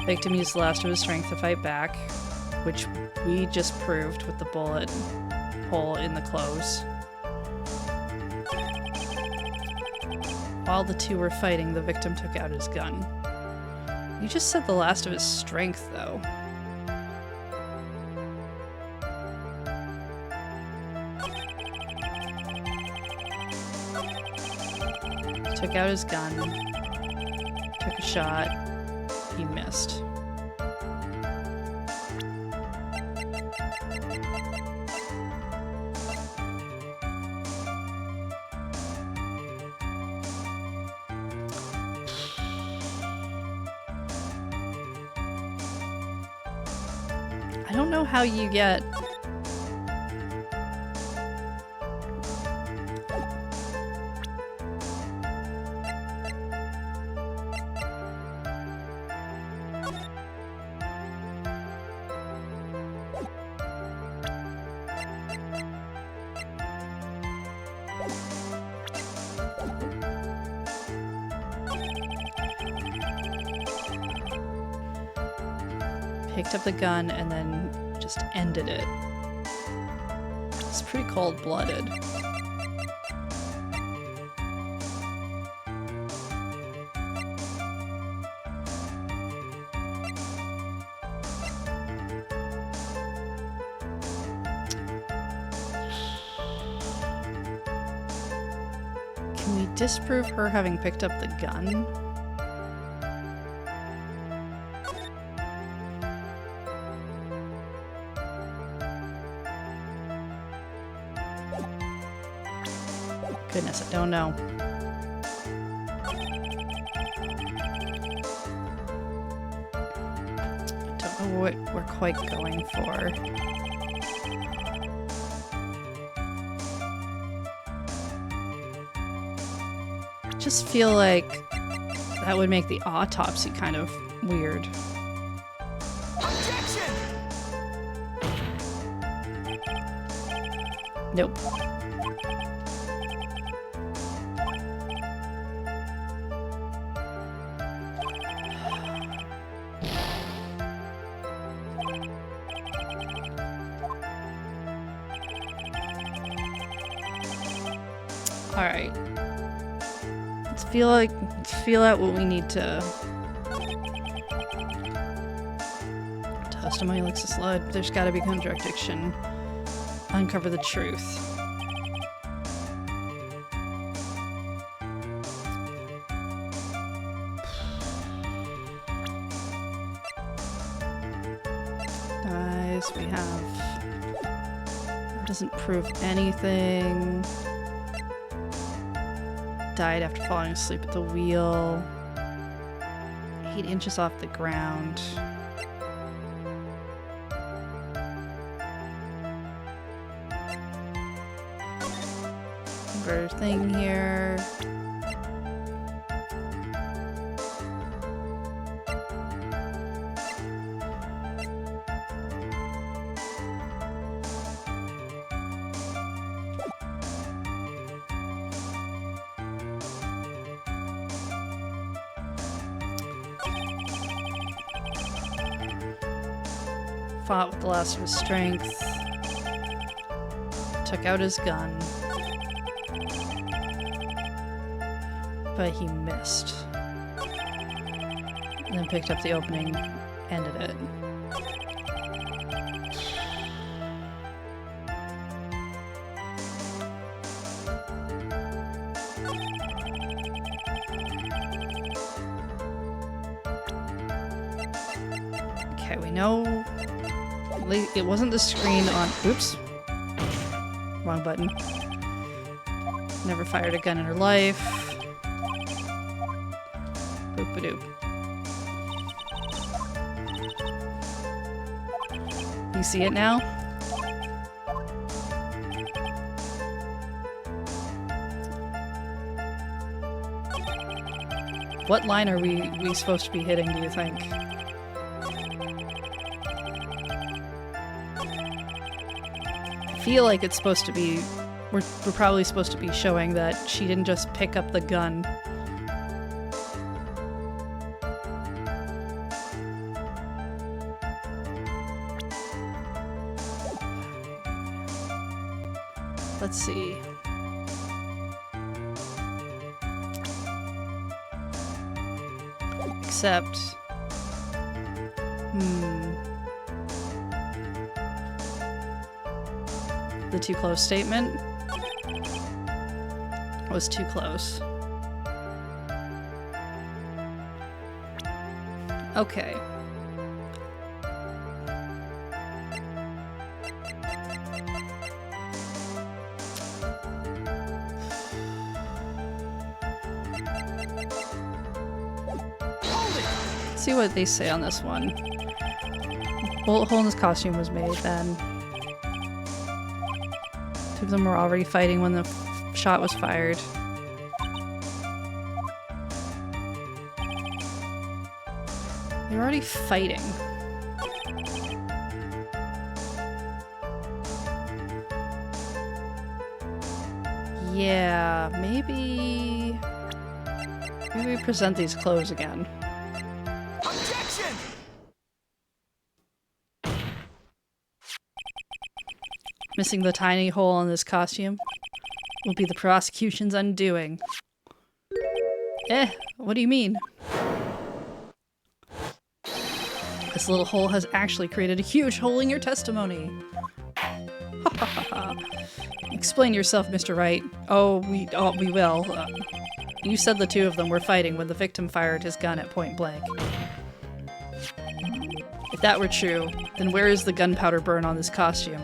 Victim used the last of his strength to fight back, which we just proved with the bullet hole in the clothes. While the two were fighting, the victim took out his gun. You just said the last of his strength, though. Took out his gun. Took a shot. He missed. I don't know how you get... Picked up the gun and then just ended it. It's pretty cold-blooded. Can we disprove her having picked up the gun? Goodness, I don't know. I don't know what we're quite going for. I just feel like that would make the autopsy kind of weird. Objection! Nope. Alright. Let's feel out what we need to. Testimony looks a slide. There's gotta be contradiction. Uncover the truth. Guys, we have. That doesn't prove anything. Died after falling asleep at the wheel. 8 inches off the ground. Better thing here. Fought with the last of his strength. Took out his gun. But he missed. And then picked up the opening, ended it. Okay, we know it wasn't the screen on. Oops. Wrong button. Never fired a gun in her life. Boop-a-doop. You see it now? What line are we supposed to be hitting, do you think? I feel like it's supposed to be... We're probably supposed to be showing that she didn't just pick up the gun. Let's see. Except... The too close statement was too close. Okay. Let's see what they say on this one. Bullet hole in his costume was made then. Two of them were already fighting when the shot was fired. They were already fighting. Yeah, maybe we present these clothes again. Objection! Missing the tiny hole in this costume will be the prosecution's undoing. What do you mean? This little hole has actually created a huge hole in your testimony. Explain yourself, Mr. Wright. We will. You said the two of them were fighting when the victim fired his gun at point blank. If that were true, then where is the gunpowder burn on this costume?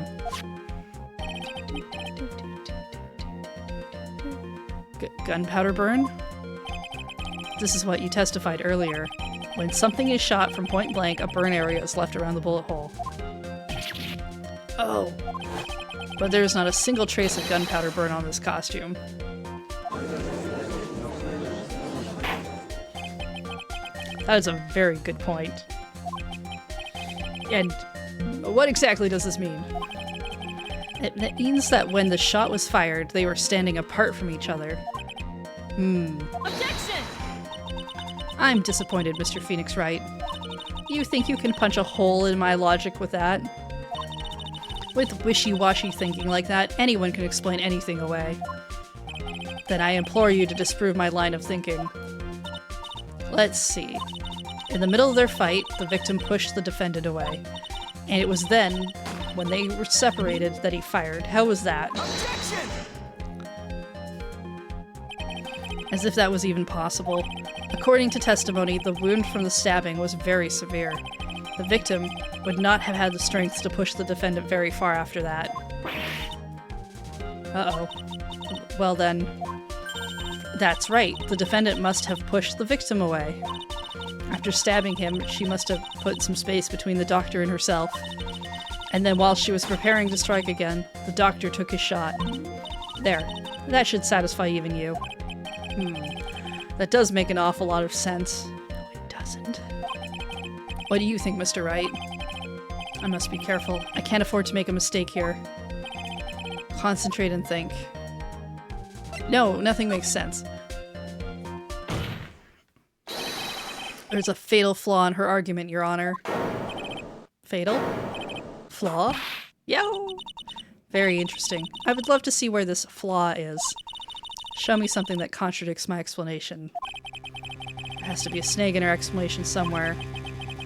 Gunpowder burn? This is what you testified earlier. When something is shot from point blank, a burn area is left around the bullet hole. Oh. But there is not a single trace of gunpowder burn on this costume. That is a very good point. And what exactly does this mean? It means that when the shot was fired, they were standing apart from each other. Objection! I'm disappointed, Mr. Phoenix Wright. You think you can punch a hole in my logic with that? With wishy-washy thinking like that, anyone can explain anything away. Then I implore you to disprove my line of thinking. Let's see. In the middle of their fight, the victim pushed the defendant away. And it was then, when they were separated, that he fired. How was that? Objection! As if that was even possible. According to testimony, the wound from the stabbing was very severe. The victim would not have had the strength to push the defendant very far after that. Uh-oh. Well then, that's right. The defendant must have pushed the victim away. After stabbing him, she must have put some space between the doctor and herself. And then while she was preparing to strike again, the doctor took his shot. There. That should satisfy even you. That does make an awful lot of sense. No, it doesn't. What do you think, Mr. Wright? I must be careful. I can't afford to make a mistake here. Concentrate and think. No, nothing makes sense. There's a fatal flaw in her argument, Your Honor. Fatal? Flaw? Yo! Very interesting. I would love to see where this flaw is. Show me something that contradicts my explanation. There has to be a snag in her explanation somewhere.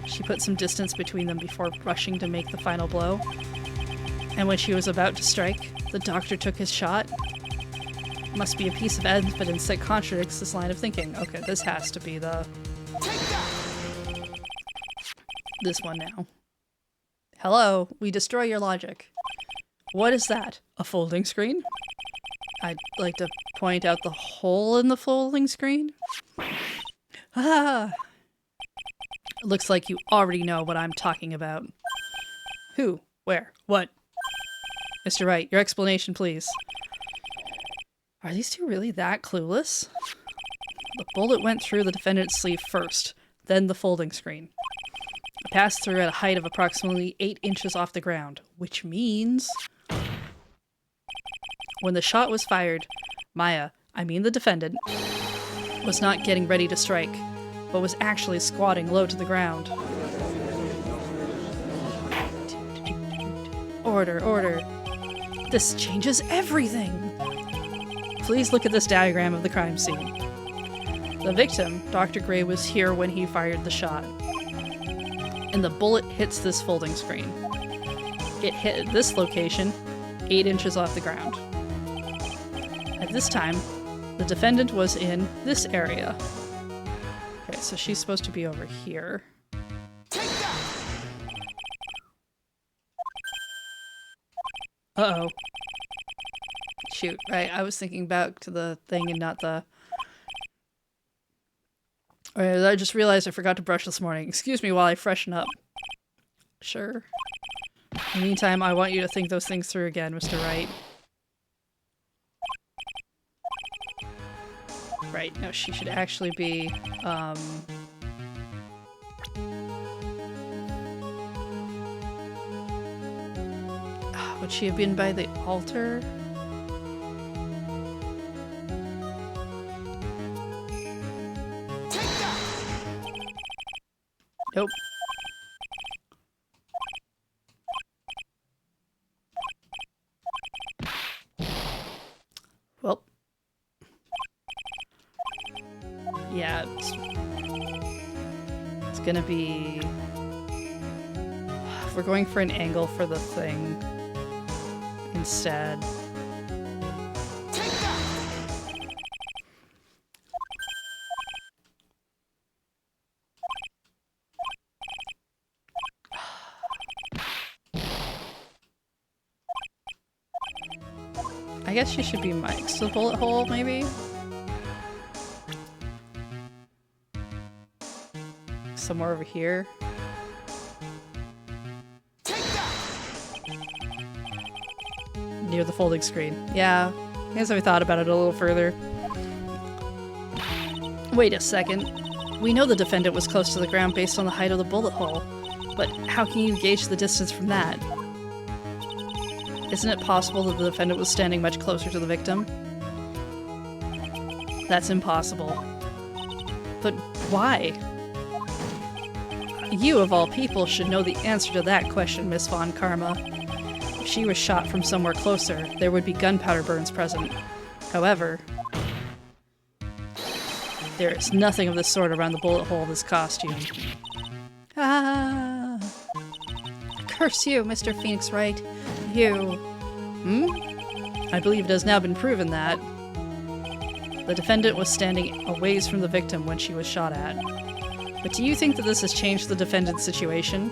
She put some distance between them before rushing to make the final blow. And when she was about to strike, the doctor took his shot. Must be a piece of evidence that contradicts this line of thinking. Okay, this has to be the... this one now. Hello, we destroy your logic. What is that? A folding screen? I'd like to point out the hole in the folding screen. Ah! Looks like you already know what I'm talking about. Who? Where? What? Mr. Wright, your explanation, please. Are these two really that clueless? The bullet went through the defendant's sleeve first, then the folding screen. It passed through at a height of approximately 8 inches off the ground, which means... when the shot was fired, Maya, I mean the defendant, was not getting ready to strike, but was actually squatting low to the ground. Order, order. This changes everything! Please look at this diagram of the crime scene. The victim, Dr. Gray, was here when he fired the shot. And the bullet hits this folding screen. It hit this location, 8 inches off the ground. At this time, the defendant was in this area. Okay, so she's supposed to be over here. Uh-oh. Shoot, right, I was thinking back to the thing and not the... Alright, I just realized I forgot to brush this morning. Excuse me while I freshen up. Sure. In the meantime, I want you to think those things through again, Mr. Wright. Right, no, she should actually be, would she have been by the altar? Nope. Well. Yeah, it's gonna be... we're going for an angle for the thing instead. I guess she should be next to the bullet hole, maybe? Somewhere over here. Near the folding screen. Yeah, I guess I thought about it a little further. Wait a second. We know the defendant was close to the ground based on the height of the bullet hole, but how can you gauge the distance from that? Isn't it possible that the defendant was standing much closer to the victim? That's impossible. But why? You, of all people, should know the answer to that question, Miss Von Karma. If she was shot from somewhere closer, there would be gunpowder burns present. However, There is nothing of the sort around the bullet hole of this costume. Ah! Curse you, Mr. Phoenix Wright. You... I believe it has now been proven that the defendant was standing a ways from the victim when she was shot at. But do you think that this has changed the defendant's situation?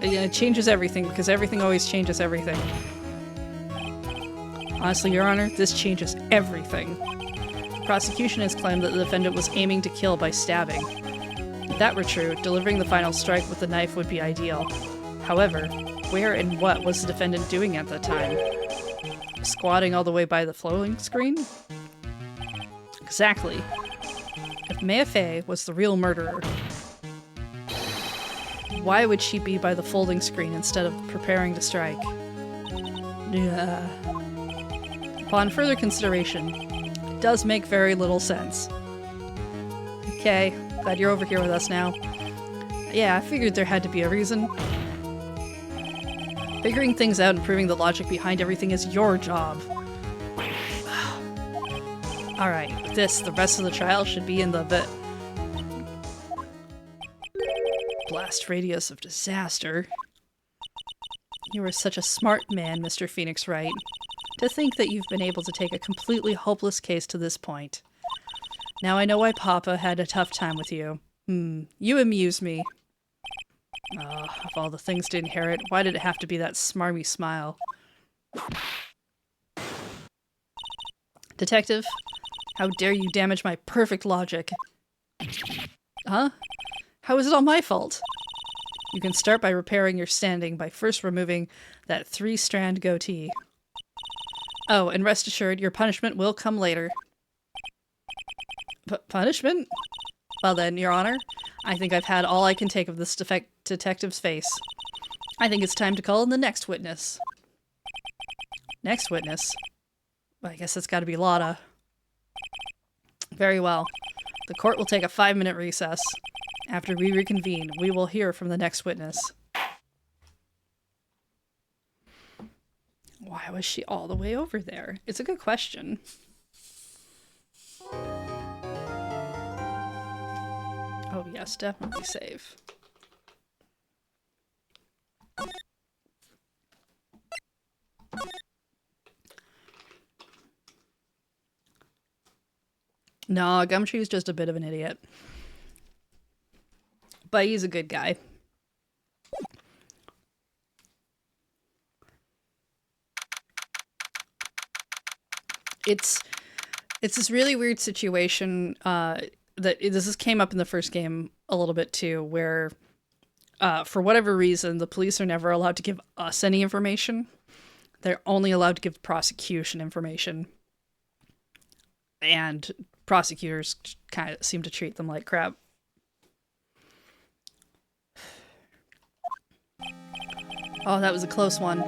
It changes everything, because everything always changes everything. Honestly, Your Honor, this changes everything. The prosecution has claimed that the defendant was aiming to kill by stabbing. If that were true, delivering the final strike with the knife would be ideal. However, where and what was the defendant doing at that time? Squatting all the way by the flowing screen? Exactly. If Maya Fey was the real murderer, why would she be by the folding screen instead of preparing to strike? Yeah. Upon further consideration, it does make very little sense. Okay, glad you're over here with us now. Yeah, I figured there had to be a reason. Figuring things out and proving the logic behind everything is your job. Alright, with this, the rest of the trial should be in the blast radius of disaster. You are such a smart man, Mr. Phoenix Wright. To think that you've been able to take a completely hopeless case to this point. Now I know why Papa had a tough time with you. You amuse me. Of all the things to inherit, why did it have to be that smarmy smile? Detective, how dare you damage my perfect logic? Huh? How is it all my fault? You can start by repairing your standing by first removing that 3-strand goatee. Oh, and rest assured, your punishment will come later. Punishment? Well then, Your Honor, I think I've had all I can take of this detective's face. I think it's time to call in the next witness. Next witness? Well, I guess it's gotta be Lotta. Very well. The court will take a 5-minute recess. After we reconvene, we will hear from the next witness. Why was she all the way over there? It's a good question. Oh yes, definitely save. No, Gumtree's just a bit of an idiot. But he's a good guy. It's this really weird situation that this came up in the first game a little bit too, where for whatever reason the police are never allowed to give us any information. They're only allowed to give prosecution information, and prosecutors kind of seem to treat them like crap. Oh, that was a close one.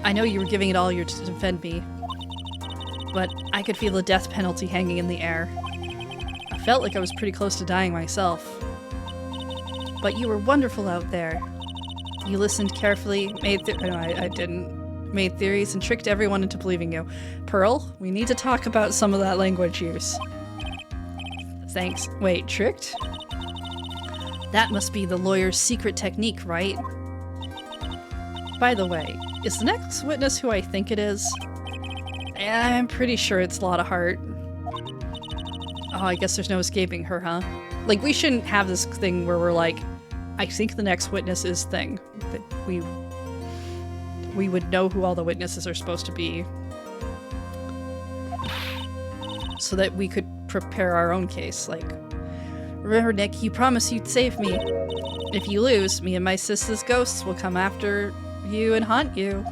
I know you were giving it all to defend me, but I could feel the death penalty hanging in the air. I felt like I was pretty close to dying myself. But you were wonderful out there. You listened carefully, I didn't. Made theories and tricked everyone into believing you. Pearl, we need to talk about some of that language use. Thanks. Wait, tricked? That must be the lawyer's secret technique, right? By the way, is the next witness who I think it is? I'm pretty sure it's Lotta Hart. Oh, I guess there's no escaping her, huh? Like, we shouldn't have this thing where we're like, I think the next witness is thing. That we would know who all the witnesses are supposed to be, so that we could prepare our own case. Like, remember, Nick, you promised you'd save me. If you lose, me and my sister's ghosts will come after you and haunt you.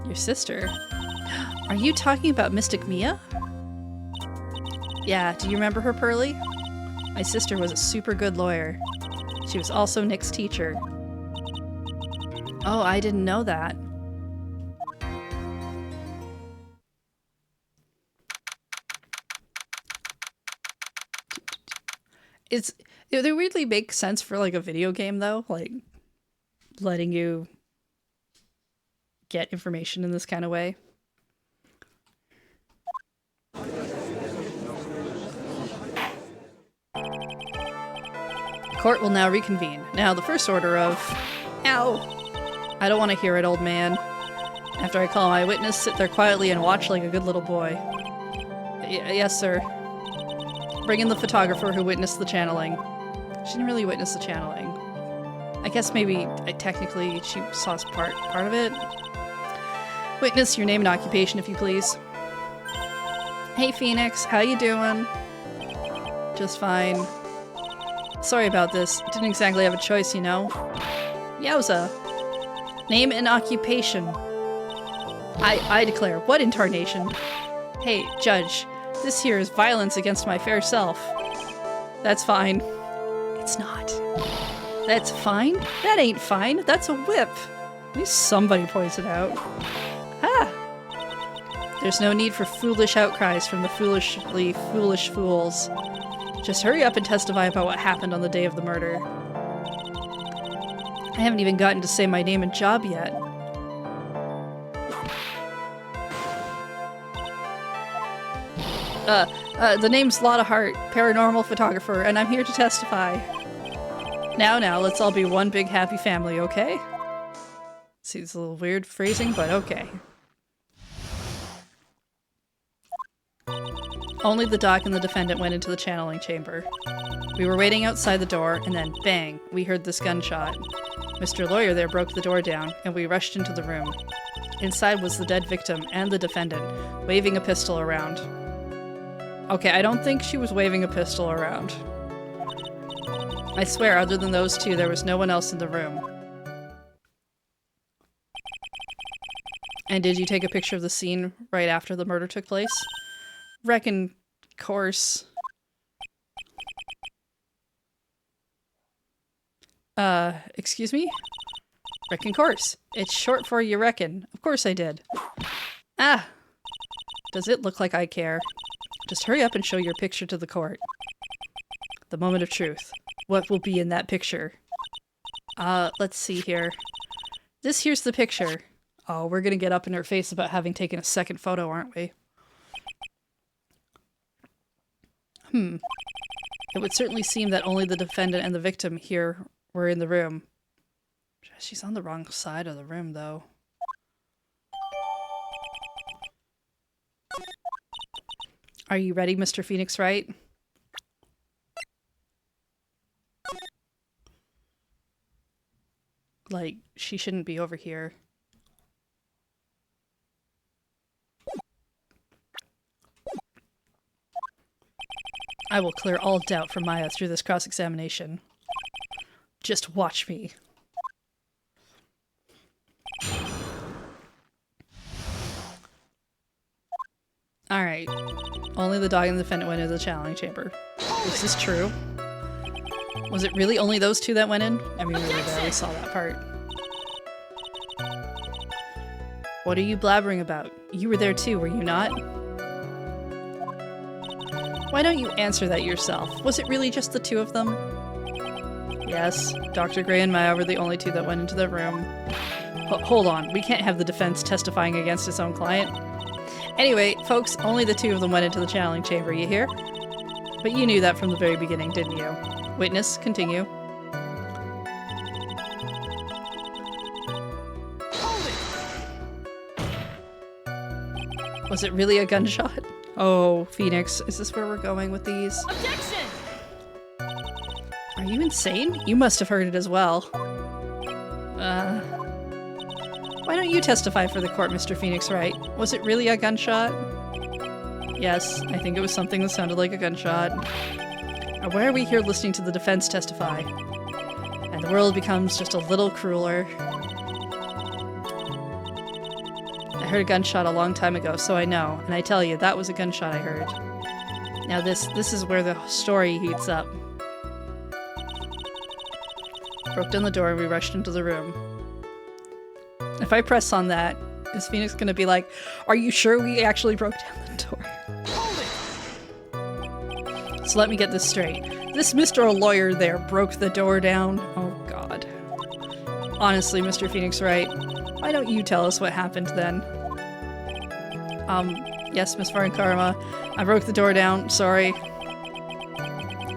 Your sister? Are you talking about Mystic Mia? Yeah, do you remember her, Pearly? My sister was a super good lawyer. She was also Nick's teacher. Oh, I didn't know that. They weirdly make sense for like a video game though, like letting you get information in this kind of way. court will now reconvene. Now, the first order of... Ow! I don't want to hear it, old man. After I call my witness, sit there quietly and watch like a good little boy. Yes, sir. Bring in the photographer who witnessed the channeling. She didn't really witness the channeling. I guess maybe, technically, she saw part of it. Witness, your name and occupation, if you please. Hey, Phoenix. How you doing? Just fine. Sorry about this. Didn't exactly have a choice, you know. Yowza. Name and occupation. I declare. What in tarnation? Hey, Judge. This here is violence against my fair self. That's fine. It's not. That's fine? That ain't fine. That's a whip. At least somebody points it out. Ah! There's no need for foolish outcries from the foolishly foolish fools. Just hurry up and testify about what happened on the day of the murder. I haven't even gotten to say my name and job yet. The name's Lotta Hart, paranormal photographer, and I'm here to testify. Now, let's all be one big happy family, okay? See, it's a little weird phrasing, but okay. Only the doc and the defendant went into the channeling chamber. We were waiting outside the door, and then, bang, we heard this gunshot. Mr. Lawyer there broke the door down, and we rushed into the room. Inside was the dead victim and the defendant, waving a pistol around. Okay, I don't think she was waving a pistol around. I swear, other than those two, there was no one else in the room. And did you take a picture of the scene right after the murder took place? Reckon course. Excuse me? Reckon course. It's short for you reckon. Of course I did. Ah! Does it look like I care? Just hurry up and show your picture to the court. The moment of truth. What will be in that picture? Let's see here. This here's the picture. Oh, we're gonna get up in her face about having taken a second photo, aren't we? It would certainly seem that only the defendant and the victim here were in the room. She's on the wrong side of the room, though. Are you ready, Mr. Phoenix Wright? Like, she shouldn't be over here. I will clear all doubt from Maya through this cross-examination. Just watch me. Alright. Only the dog and the defendant went into the channeling chamber. This is true. Was it really only those two that went in? I mean, we were there, we saw that part. What are you blabbering about? You were there too, were you not? Why don't you answer that yourself? Was it really just the two of them? Yes, Dr. Gray and Maya were the only two that went into the room. Hold on, we can't have the defense testifying against his own client. Anyway, folks, only the two of them went into the channeling chamber, you hear? But you knew that from the very beginning, didn't you? Witness, continue. Was it really a gunshot? Oh, Phoenix, is this where we're going with these? Objection! Are you insane? You must have heard it as well. Why don't you testify for the court, Mr. Phoenix Wright? Was it really a gunshot? Yes, I think it was something that sounded like a gunshot. Now, why are we here listening to the defense testify? And the world becomes just a little crueler. I heard a gunshot a long time ago, so I know. And I tell you, that was a gunshot I heard. Now this is where the story heats up. Broke down the door and we rushed into the room. If I press on that, is Phoenix gonna be like, are you sure we actually broke down the door? So let me get this straight. This Mr. Lawyer there broke the door down? Oh god. Honestly, Mr. Phoenix Wright, why don't you tell us what happened then? Yes, Miss Karma. I broke the door down, sorry.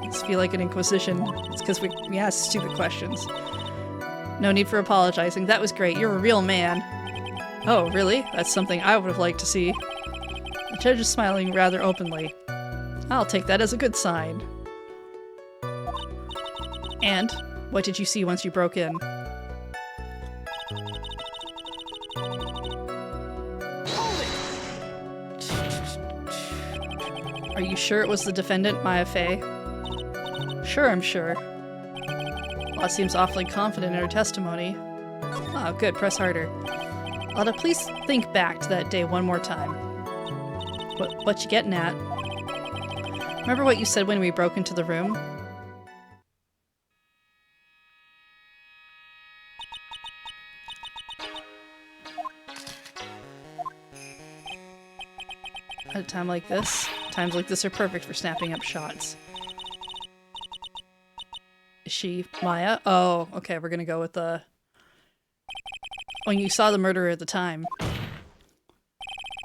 Is feel like an inquisition. It's because we ask stupid questions. No need for apologizing. That was great. You're a real man. Oh, really? That's something I would have liked to see. The judge is smiling rather openly. I'll take that as a good sign. And what did you see once you broke in? Are you sure it was the defendant, Maya Fey? Sure, I'm sure. Law seems awfully confident in her testimony. Oh, good. Press harder. Lada, please think back to that day one more time. What you getting at? Remember what you said when we broke into the room? At a time like this, times like this are perfect for snapping up shots. Is she Maya? Oh, okay, we're gonna go with the... When you saw the murderer at the time,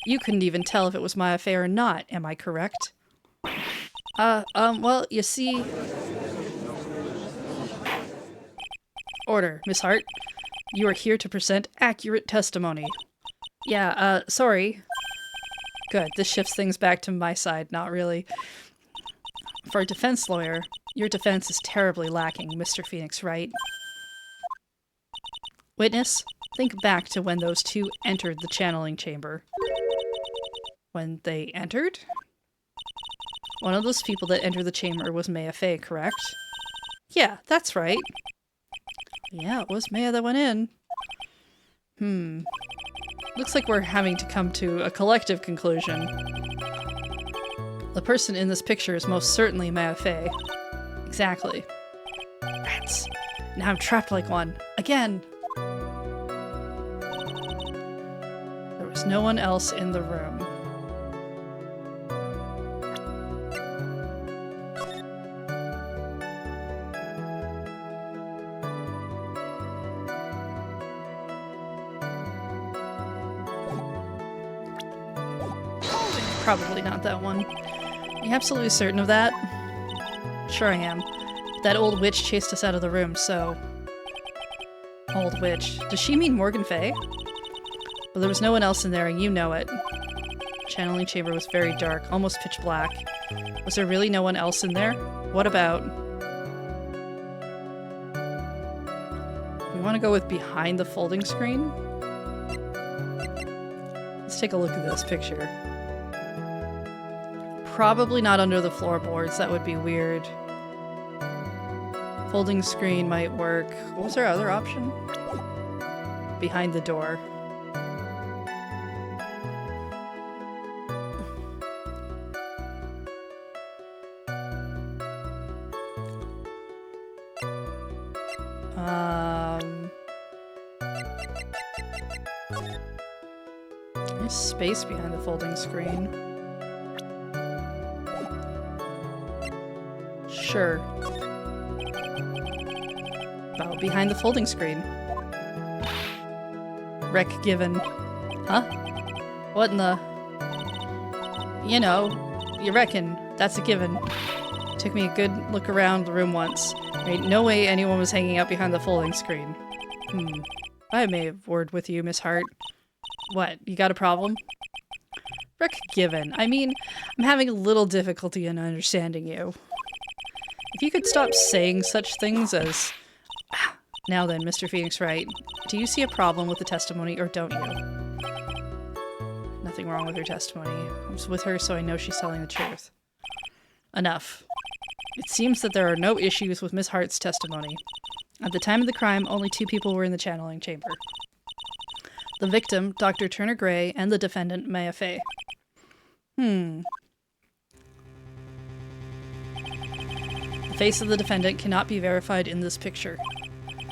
you couldn't even tell if it was Maya Fey or not, am I correct? Well, you see... Order, Miss Hart. You are here to present accurate testimony. Yeah, sorry. Good, this shifts things back to my side, not really. For a defense lawyer, your defense is terribly lacking, Mr. Phoenix Wright. Witness, think back to when those two entered the channeling chamber. When they entered? One of those people that entered the chamber was Maya Fey, correct? Yeah, that's right. Yeah, it was Maya that went in. Looks like we're having to come to a collective conclusion. The person in this picture is most certainly Maya Fey. Exactly. Rats. Now I'm trapped like one. Again! There was no one else in the room. Probably not that one. Are you absolutely certain of that? Sure I am. That old witch chased us out of the room, so... Old witch. Does she mean Morgan Fey? Well, there was no one else in there, and you know it. Channeling chamber was very dark, almost pitch black. Was there really no one else in there? What about... We want to go with behind the folding screen? Let's take a look at this picture. Probably not under the floorboards, that would be weird. Folding screen might work. What was our other option? Behind the door. There's space behind the folding screen. Sure. Oh, behind the folding screen. Rec given. Huh? What in the... You know, you reckon. That's a given. Took me a good look around the room once. There ain't no way anyone was hanging out behind the folding screen. I may have word with you, Miss Hart. What, you got a problem? Rec given. I mean, I'm having a little difficulty in understanding you. If you could stop saying such things as... Now then, Mr. Phoenix Wright, do you see a problem with the testimony, or don't you? Nothing wrong with her testimony. I was with her, so I know she's telling the truth. Enough. It seems that there are no issues with Miss Hart's testimony. At the time of the crime, only 2 people were in the channeling chamber. The victim, Dr. Turner Gray, and the defendant, Maya Fey. The face of the defendant cannot be verified in this picture.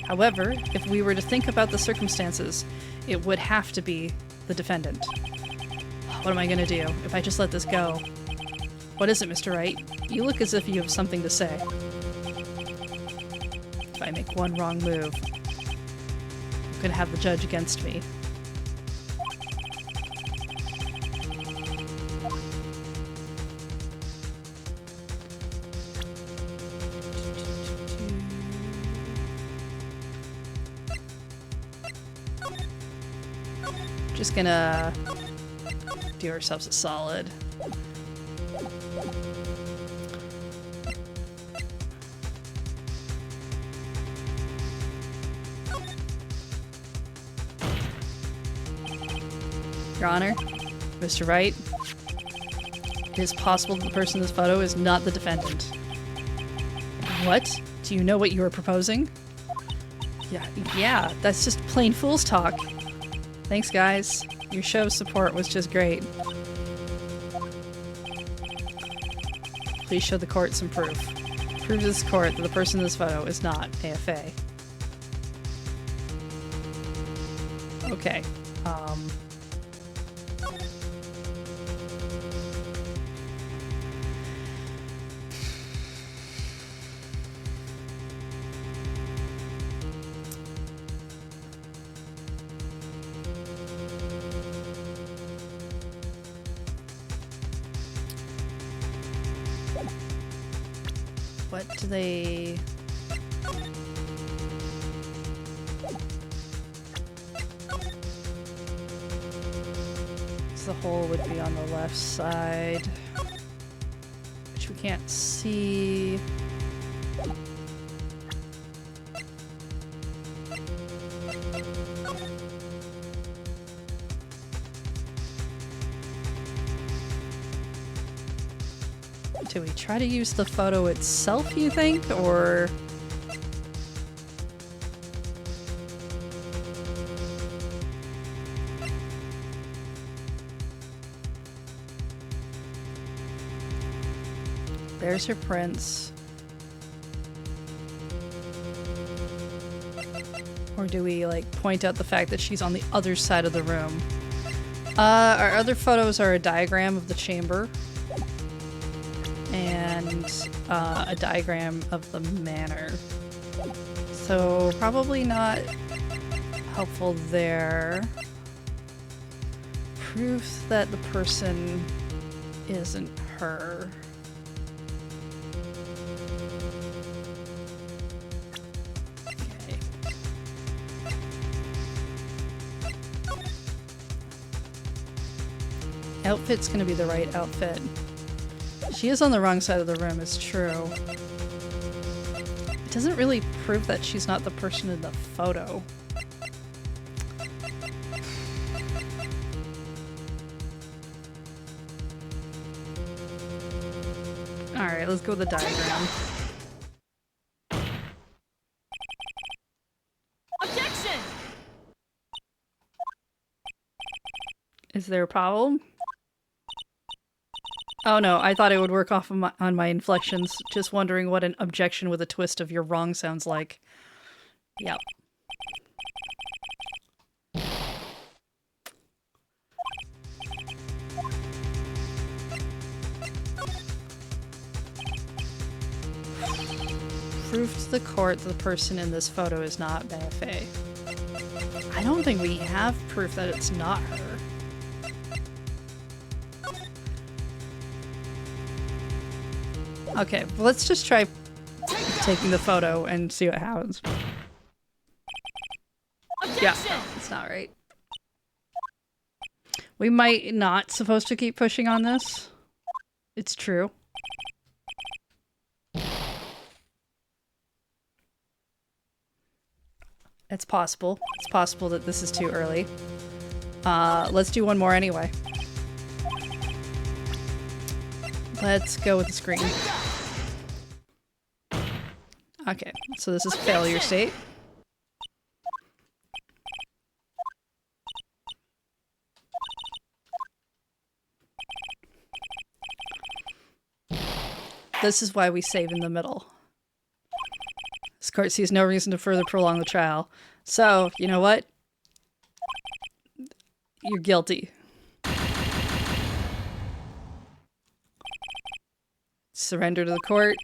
However, if we were to think about the circumstances, it would have to be the defendant. What am I gonna do if I just let this go? What is it, Mr. Wright? You look as if you have something to say. If I make one wrong move, I'm gonna have the judge against me. Just gonna do ourselves a solid. Your Honor, Mr. Wright, it is possible that the person in this photo is not the defendant. What? Do you know what you are proposing? Yeah, that's just plain fool's talk. Thanks, guys. Your show of support was just great. Please show the court some proof. Prove to this court that the person in this photo is not AFA. Okay. What do they... The hole would be on the left side, which we can't see. Do we try to use the photo itself, you think, or... There's her prints. Or do we, like, point out the fact that she's on the other side of the room? Our other photos are a diagram of the chamber. And a diagram of the manor. So probably not helpful there. Proof that the person isn't her. Okay. Outfit's gonna be the right outfit. She is on the wrong side of the room, it's true. It doesn't really prove that she's not the person in the photo. Alright, let's go with the diagram. Objection! Is there a problem? Oh no, I thought it would work off of on my inflections. Just wondering what an objection with a twist of "you're wrong" sounds like. Yep. Proof to the court that the person in this photo is not Beifei. I don't think we have proof that it's not her. Okay, well, let's just try taking the photo and see what happens. Yeah, no, it's not right. We might not supposed to keep pushing on this. It's true. It's possible. It's possible that this is too early. Let's do one more anyway. Let's go with the screen. Okay, so this is failure state. This is why we save in the middle. This court sees no reason to further prolong the trial. So, you know what? You're guilty. Surrender to the court.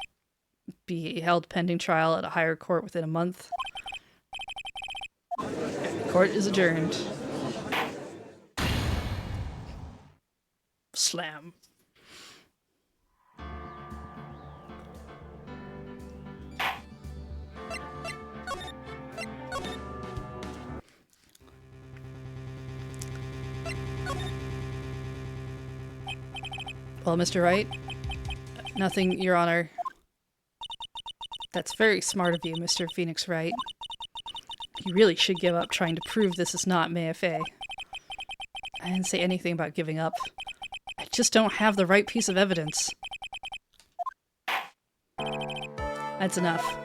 Be held pending trial at a higher court within a month. Court is adjourned. Slam. Well, Mr. Wright? Nothing, Your Honor. That's very smart of you, Mr. Phoenix Wright. You really should give up trying to prove this is not Mayafei. I didn't say anything about giving up. I just don't have the right piece of evidence. That's enough.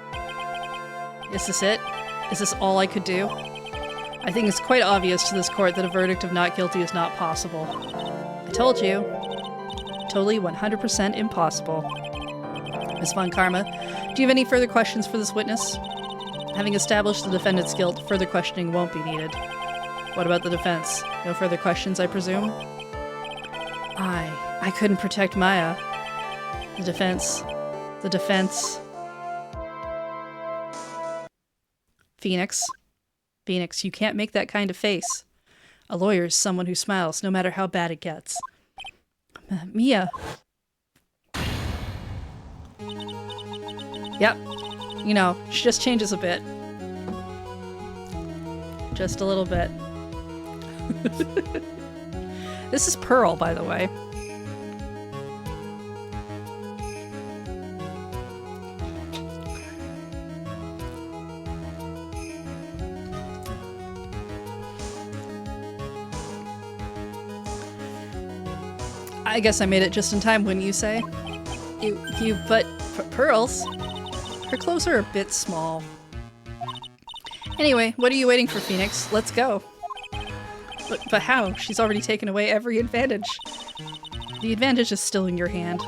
Is this it? Is this all I could do? I think it's quite obvious to this court that a verdict of not guilty is not possible. I told you. Totally 100% impossible. Ms. Von Karma, do you have any further questions for this witness? Having established the defendant's guilt, further questioning won't be needed. What about the defense? No further questions, I presume? I couldn't protect Maya. The defense. The defense. Phoenix. Phoenix, you can't make that kind of face. A lawyer is someone who smiles no matter how bad it gets. Mia. Yep. You know, she just changes a bit. Just a little bit. This is Pearl, by the way. I guess I made it just in time, wouldn't you say? But Pearl's? Her clothes are a bit small. Anyway, what are you waiting for, Phoenix? Let's go. But how? She's already taken away every advantage. The advantage is still in your hand.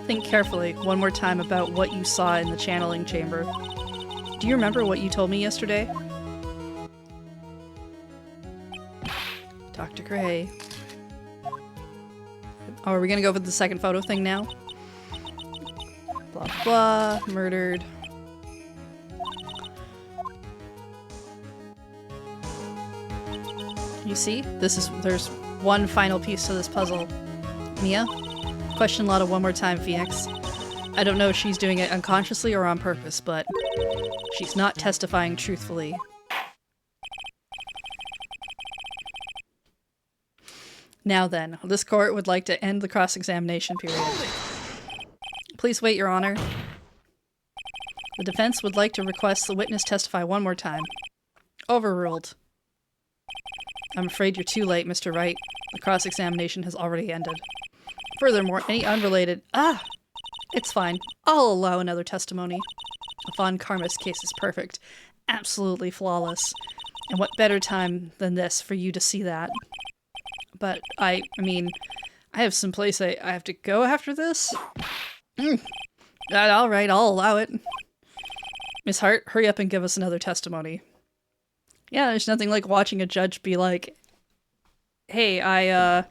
Think carefully, one more time, about what you saw in the channeling chamber. Do you remember what you told me yesterday? Dr. Gray. Oh, are we gonna go for the second photo thing now? Blah, blah, murdered. You see? There's one final piece to this puzzle. Mia? Question Lotta one more time, Phoenix. I don't know if she's doing it unconsciously or on purpose, but she's not testifying truthfully. Now then, this court would like to end the cross-examination period. Please wait, Your Honor. The defense would like to request the witness testify one more time. Overruled. I'm afraid you're too late, Mr. Wright. The cross-examination has already ended. Furthermore, any unrelated— it's fine. I'll allow another testimony. Von Karma's case is perfect. Absolutely flawless. And what better time than this for you to see that? But I mean, I have some place I have to go after this? Alright, I'll allow it. Miss Hart, hurry up and give us another testimony. Yeah, there's nothing like watching a judge be like, hey, I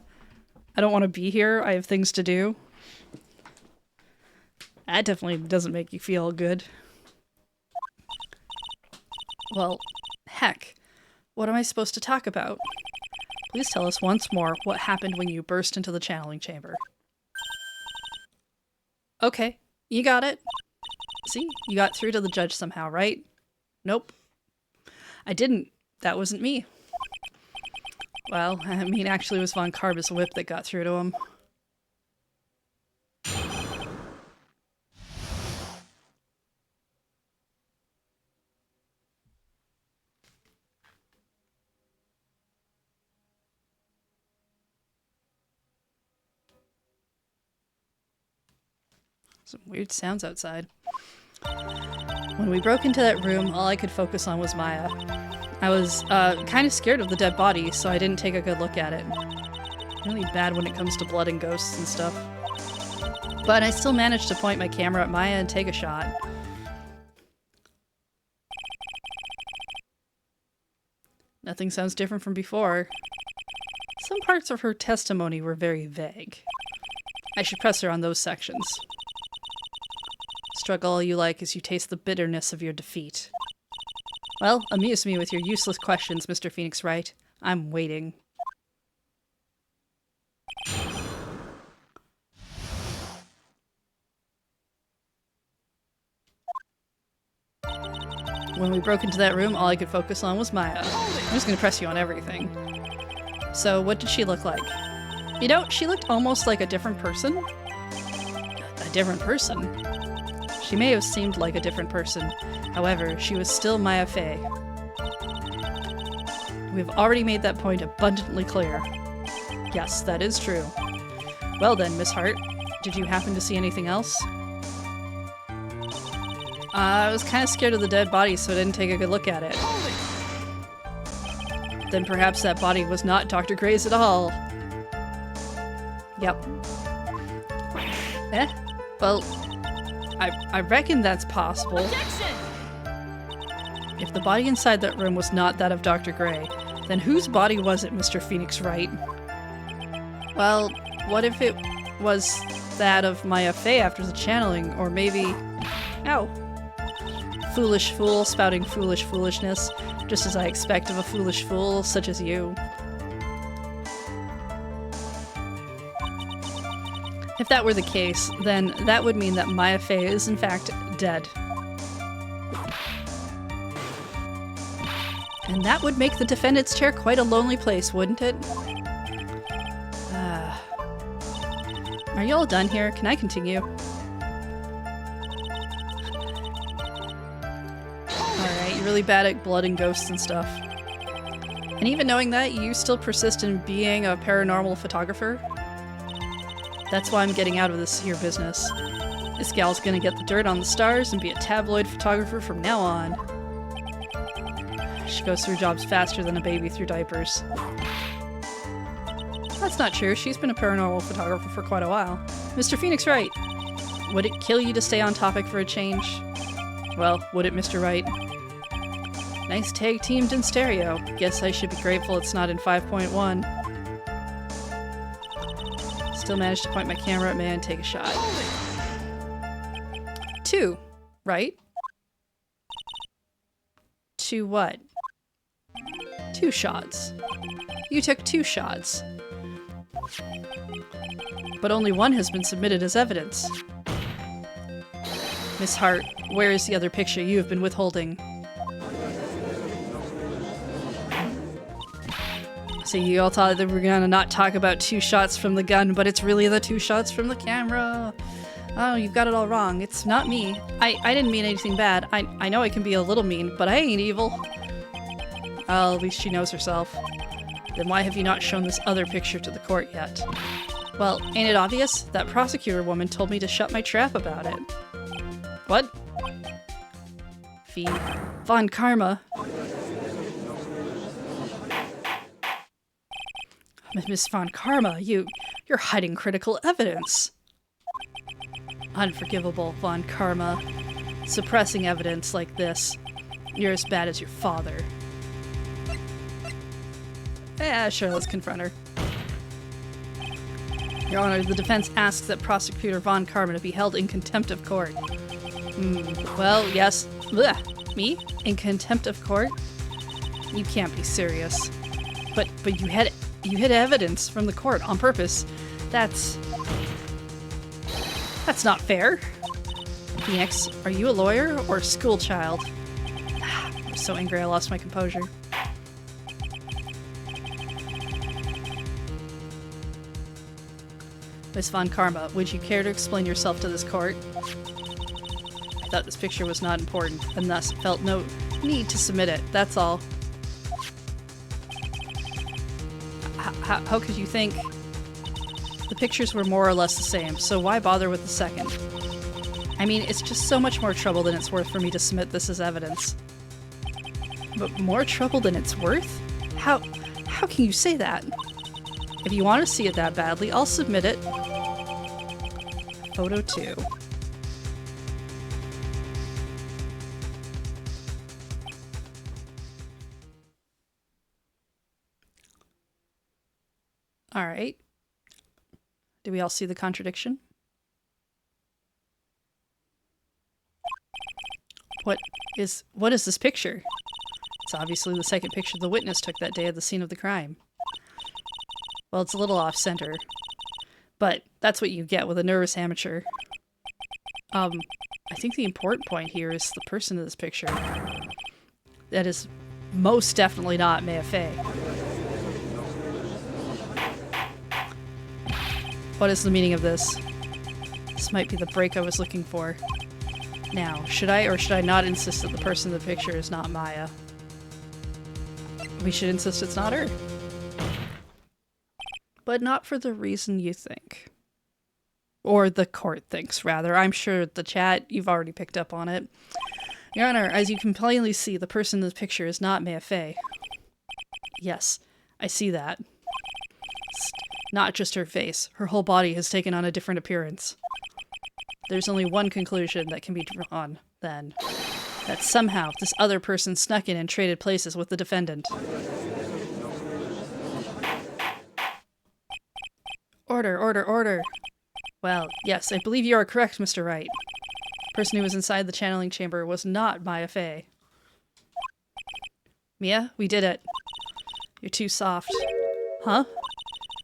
don't want to be here. I have things to do. That definitely doesn't make you feel good. Well, heck. What am I supposed to talk about? Please tell us once more what happened when you burst into the channeling chamber. Okay, you got it. See, you got through to the judge somehow, right? Nope. I didn't. That wasn't me. Well, I mean, actually it was Von Karma's whip that got through to him. Some weird sounds outside. When we broke into that room, all I could focus on was Maya. I was kind of scared of the dead body, so I didn't take a good look at it. Really bad when it comes to blood and ghosts and stuff. But I still managed to point my camera at Maya and take a shot. Nothing sounds different from before. Some parts of her testimony were very vague. I should press her on those sections. Struggle all you like as you taste the bitterness of your defeat. Well, amuse me with your useless questions, Mr. Phoenix Wright. I'm waiting. When we broke into that room, all I could focus on was Maya. I'm just gonna press you on everything. So, what did she look like? You know, she looked almost like a different person. A different person? She may have seemed like a different person. However, she was still Maya Fey. We've already made that point abundantly clear. Yes, that is true. Well then, Miss Hart, did you happen to see anything else? I was kind of scared of the dead body, so I didn't take a good look at it. Then perhaps that body was not Dr. Gray's at all. Yep. Well, I reckon that's possible. Objection! If the body inside that room was not that of Dr. Gray, then whose body was it, Mr. Phoenix Wright? Well, what if it was that of Maya Fey after the channeling, or maybe... Ow. Foolish fool spouting foolish foolishness, just as I expect of a foolish fool such as you. If that were the case, then that would mean that Maya Fey is in fact dead. And that would make the defendant's chair quite a lonely place, wouldn't it? Are you all done here? Can I continue? Alright, you're really bad at blood and ghosts and stuff. And even knowing that, you still persist in being a paranormal photographer? That's why I'm getting out of this here business. This gal's gonna get the dirt on the stars and be a tabloid photographer from now on. She goes through jobs faster than a baby through diapers. That's not true. She's been a paranormal photographer for quite a while. Mr. Phoenix Wright, would it kill you to stay on topic for a change? Well, would it, Mr. Wright? Nice tag teamed in stereo. Guess I should be grateful it's not in 5.1. Still managed to point my camera at me and take a shot. 2, right? 2 what? 2 shots. You took 2 shots. But only one has been submitted as evidence. Miss Hart, where is the other picture you have been withholding? So you all thought that we were gonna not talk about 2 shots from the gun, but it's really the 2 shots from the camera. Oh, you've got it all wrong. It's not me. I didn't mean anything bad. I know I can be a little mean, but I ain't evil. Well, at least she knows herself. Then why have you not shown this other picture to the court yet? Well, ain't it obvious? That prosecutor woman told me to shut my trap about it. What? Von Karma. Miss Von Karma, you're hiding critical evidence. Unforgivable, Von Karma. Suppressing evidence like this. You're as bad as your father. Yeah, sure, let's confront her. Your Honor, the defense asks that Prosecutor Von Karma to be held in contempt of court. Well, yes. Blech. Me? In contempt of court? You can't be serious. But you hid evidence from the court on purpose. That's not fair. Phoenix, are you a lawyer or a school child? I'm so angry I lost my composure. Miss Von Karma, would you care to explain yourself to this court? I thought this picture was not important, and thus felt no need to submit it, that's all. How could you think? The pictures were more or less the same, so why bother with the second? I mean, it's just so much more trouble than it's worth for me to submit this as evidence. But more trouble than it's worth? How can you say that? If you want to see it that badly, I'll submit it. Photo 2. Alright. Do we all see the contradiction? What is this picture? It's obviously the second picture the witness took that day at the scene of the crime. Well, it's a little off-center. But that's what you get with a nervous amateur. I think the important point here is the person in this picture. That is most definitely not Maya Fey. What is the meaning of this? This might be the break I was looking for. Now, should I or should I not insist that the person in the picture is not Maya? We should insist it's not her. But not for the reason you think. Or the court thinks, rather. I'm sure the chat, you've already picked up on it. Your Honor, as you can plainly see, the person in the picture is not Maya Fey. Yes, I see that. It's not just her face. Her whole body has taken on a different appearance. There's only one conclusion that can be drawn, then. That somehow this other person snuck in and traded places with the defendant. Order, order, order. Well, yes, I believe you are correct, Mr. Wright. The person who was inside the channeling chamber was not Maya Fey. Mia, we did it. You're too soft. Huh?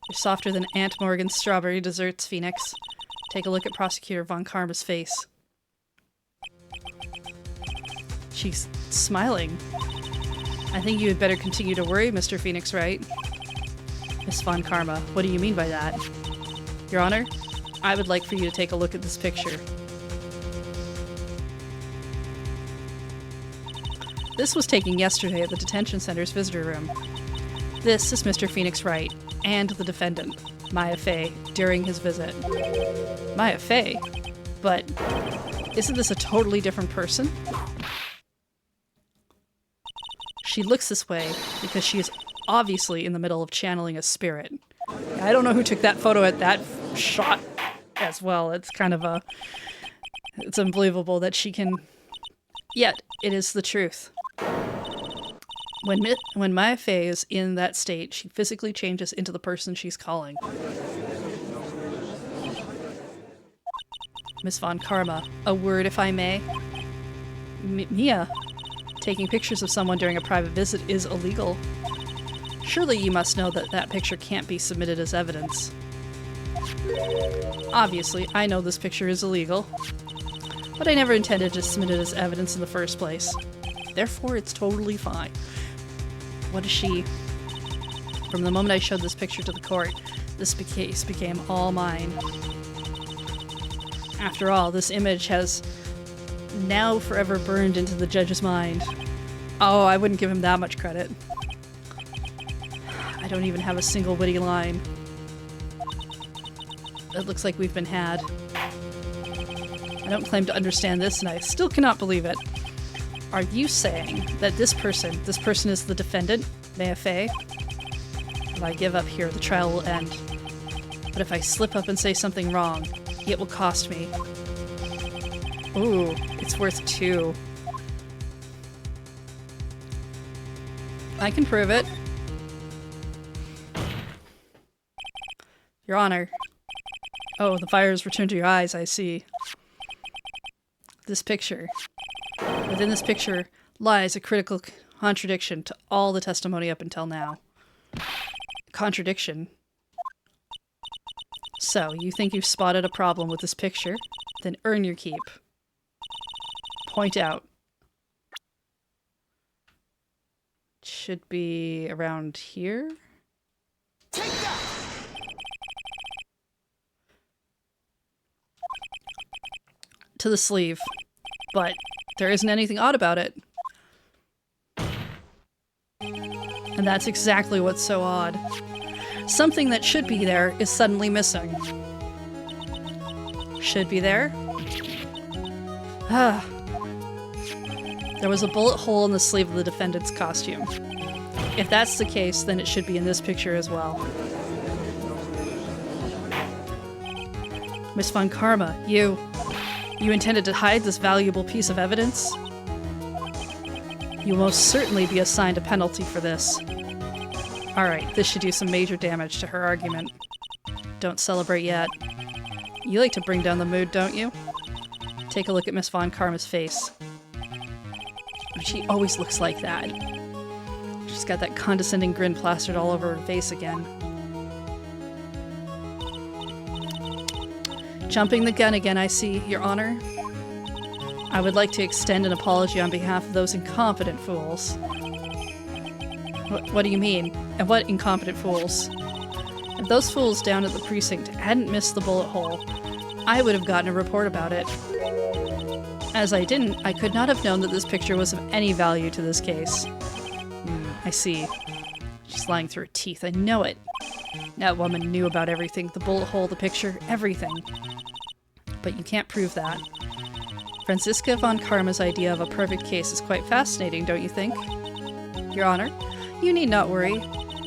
You're softer than Aunt Morgan's strawberry desserts, Phoenix. Take a look at Prosecutor Von Karma's face. She's smiling. I think you had better continue to worry, Mr. Phoenix Wright. Miss Von Karma, what do you mean by that? Your Honor, I would like for you to take a look at this picture. This was taken yesterday at the detention center's visitor room. This is Mr. Phoenix Wright and the defendant, Maya Fey, during his visit. Maya Fey? But isn't this a totally different person? She looks this way because she is obviously in the middle of channeling a spirit. I don't know who took that photo at that shot as well. It's kind of it's unbelievable that she can... Yet, it is the truth. When Maya Fey is in that state, she physically changes into the person she's calling. Miss Von Karma, a word if I may? Mia, taking pictures of someone during a private visit is illegal. Surely you must know that that picture can't be submitted as evidence. Obviously, I know this picture is illegal, but I never intended to submit it as evidence in the first place. Therefore, it's totally fine. What is she? From the moment I showed this picture to the court, this case became all mine. After all, this image has now forever burned into the judge's mind. Oh, I wouldn't give him that much credit. I don't even have a single witty line. It looks like we've been had. I don't claim to understand this, and I still cannot believe it. Are you saying that this person is the defendant, Maya Fey? If I give up here, the trial will end. But if I slip up and say something wrong, it will cost me. Ooh, it's worth 2. I can prove it. Your Honor. Oh, the fire has returned to your eyes, I see. This picture. Within this picture lies a critical contradiction to all the testimony up until now. Contradiction? So, you think you've spotted a problem with this picture? Then earn your keep. Point out. Should be around here? Take that! To the sleeve. But there isn't anything odd about it. And that's exactly what's so odd. Something that should be there is suddenly missing. Should be there? Ah. There was a bullet hole in the sleeve of the defendant's costume. If that's the case, then it should be in this picture as well. Miss Von Karma, you intended to hide this valuable piece of evidence? You will most certainly be assigned a penalty for this. Alright, this should do some major damage to her argument. Don't celebrate yet. You like to bring down the mood, don't you? Take a look at Miss Von Karma's face. She always looks like that. She's got that condescending grin plastered all over her face again. Jumping the gun again, I see, Your Honor. I would like to extend an apology on behalf of those incompetent fools. What do you mean? And what incompetent fools? If those fools down at the precinct hadn't missed the bullet hole, I would have gotten a report about it. As I didn't, I could not have known that this picture was of any value to this case. I see. She's lying through her teeth, I know it. That woman knew about everything, the bullet hole, the picture, everything. But you can't prove that. Franziska von Karma's idea of a perfect case is quite fascinating, don't you think? Your Honor, you need not worry.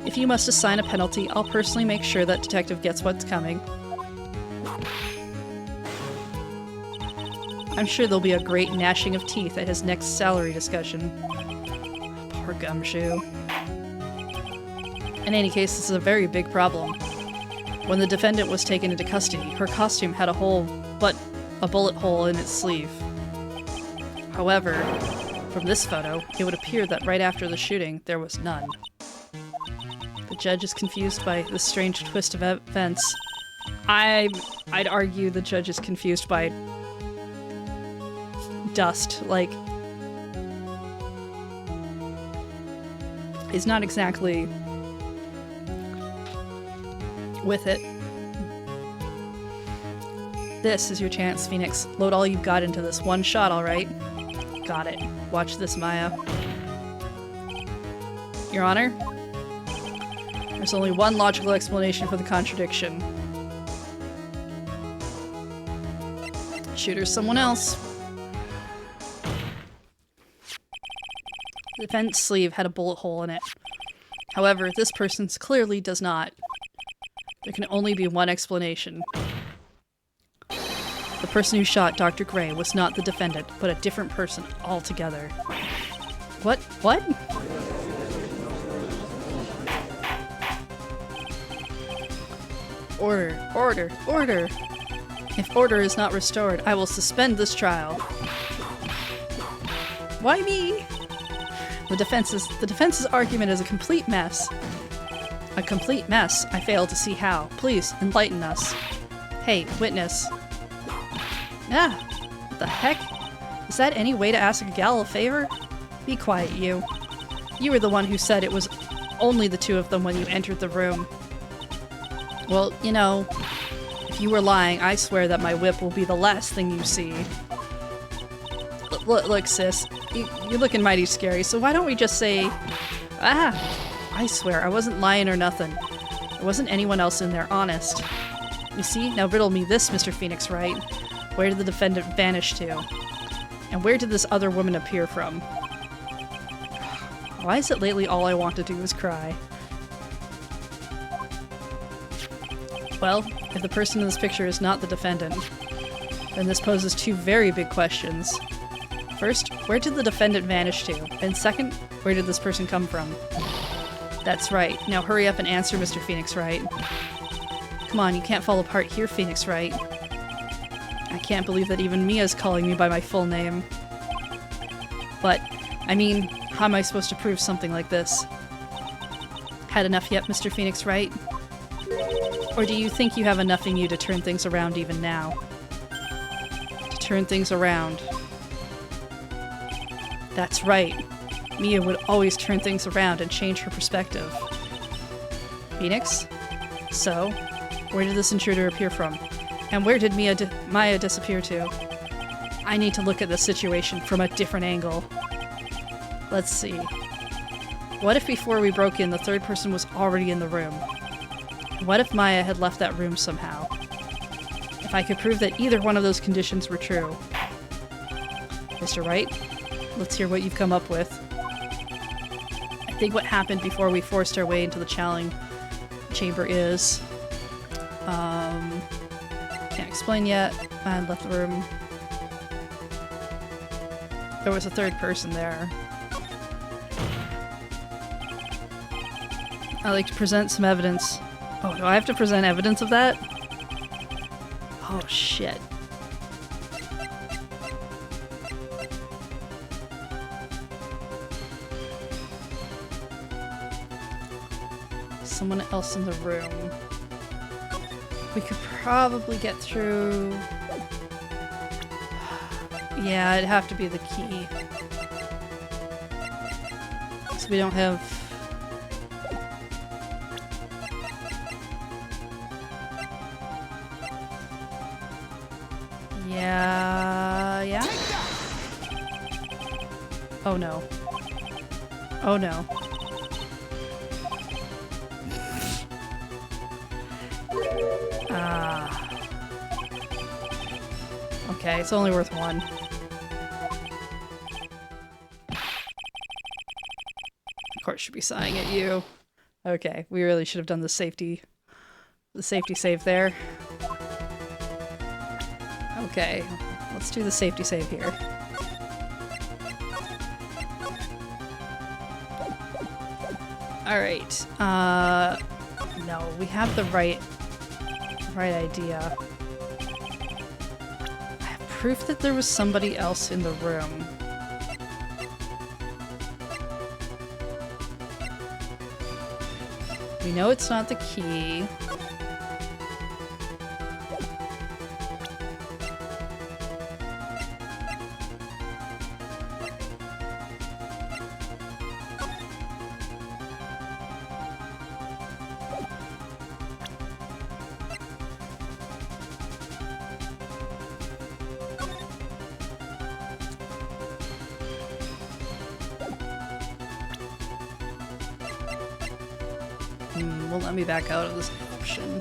If you must assign a penalty, I'll personally make sure that detective gets what's coming. I'm sure there'll be a great gnashing of teeth at his next salary discussion. Poor gumshoe. In any case, this is a very big problem. When the defendant was taken into custody, her costume had a bullet hole in its sleeve. However, from this photo, it would appear that right after the shooting, there was none. The judge is confused by this strange twist of events. I'd argue the judge is confused by dust, like, he's not exactly with it. This is your chance, Phoenix. Load all you've got into this one shot, alright? Got it. Watch this, Maya. Your Honor? There's only one logical explanation for the contradiction. Shooter's someone else. The defendant's sleeve had a bullet hole in it. However, this person's clearly does not. There can only be one explanation. The person who shot Dr. Gray was not the defendant, but a different person altogether. What? What? Order, order, order! If order is not restored, I will suspend this trial. Why me? The defense's argument is a complete mess. A complete mess? I fail to see how. Please, enlighten us. Hey, witness. Ah, what the heck? Is that any way to ask a gal a favor? Be quiet, you. You were the one who said it was only the two of them when you entered the room. Well, you know, if you were lying, I swear that my whip will be the last thing you see. Look, sis, you're looking mighty scary, so why don't we just say, I swear, I wasn't lying or nothing. There wasn't anyone else in there, honest. You see? Now riddle me this, Mr. Phoenix Wright. Where did the defendant vanish to? And where did this other woman appear from? Why is it lately all I want to do is cry? Well, if the person in this picture is not the defendant, then this poses two very big questions. First, where did the defendant vanish to? And second, where did this person come from? That's right. Now hurry up and answer, Mr. Phoenix Wright. Come on, you can't fall apart here, Phoenix Wright. I can't believe that even Mia's calling me by my full name. But, I mean, how am I supposed to prove something like this? Had enough yet, Mr. Phoenix Wright? Or do you think you have enough in you to turn things around even now? To turn things around. That's right. Mia would always turn things around and change her perspective. Phoenix? So, where did this intruder appear from? And where did Maya disappear to? I need to look at this situation from a different angle. Let's see. What if before we broke in, the third person was already in the room? What if Maya had left that room somehow? If I could prove that either one of those conditions were true. Mr. Wright, let's hear what you've come up with. I think what happened before we forced our way into the channeling chamber is... can't explain yet. I left the room. There was a third person there. I'd like to present some evidence. Oh, do I have to present evidence of that? Oh, shit. Someone else in the room. We could probably get through... Yeah, it'd have to be the key. So we don't have... Yeah. Oh no. Oh no. Okay, it's only worth one. Of course, should be sighing at you. Okay, we really should have done the safety save there. Okay, let's do the safety save here. Alright, no, we have the right idea. I have proof that there was somebody else in the room. We know it's not the key. Won't let me back out of this option.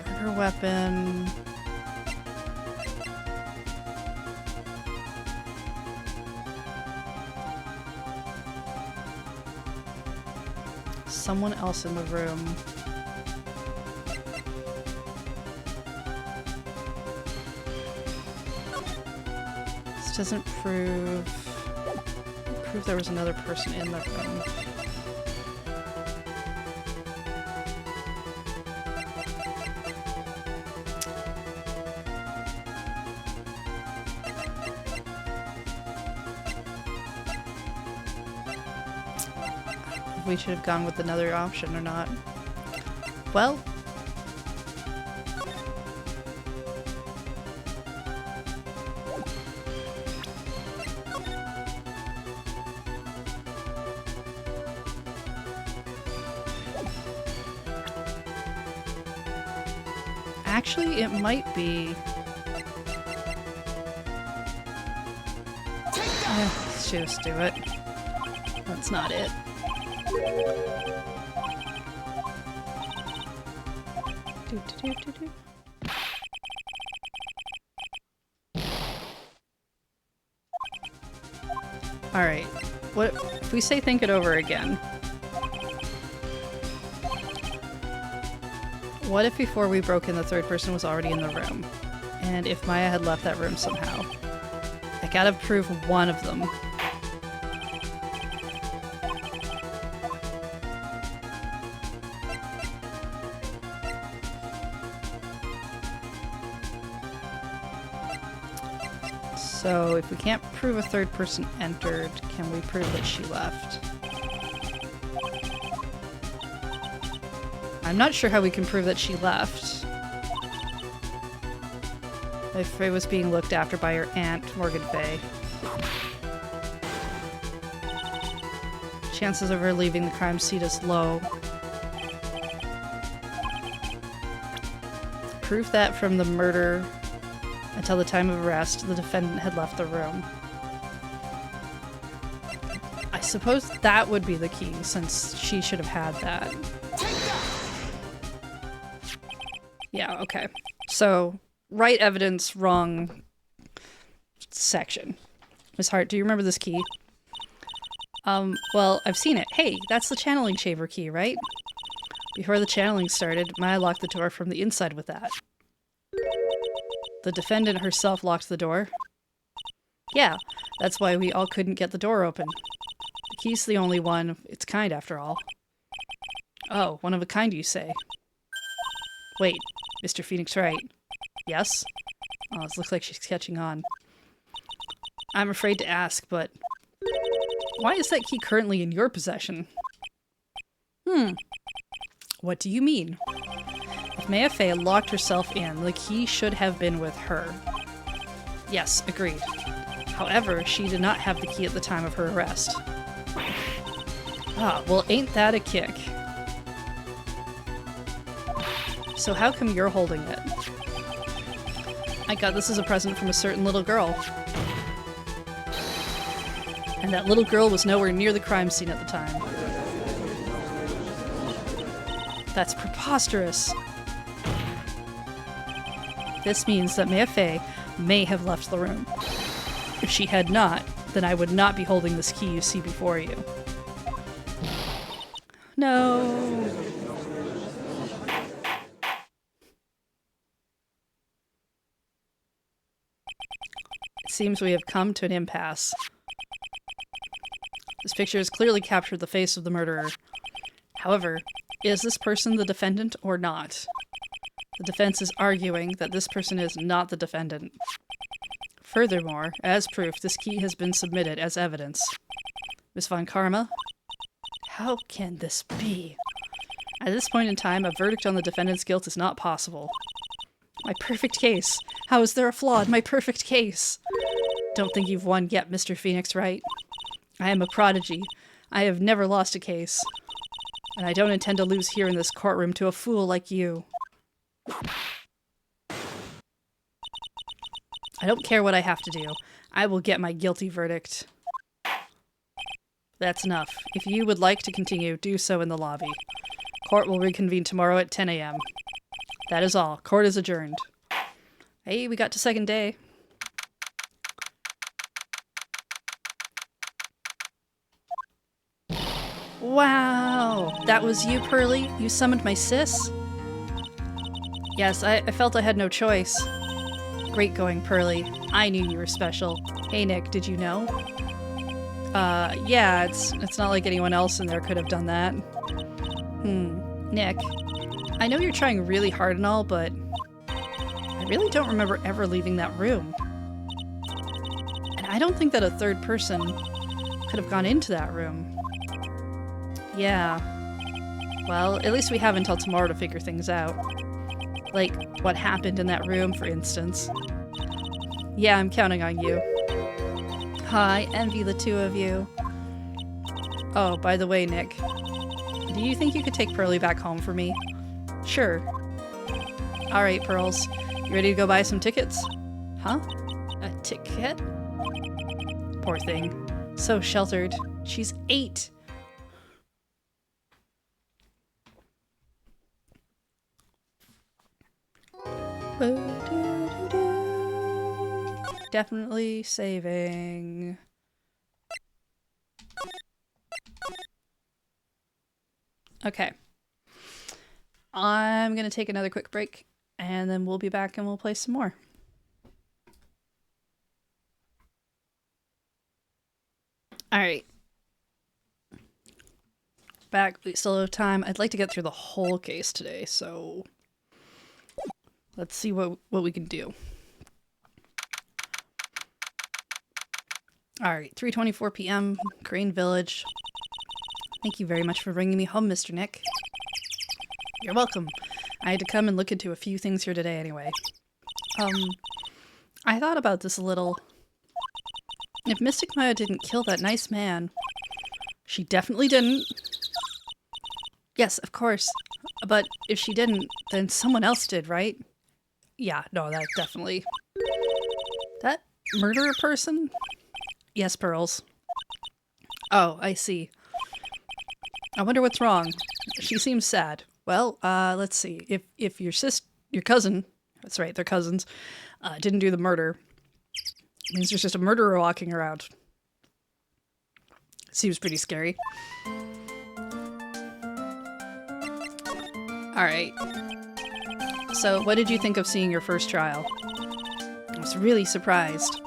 Murder weapon. Someone else in the room. Doesn't prove there was another person in the room. We should have gone with another option or not. Well, actually, it might be. Let's just do it. That's not it. Alright. What if we say think it over again? What if before we broke in the third person was already in the room? And if Maya had left that room somehow? I gotta prove one of them. So if we can't prove a third person entered, can we prove that she left? I'm not sure how we can prove that she left. If Faye was being looked after by her aunt, Morgan Faye. Chances of her leaving the crime scene is low. Proof that from the murder until the time of arrest, the defendant had left the room. I suppose that would be the key, since she should have had that. Yeah, okay. So, right evidence, wrong section. Miss Hart, do you remember this key? Well, I've seen it. Hey, that's the channeling chamber key, right? Before the channeling started, Maya locked the door from the inside with that. The defendant herself locked the door. Yeah, that's why we all couldn't get the door open. The key's the only one. It's kind, after all. Oh, one of a kind, you say? Wait, Mr. Phoenix Wright. Yes? Oh, this looks like she's catching on. I'm afraid to ask, but why is that key currently in your possession? What do you mean? If Maya Fey locked herself in, the key should have been with her. Yes, agreed. However, she did not have the key at the time of her arrest. Ah, well, ain't that a kick? So how come you're holding it? I got this as a present from a certain little girl. And that little girl was nowhere near the crime scene at the time. That's preposterous. This means that Mia Fey may have left the room. If she had not, then I would not be holding this key you see before you. No. It seems we have come to an impasse. This picture has clearly captured the face of the murderer. However, is this person the defendant or not? The defense is arguing that this person is not the defendant. Furthermore, as proof, this key has been submitted as evidence. Miss Von Karma? How can this be? At this point in time, a verdict on the defendant's guilt is not possible. My perfect case! How is there a flaw in my perfect case? Don't think you've won yet, Mr. Phoenix, Wright? I am a prodigy. I have never lost a case. And I don't intend to lose here in this courtroom to a fool like you. I don't care what I have to do. I will get my guilty verdict. That's enough. If you would like to continue, do so in the lobby. Court will reconvene tomorrow at 10 a.m. That is all. Court is adjourned. Hey, we got to second day. Wow! That was you, Pearly? You summoned my sis? Yes, I felt I had no choice. Great going, Pearly. I knew you were special. Hey, Nick, did you know? Yeah, it's not like anyone else in there could have done that. Nick, I know you're trying really hard and all, but I really don't remember ever leaving that room. And I don't think that a third person could have gone into that room. Yeah. Well, at least we have until tomorrow to figure things out. Like, what happened in that room, for instance. Yeah, I'm counting on you. I envy the two of you. Oh, by the way, Nick. Do you think you could take Pearly back home for me? Sure. Alright, Pearls. You ready to go buy some tickets? Huh? A ticket? Poor thing. So sheltered. She's 8. Definitely saving. Okay. I'm gonna take another quick break and then we'll be back and we'll play some more. Alright. Back, we still have time. I'd like to get through the whole case today, so let's see what we can do. Alright, 3:24 p.m., Crane Village. Thank you very much for bringing me home, Mr. Nick. You're welcome. I had to come and look into a few things here today anyway. I thought about this a little. If Mystic Maya didn't kill that nice man, she definitely didn't. Yes, of course. But if she didn't, then someone else did, right? Yeah, no, that definitely. That murderer person? Yes, Pearls. Oh, I see. I wonder what's wrong. She seems sad. Well, let's see. If your cousin, that's right, they're cousins, didn't do the murder, it means there's just a murderer walking around. Seems pretty scary. Alright. So, what did you think of seeing your first trial? I was really surprised.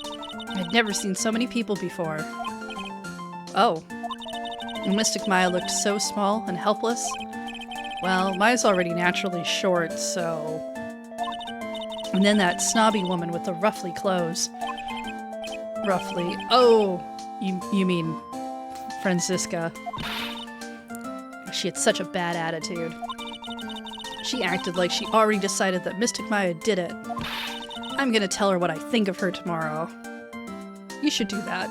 I'd never seen so many people before. Oh. Mystic Maya looked so small and helpless. Well, Maya's already naturally short, so... And then that snobby woman with the ruffly clothes. Ruffly. Oh! You mean Franziska. She had such a bad attitude. She acted like she already decided that Mystic Maya did it. I'm gonna tell her what I think of her tomorrow. You should do that.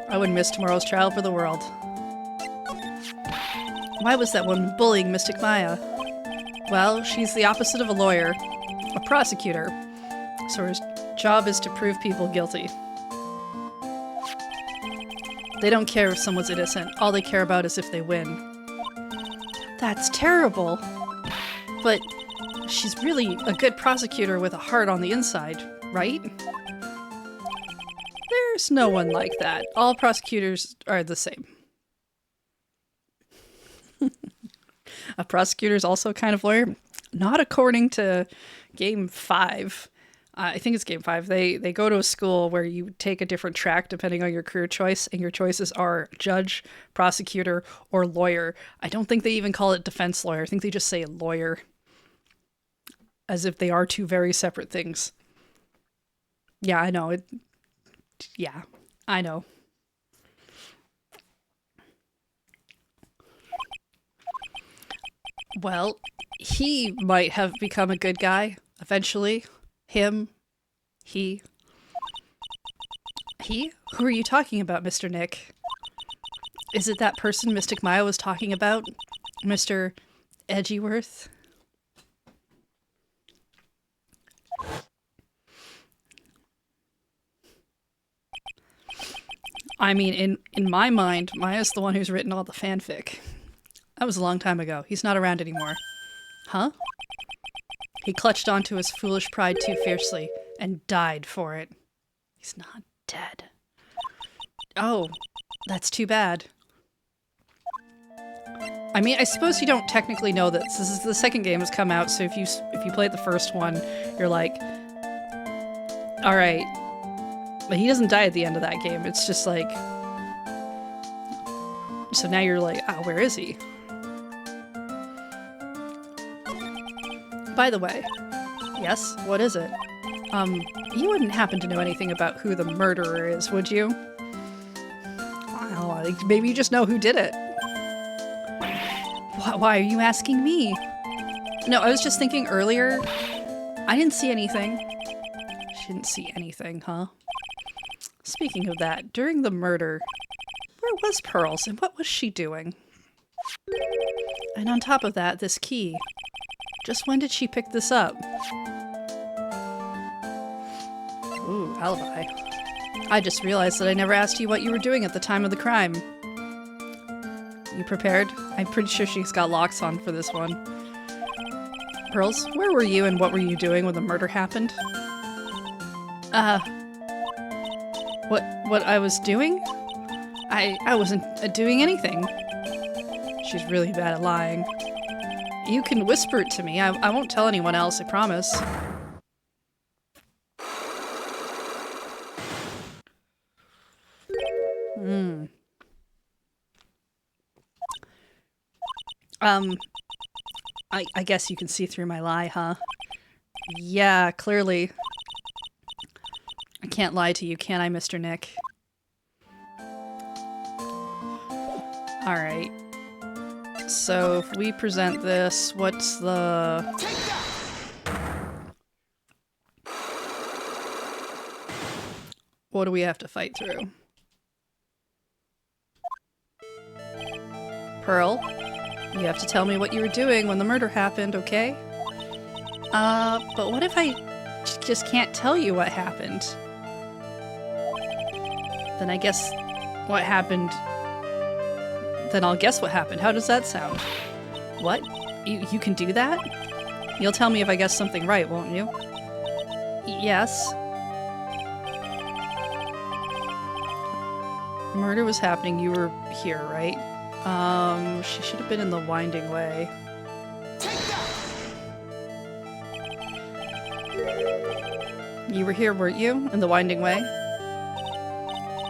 I wouldn't miss tomorrow's trial for the world. Why was that woman bullying Mystic Maya? Well, she's the opposite of a lawyer, a prosecutor. So her job is to prove people guilty. They don't care if someone's innocent. All they care about is if they win. That's terrible. But she's really a good prosecutor with a heart on the inside, right? There's no one like that. All prosecutors are the same. A prosecutor is also a kind of lawyer. Not according to Game 5. I think it's Game 5. They go to a school where you take a different track depending on your career choice, and your choices are judge, prosecutor, or lawyer. I don't think they even call it defense lawyer. I think they just say lawyer. As if they are two very separate things. Yeah, I know. Yeah, I know. Well, he might have become a good guy eventually. Him. He. He? Who are you talking about, Mr. Nick? Is it that person Mystic Maya was talking about? Mr. Edgeworth? I mean, in my mind, Maya's the one who's written all the fanfic. That was a long time ago. He's not around anymore. Huh? He clutched onto his foolish pride too fiercely and died for it. He's not dead. Oh, that's too bad. I mean, I suppose you don't technically know this. This is the second game has come out, so if you played the first one, you're like, all right. But he doesn't die at the end of that game. It's just like, so now you're like, ah, where is he? By the way, yes, what is it? You wouldn't happen to know anything about who the murderer is, would you? Well, maybe you just know who did it. Why are you asking me? No, I was just thinking earlier. I didn't see anything. She didn't see anything, huh? Speaking of that, during the murder, where was Pearls and what was she doing? And on top of that, this key. Just when did she pick this up? Ooh, alibi. I just realized that I never asked you what you were doing at the time of the crime. You prepared? I'm pretty sure she's got locks on for this one. Pearls, where were you and what were you doing when the murder happened? What I was doing? I wasn't doing anything. She's really bad at lying. You can whisper it to me. I won't tell anyone else, I promise. I guess you can see through my lie, huh? Yeah, clearly. I can't lie to you, can I, Mr. Nick? Alright. So, if we present this, what's the... What do we have to fight through? Pearl, you have to tell me what you were doing when the murder happened, okay? But what if I just can't tell you what happened? Then I guess what happened... Then I'll guess what happened. How does that sound? What? You can do that? You'll tell me if I guess something right, won't you? Yes. Murder was happening. You were here, right? She should have been in the Winding Way. You were here, weren't you? In the Winding Way?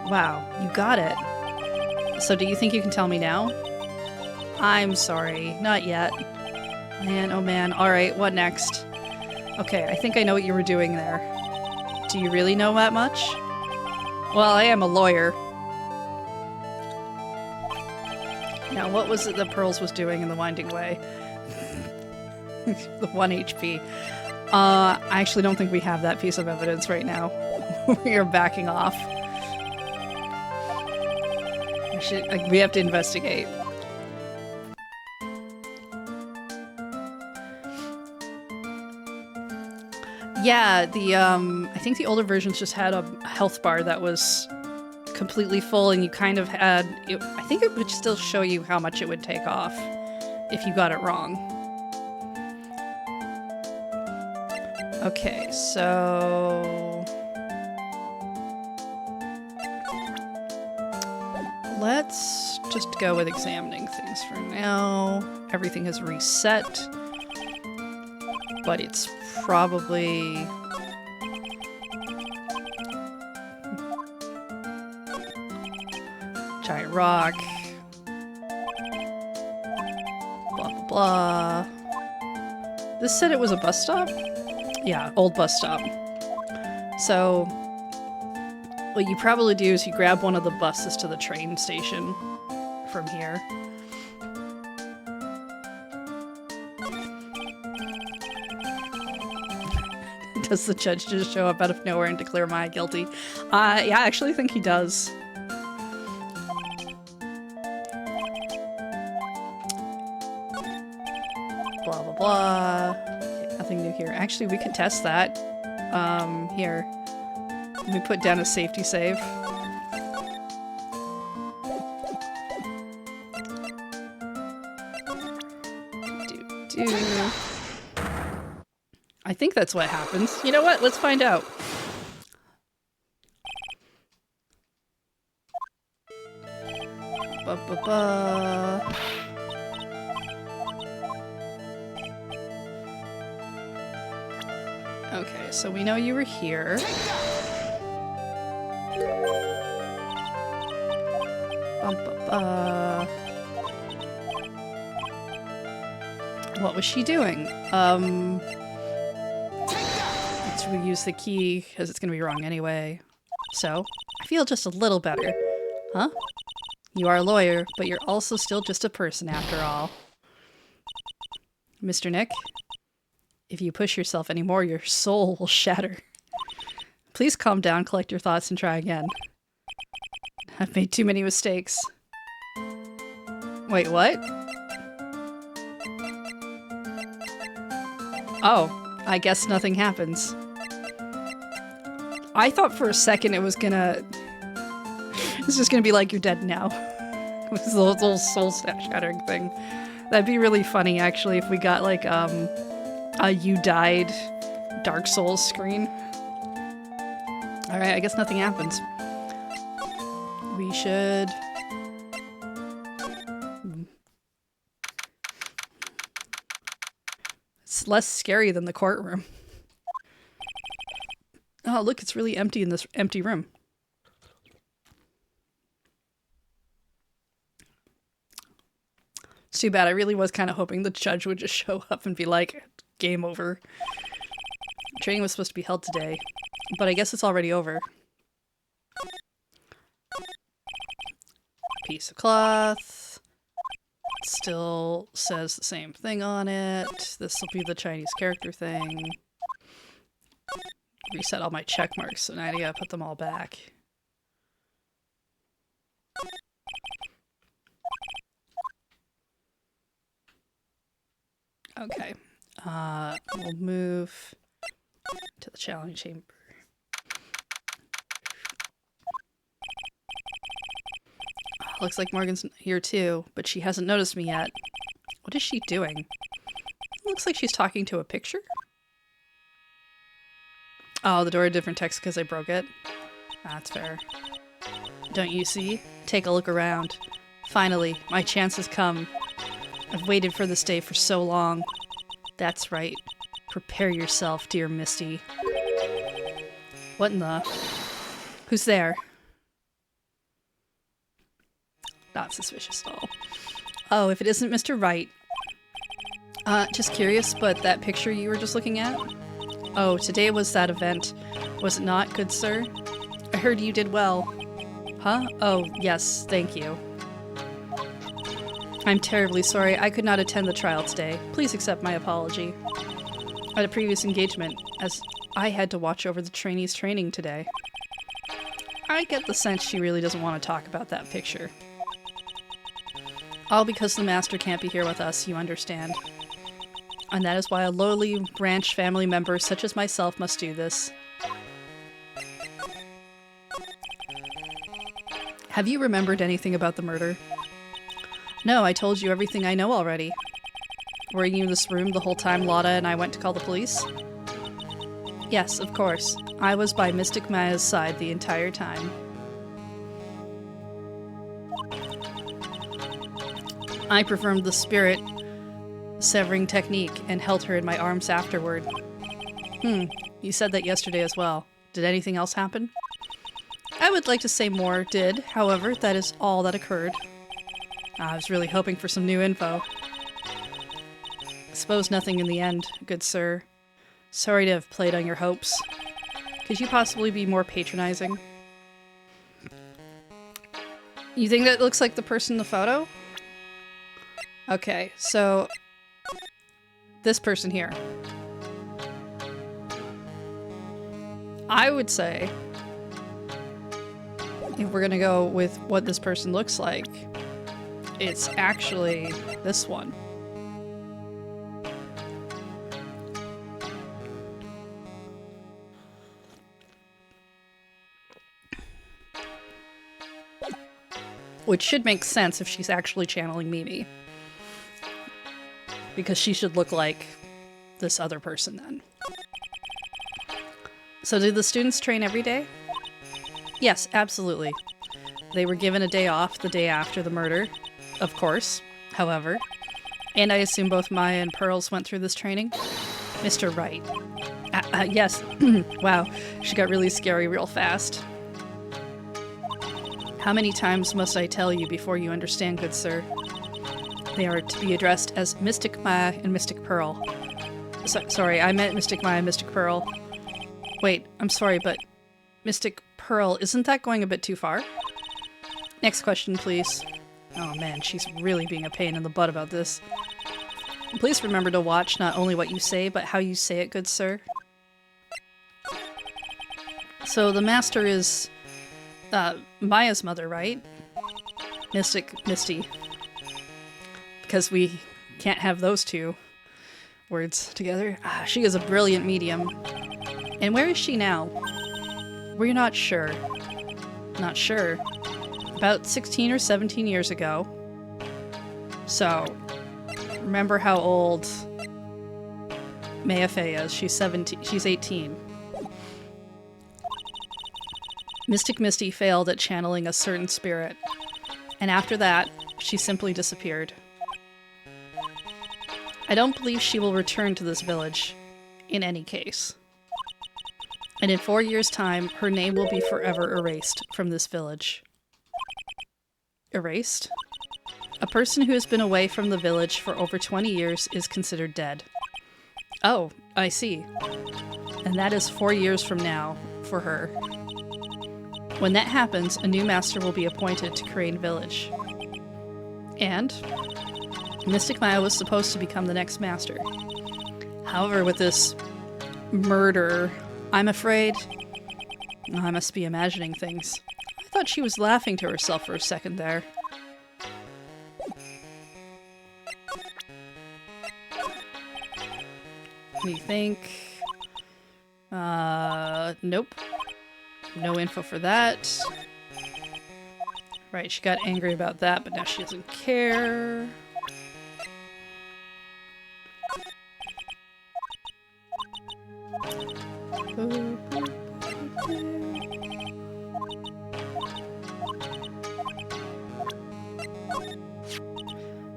Wow, you got it. So do you think you can tell me now? I'm sorry, not yet. Man, oh man. Alright, what next? Okay, I think I know what you were doing there. Do you really know that much? Well, I am a lawyer. Now, what was it that Pearls was doing in the Winding Way? The 1 HP. I actually don't think we have that piece of evidence right now. We are backing off. We have to investigate. Yeah, the I think the older versions just had a health bar that was completely full, and you kind of had. I think it would still show you how much it would take off if you got it wrong. Okay, so let's just go with examining things for now. Everything has reset, but it's probably giant rock. Blah blah blah. This said it was a bus stop? Yeah, old bus stop. So what you probably do is you grab one of the buses to the train station from here. Does the judge just show up out of nowhere and declare Maya guilty? Yeah, I actually think he does. Blah, blah, blah. Okay, nothing new here. Actually, we can test that. Here. Let me put down a safety save. I think that's what happens. You know what? Let's find out. Ba-ba-ba. Okay, so we know you were here. Ba-ba-ba. What was she doing? Let's reuse the key, because it's gonna be wrong anyway. So, I feel just a little better. Huh? You are a lawyer, but you're also still just a person after all. Mr. Nick, if you push yourself anymore, your soul will shatter. Please calm down, collect your thoughts, and try again. I've made too many mistakes. Wait, what? Oh, I guess nothing happens. I thought for a second it was gonna... It's just gonna be like, you're dead now. It was a little soul-shattering thing. That'd be really funny, actually, if we got, like, a you died Dark Souls screen. Alright, I guess nothing happens. We should... It's less scary than the courtroom. Oh, look, it's really empty in this empty room. It's too bad. I really was kind of hoping the judge would just show up and be like, game over. Training was supposed to be held today, but I guess it's already over. Piece of cloth. Still says the same thing on it. This will be the Chinese character thing. Reset all my check marks, so now I gotta put them all back. Okay. We'll move to the challenge chamber. Looks like Morgan's here too, but she hasn't noticed me yet. What is she doing? Looks like she's talking to a picture. Oh, the door had different text because I broke it. That's fair. Don't you see? Take a look around. Finally, my chance has come. I've waited for this day for so long. That's right. Prepare yourself, dear Misty. What in the... Who's there? Not suspicious at all. Oh, if it isn't Mr. Wright. Just curious, but that picture you were just looking at? Oh, today was that event. Was it not, good sir? I heard you did well. Huh? Oh, yes, thank you. I'm terribly sorry. I could not attend the trial today. Please accept my apology. At a previous engagement, as I had to watch over the trainees' training today. I get the sense she really doesn't want to talk about that picture. All because the master can't be here with us, you understand. And that is why a lowly ranch family member such as myself must do this. Have you remembered anything about the murder? No, I told you everything I know already. Were you in this room the whole time Lotta and I went to call the police? Yes, of course. I was by Mystic Maya's side the entire time. I performed the spirit severing technique and held her in my arms afterward. You said that yesterday as well. Did anything else happen? I would like to say more did, however, that is all that occurred. I was really hoping for some new info. Suppose nothing in the end, good sir. Sorry to have played on your hopes. Could you possibly be more patronizing? You think that looks like the person in the photo? Okay, so this person here. I would say, if we're gonna go with what this person looks like, it's actually this one. Which should make sense if she's actually channeling Mimi. Because she should look like this other person then. So did the students train every day? Yes, absolutely. They were given a day off the day after the murder, of course, however. And I assume both Maya and Pearls went through this training? Mr. Wright. Yes. Wow, she got really scary real fast. How many times must I tell you before you understand, good sir? They are to be addressed as Mystic Maya and Mystic Pearl. Sorry, I meant Mystic Maya and Mystic Pearl. Wait, I'm sorry, but Mystic Pearl, isn't that going a bit too far? Next question, please. Oh man, she's really being a pain in the butt about this. Please remember to watch not only what you say, but how you say it, good sir. So the master is Maya's mother, right? Mystic Misty. Because we can't have those two words together. She is a brilliant medium. And where is she now? We're not sure. Not sure. About 16 or 17 years ago. So, remember how old Maya Fey is. She's 17. She's 18. Mystic Misty failed at channeling a certain spirit. And after that, she simply disappeared. I don't believe she will return to this village, in any case. And in 4 years' time, her name will be forever erased from this village. Erased? A person who has been away from the village for over 20 years is considered dead. Oh, I see. And that is 4 years from now, for her. When that happens, a new master will be appointed to Crane Village. And Mystic Maya was supposed to become the next master. However, with this murder, I'm afraid I must be imagining things. I thought she was laughing to herself for a second there. What do you think? Nope. No info for that. Right, she got angry about that, but now she doesn't care.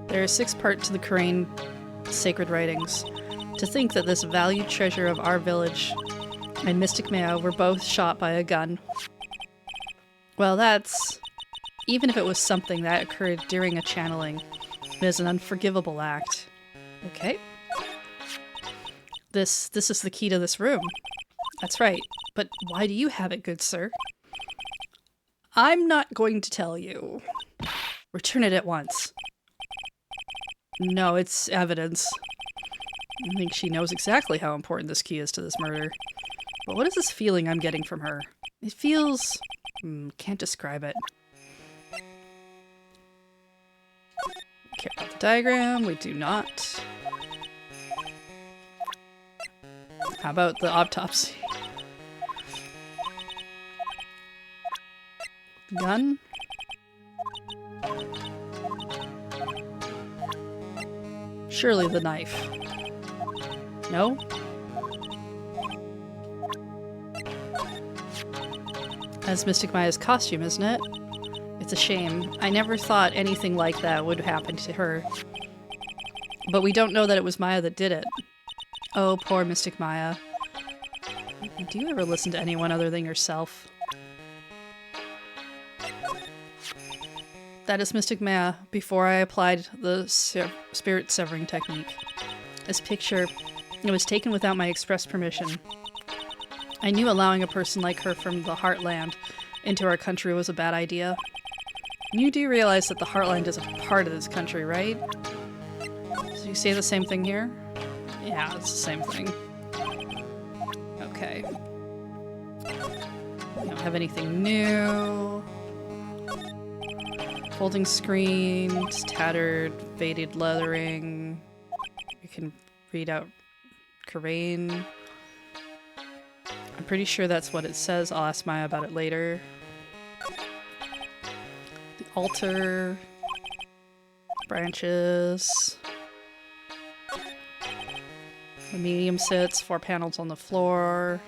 There are 6 parts to the Crane sacred writings. To think that this valued treasure of our village and Mystic Maya were both shot by a gun. Well, that's... even if it was something that occurred during a channeling, it is an unforgivable act. Okay. This is the key to this room. That's right. But why do you have it, good sir? I'm not going to tell you. Return it at once. No, it's evidence. I think she knows exactly how important this key is to this murder. But what is this feeling I'm getting from her? It feels... can't describe it. Care about the diagram? We do not. How about the autopsy? Gun? Surely the knife. No? That's Mystic Maya's costume, isn't it? It's a shame. I never thought anything like that would happen to her. But we don't know that it was Maya that did it. Oh, poor Mystic Maya. Do you ever listen to anyone other than yourself? That is Mystic Maya before I applied the spirit severing technique. This picture, it was taken without my express permission. I knew allowing a person like her from the Heartland into our country was a bad idea. You do realize that the Heartland is a part of this country, right? So you say the same thing here? Yeah, it's the same thing. Okay. We don't have anything new. Folding screen, it's tattered, faded leathering. You can read out Karain. I'm pretty sure that's what it says. I'll ask Maya about it later. The altar. Branches. The medium sits, 4 panels on the floor.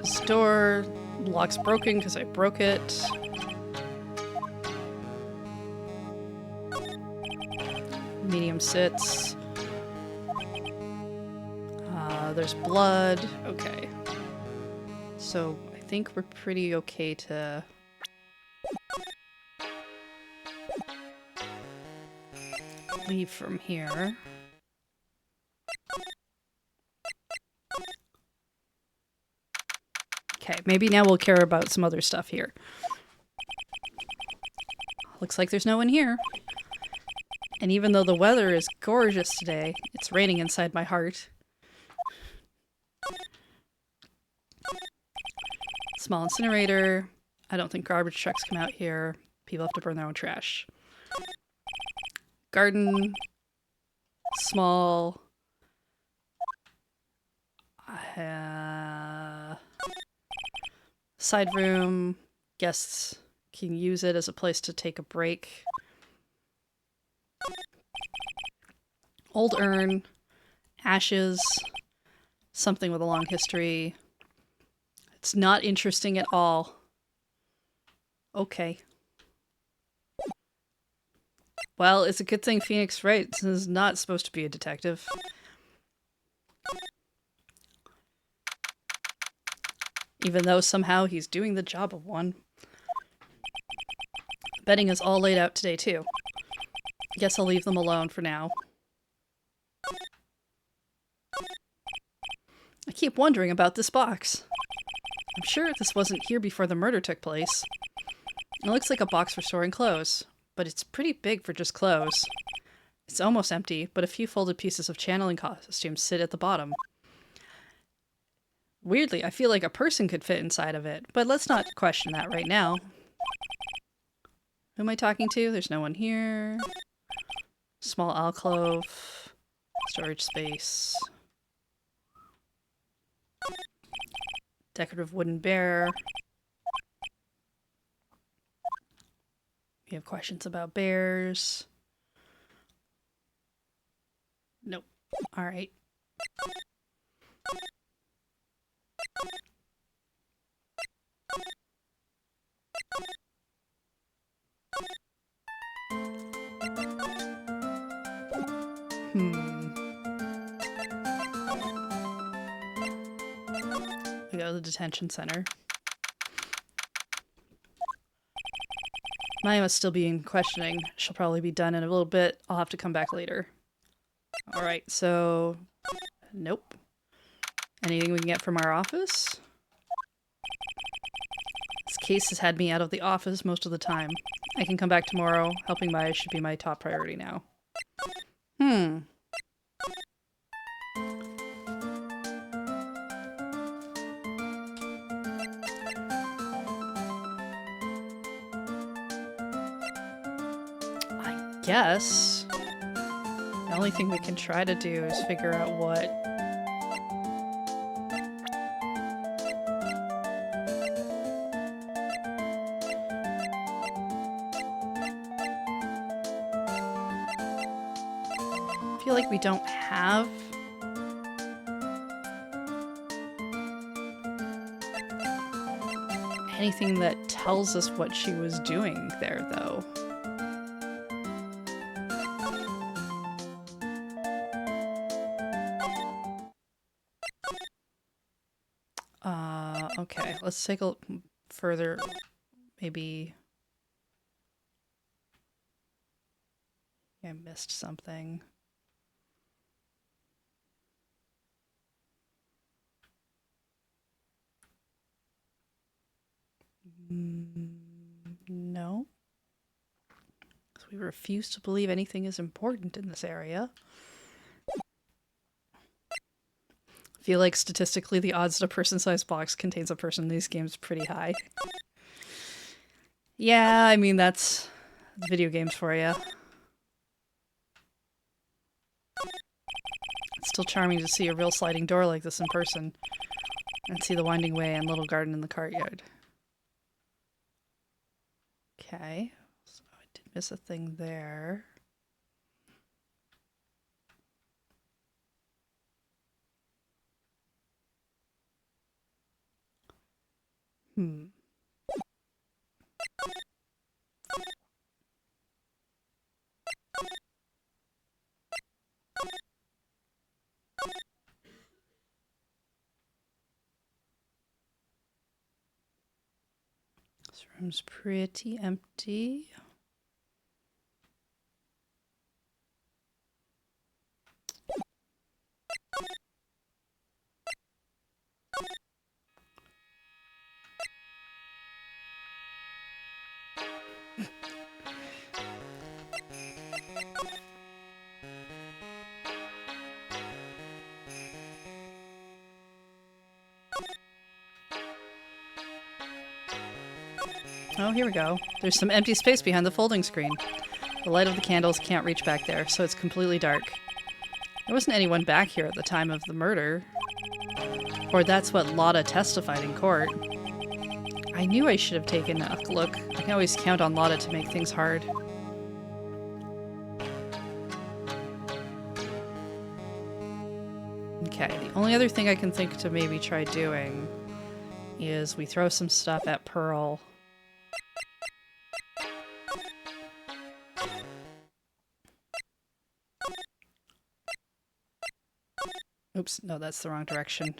This door lock's broken because I broke it. Medium sits. There's blood. Okay. So I think we're pretty okay to leave from here. Okay, maybe now we'll care about some other stuff here. Looks like there's no one here. And even though the weather is gorgeous today, it's raining inside my heart. Small incinerator. I don't think garbage trucks come out here. People have to burn their own trash. Garden. Small. Side room. Guests can use it as a place to take a break. Old urn. Ashes. Something with a long history. It's not interesting at all. Okay. Well, it's a good thing Phoenix Wright is not supposed to be a detective. Even though somehow he's doing the job of one. Bedding is all laid out today, too. Guess I'll leave them alone for now. I keep wondering about this box. I'm sure this wasn't here before the murder took place. It looks like a box for storing clothes, but it's pretty big for just clothes. It's almost empty, but a few folded pieces of channeling costumes sit at the bottom. Weirdly, I feel like a person could fit inside of it, but let's not question that right now. Who am I talking to? There's no one here. Small alcove. Storage space. Decorative wooden bear. You have questions about bears? Nope. Alright. We go to the detention center. Maya must still be in questioning. She'll probably be done in a little bit. I'll have to come back later. Alright, so... Nope. Anything we can get from our office? This case has had me out of the office most of the time. I can come back tomorrow. Helping Maya should be my top priority now. guess the only thing we can try to do is figure out what... I feel like we don't have anything that tells us what she was doing there, though. Okay, let's take a look further. Maybe I missed something. No. So we refuse to believe anything is important in this area. I feel like statistically the odds that a person-sized box contains a person in these games is pretty high. Yeah, I mean, that's video games for you. It's still charming to see a real sliding door like this in person and see the winding way and little garden in the courtyard. Okay, so I did miss a thing there. This room's pretty empty. Oh, here we go. There's some empty space behind the folding screen. The light of the candles can't reach back there, so it's completely dark. There wasn't anyone back here at the time of the murder. Or that's what Lotta testified in court. I knew I should have taken a look. I can always count on Lotta to make things hard. Okay, the only other thing I can think to maybe try doing is we throw some stuff at Pearl. Oops, no, that's the wrong direction.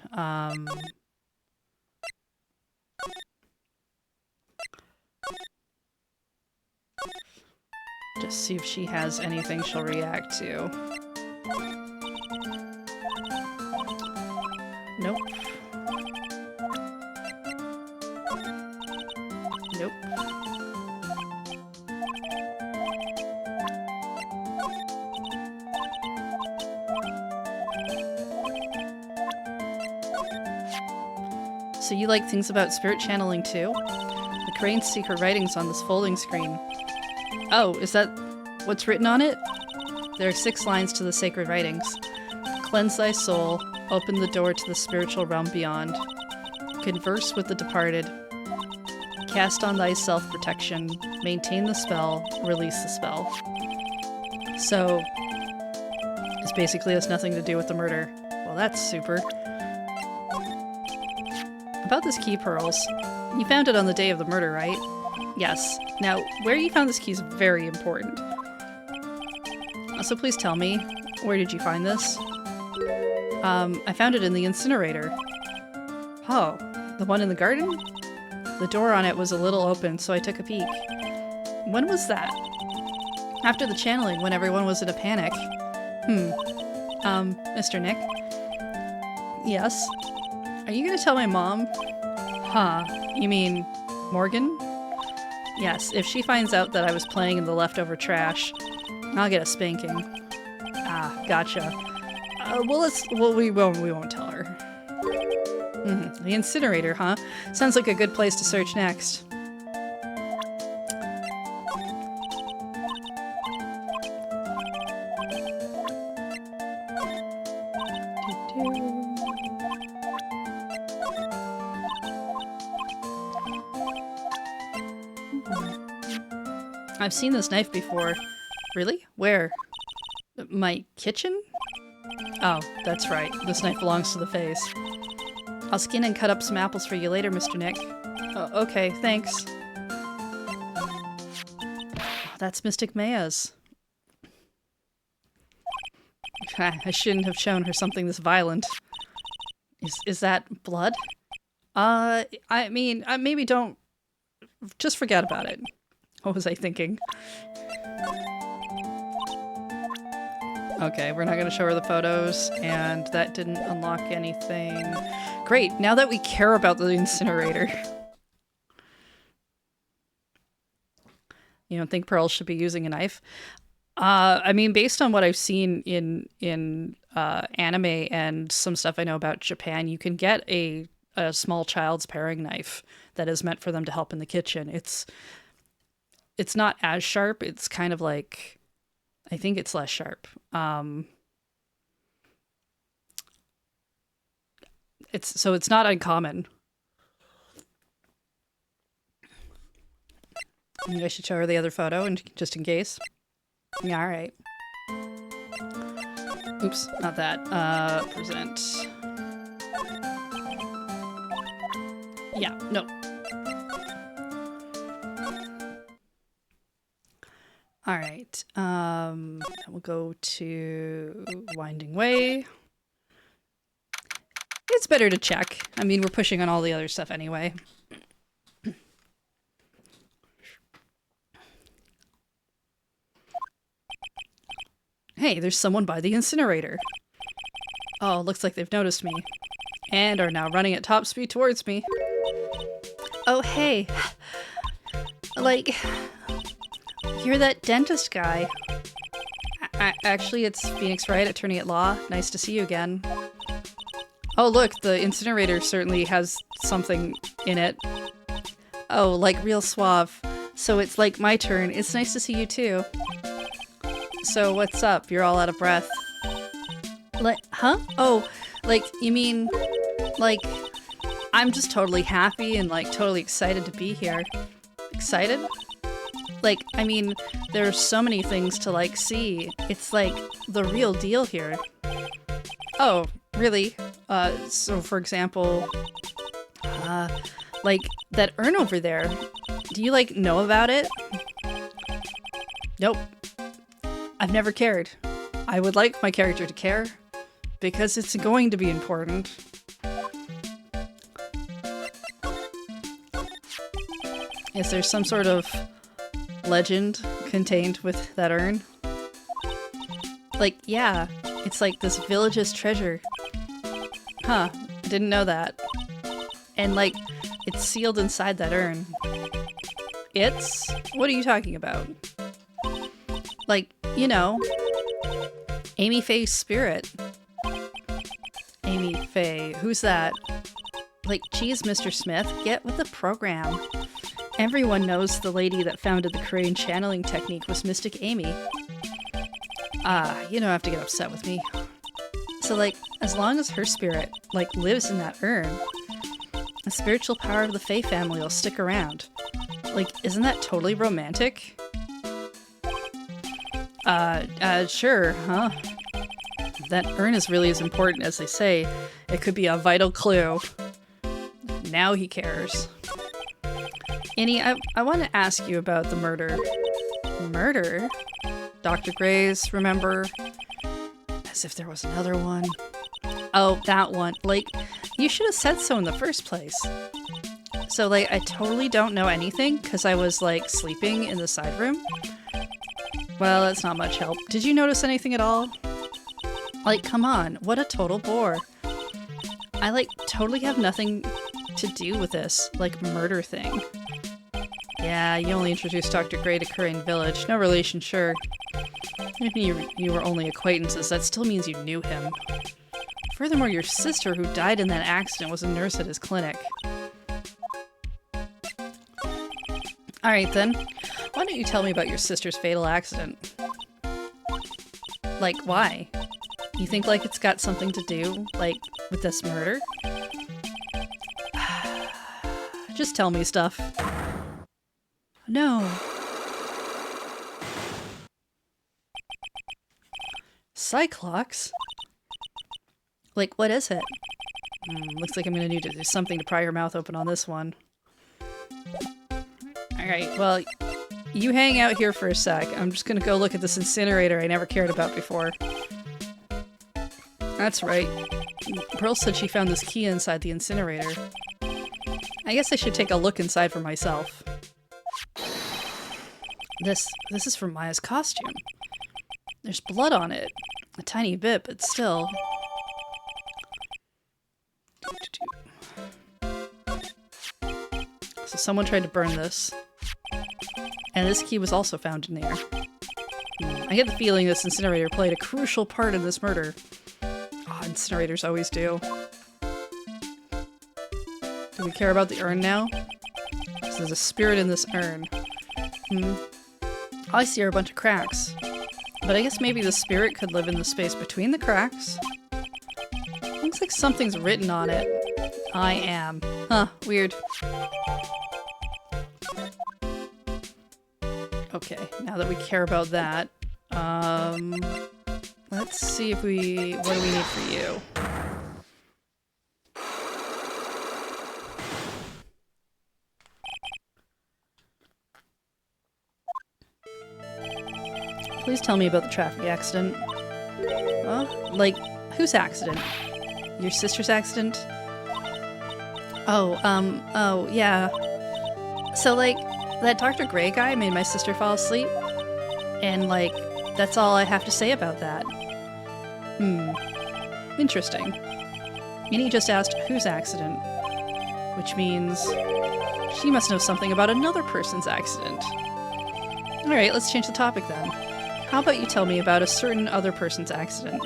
Just see if she has anything she'll react to. Nope. Nope. So you like things about spirit channeling too? The cranes see her writings on this folding screen. Oh, is that what's written on it? There are 6 lines to the sacred writings. Cleanse thy soul, open the door to the spiritual realm beyond, converse with the departed, cast on thyself protection, maintain the spell, release the spell. So, this basically has nothing to do with the murder. Well, that's super. About this key, Pearls. You found it on the day of the murder, right? Yes. Now, where you found this key is very important. So please tell me, where did you find this? I found it in the incinerator. Oh, the one in the garden? The door on it was a little open, so I took a peek. When was that? After the channeling, when everyone was in a panic. Mr. Nick? Yes? Are you gonna tell my mom? Huh, you mean Morgan? Yes, if she finds out that I was playing in the leftover trash, I'll get a spanking. Ah, gotcha. We won't tell her. The incinerator, huh? Sounds like a good place to search next. I've seen this knife before. Really? Where? My kitchen? Oh, that's right. This knife belongs to the face. I'll skin and cut up some apples for you later, Mr. Nick. Okay, thanks. Oh, that's Mystic Maya's. I shouldn't have shown her something this violent. Is that blood? I mean, maybe don't... Just forget about it. What was I thinking? Okay, we're not going to show her the photos, and that didn't unlock anything. Great, now that we care about the incinerator. You don't think Pearl should be using a knife? I mean, based on what I've seen in anime and some stuff I know about Japan, you can get a small child's paring knife that is meant for them to help in the kitchen. It's not as sharp. It's kind of like, I think it's less sharp. It's not uncommon. Maybe I should show her the other photo, and just in case. Yeah, all right. Oops, not that. Present. Yeah, no. All right. We'll go to Winding Way. It's better to check. I mean, we're pushing on all the other stuff anyway. Hey, there's someone by the incinerator. Oh, looks like they've noticed me. And are now running at top speed towards me. Oh, hey. Like, you're that dentist guy. Actually, it's Phoenix Wright, attorney at law. Nice to see you again. Oh, look, the incinerator certainly has something in it. Oh, like real suave. So it's like my turn. It's nice to see you too. So what's up? You're all out of breath. Like, huh? Oh, like, you mean, like, I'm just totally happy and, like, totally excited to be here. Excited? Like, I mean, there's so many things to, like, see. It's, like, the real deal here. Oh, really? So for example, like, that urn over there. Do you, like, know about it? Nope. I've never cared. I would like my character to care, because it's going to be important. Is there some sort of legend contained with that urn? Like, yeah, it's like this village's treasure. Huh, didn't know that. And like, it's sealed inside that urn. It's? What are you talking about? Like, you know, Amy Faye's spirit. Amy Faye, who's that? Like, geez, Mr. Smith, get with the program. Everyone knows the lady that founded the Korean channeling technique was Mystic Amy. You don't have to get upset with me. So, like, as long as her spirit, like, lives in that urn, the spiritual power of the Faye family will stick around. Like, isn't that totally romantic? Sure, huh? That urn is really as important as they say. It could be a vital clue. Now he cares. Annie, I want to ask you about the murder. Murder? Dr. Gray's, remember? As if there was another one. Oh, that one. Like, you should have said so in the first place. So, like, I totally don't know anything because I was, like, sleeping in the side room. Well, that's not much help. Did you notice anything at all? Like, come on, what a total bore. I, like, totally have nothing to do with this, like, murder thing. Yeah, you only introduced Dr. Gray to Korean Village. No relation, sure. Even you were only acquaintances, that still means you knew him. Furthermore, your sister who died in that accident was a nurse at his clinic. Alright then, why don't you tell me about your sister's fatal accident? Like, why? You think, like, it's got something to do, like, with this murder? Just tell me stuff. No. Cyclox? Like, what is it? Looks like I'm gonna need to do something to pry her mouth open on this one. Alright, well, you hang out here for a sec. I'm just gonna go look at this incinerator I never cared about before. That's right. Pearl said she found this key inside the incinerator. I guess I should take a look inside for myself. This is from Maya's costume. There's blood on it. A tiny bit, but still. So someone tried to burn this. And this key was also found in there. I get the feeling this incinerator played a crucial part in this murder. Oh, incinerators always do. Do we care about the urn now? There's a spirit in this urn. All I see are a bunch of cracks. But I guess maybe the spirit could live in the space between the cracks. Looks like something's written on it. I am. Huh, weird. Okay, now that we care about that, let's see if what do we need for you? Please tell me about the traffic accident. Like, whose accident? Your sister's accident? Oh, yeah. So, like, that Dr. Gray guy made my sister fall asleep. And, like, that's all I have to say about that. Interesting. Minnie just asked whose accident. Which means she must know something about another person's accident. Alright, let's change the topic then. How about you tell me about a certain other person's accident?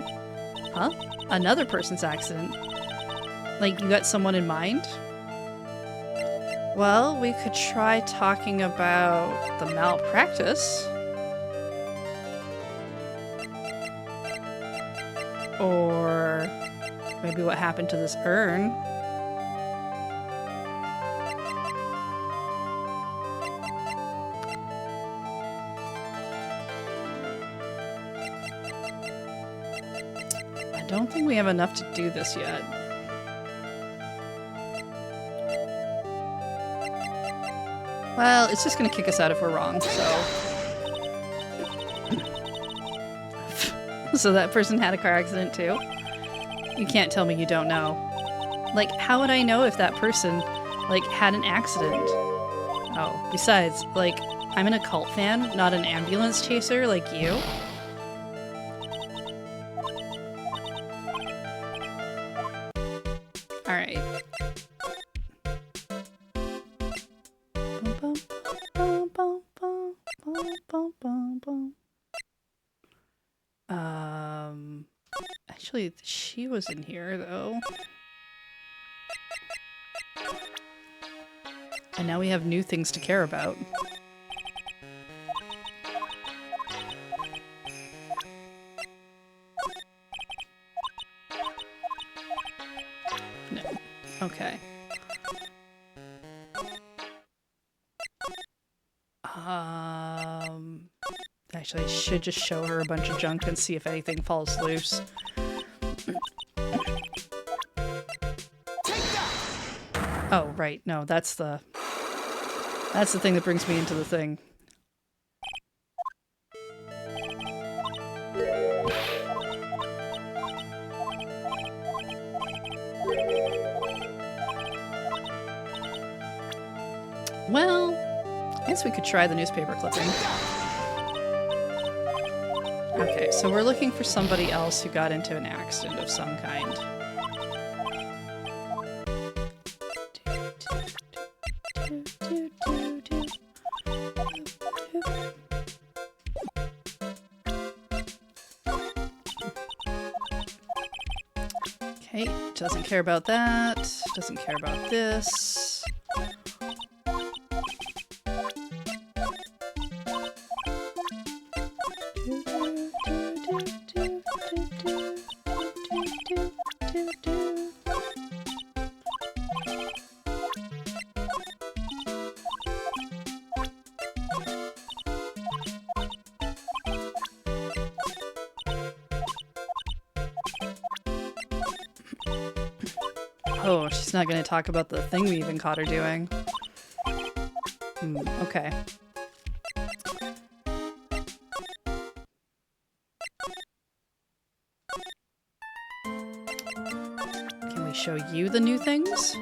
Huh? Another person's accident? Like, you got someone in mind? Well, we could try talking about the malpractice. Or maybe what happened to this urn. I don't think we have enough to do this yet. Well, it's just gonna kick us out if we're wrong, so... So that person had a car accident too? You can't tell me you don't know. Like, how would I know if that person, like, had an accident? Oh, besides, like, I'm an occult fan, not an ambulance chaser like you. Alright. Actually, she was in here, though. And now we have new things to care about. No. Okay. Actually, I should just show her a bunch of junk and see if anything falls loose. Oh, right. No, that's the thing that brings me into the thing. Well, I guess we could try the newspaper clipping. Okay, so we're looking for somebody else who got into an accident of some kind. Okay, doesn't care about that. Doesn't care about this. Oh, she's not going to talk about the thing we even caught her doing. Okay. Can we show you the new things?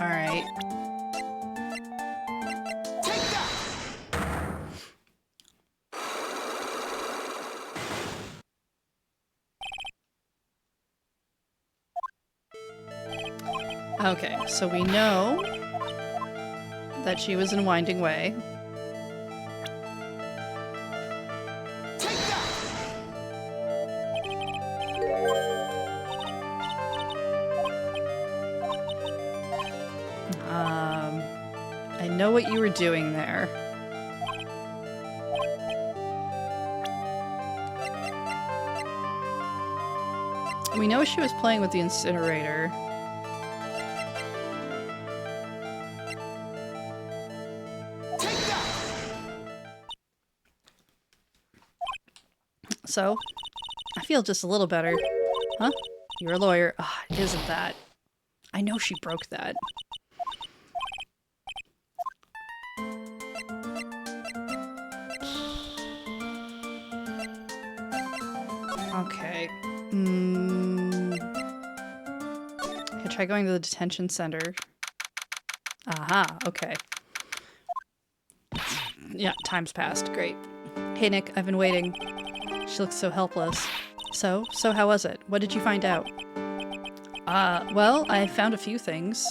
Alright. Okay, so we know that she was in Winding Way. I know what you were doing there. We know she was playing with the incinerator. So, I feel just a little better. Huh? You're a lawyer. Ah, isn't that? I know she broke that. Okay. Okay, try going to the detention center. Aha, okay. Yeah, time's passed. Great. Hey, Nick, I've been waiting. She looks so helpless. So how was it? What did you find out? Well, I found a few things.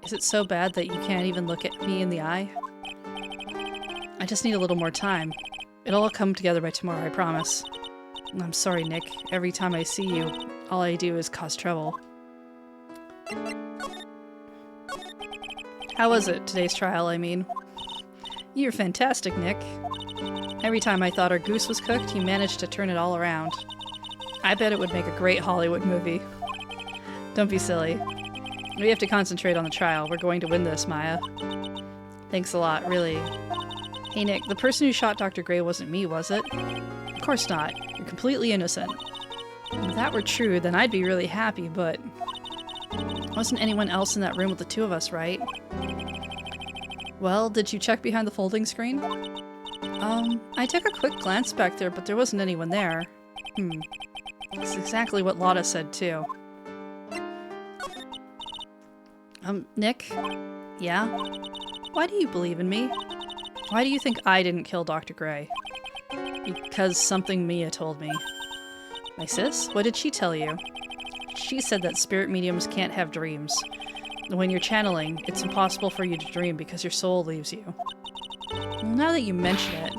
Is it so bad that you can't even look at me in the eye? I just need a little more time. It'll all come together by tomorrow, I promise. I'm sorry, Nick. Every time I see you, all I do is cause trouble. How was it, today's trial, I mean? You're fantastic, Nick. Every time I thought our goose was cooked, you managed to turn it all around. I bet it would make a great Hollywood movie. Don't be silly. We have to concentrate on the trial. We're going to win this, Maya. Thanks a lot, really. Hey, Nick, the person who shot Dr. Gray wasn't me, was it? Of course not. You're completely innocent. If that were true, then I'd be really happy, but... wasn't anyone else in that room with the two of us, right? Well, did you check behind the folding screen? I took a quick glance back there, but there wasn't anyone there. That's exactly what Lotta said, too. Nick? Yeah? Why do you believe in me? Why do you think I didn't kill Dr. Gray? Because something Mia told me. My sis? What did she tell you? She said that spirit mediums can't have dreams. When you're channeling, it's impossible for you to dream because your soul leaves you. Well, now that you mention it...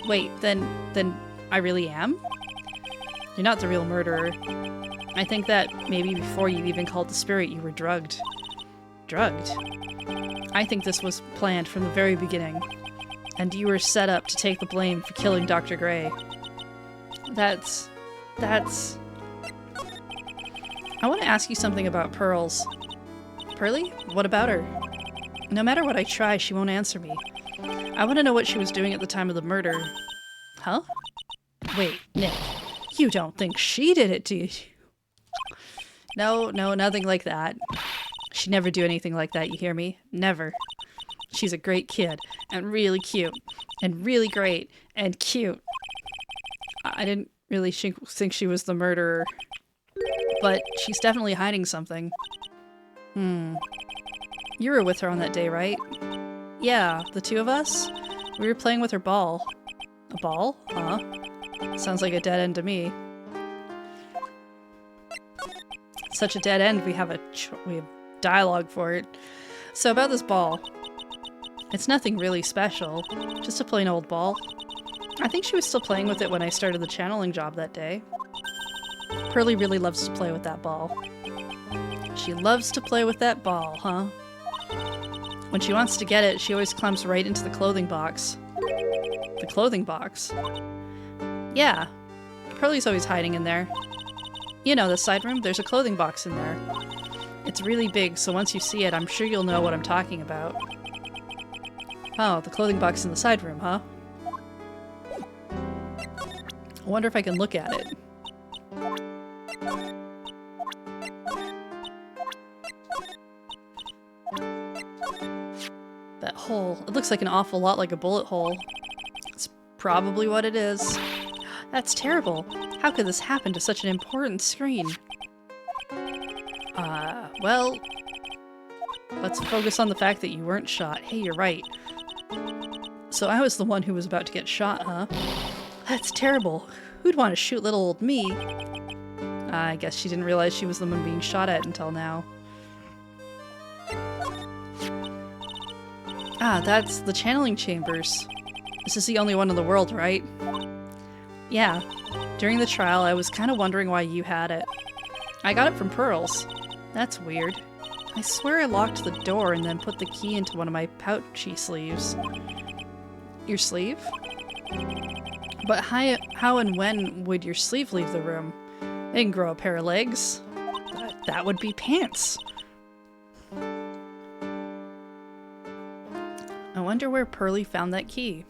Wait, then I really am? You're not the real murderer. I think that maybe before you even called the spirit, you were drugged. Drugged? I think this was planned from the very beginning. And you were set up to take the blame for killing Dr. Gray. That's... I want to ask you something about Pearls. Pearly? What about her? No matter what I try, she won't answer me. I want to know what she was doing at the time of the murder. Huh? Wait, Nick. You don't think she did it, do you? No, nothing like that. She'd never do anything like that, you hear me? Never. She's a great kid, and really cute, and really great, and cute. I didn't really think she was the murderer, but she's definitely hiding something. You were with her on that day, right? Yeah, the two of us? We were playing with her ball. A ball? Huh? Sounds like a dead end to me. Such a dead end, we have dialogue for it. So about this ball. It's nothing really special, just a plain old ball. I think she was still playing with it when I started the channeling job that day. Pearly really loves to play with that ball. She loves to play with that ball, huh? When she wants to get it, she always climbs right into the clothing box. The clothing box? Yeah. Pearly's always hiding in there. You know, the side room, there's a clothing box in there. It's really big, so once you see it, I'm sure you'll know what I'm talking about. Oh, the clothing box in the side room, huh? I wonder if I can look at it. That hole. It looks like an awful lot like a bullet hole. It's probably what it is. That's terrible. How could this happen to such an important screen? Well, let's focus on the fact that you weren't shot. Hey, you're right. So I was the one who was about to get shot, huh? That's terrible. Who'd want to shoot little old me? I guess she didn't realize she was the one being shot at until now. Ah, that's the channeling chambers. This is the only one in the world, right? Yeah. During the trial, I was kind of wondering why you had it. I got it from Pearls. That's weird. I swear I locked the door and then put the key into one of my pouchy sleeves. Your sleeve? But how and when would your sleeve leave the room? It didn't grow a pair of legs. That would be pants. I wonder where Pearlie found that key.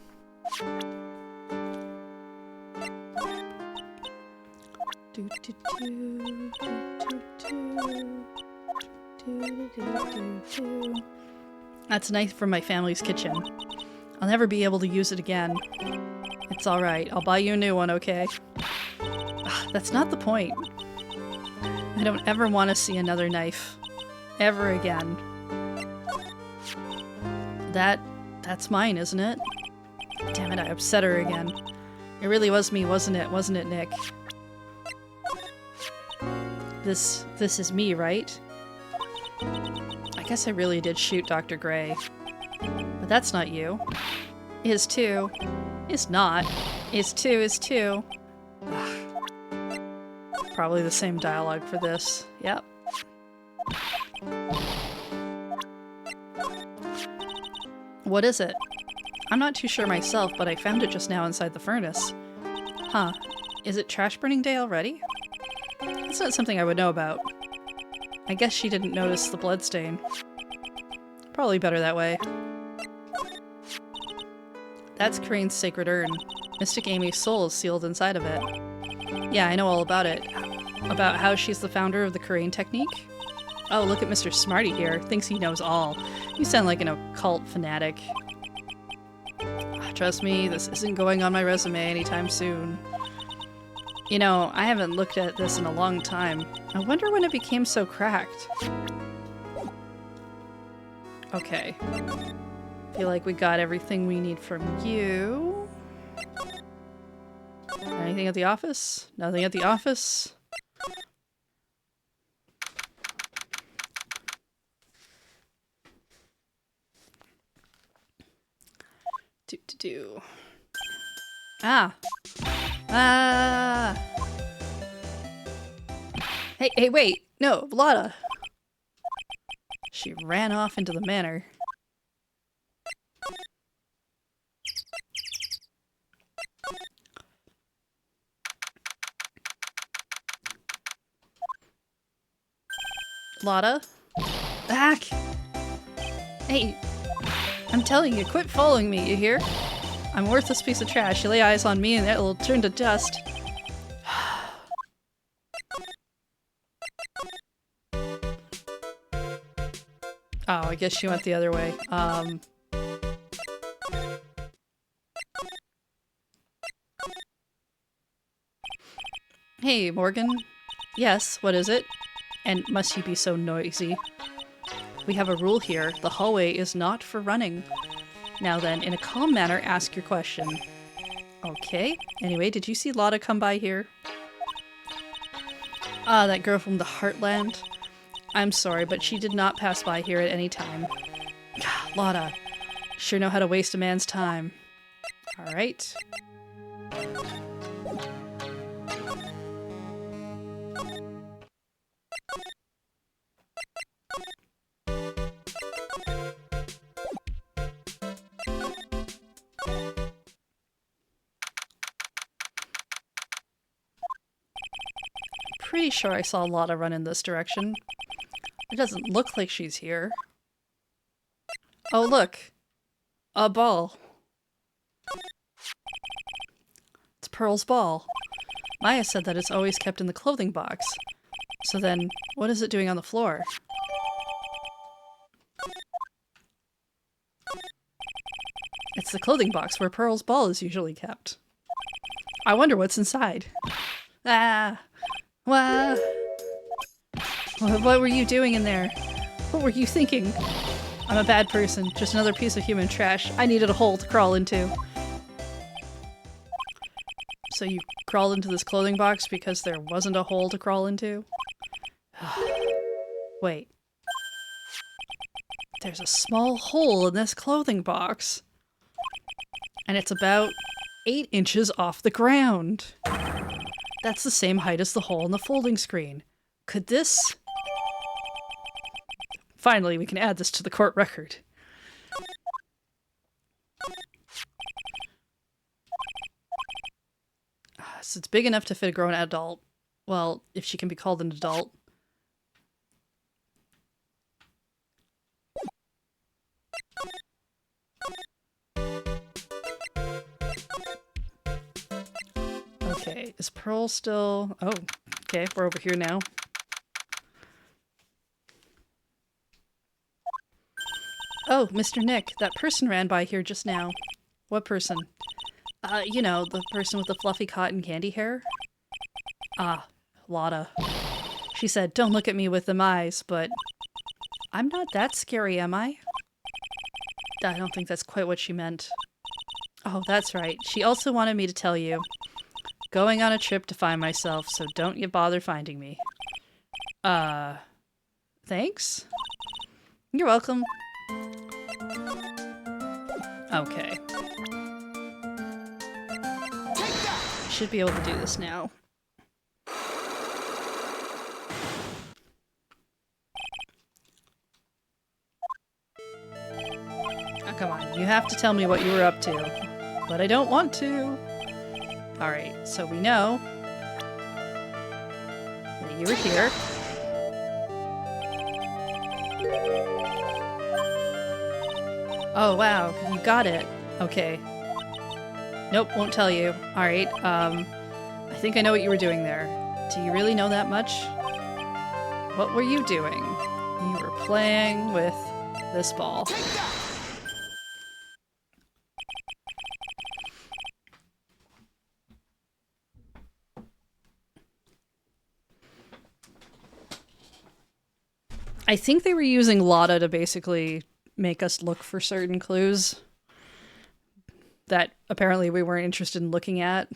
That's a knife from my family's kitchen. I'll never be able to use it again. It's alright, I'll buy you a new one, okay? Ugh, that's not the point. I don't ever want to see another knife. Ever again. That's mine, isn't it? Damn it, I upset her again. It really was me, wasn't it? Wasn't it, Nick? This is me, right? I guess I really did shoot Dr. Gray. But that's not you. Is too. Is not. Is too, is too. Ugh. Probably the same dialogue for this. Yep. What is it? I'm not too sure myself, but I found it just now inside the furnace. Huh. Is it trash burning day already? That's not something I would know about. I guess she didn't notice the bloodstain. Probably better that way. That's Corinne's sacred urn. Mystic Amy's soul is sealed inside of it. Yeah, I know all about it. About how she's the founder of the Corinne technique? Oh, look at Mr. Smarty here. Thinks he knows all. You sound like an occult fanatic. Trust me, this isn't going on my resume anytime soon. You know, I haven't looked at this in a long time. I wonder when it became so cracked. Okay. Feel like we got everything we need from you. Anything at the office? Nothing at the office? Do. Ah. Ah. Hey, wait. No, Lotta. She ran off into the manor. Lotta? Back! Hey, I'm telling you, quit following me, you hear? I'm a worthless piece of trash. You lay eyes on me and it'll turn to dust. Oh, I guess she went the other way. Hey, Morgan. Yes, what is it? And must you be so noisy? We have a rule here. The hallway is not for running. Now then, in a calm manner, ask your question. Okay. Anyway, did you see Lotta come by here? Ah, that girl from the Heartland. I'm sorry, but she did not pass by here at any time. God, Lotta. Sure know how to waste a man's time. Alright. Pretty sure I saw Lotta run in this direction. It doesn't look like she's here. Oh, look. A ball. It's Pearl's ball. Maya said that it's always kept in the clothing box. So then, what is it doing on the floor? It's the clothing box where Pearl's ball is usually kept. I wonder what's inside. Ah! Wah! What were you doing in there? What were you thinking? I'm a bad person, just another piece of human trash. I needed a hole to crawl into. So you crawled into this clothing box because there wasn't a hole to crawl into? Wait. There's a small hole in this clothing box. And it's about 8 inches off the ground. That's the same height as the hole in the folding screen. Could this... Finally, we can add this to the court record. So it's big enough to fit a grown adult. Well, if she can be called an adult. Okay, is Pearl still... Oh, okay, we're over here now. Oh, Mr. Nick, that person ran by here just now. What person? You know, the person with the fluffy cotton candy hair? Ah, Lotta. She said, don't look at me with them eyes, but... I'm not that scary, am I? I don't think that's quite what she meant. Oh, that's right. She also wanted me to tell you. Going on a trip to find myself, so don't you bother finding me. Thanks? You're welcome. Okay. Should be able to do this now. Oh, come on, you have to tell me what you were up to. But I don't want to. Alright, so we know that you were here. Oh wow, you got it. Okay. Nope, won't tell you. Alright, I think I know what you were doing there. Do you really know that much? What were you doing? You were playing with this ball. I think they were using Lotta to basically make us look for certain clues that apparently we weren't interested in looking at.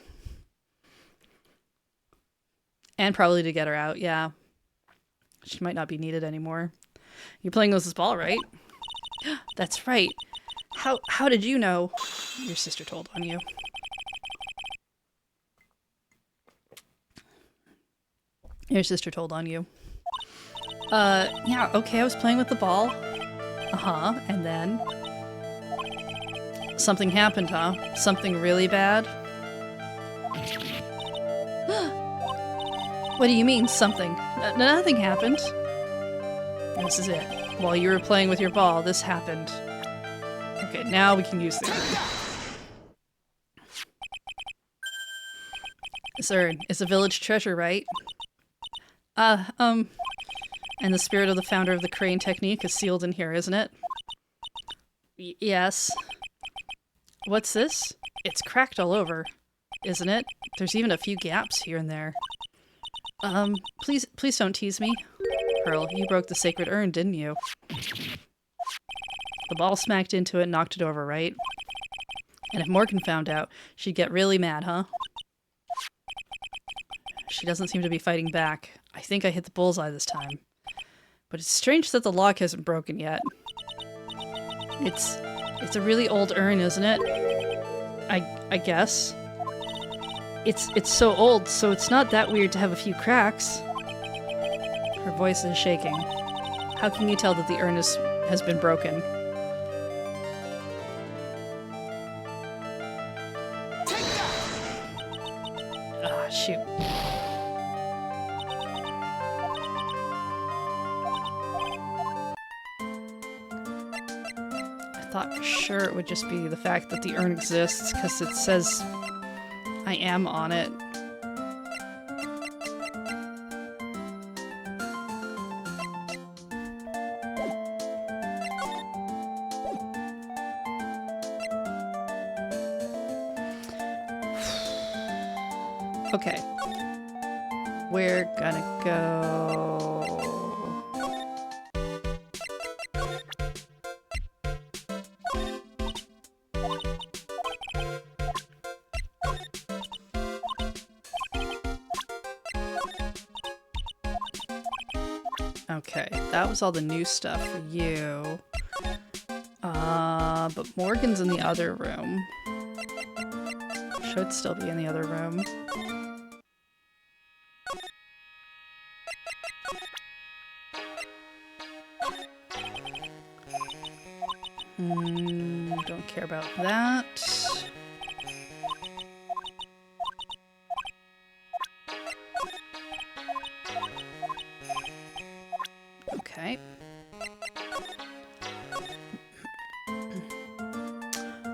And probably to get her out, yeah. She might not be needed anymore. You're playing with this ball, right? That's right. How did you know? Your sister told on you. Your sister told on you. Yeah, okay, I was playing with the ball. Uh-huh, and then... Something happened, huh? Something really bad? What do you mean, something? Nothing happened. This is it. While you were playing with your ball, this happened. Okay, now we can use the urn. This urn is a village treasure, right? And the spirit of the founder of the crane technique is sealed in here, isn't it? Yes. What's this? It's cracked all over, isn't it? There's even a few gaps here and there. Please don't tease me. Pearl, you broke the sacred urn, didn't you? The ball smacked into it and knocked it over, right? And if Morgan found out, she'd get really mad, huh? She doesn't seem to be fighting back. I think I hit the bullseye this time. But it's strange that the lock hasn't broken yet. It's a really old urn, isn't it? I guess. It's so old, so it's not that weird to have a few cracks. Her voice is shaking. How can you tell that the urn has been broken? Ah, shoot. thought for sure it would just be the fact that the urn exists, because it says I am on it. Okay. We're gonna go... Okay, that was all the new stuff for you. But Morgan's in the other room. Should still be in the other room. Don't care about that. Okay.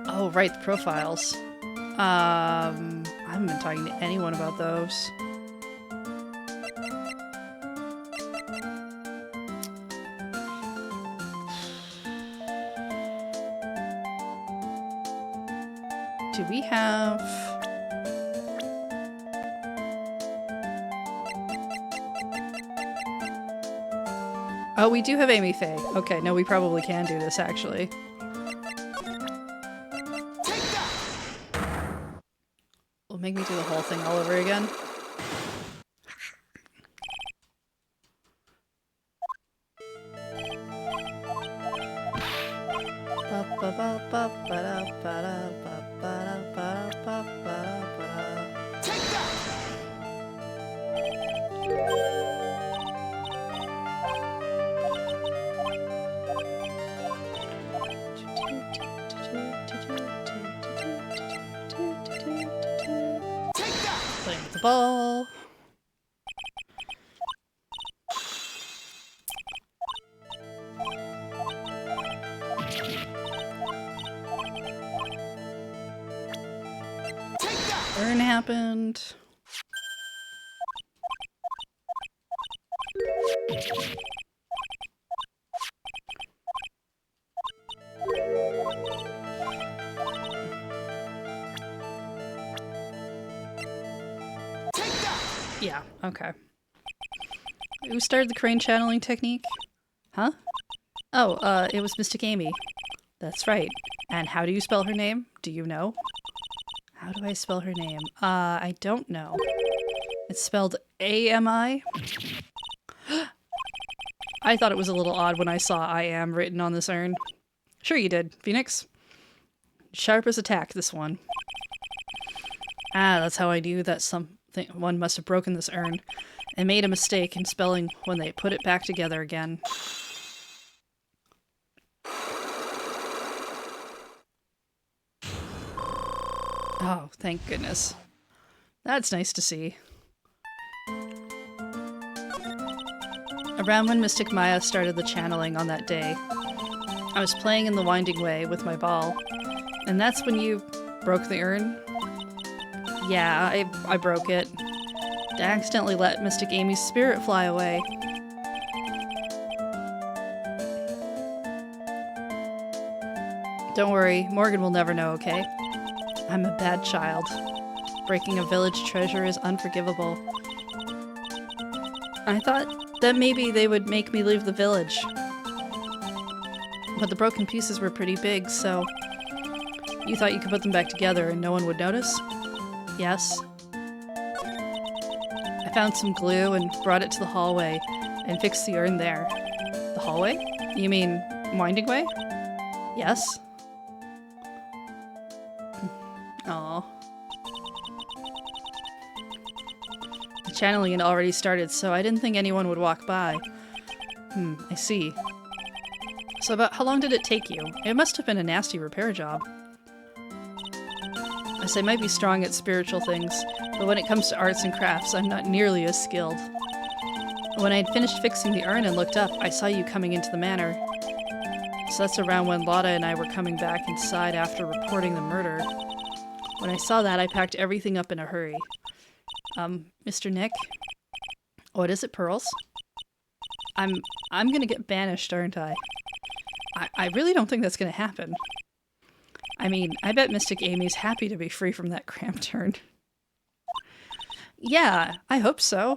Oh, right, the profiles. I haven't been talking to anyone about those. Do we have... Oh, we do have Amy Faye. Okay, no, we probably can do this, actually. Will make me do the whole thing all over again. Playing with the ball. Burn happened. Yeah, okay. Who started the crane channeling technique? Huh? Oh, it was Mystic Amy. That's right. And how do you spell her name? Do you know? How do I spell her name? I don't know. It's spelled A-M-I? I thought it was a little odd when I saw I am written on this urn. Sure you did, Phoenix. Sharp as a tack, this one. Ah, that's how I knew that one must have broken this urn and made a mistake in spelling when they put it back together again. Oh, thank goodness. That's nice to see. Around when Mystic Maya started the channeling on that day, I was playing in the Winding Way with my ball, and that's when you broke the urn? Yeah, I broke it. I accidentally let Mystic Amy's spirit fly away. Don't worry, Morgan will never know, okay? I'm a bad child. Breaking a village treasure is unforgivable. I thought that maybe they would make me leave the village. But the broken pieces were pretty big, so... You thought you could put them back together and no one would notice? Yes. I found some glue and brought it to the hallway and fixed the urn there. The hallway? You mean Winding Way? Yes. Aw. The channeling had already started, so I didn't think anyone would walk by. I see. So about how long did it take you? It must have been a nasty repair job. As I might be strong at spiritual things, but when it comes to arts and crafts, I'm not nearly as skilled. When I had finished fixing the urn and looked up, I saw you coming into the manor. So that's around when Lotta and I were coming back inside after reporting the murder. When I saw that, I packed everything up in a hurry. Mr. Nick? What is it, Pearls? I'm gonna get banished, aren't I? I really don't think that's gonna happen. I mean, I bet Mystic Amy's happy to be free from that cramp turn. Yeah, I hope so.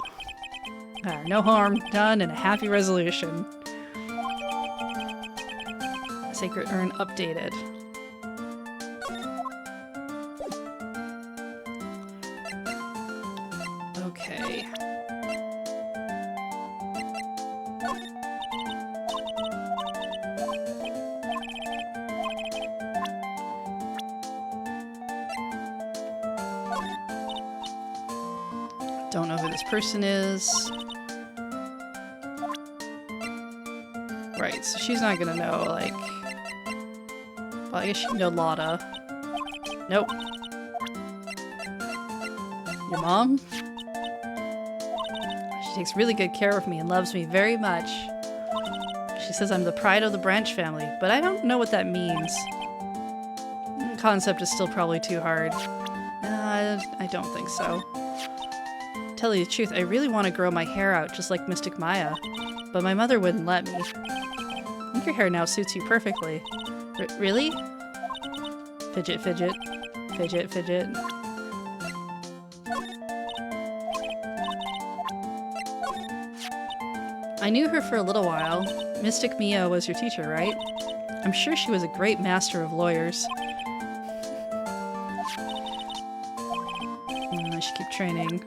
No harm done and a happy resolution. Sacred Urn updated. Okay. Don't know who this person is. Right, so she's not gonna know, like... Well, I guess she'd know Lotta. Nope. Your mom? She takes really good care of me and loves me very much. She says I'm the pride of the Branch family, but I don't know what that means. The concept is still probably too hard. I don't think so. Tell you the truth, I really want to grow my hair out just like Mystic Maya, but my mother wouldn't let me. I think your hair now suits you perfectly. Really? Fidget, fidget. Fidget, fidget. I knew her for a little while. Mystic Mia was your teacher, right? I'm sure she was a great master of lawyers. I should keep training.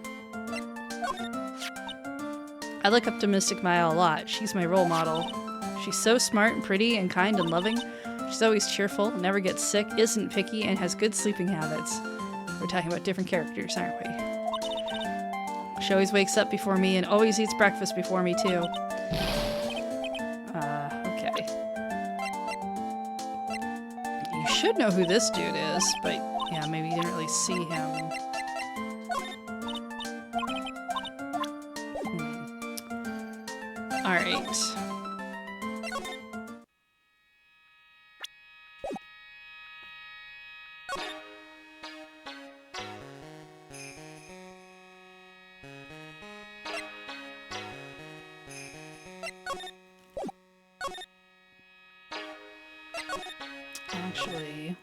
I look up to Mystic Maya a lot. She's my role model. She's so smart and pretty and kind and loving. She's always cheerful, never gets sick, isn't picky, and has good sleeping habits. We're talking about different characters, aren't we? She always wakes up before me and always eats breakfast before me, too. Okay. You should know who this dude is, but yeah, maybe you didn't really see him. Alright. Actually...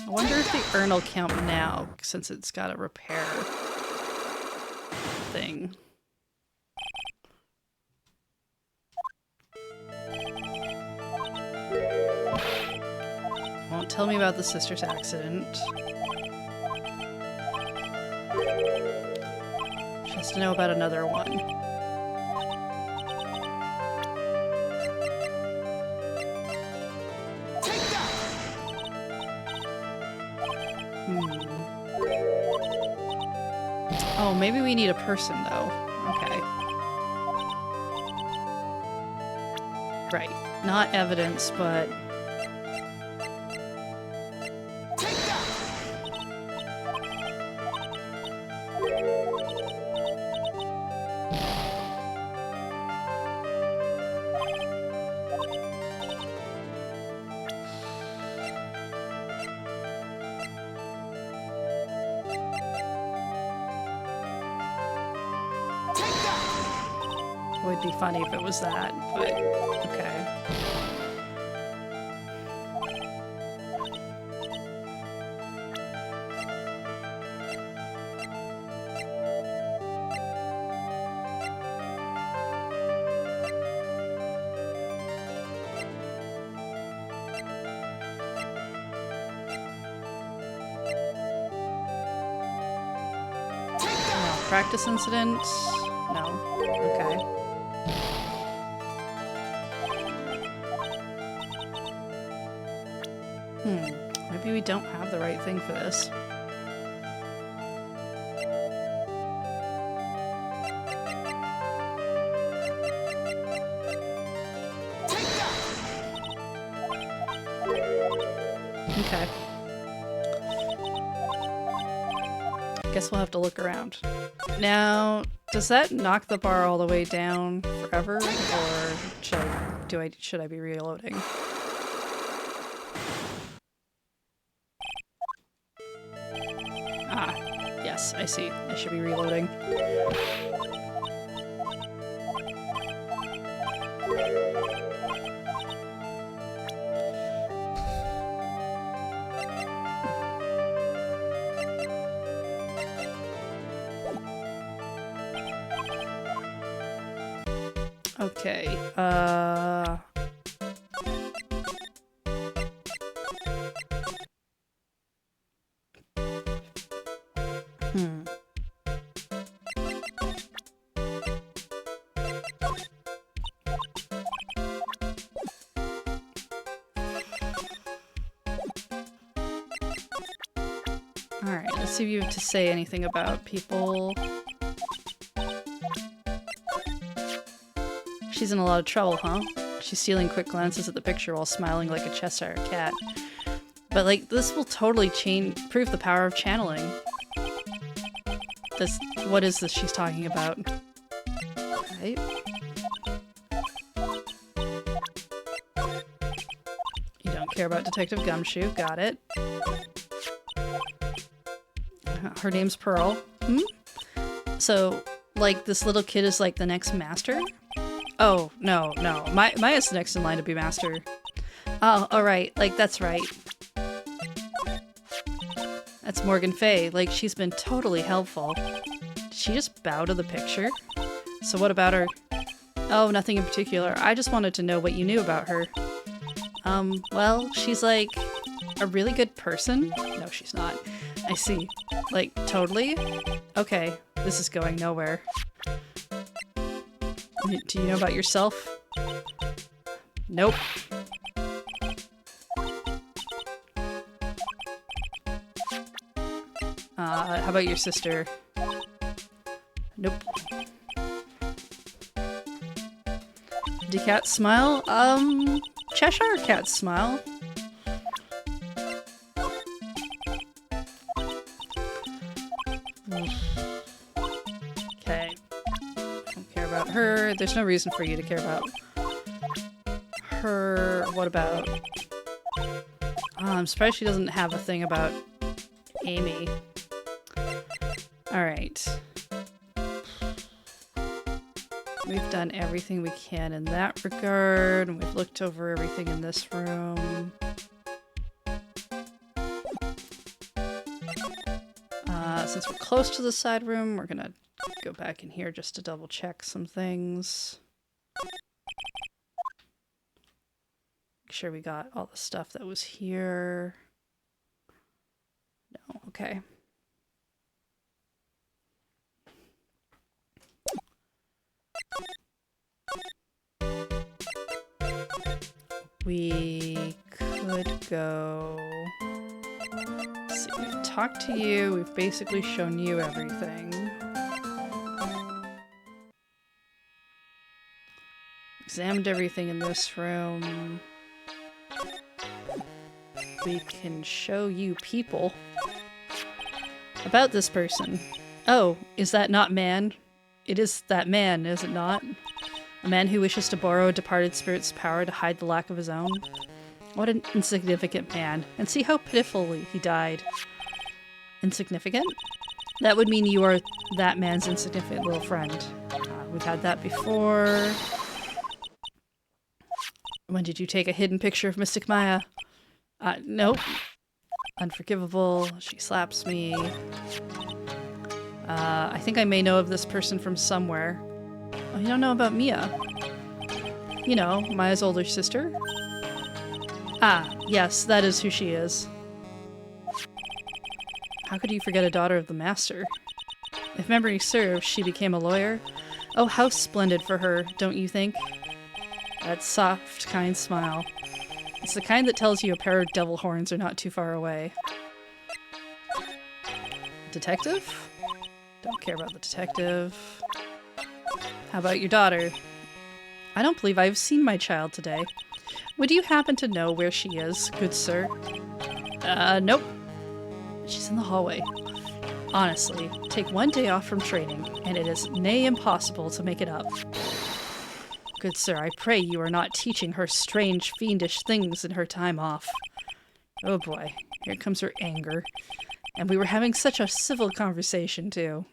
I wonder if the urn will count now, since it's got a repair thing. Won't tell me about the sister's accident. She has to know about another one. Oh, maybe we need a person, though. Okay. Right. Not evidence, but... It would be funny if it was that, but okay. No, practice incident? No. Okay. Maybe we don't have the right thing for this. Okay. Guess we'll have to look around. Now, does that knock the bar all the way down forever, or should I be reloading? Ah, yes, I see. I should be reloading. Okay, Alright, let's see if you have to say anything about people. She's in a lot of trouble, huh? She's stealing quick glances at the picture while smiling like a Cheshire cat. But, like, this will totally prove the power of channeling. What is this she's talking about? Right. You don't care about Detective Gumshoe, got it. Her name's Pearl. Hmm? So, like, this little kid is like the next master? Oh, no. Maya's next in line to be master. Oh, alright, like, that's right. That's Morgan Fay. Like, she's been totally helpful. Did she just bow to the picture? So what about her? Oh, nothing in particular. I just wanted to know what you knew about her. Well, she's like a really good person? No, she's not. I see. Like, totally? Okay, this is going nowhere. Do you know about yourself? Nope. How about your sister? Nope. Did cat smile? Cheshire cat smile. Okay. Don't care about her. There's no reason for you to care about her. What about... I'm surprised she doesn't have a thing about Amy. Alright. We've done everything we can in that regard, and we've looked over everything in this room. Since we're close to the side room, we're gonna go back in here just to double check some things. Make sure we got all the stuff that was here. No, okay. We could go... Let's see, we've talked to you, we've basically shown you everything. Examined everything in this room. We can show you people. About this person. Oh, is that not man? It is that man, is it not? A man who wishes to borrow a departed spirit's power to hide the lack of his own? What an insignificant man. And see how pitifully he died. Insignificant? That would mean you are that man's insignificant little friend. We've had that before. When did you take a hidden picture of Mystic Maya? Nope. Unforgivable. She slaps me. I think I may know of this person from somewhere. Oh, you don't know about Mia? You know, Maya's older sister? Ah, yes, that is who she is. How could you forget a daughter of the Master? If memory serves, she became a lawyer. Oh, how splendid for her, don't you think? That soft, kind smile. It's the kind that tells you a pair of devil horns are not too far away. Detective? Don't care about the detective. How about your daughter? I don't believe I've seen my child today. Would you happen to know where she is, good sir? Nope. She's in the hallway. Honestly, take 1 day off from training, and it is nay impossible to make it up. Good sir, I pray you are not teaching her strange, fiendish things in her time off. Oh boy, here comes her anger. And we were having such a civil conversation, too.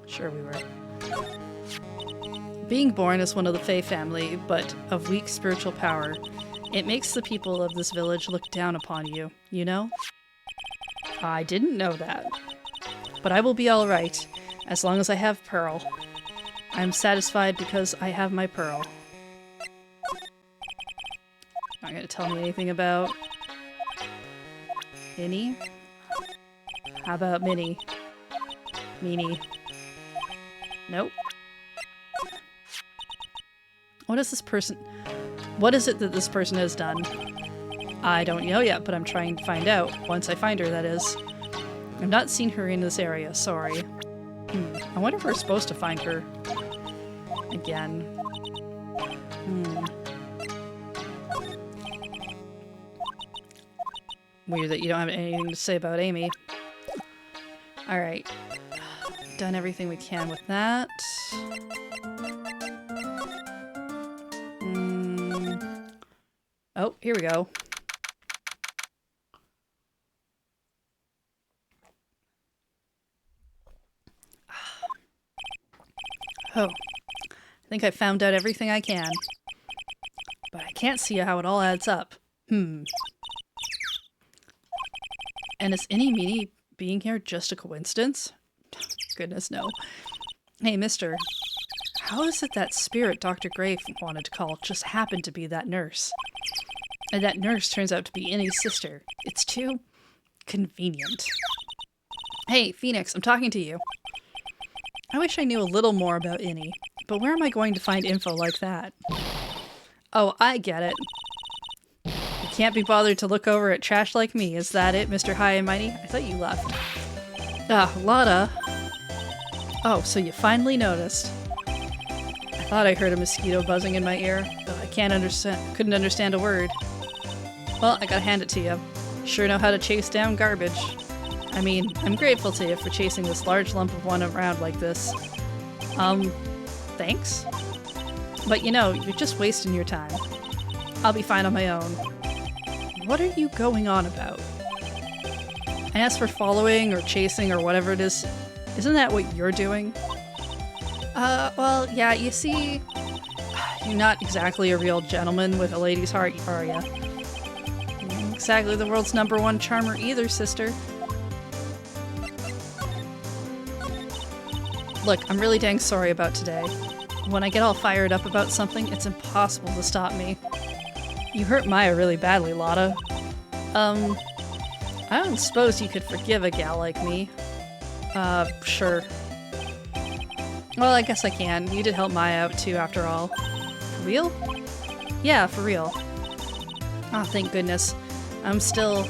Sure we were. Being born as one of the Fae family, but of weak spiritual power, it makes the people of this village look down upon you, you know? I didn't know that. But I will be alright, as long as I have Pearl. I'm satisfied because I have my Pearl. Not gonna tell me anything about Minnie? How about Minnie? Meanie. Nope. What is this person? What is it that this person has done? I don't know yet, but I'm trying to find out. Once I find her, that is. I've not seen her in this area, sorry. I wonder if we're supposed to find her again. Weird that you don't have anything to say about Amy. Alright. Done everything we can with that. Oh, here we go. Oh, I think I found out everything I can. But I can't see how it all adds up. And is any meanie being here just a coincidence? Goodness, no. Hey, mister. How is it that spirit Dr. Gray wanted to call just happened to be that nurse? And that nurse turns out to be Innie's sister. It's too convenient. Hey, Phoenix, I'm talking to you. I wish I knew a little more about Innie, but where am I going to find info like that? Oh, I get it. You can't be bothered to look over at trash like me, is that it, Mr. High and Mighty? I thought you left. Ah, Lotta. Oh, so you finally noticed. I thought I heard a mosquito buzzing in my ear, but I couldn't understand a word. Well, I gotta hand it to you. Sure know how to chase down garbage. I mean, I'm grateful to you for chasing this large lump of one around like this. Thanks? But you know, you're just wasting your time. I'll be fine on my own. What are you going on about? And as for following or chasing or whatever it is, isn't that what you're doing? Well, yeah, you see, you're not exactly a real gentleman with a lady's heart, are ya? Exactly the world's #1 charmer either, sister. Look, I'm really dang sorry about today. When I get all fired up about something, it's impossible to stop me. You hurt Maya really badly, Lotta. I don't suppose you could forgive a gal like me. Sure. Well, I guess I can. You did help Maya out too, after all. For real? Yeah, for real. Oh, thank goodness. I'm still...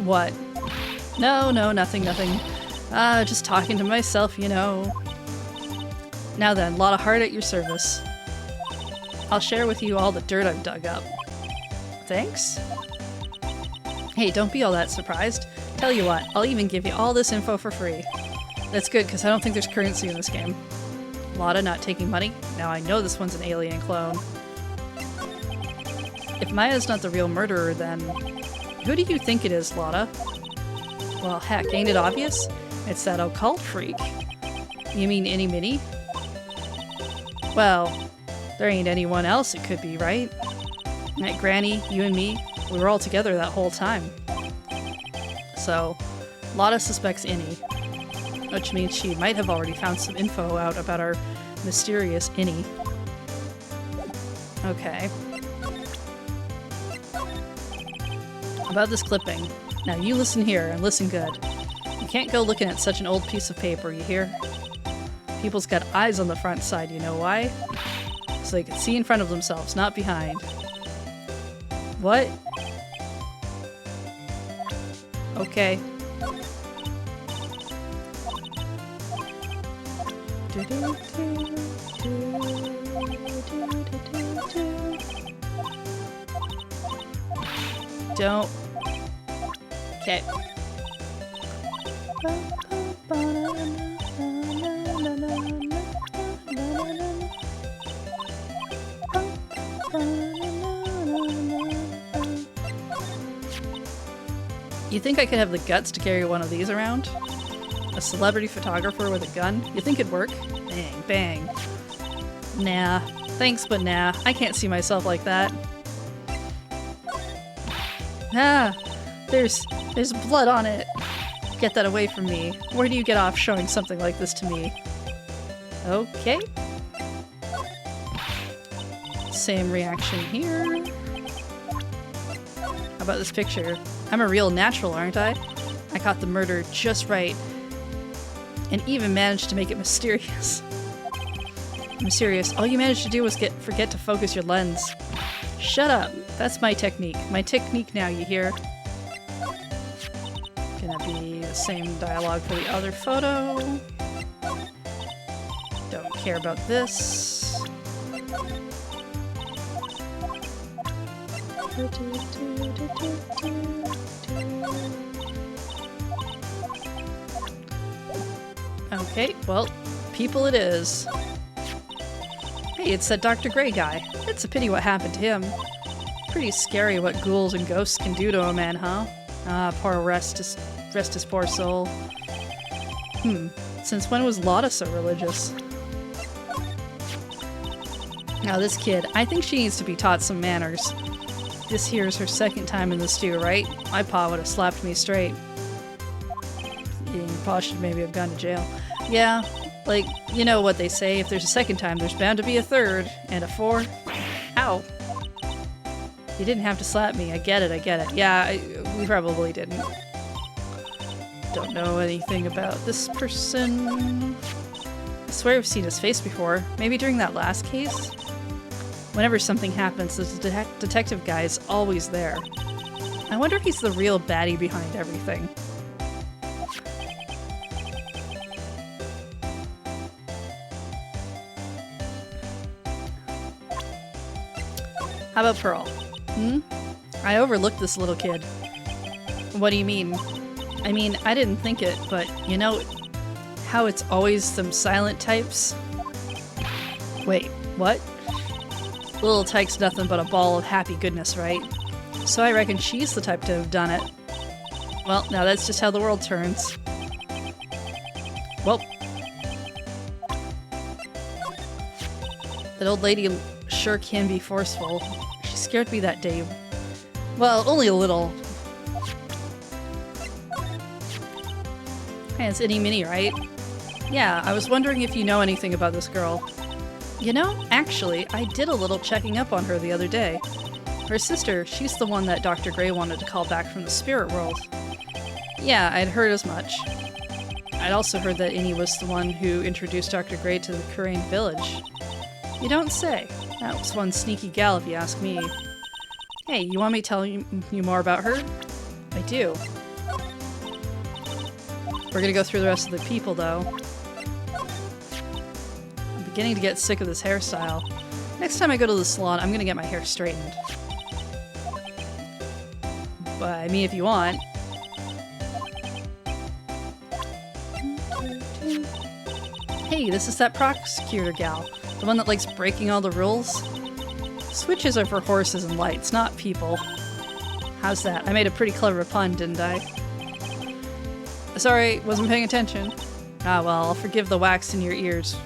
What? No, nothing. Just talking to myself, you know. Now then, lot of heart at your service. I'll share with you all the dirt I've dug up. Thanks? Hey, don't be all that surprised. Tell you what, I'll even give you all this info for free. That's good, because I don't think there's currency in this game. Lotta not taking money? Now I know this one's an alien clone. If Maya's not the real murderer, then... Who do you think it is, Lotta? Well, heck, ain't it obvious? It's that occult freak. You mean Innie Minnie? Well, there ain't anyone else it could be, right? Like Granny, you and me, we were all together that whole time. So, Lotta suspects Innie, which means she might have already found some info out about our mysterious Innie. Okay. About this clipping. Now you listen here, and listen good. You can't go looking at such an old piece of paper, you hear? People's got eyes on the front side, you know why? So they can see in front of themselves, not behind. What? Okay. Don't Okay. You think I could have the guts to carry one of these around? A celebrity photographer with a gun? You think it'd work? Bang, bang. Nah. Thanks, but nah. I can't see myself like that. Ah! There's blood on it. Get that away from me. Where do you get off showing something like this to me? Okay. Same reaction here. How about this picture? I'm a real natural, aren't I? I caught the murder just right. And even managed to make it mysterious. Mysterious. All you managed to do was forget to focus your lens. Shut up. That's my technique. My technique now, you hear? Gonna be the same dialogue for the other photo. Don't care about this. Okay, well, people it is. Hey, it's that Dr. Gray guy. It's a pity what happened to him. Pretty scary what ghouls and ghosts can do to a man, huh? Ah, poor rest his poor soul. Since when was Lotta so religious? Now this kid, I think she needs to be taught some manners. This here's her second time in the stew, right? My pa would have slapped me straight. You probably should maybe have gone to jail. Yeah, like, you know what they say, if there's a second time, there's bound to be a third, and a fourth. Ow! You didn't have to slap me, I get it. Yeah, we probably didn't. Don't know anything about this person. I swear I've seen his face before, maybe during that last case? Whenever something happens, the detective guy is always there. I wonder if he's the real baddie behind everything. How about Pearl? I overlooked this little kid. What do you mean? I mean, I didn't think it, but you know how it's always them silent types? Wait, what? Little Tyke's nothing but a ball of happy goodness, right? So I reckon she's the type to have done it. Well, now that's just how the world turns. Well. That old lady sure can be forceful. She scared me that day. Well, only a little. Hey, it's Itty Minnie, right? Yeah, I was wondering if you know anything about this girl. You know, actually, I did a little checking up on her the other day. Her sister, she's the one that Dr. Gray wanted to call back from the spirit world. Yeah, I'd heard as much. I'd also heard that Innie was the one who introduced Dr. Gray to the Kurain village. You don't say. That was one sneaky gal, if you ask me. Hey, you want me to tell you more about her? I do. We're gonna go through the rest of the people, though. I'm beginning to get sick of this hairstyle. Next time I go to the salon, I'm gonna get my hair straightened. But, I mean, if you want. Hey, this is that prosecutor gal. The one that likes breaking all the rules? Switches are for horses and lights, not people. How's that? I made a pretty clever pun, didn't I? Sorry, wasn't paying attention. Ah well, I'll forgive the wax in your ears.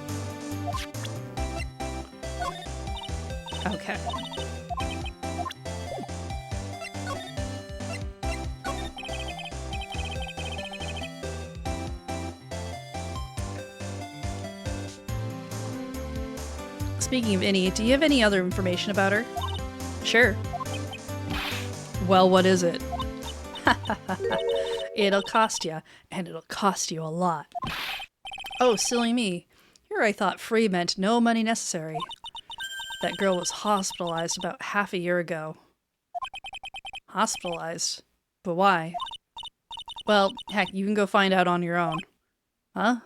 Okay. Speaking of Innie, do you have any other information about her? Sure. Well, what is it? It'll cost you, and it'll cost you a lot. Oh, silly me. Here I thought free meant no money necessary. That girl was hospitalized about half a year ago. Hospitalized? But why? Well, heck, you can go find out on your own. Huh?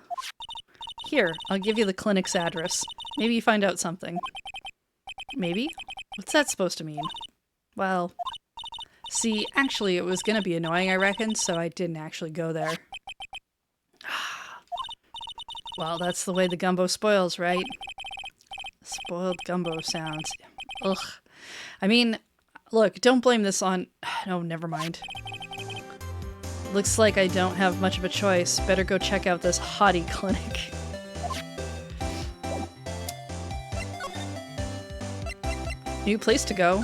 Here, I'll give you the clinic's address. Maybe you find out something. Maybe? What's that supposed to mean? Well, See, actually, it was gonna be annoying, I reckon, so I didn't actually go there. Well, that's the way the gumbo spoils, right? Spoiled gumbo sounds. Ugh. I mean, look, don't blame this on... No, never mind. Looks like I don't have much of a choice. Better go check out this hottie clinic. New place to go.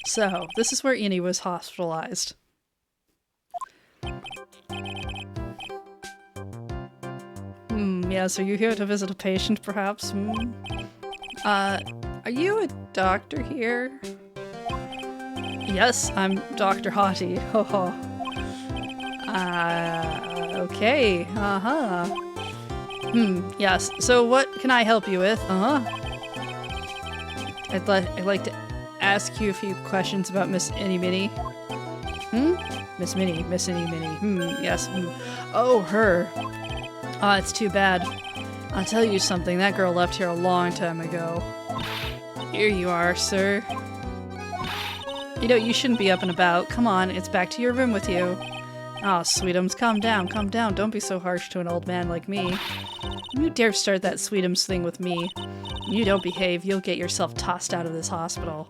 So, this is where Eni was hospitalized. Yes, are you here to visit a patient, perhaps? Are you a doctor here? Yes, I'm Dr. Hottie. Ho ho. Okay. Uh-huh. Yes. So what can I help you with? I'd like to ask you a few questions about Miss Eni Minnie. Miss Minnie. Yes. Oh, her. Ah, it's too bad. I'll tell you something, that girl left here a long time ago. Here you are, sir. You know, you shouldn't be up and about. Come on, it's back to your room with you. Oh, sweetums, calm down. Don't be so harsh to an old man like me. You dare start that sweetums thing with me. You don't behave, you'll get yourself tossed out of this hospital.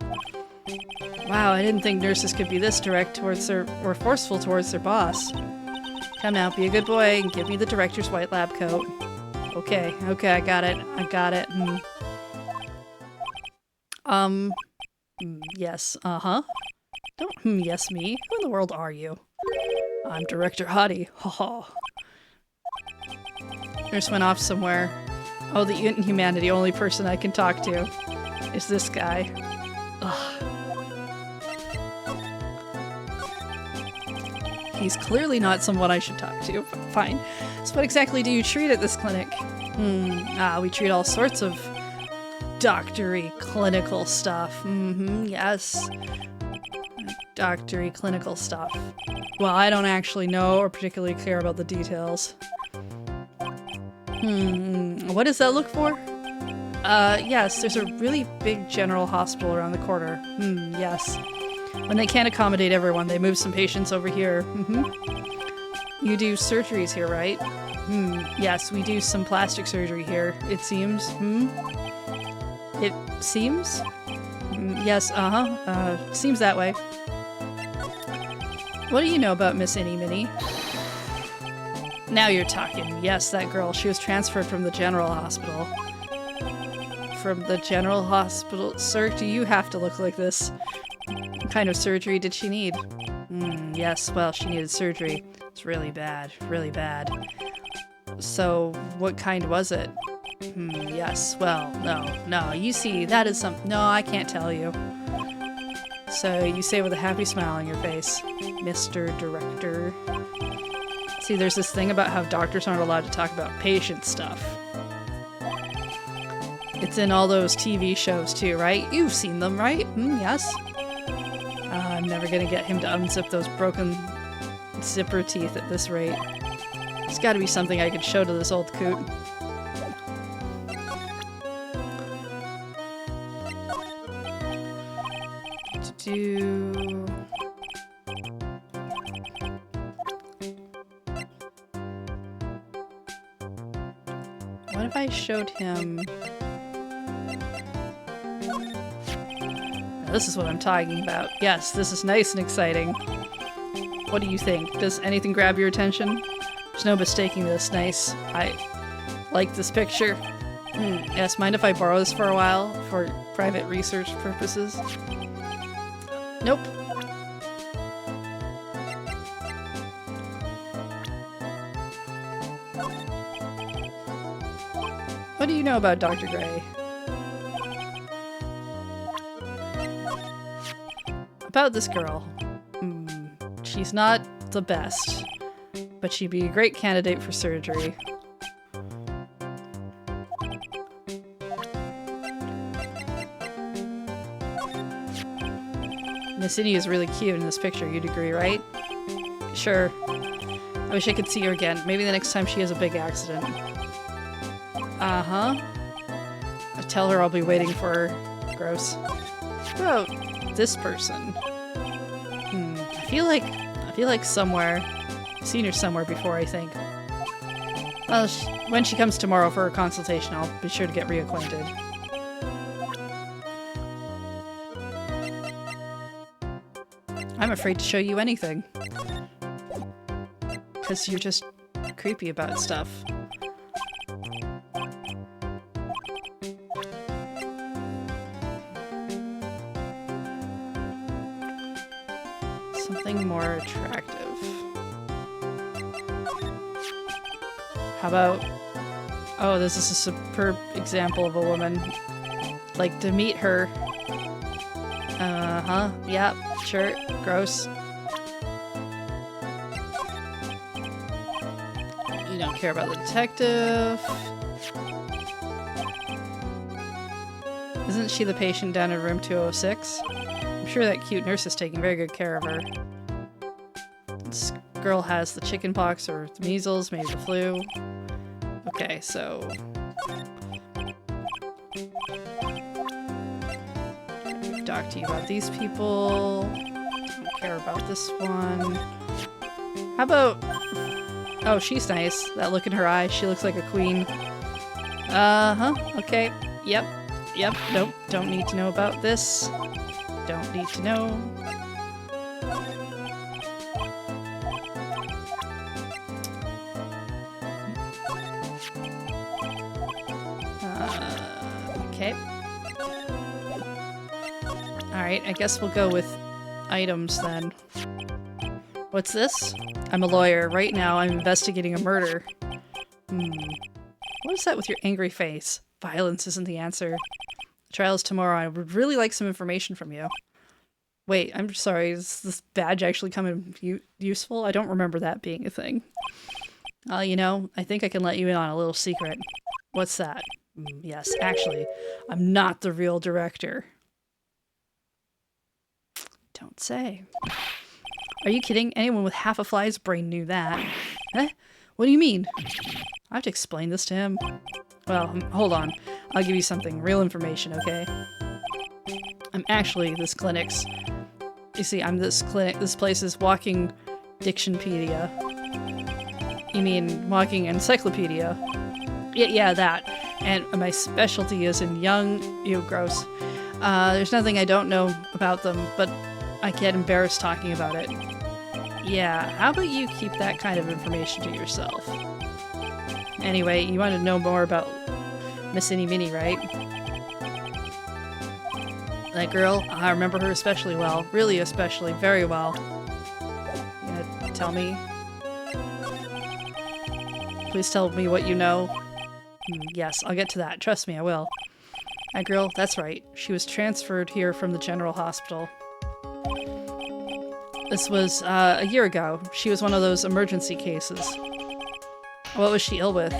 Wow, I didn't think nurses could be this direct towards their, or forceful towards their boss. Come now, be a good boy and give me the director's white lab coat. Okay, I got it. Yes, Don't yes me. Who in the world are you? I'm Director Hottie. Ho. Nurse went off somewhere. Oh, the inhumanity, only person I can talk to is this guy. Ugh. He's clearly not someone I should talk to. Fine. So what exactly do you treat at this clinic? We treat all sorts of doctory clinical stuff. Yes. Doctory clinical stuff. Well, I don't actually know or particularly care about the details. What does that look for? Yes, there's a really big general hospital around the corner. Yes. When they can't accommodate everyone, they move some patients over here. You do surgeries here, right? Yes, we do some plastic surgery here, it seems. It seems? Yes, seems that way. What do you know about Miss Eni Minnie? Now you're talking. Yes, that girl. She was transferred from the general hospital. From the general hospital? Sir, do you have to look like this? What kind of surgery did she need? Yes, well, she needed surgery. It's really bad. Really bad. So, what kind was it? Yes, well, no. You see, that is some... No, I can't tell you. So, you say with a happy smile on your face, Mr. Director. See, there's this thing about how doctors aren't allowed to talk about patient stuff. It's in all those TV shows too, right? You've seen them, right? Yes. I'm never gonna get him to unzip those broken zipper teeth at this rate. There's gotta be something I could show to this old coot. What if I showed him... Now, this is what I'm talking about. Yes, this is nice and exciting. What do you think? Does anything grab your attention? There's no mistaking this. Nice. I like this picture. Yes, mind if I borrow this for a while? For private research purposes? Nope. What do you know about Dr. Gray? About this girl. She's not the best, but she'd be a great candidate for surgery. Miss Eni is really cute in this picture, you'd agree, right? Sure. I wish I could see her again. Maybe the next time she has a big accident. Uh-huh. I tell her I'll be waiting for her. Gross. What about this person? I feel like somewhere. I've seen her somewhere before, I think. Well, when she comes tomorrow for her consultation, I'll be sure to get reacquainted. I'm afraid to show you anything. Because you're just creepy about stuff. Something more attractive. How about... Oh, this is a superb example of a woman. Like, to meet her. Uh-huh. Yep. Sure. Gross. You don't care about the detective. Isn't she the patient down in room 206? I'm sure that cute nurse is taking very good care of her. This girl has the chicken pox or the measles, maybe the flu. Okay, so... We've talked to you about these people. Don't care about this one. How about... Oh, she's nice. That look in her eye, she looks like a queen. Uh-huh, okay. Yep. Yep, nope. Don't need to know about this. Don't need to know. Okay. Alright, I guess we'll go with items then. What's this? I'm a lawyer. Right now, I'm investigating a murder. What is that with your angry face? Violence isn't the answer. Trial's tomorrow. I would really like some information from you. Wait, I'm sorry. Is this badge actually come in useful? I don't remember that being a thing. You know, I think I can let you in on a little secret. What's that? Yes, actually, I'm not the real director. Don't say. Are you kidding? Anyone with half a fly's brain knew that. Eh? What do you mean? I have to explain this to him. Well, hold on. I'll give you something. Real information, okay? I'm actually this clinic's... You see, I'm this clinic. This place is Walking Dictionpedia. You mean Walking Encyclopedia? Yeah, that. And my specialty is in young... Ew, gross. There's nothing I don't know about them, but I get embarrassed talking about it. Yeah, how about you keep that kind of information to yourself? Anyway, you want to know more about Miss Innie Minnie, right? That girl, I remember her especially well. Really especially, very well. You gonna tell me? Please tell me what you know. Yes, I'll get to that. Trust me, I will. That girl, that's right. She was transferred here from the general hospital. This was, a year ago. She was one of those emergency cases. What was she ill with?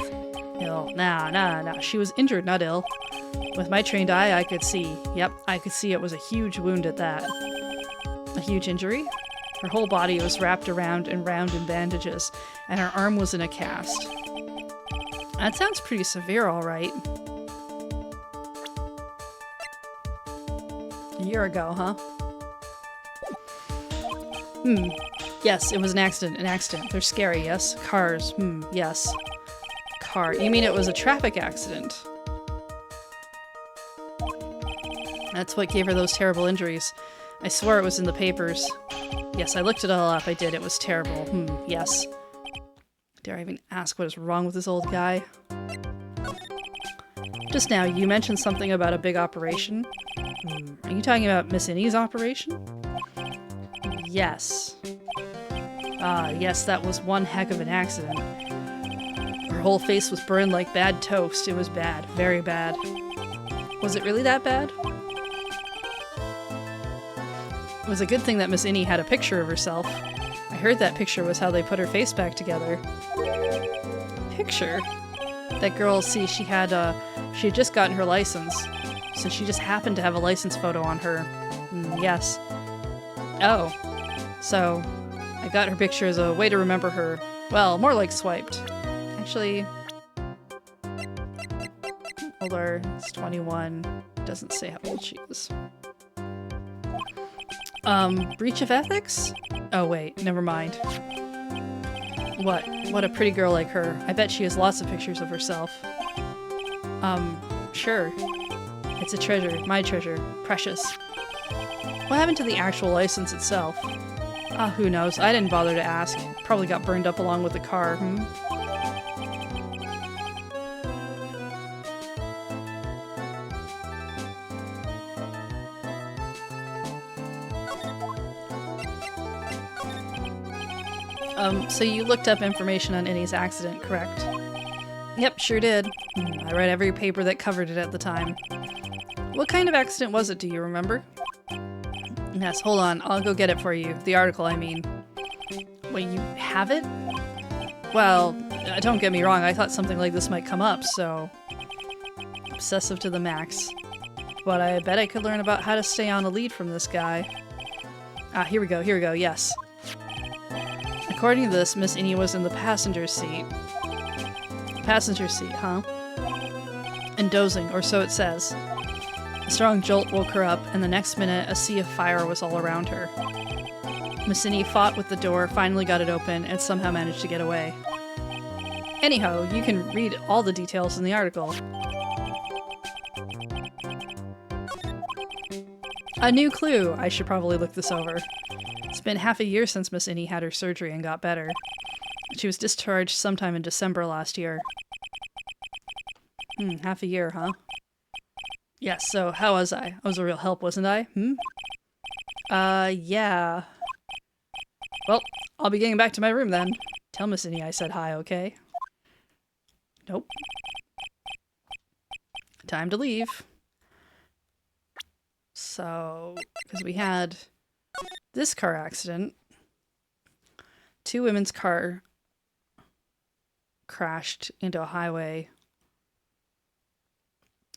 Ill? Nah. She was injured, not ill. With my trained eye, I could see. Yep, I could see it was a huge wound at that. A huge injury? Her whole body was wrapped around and round in bandages, and her arm was in a cast. That sounds pretty severe, all right. A year ago, huh? Yes, it was an accident. They're scary, yes? Cars, yes. Car. You mean it was a traffic accident? That's what gave her those terrible injuries. I swear it was in the papers. Yes, I looked it all up. I did. It was terrible. Yes. Dare I even ask what is wrong with this old guy? Just now, you mentioned something about a big operation. Are you talking about Miss Innie's operation? Yes. Yes, that was one heck of an accident. Her whole face was burned like bad toast. It was bad. Very bad. Was it really that bad? It was a good thing that Miss Innie had a picture of herself. I heard that picture was how they put her face back together. Picture? That girl, see, she had just gotten her license. So she just happened to have a license photo on her. Yes. Oh. So, I got her picture as a way to remember her. Well, more like swiped. Actually... Older, it's 21. Doesn't say how old she is. Breach of ethics? Oh wait, never mind. What? What a pretty girl like her. I bet she has lots of pictures of herself. Sure. It's a treasure. My treasure. Precious. What happened to the actual license itself? Ah, who knows? I didn't bother to ask. Probably got burned up along with the car, So you looked up information on Innie's accident, correct? Yep, sure did. I read every paper that covered it at the time. What kind of accident was it, do you remember? Yes, hold on, I'll go get it for you. The article, I mean. Wait, you have it? Well, don't get me wrong, I thought something like this might come up, so... Obsessive to the max. But I bet I could learn about how to stay on a lead from this guy. Ah, here we go, yes. According to this, Miss Innie was in the passenger seat. Passenger seat, huh? And dozing, or so it says. A strong jolt woke her up, and the next minute, a sea of fire was all around her. Miss Innie fought with the door, finally got it open, and somehow managed to get away. Anyhow, you can read all the details in the article. A new clue! I should probably look this over. It's been half a year since Miss Innie had her surgery and got better. She was discharged sometime in December last year. Half a year, huh? Yes, so how was I? I was a real help, wasn't I? Yeah. Well, I'll be getting back to my room then. Tell Miss Innie I said hi, okay? Nope. Time to leave. So, because we had this car accident. 2 women's car crashed into a highway.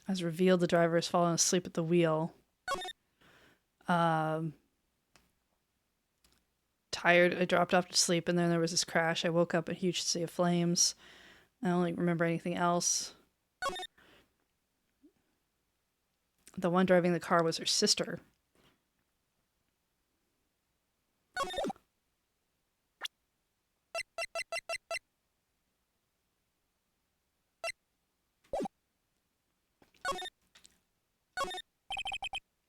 As revealed, the driver has fallen asleep at the wheel. Tired, I dropped off to sleep, and then there was this crash. I woke up in a huge sea of flames. I don't remember anything else. The one driving the car was her sister.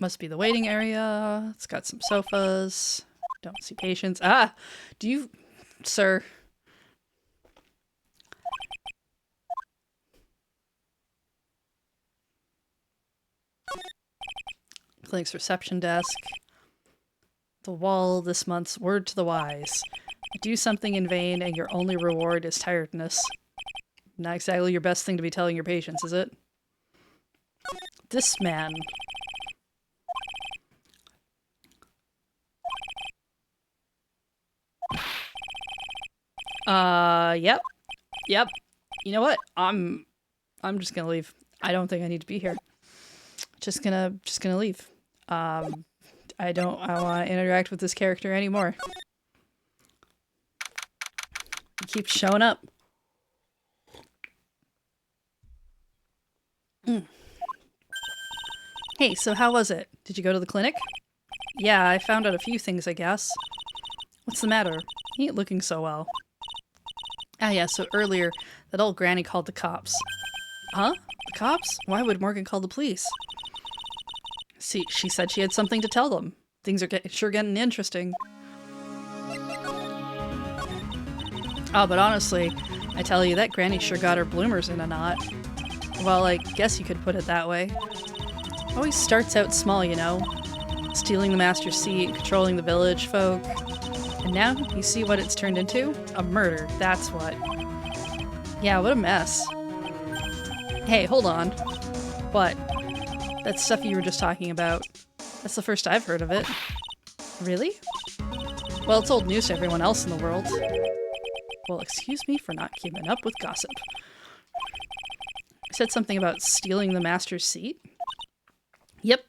Must be the waiting area. It's got some sofas. Don't see patients. Ah! Do you... Sir. Clinic's reception desk. The wall this month's word to the wise. Do something in vain and your only reward is tiredness. Not exactly your best thing to be telling your patients, is it? This man... Yep. Yep. You know what? I'm just gonna leave. I don't think I need to be here. Just gonna leave. I don't want to interact with this character anymore. He keeps showing up. Hey, so how was it? Did you go to the clinic? Yeah, I found out a few things, I guess. What's the matter? He ain't looking so well. Ah yeah, so earlier, that old granny called the cops. Huh? The cops? Why would Morgan call the police? See, she said she had something to tell them. Things are sure getting interesting. Oh, but honestly, I tell you, that granny sure got her bloomers in a knot. Well, I guess you could put it that way. Always starts out small, you know. Stealing the master's seat, controlling the village folk. And now, you see what it's turned into? A murder, that's what. Yeah, what a mess. Hey, hold on. What? That stuff you were just talking about. That's the first I've heard of it. Really? Well, it's old news to everyone else in the world. Well, excuse me for not keeping up with gossip. I said something about stealing the master's seat? Yep.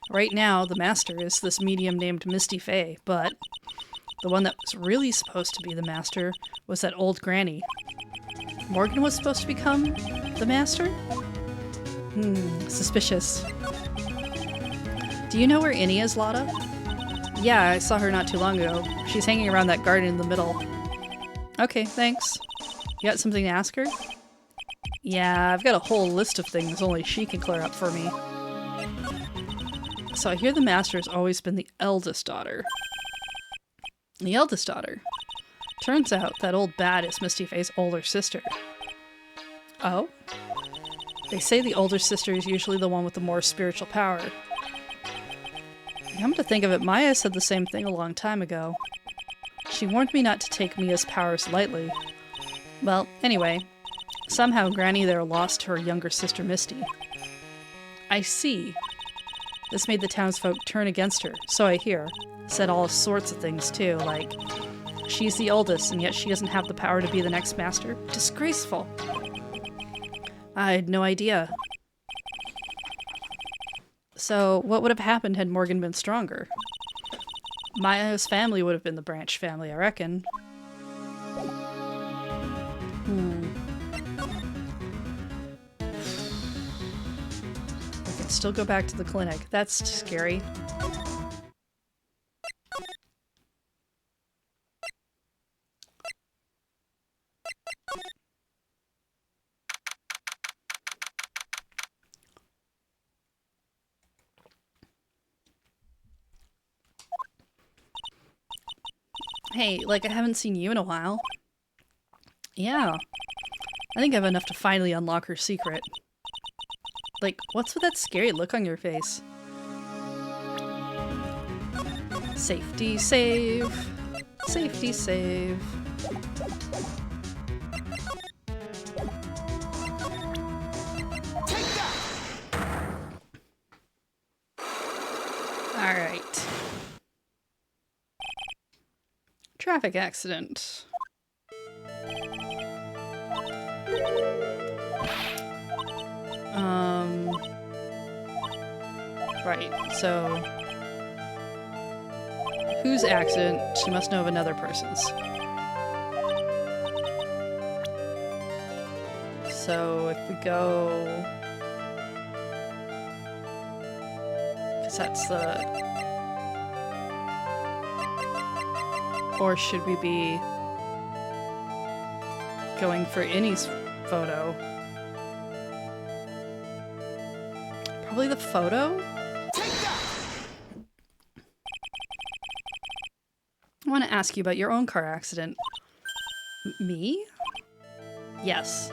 Right now, the master is this medium named Misty Faye, but the one that was really supposed to be the master was that old granny. Morgan was supposed to become the master? Suspicious. Do you know where Innie is, Lotta? Yeah, I saw her not too long ago. She's hanging around that garden in the middle. Okay, thanks. You got something to ask her? Yeah, I've got a whole list of things only she can clear up for me. So I hear the master has always been the eldest daughter. The eldest daughter? Turns out that old bat is Misty Faye's older sister. Oh? They say the older sister is usually the one with the more spiritual power. Come to think of it, Maya said the same thing a long time ago. She warned me not to take Mia's powers lightly. Well, anyway, somehow Granny there lost her younger sister Misty. I see. This made the townsfolk turn against her, so I hear. Said all sorts of things too, like she's the oldest and yet she doesn't have the power to be the next master. Disgraceful. I had no idea. So, what would have happened had Morgan been stronger? Maya's family would have been the branch family, I reckon. We can still go back to the clinic. That's scary. Hey, like I haven't seen you in a while. Yeah. I think I have enough to finally unlock her secret. Like, what's with that scary look on your face? Safety save. Safety save. Take that! Alright. Traffic accident. Right, so... whose accident? She must know of another person's. So if we go... because that's the... or should we be going for Innie's photo? Probably the photo? Take that! I want to ask you about your own car accident. Me? Yes.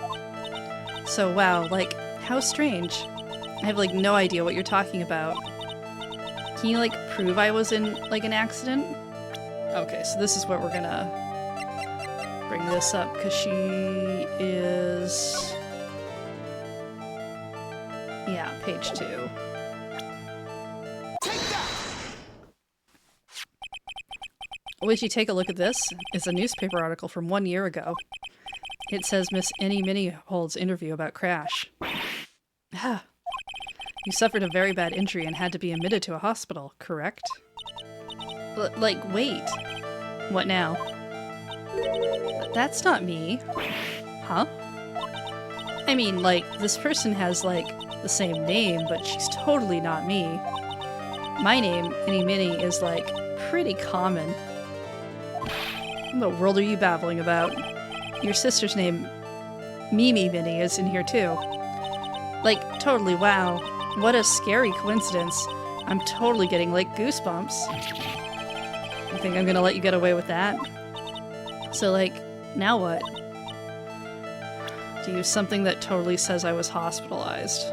So, wow, like, how strange. I have, like, no idea what you're talking about. Can you, like, prove I was in, like, an accident? Okay, so this is what we're gonna bring this up, because she is... yeah, page 2. Take that! Would you take a look at this? It's a newspaper article from 1 year ago. It says Miss Innie Minihold's interview about Crash. Ah. You suffered a very bad injury and had to be admitted to a hospital, correct? Like, wait. What now? That's not me. Huh? I mean, like, this person has, like, the same name, but she's totally not me. My name, Innie Minnie, is, like, pretty common. What the world are you babbling about? Your sister's name, Mimi Minnie, is in here, too. Like, totally, wow. What a scary coincidence. I'm totally getting, like, goosebumps. I think I'm gonna let you get away with that. So, like, now what? To use something that totally says I was hospitalized.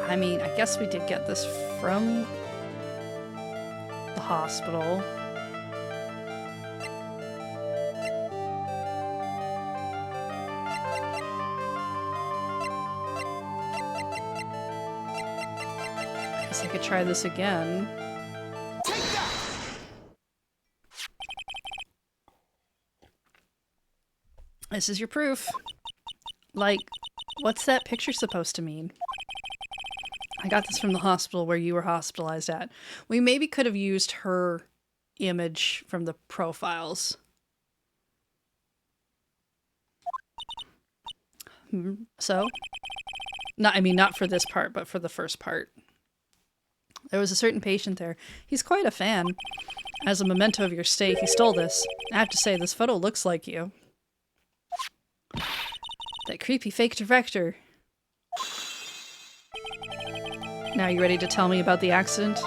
I mean, I guess we did get this from the hospital. Guess I could try this again. Take that! This is your proof. Like, what's that picture supposed to mean? I got this from the hospital where you were hospitalized at. We maybe could have used her image from the profiles. So? Not for this part, but for the first part. There was a certain patient there. He's quite a fan. As a memento of your stay, he stole this. I have to say, this photo looks like you. That creepy fake director. Now, you ready to tell me about the accident?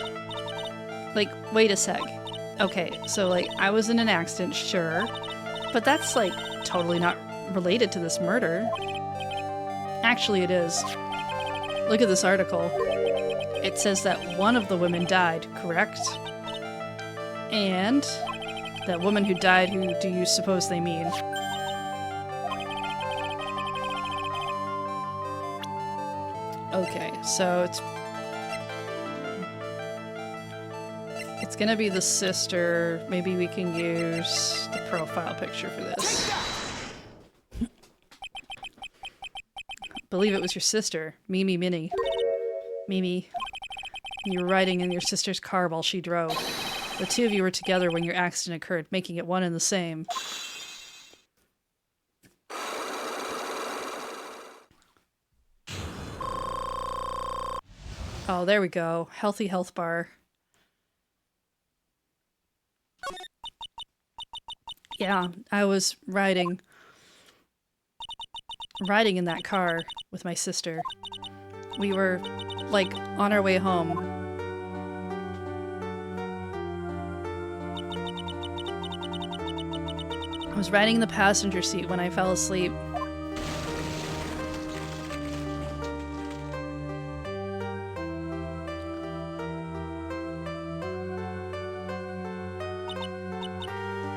Like, wait a sec. Okay, so, like, I was in an accident, sure. But that's, like, totally not related to this murder. Actually, it is. Look at this article. It says that one of the women died, correct? And that woman who died, who do you suppose they mean? Okay, so it's gonna be the sister. Maybe we can use the profile picture for this. Believe it was your sister, Mimi Minnie. Mimi, you were riding in your sister's car while she drove. The two of you were together when your accident occurred, making it one and the same. Oh, there we go. Healthy health bar. Yeah, I was riding in that car with my sister. We were, like, on our way home. I was riding in the passenger seat when I fell asleep.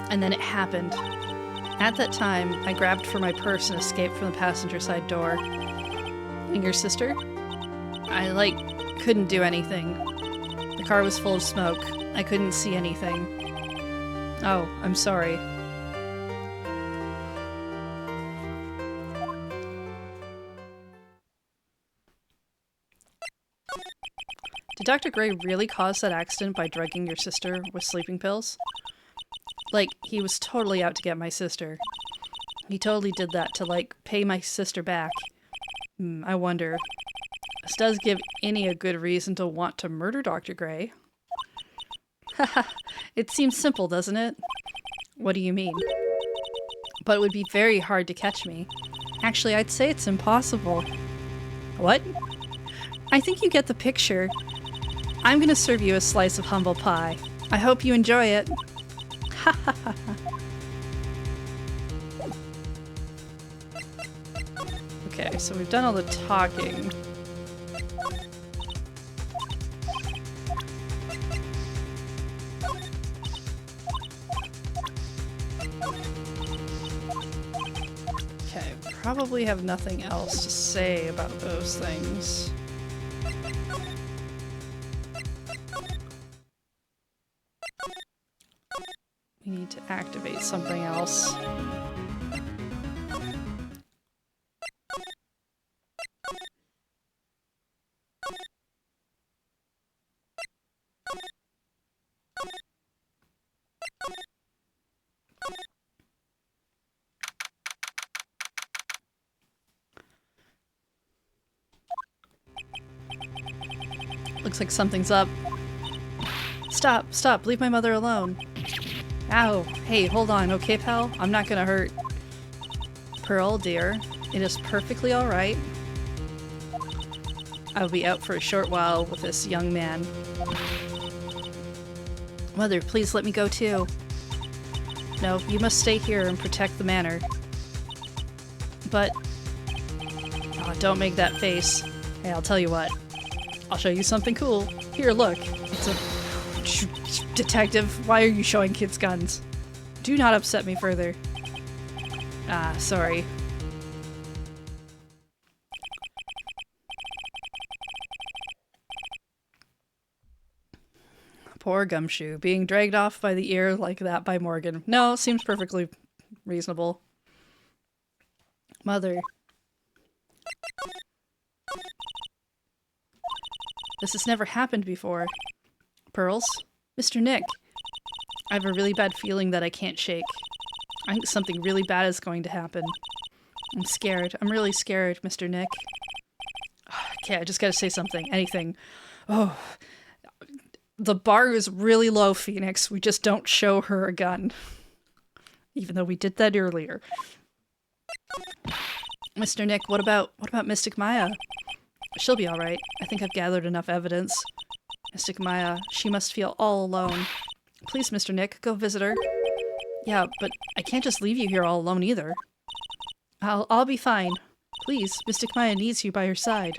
And then it happened. At that time, I grabbed for my purse and escaped from the passenger side door. And your sister? I, like, couldn't do anything. The car was full of smoke. I couldn't see anything. Oh, I'm sorry. Did Dr. Gray really cause that accident by drugging your sister with sleeping pills? Like, he was totally out to get my sister. He totally did that to, like, pay my sister back. I wonder. This does give Innie a good reason to want to murder Dr. Gray. Haha, it seems simple, doesn't it? What do you mean? But it would be very hard to catch me. Actually, I'd say it's impossible. What? I think you get the picture. I'm gonna serve you a slice of humble pie. I hope you enjoy it. Okay, so we've done all the talking. Okay, probably have nothing else to say about those things. We need to activate something else. Looks like something's up. Stop, stop, leave my mother alone. Ow, hey, hold on, okay, pal? I'm not gonna hurt. Pearl, dear, it is perfectly alright. I'll be out for a short while with this young man. Mother, please let me go too. No, you must stay here and protect the manor. But... oh, don't make that face. Hey, I'll tell you what. I'll show you something cool. Here, look. It's a... Detective, why are you showing kids guns? Do not upset me further. Ah, sorry. Poor Gumshoe, being dragged off by the ear like that by Morgan. No, seems perfectly reasonable. Mother. This has never happened before. Pearls? Mr. Nick. I have a really bad feeling that I can't shake. I think something really bad is going to happen. I'm scared. I'm really scared, Mr. Nick. Okay, I just gotta say something. Anything. Oh. The bar is really low, Phoenix. We just don't show her a gun. Even though we did that earlier. Mr. Nick, what about Mystic Maya? She'll be alright. I think I've gathered enough evidence. Mystic Maya, she must feel all alone. Please, Mr. Nick, go visit her. Yeah, but I can't just leave you here all alone either. I'll be fine. Please, Mystic Maya needs you by her side.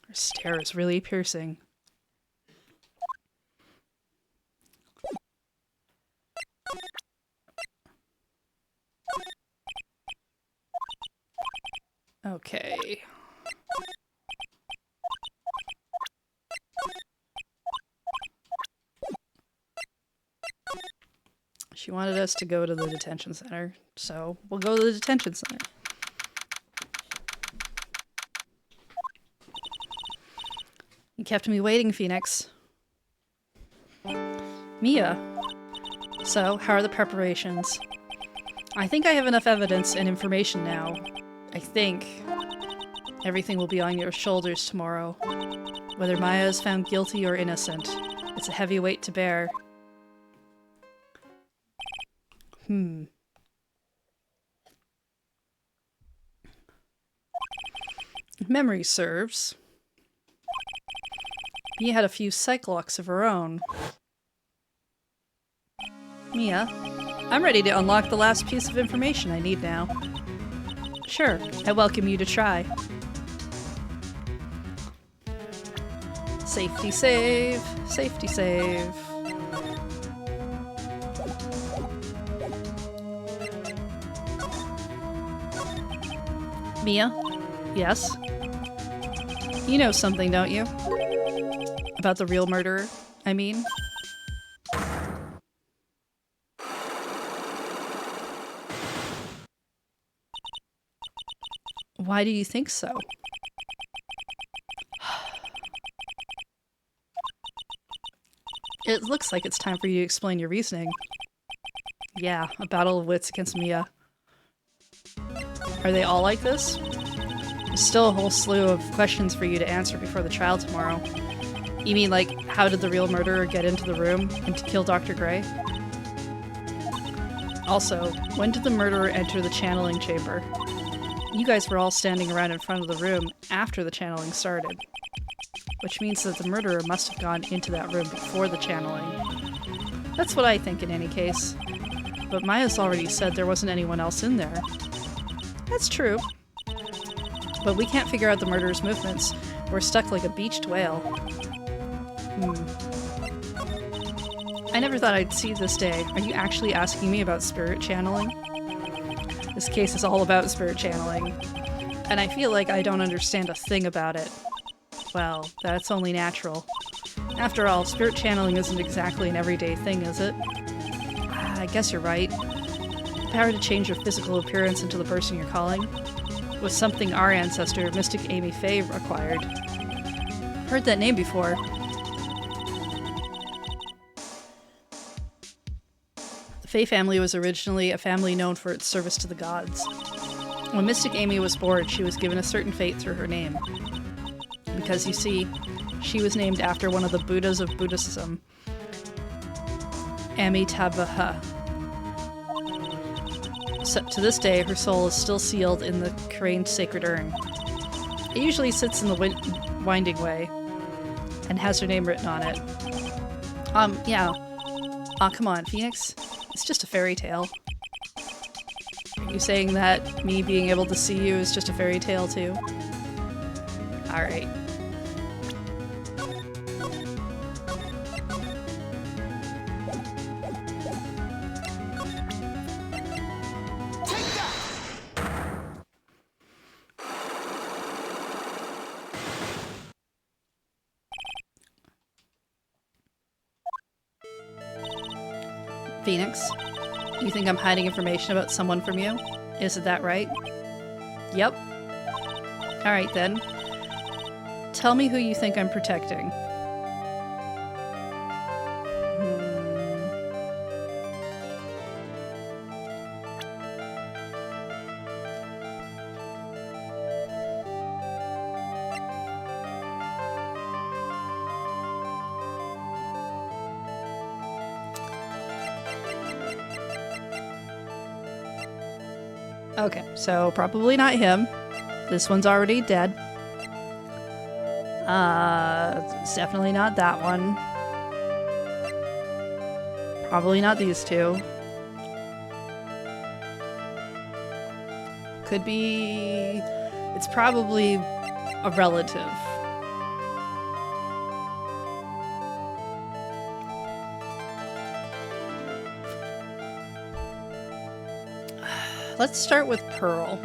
Her stare is really piercing. Okay. She wanted us to go to the detention center, so we'll go to the detention center. You kept me waiting, Phoenix. Mia. So, how are the preparations? I think I have enough evidence and information now. I think everything will be on your shoulders tomorrow. Whether Maya is found guilty or innocent, it's a heavy weight to bear. If memory serves, Mia had a few psych-locks of her own. Mia, I'm ready to unlock the last piece of information I need now. Sure, I welcome you to try. Safety save, safety save. Mia? Yes? You know something, don't you? About the real murderer, I mean? Why do you think so? It looks like it's time for you to explain your reasoning. Yeah, a battle of wits against Mia. Are they all like this? There's still a whole slew of questions for you to answer before the trial tomorrow. You mean, like, how did the real murderer get into the room and to kill Dr. Gray? Also, when did the murderer enter the channeling chamber? You guys were all standing around in front of the room after the channeling started. Which means that the murderer must have gone into that room before the channeling. That's what I think in any case. But Maya's already said there wasn't anyone else in there. That's true. But we can't figure out the murderer's movements. We're stuck like a beached whale. I never thought I'd see this day. Are you actually asking me about spirit channeling? This case is all about spirit channeling. And I feel like I don't understand a thing about it. Well, that's only natural. After all, spirit channeling isn't exactly an everyday thing, is it? I guess you're right. The power to change your physical appearance into the person you're calling was something our ancestor, Mystic Amy Faye, acquired. Heard that name before. The Faye family was originally a family known for its service to the gods. When Mystic Amy was born, she was given a certain fate through her name. Because, you see, she was named after one of the Buddhas of Buddhism, Amitabha. So, to this day, her soul is still sealed in the craned sacred urn. It usually sits in the winding way, and has her name written on it. Yeah. Aw, come on, Phoenix. It's just a fairy tale. Are you saying that me being able to see you is just a fairy tale, too? Alright. Phoenix, you think I'm hiding information about someone from you? Isn't that right? Yep. Alright then. Tell me who you think I'm protecting. Okay, so probably not him. This one's already dead. It's definitely not that one. Probably not these two. Could be... It's probably a relative. Let's start with Pearl.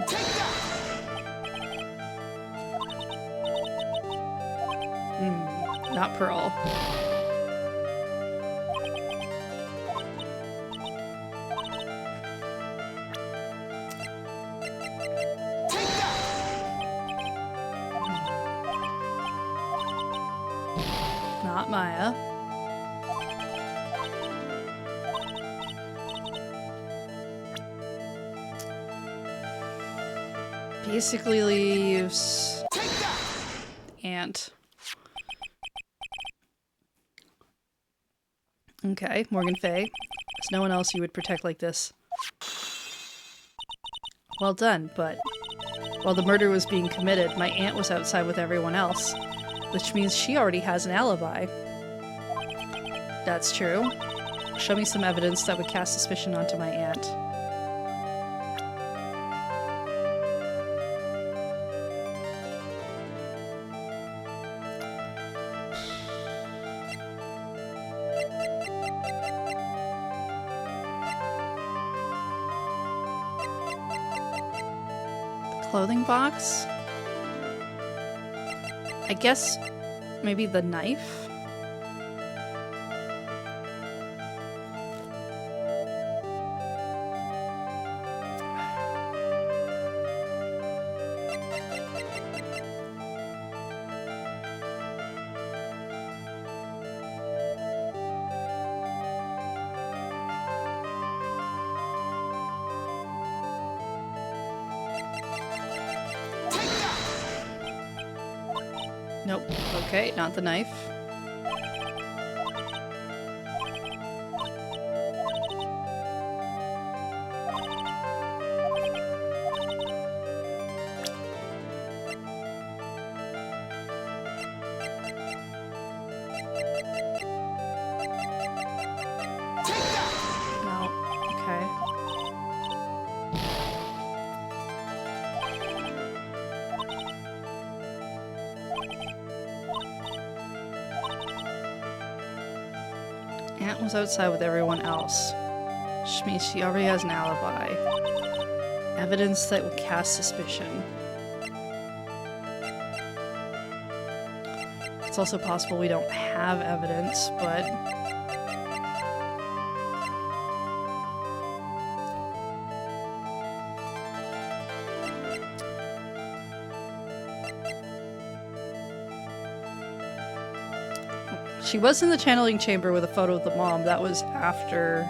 Not Pearl. Not Maya. Basically leaves Ant. Okay, Morgan Fay. There's no one else you would protect like this. Well done, but while the murder was being committed, my aunt was outside with everyone else, which means she already has an alibi. That's true. Show me some evidence that would cast suspicion onto my aunt. Clothing box? I guess maybe the knife? Nope. Okay, not the knife. No. Okay. Aunt was outside with everyone else, which means she already has an alibi. Evidence that would cast suspicion. It's also possible we don't have evidence, but... She was in the channeling chamber with a photo of the mom. That was after...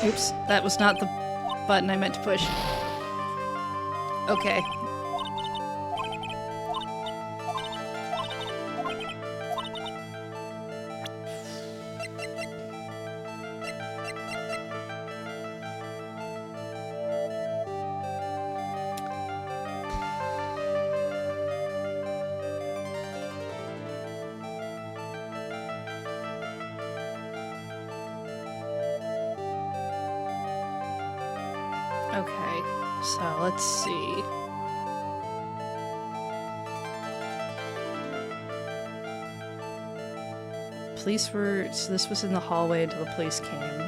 Oops, that was not the button I meant to push. Okay. Okay, so let's see. Police were... So this was in the hallway until the police came.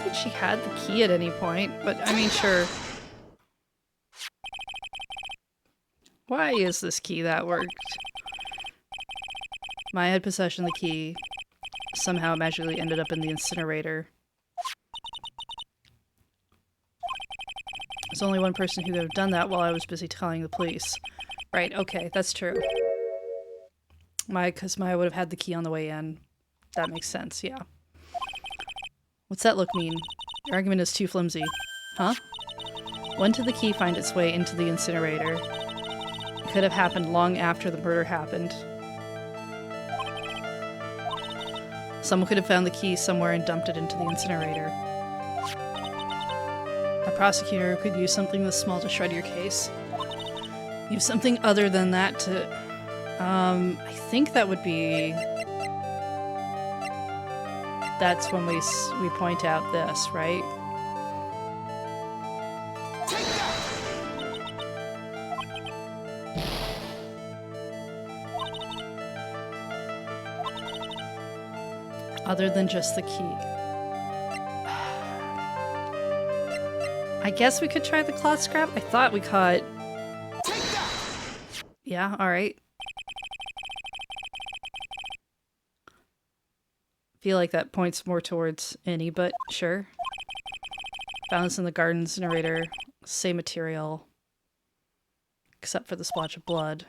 think she had the key at any point, but I mean, sure. Why is this key that worked? Maya had possession of the key. Somehow magically ended up in the incinerator. There's only one person who could have done that while I was busy telling the police. Right, okay, that's true. Because Maya would have had the key on the way in. That makes sense, yeah. What's that look mean? Your argument is too flimsy. Huh? When did the key find its way into the incinerator? It could have happened long after the murder happened. Someone could have found the key somewhere and dumped it into the incinerator. A prosecutor could use something this small to shred your case. Use something other than that to... I think that would be... That's when we point out this, right? Other than just the key. I guess we could try the cloth scrap. I thought we caught... Yeah, alright. Feel like that points more towards any, but sure. Found this in the garden incinerator. Same material. Except for the splotch of blood.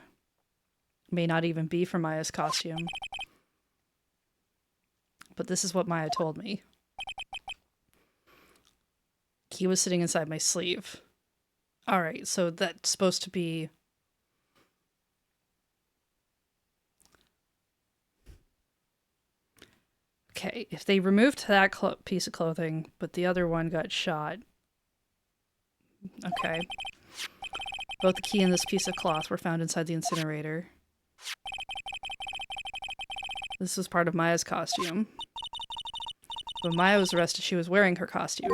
May not even be from Maya's costume. But this is what Maya told me. Key was sitting inside my sleeve. Alright, so that's supposed to be... Okay, if they removed that piece of clothing, but the other one got shot... Okay. Both the key and this piece of cloth were found inside the incinerator. This was part of Maya's costume. When Maya was arrested, she was wearing her costume.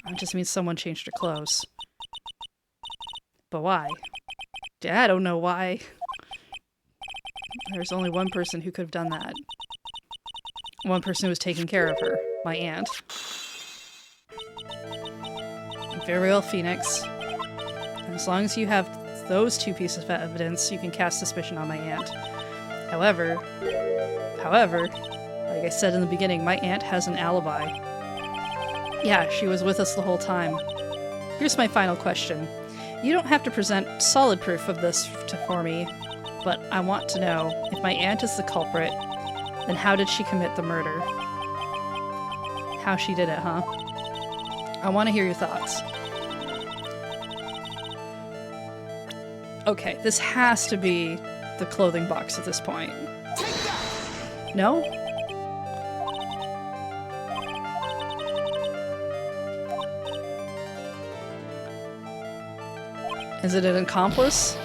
That just means someone changed her clothes. But why? I don't know why. There's only one person who could have done that. One person who was taking care of her. My aunt. Very well, Phoenix. And as long as you have those two pieces of evidence, you can cast suspicion on my aunt. However, like I said in the beginning, my aunt has an alibi. Yeah, she was with us the whole time. Here's my final question. You don't have to present solid proof of this for me, but I want to know, if my aunt is the culprit, then how did she commit the murder? How she did it, huh? I want to hear your thoughts. Okay, this has to be the clothing box at this point. No? Is it an accomplice?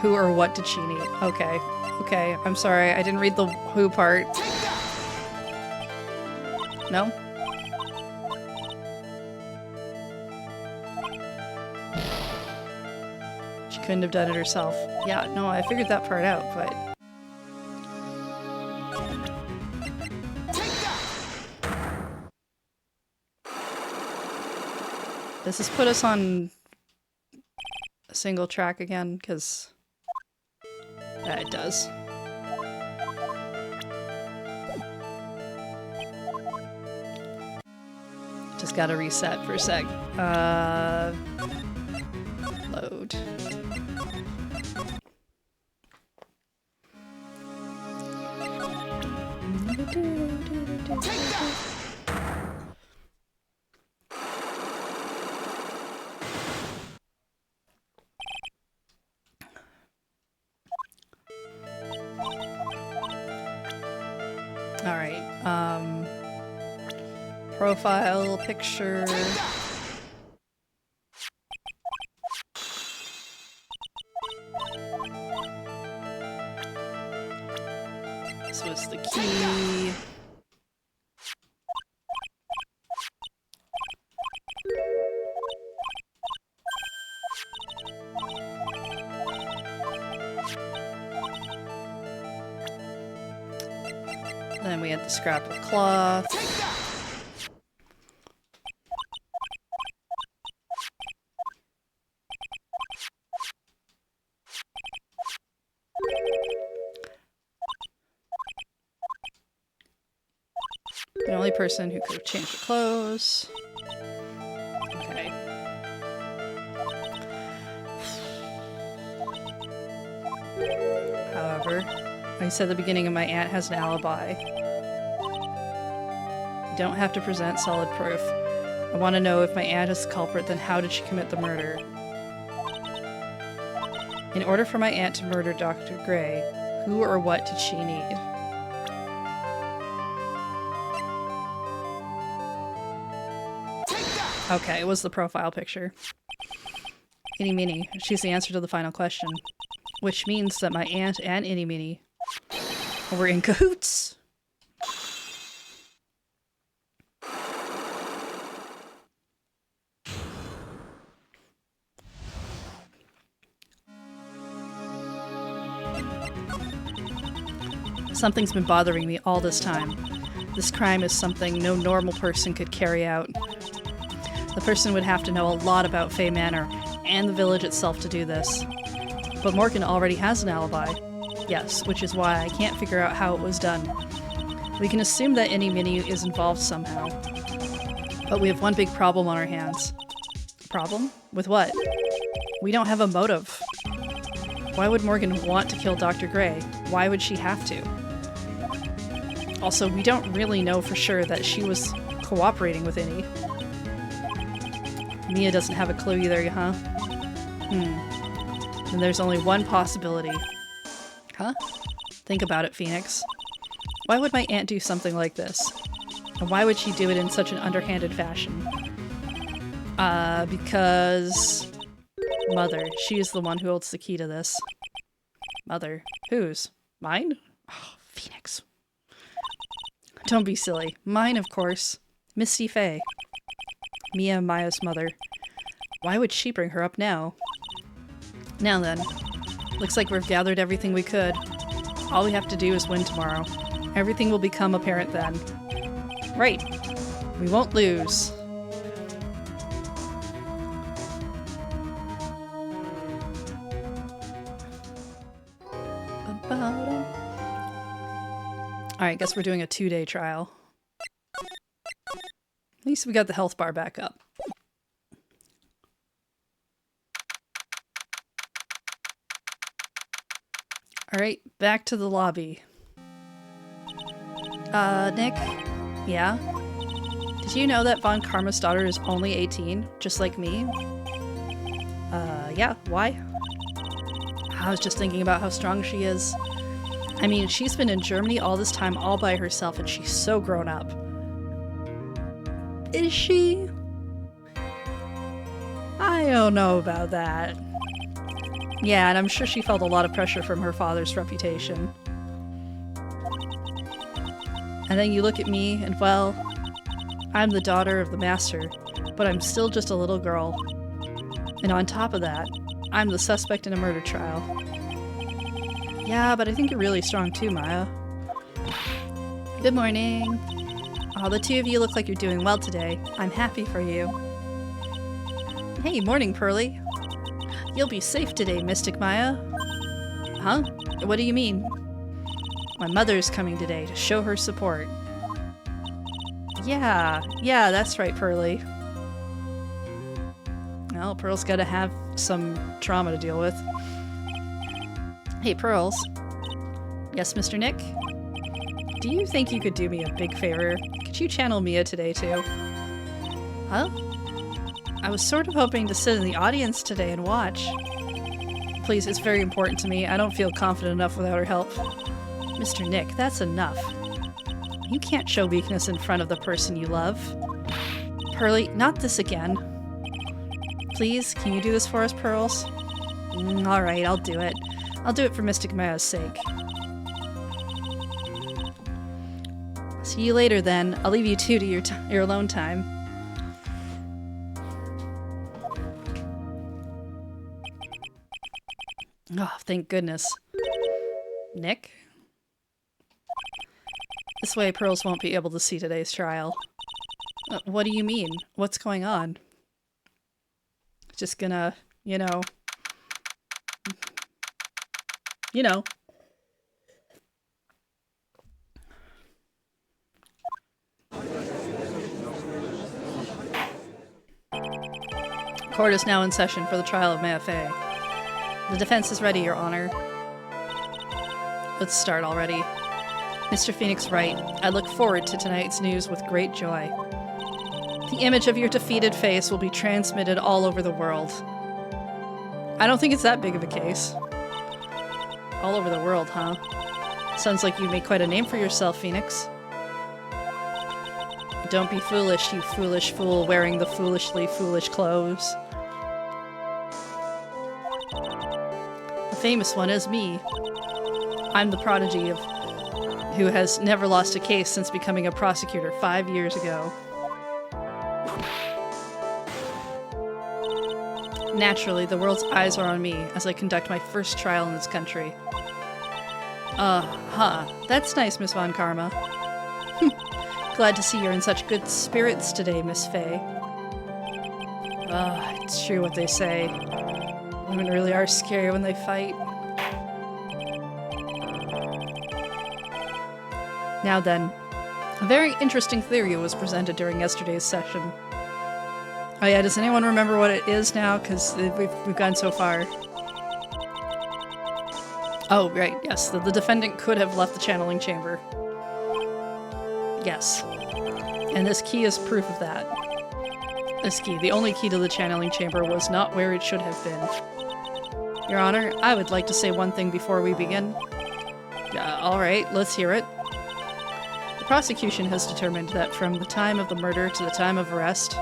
Who or what did she need? Okay. Okay, I'm sorry. I didn't read the who part. No? She couldn't have done it herself. Yeah, no, I figured that part out, but... Does this put us on a single track again? Because... Yeah, it does. Just gotta reset for a sec. Load. Alright, profile, picture. This was the key. we had the scrap of cloth. Take that! The only person who could have changed her clothes. Okay. However, like I said at the beginning, my aunt has an alibi. You don't have to present solid proof. I want to know if my aunt is the culprit, then how did she commit the murder? In order for my aunt to murder Dr. Gray, who or what did she need? Okay, it was the profile picture. Itty Meeny. She's the answer to the final question. Which means that my aunt and Itty Meeny were in cahoots. Something's been bothering me all this time. This crime is something no normal person could carry out. The person would have to know a lot about Fay Manor and the village itself to do this. But Morgan already has an alibi. Yes, which is why I can't figure out how it was done. We can assume that Itty Meeny is involved somehow. But we have one big problem on our hands. Problem? With what? We don't have a motive. Why would Morgan want to kill Dr. Gray? Why would she have to? Also, we don't really know for sure that she was cooperating with Itty. Mia doesn't have a clue either, huh? And there's only one possibility. Huh? Think about it, Phoenix. Why would my aunt do something like this? And why would she do it in such an underhanded fashion? Because... Mother. She is the one who holds the key to this. Mother. Whose? Mine? Oh, Phoenix. Don't be silly. Mine, of course. Misty Fay. Mia, Maya's mother. Why would she bring her up now? Now then. Looks like we've gathered everything we could. All we have to do is win tomorrow. Everything will become apparent then. Right. We won't lose. Alright, guess we're doing a 2-day trial. At least we got the health bar back up. Alright, back to the lobby. Nick? Yeah? Did you know that Von Karma's daughter is only 18, just like me? Yeah, why? I was just thinking about how strong she is. I mean, she's been in Germany all this time all by herself and she's so grown up. Is she? I don't know about that. Yeah, and I'm sure she felt a lot of pressure from her father's reputation. And then you look at me and, well, I'm the daughter of the master, but I'm still just a little girl. And on top of that, I'm the suspect in a murder trial. Yeah, but I think you're really strong too, Maya. Good morning. Oh, the two of you look like you're doing well today. I'm happy for you. Hey, morning, Pearly. You'll be safe today, Mystic Maya. Huh? What do you mean? My mother's coming today to show her support. Yeah, that's right, Pearly. Well, Pearl's gotta have some trauma to deal with. Hey, Pearls. Yes, Mr. Nick? Do you think you could do me a big favor? Could you channel Mia today, too? Huh? I was sort of hoping to sit in the audience today and watch. Please, it's very important to me. I don't feel confident enough without her help. Mr. Nick, that's enough. You can't show weakness in front of the person you love. Pearly, not this again. Please, can you do this for us, Pearls? Alright, I'll do it. I'll do it for Mystic Maya's sake. See you later, then. I'll leave you two to your alone time. Oh, thank goodness. Nick? This way Pearls won't be able to see today's trial. What do you mean? What's going on? Just gonna, you know... You know. Court is now in session for the trial of Maya Fey. The defense is ready, Your Honor. Let's start already. Mr. Phoenix Wright, I look forward to tonight's news with great joy. The image of your defeated face will be transmitted all over the world. I don't think it's that big of a case. All over the world, huh? Sounds like you made quite a name for yourself, Phoenix. Don't be foolish, you foolish fool wearing the foolishly foolish clothes. The famous one is me. I'm the prodigy of who has never lost a case since becoming a prosecutor 5 years ago. Naturally, the world's eyes are on me as I conduct my first trial in this country. That's nice, Miss Von Karma. Glad to see you're in such good spirits today, Miss Fey. It's true what they say. Women really are scary when they fight. Now then, a very interesting theory was presented during yesterday's session. Oh yeah, does anyone remember what it is now? Because we've gone so far. Oh, right, yes. The defendant could have left the channeling chamber. Yes. And this key is proof of that. This key, the only key to the channeling chamber, was not where it should have been. Your Honor, I would like to say one thing before we begin. Alright, let's hear it. The prosecution has determined that from the time of the murder to the time of arrest,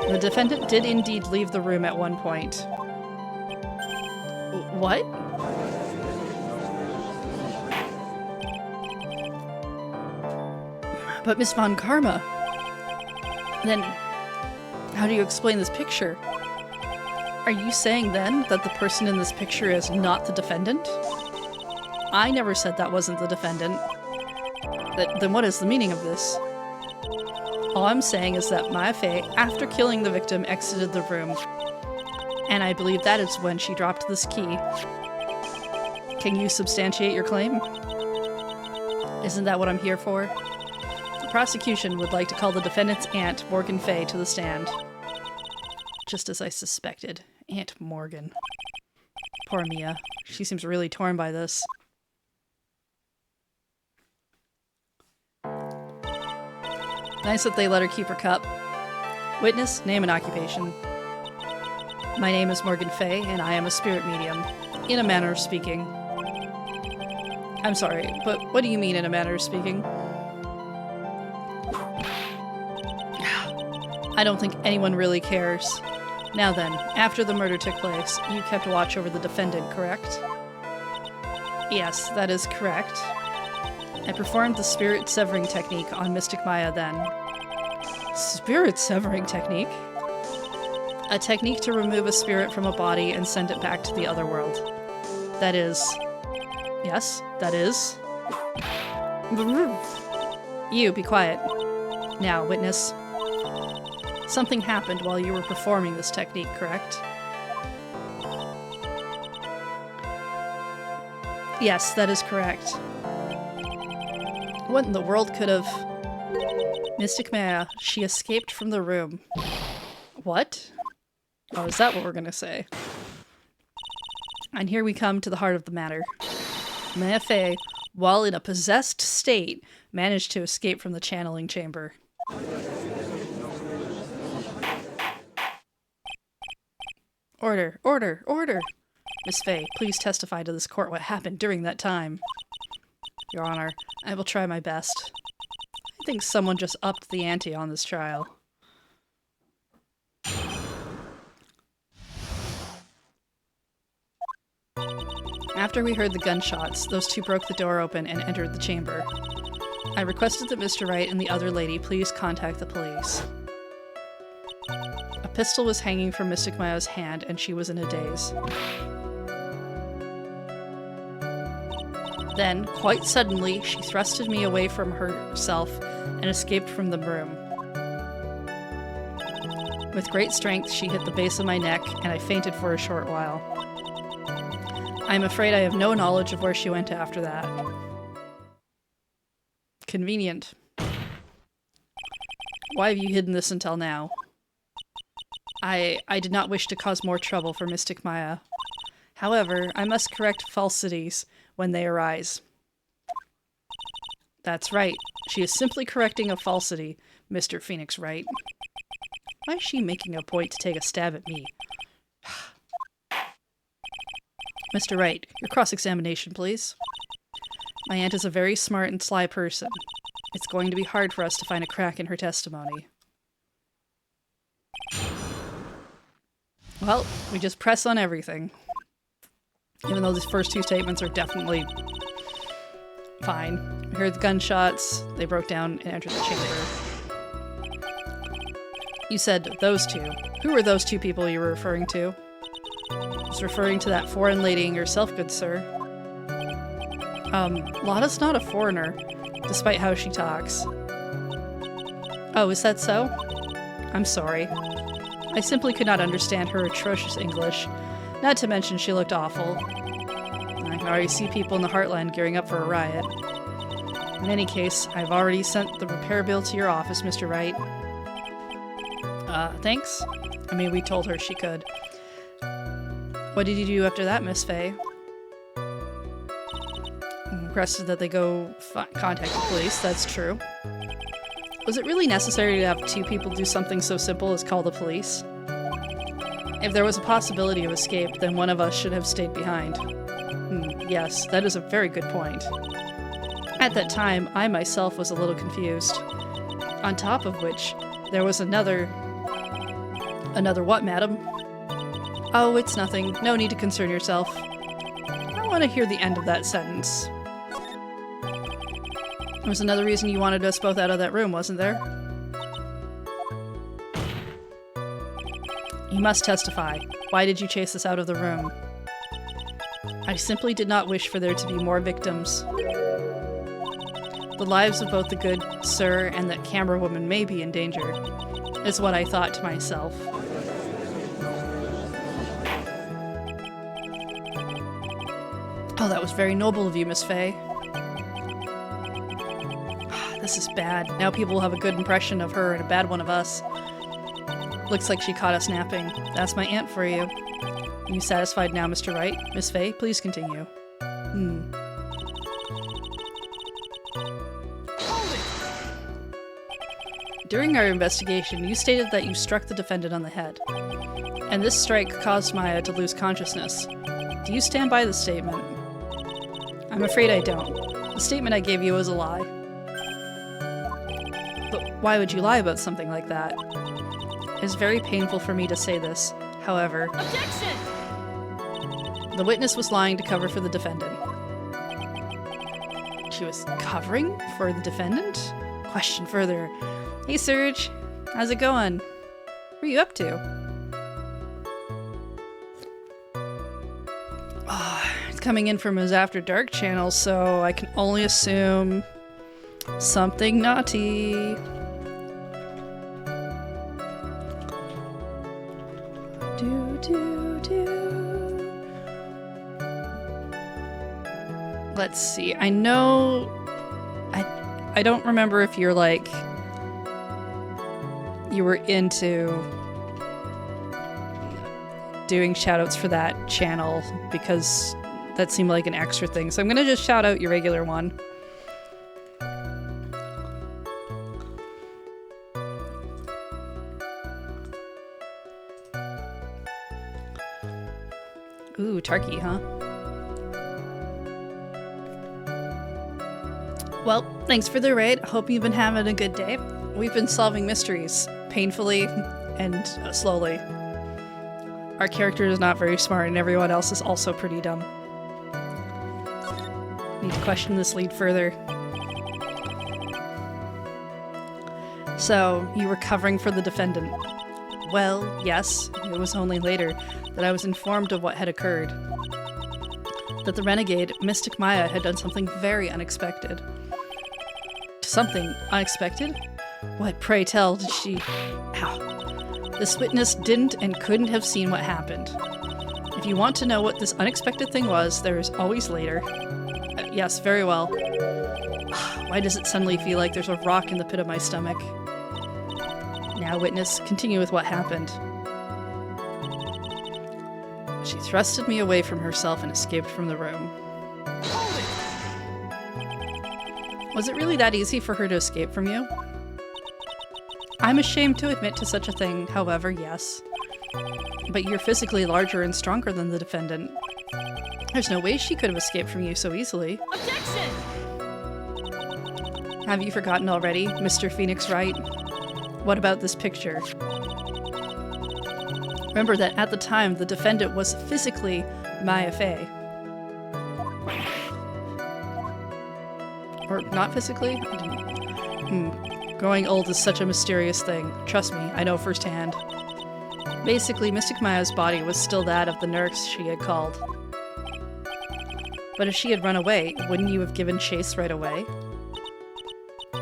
the defendant did indeed leave the room at one point. What? But Miss Von Karma, then how do you explain this picture? Are you saying then that the person in this picture is not the defendant? I never said that wasn't the defendant. Then what is the meaning of this? All I'm saying is that Maya Fey, after killing the victim, exited the room. And I believe that is when she dropped this key. Can you substantiate your claim? Isn't that what I'm here for? The prosecution would like to call the defendant's aunt, Morgan Fey, to the stand. Just as I suspected. Aunt Morgan. Poor Mia. She seems really torn by this. Nice that they let her keep her cup. Witness, name and occupation. My name is Morgan Fey, and I am a spirit medium. In a manner of speaking. I'm sorry, but what do you mean in a manner of speaking? I don't think anyone really cares. Now then, after the murder took place, you kept watch over the defendant, correct? Yes, that is correct. I performed the spirit severing technique on Mystic Maya then. Spirit severing technique? A technique to remove a spirit from a body and send it back to the other world. That is... Yes, that is... You, be quiet. Now, witness. Something happened while you were performing this technique, correct? Yes, that is correct. What in the world could have... Mystic Maya, she escaped from the room. What? Oh, is that what we're gonna say? And here we come to the heart of the matter. Maya Fey, while in a possessed state, managed to escape from the channeling chamber. Order, order, order! Miss Fey, please testify to this court what happened during that time. Your Honor, I will try my best. I think someone just upped the ante on this trial. After we heard the gunshots, those two broke the door open and entered the chamber. I requested that Mr. Wright and the other lady please contact the police. A pistol was hanging from Mystic Maya's hand and she was in a daze. Then, quite suddenly, she thrusted me away from herself and escaped from the room. With great strength, she hit the base of my neck, and I fainted for a short while. I'm afraid I have no knowledge of where she went after that. Convenient. Why have you hidden this until now? I did not wish to cause more trouble for Mystic Maya. However, I must correct falsities when they arise. That's right. She is simply correcting a falsity, Mr. Phoenix Wright. Why is she making a point to take a stab at me? Mr. Wright, your cross-examination, please. My aunt is a very smart and sly person. It's going to be hard for us to find a crack in her testimony. Well, we just press on everything. Even though these first two statements are definitely fine. We heard the gunshots, they broke down and entered the chamber. You said those two. Who were those two people you were referring to? I was referring to that foreign lady and yourself, good sir. Lotta's not a foreigner, despite how she talks. Oh, is that so? I'm sorry. I simply could not understand her atrocious English. Not to mention she looked awful. I can already see people in the Heartland gearing up for a riot. In any case, I've already sent the repair bill to your office, Mr. Wright. Thanks? I mean, we told her she could. What did you do after that, Miss Faye? I'm requested that they go contact the police, that's true. Was it really necessary to have two people do something so simple as call the police? If there was a possibility of escape, then one of us should have stayed behind. Yes, that is a very good point. At that time, I myself was a little confused. On top of which, there was another... Another what, madam? Oh, it's nothing. No need to concern yourself. I want to hear the end of that sentence. There was another reason you wanted us both out of that room, wasn't there? You must testify. Why did you chase us out of the room? I simply did not wish for there to be more victims. The lives of both the good sir and that camera woman may be in danger, is what I thought to myself. Oh, that was very noble of you, Miss Faye. This is bad. Now people will have a good impression of her and a bad one of us. Looks like she caught us napping. That's my aunt for you. Are you satisfied now, Mr. Wright? Miss Faye, please continue. During our investigation, you stated that you struck the defendant on the head. And this strike caused Maya to lose consciousness. Do you stand by the statement? I'm afraid I don't. The statement I gave you was a lie. But why would you lie about something like that? It's very painful for me to say this. However... Objection! The witness was lying to cover for the defendant. She was covering for the defendant? Question further. Hey, Serge. How's it going? What are you up to? It's coming in from his After Dark channel, so I can only assume something naughty. Let's see. I know... I don't remember if you're like... You were into... doing shoutouts for that channel, because that seemed like an extra thing. So I'm gonna just shout out your regular one. Ooh, Tarky, huh? Well, thanks for the raid. Hope you've been having a good day. We've been solving mysteries, painfully and slowly. Our character is not very smart and everyone else is also pretty dumb. Need to question this lead further. So, you were covering for the defendant. Well, yes, it was only later that I was informed of what had occurred. that the renegade, Mystic Maya, had done something very unexpected. Something unexpected? What, pray tell, did she... Ow. This witness didn't and couldn't have seen what happened. If you want to know what this unexpected thing was, there is always later. Yes, very well. Why does it suddenly feel like there's a rock in the pit of my stomach? Now, witness, continue with what happened. She thrusted me away from herself and escaped from the room. Was it really that easy for her to escape from you? I'm ashamed to admit to such a thing, however, yes. But you're physically larger and stronger than the defendant. There's no way she could have escaped from you so easily. Objection! Have you forgotten already, Mr. Phoenix Wright? What about this picture? Remember that at the time, the defendant was physically Maya Fey. Or not physically? Growing old is such a mysterious thing. Trust me, I know firsthand. Basically, Mystic Maya's body was still that of the nurse she had called. But if she had run away, wouldn't you have given chase right away?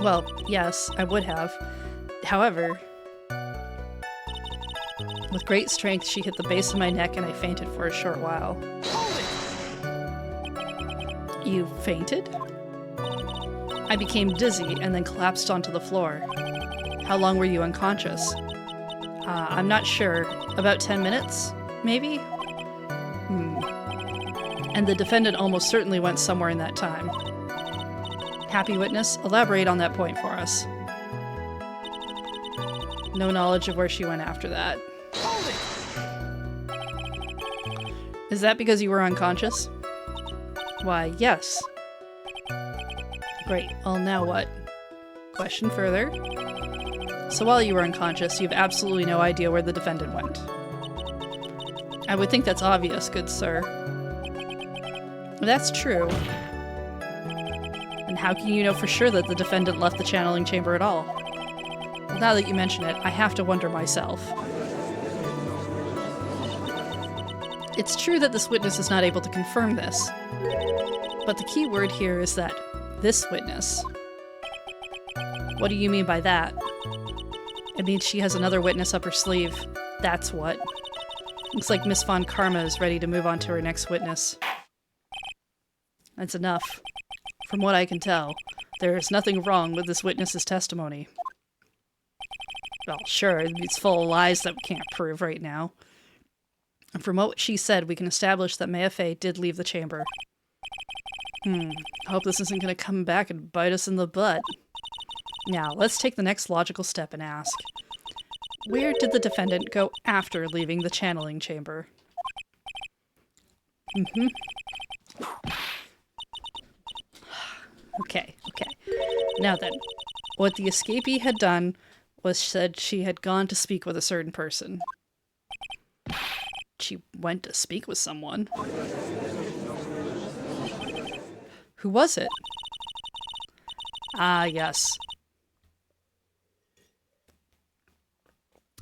Well, yes, I would have. However, with great strength, she hit the base of my neck and I fainted for a short while. You fainted? I became dizzy and then collapsed onto the floor. How long were you unconscious? I'm not sure. About 10 minutes? Maybe? And the defendant almost certainly went somewhere in that time. Happy witness, elaborate on that point for us. No knowledge of where she went after that. Is that because you were unconscious? Why, yes. Great. Well, now what? Question further. So while you were unconscious, you have absolutely no idea where the defendant went. I would think that's obvious, good sir. That's true. And how can you know for sure that the defendant left the channeling chamber at all? Well, now that you mention it, I have to wonder myself. It's true that this witness is not able to confirm this, but the key word here is that this witness. What do you mean by that? It means she has another witness up her sleeve. That's what. Looks like Miss Von Karma is ready to move on to her next witness. That's enough. From what I can tell, there is nothing wrong with this witness's testimony. Well, sure, it's full of lies that we can't prove right now. And from what she said, we can establish that Maya Fey did leave the chamber. I hope this isn't going to come back and bite us in the butt. Now, let's take the next logical step and ask, where did the defendant go after leaving the channeling chamber? Okay. Now then, what the escapee had done was said she had gone to speak with a certain person. She went to speak with someone. Who was it? Ah, yes.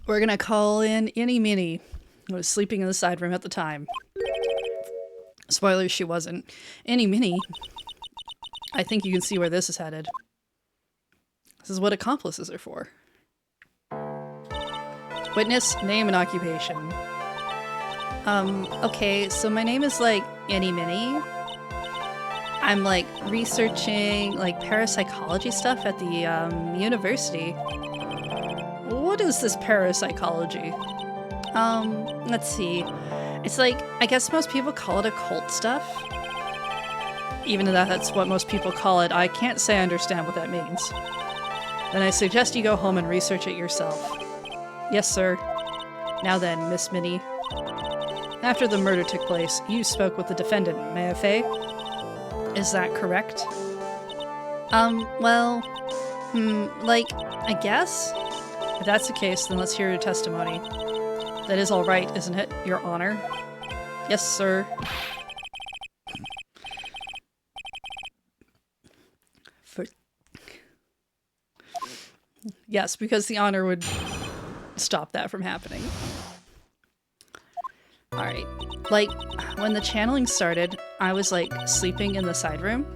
We're gonna call in Innie Minnie, who was sleeping in the side room at the time. Spoilers, she wasn't. Innie Minnie, I think you can see where this is headed. This is what accomplices are for. Witness, name, and occupation. Okay, so my name is, like, Innie Minnie. I'm, like, researching, like, parapsychology stuff at the, university. What is this parapsychology? Let's see. It's like, I guess most people call it occult stuff. Even though that's what most people call it, I can't say I understand what that means. Then I suggest you go home and research it yourself. Yes, sir. Now then, Miss Minnie. After the murder took place, you spoke with the defendant, Maya Fey? Is that correct? Like, I guess? If that's the case, then let's hear your testimony. That is all right, isn't it, Your Honor? Yes, sir. Yes, because the honor would stop that from happening. Alright. Like, when the channeling started, I was, like, sleeping in the side room.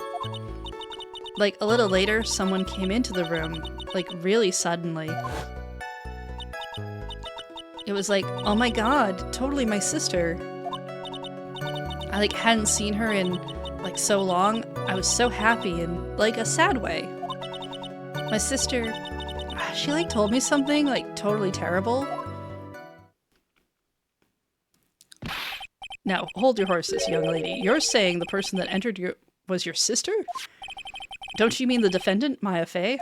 Like, a little later, someone came into the room, like, really suddenly. It was like, oh my god, totally my sister. I, like, hadn't seen her in, like, so long. I was so happy in, like, a sad way. My sister, she, like, told me something, like, totally terrible. Now, hold your horses, young lady. You're saying the person that entered was your sister? Don't you mean the defendant, Maya Fey?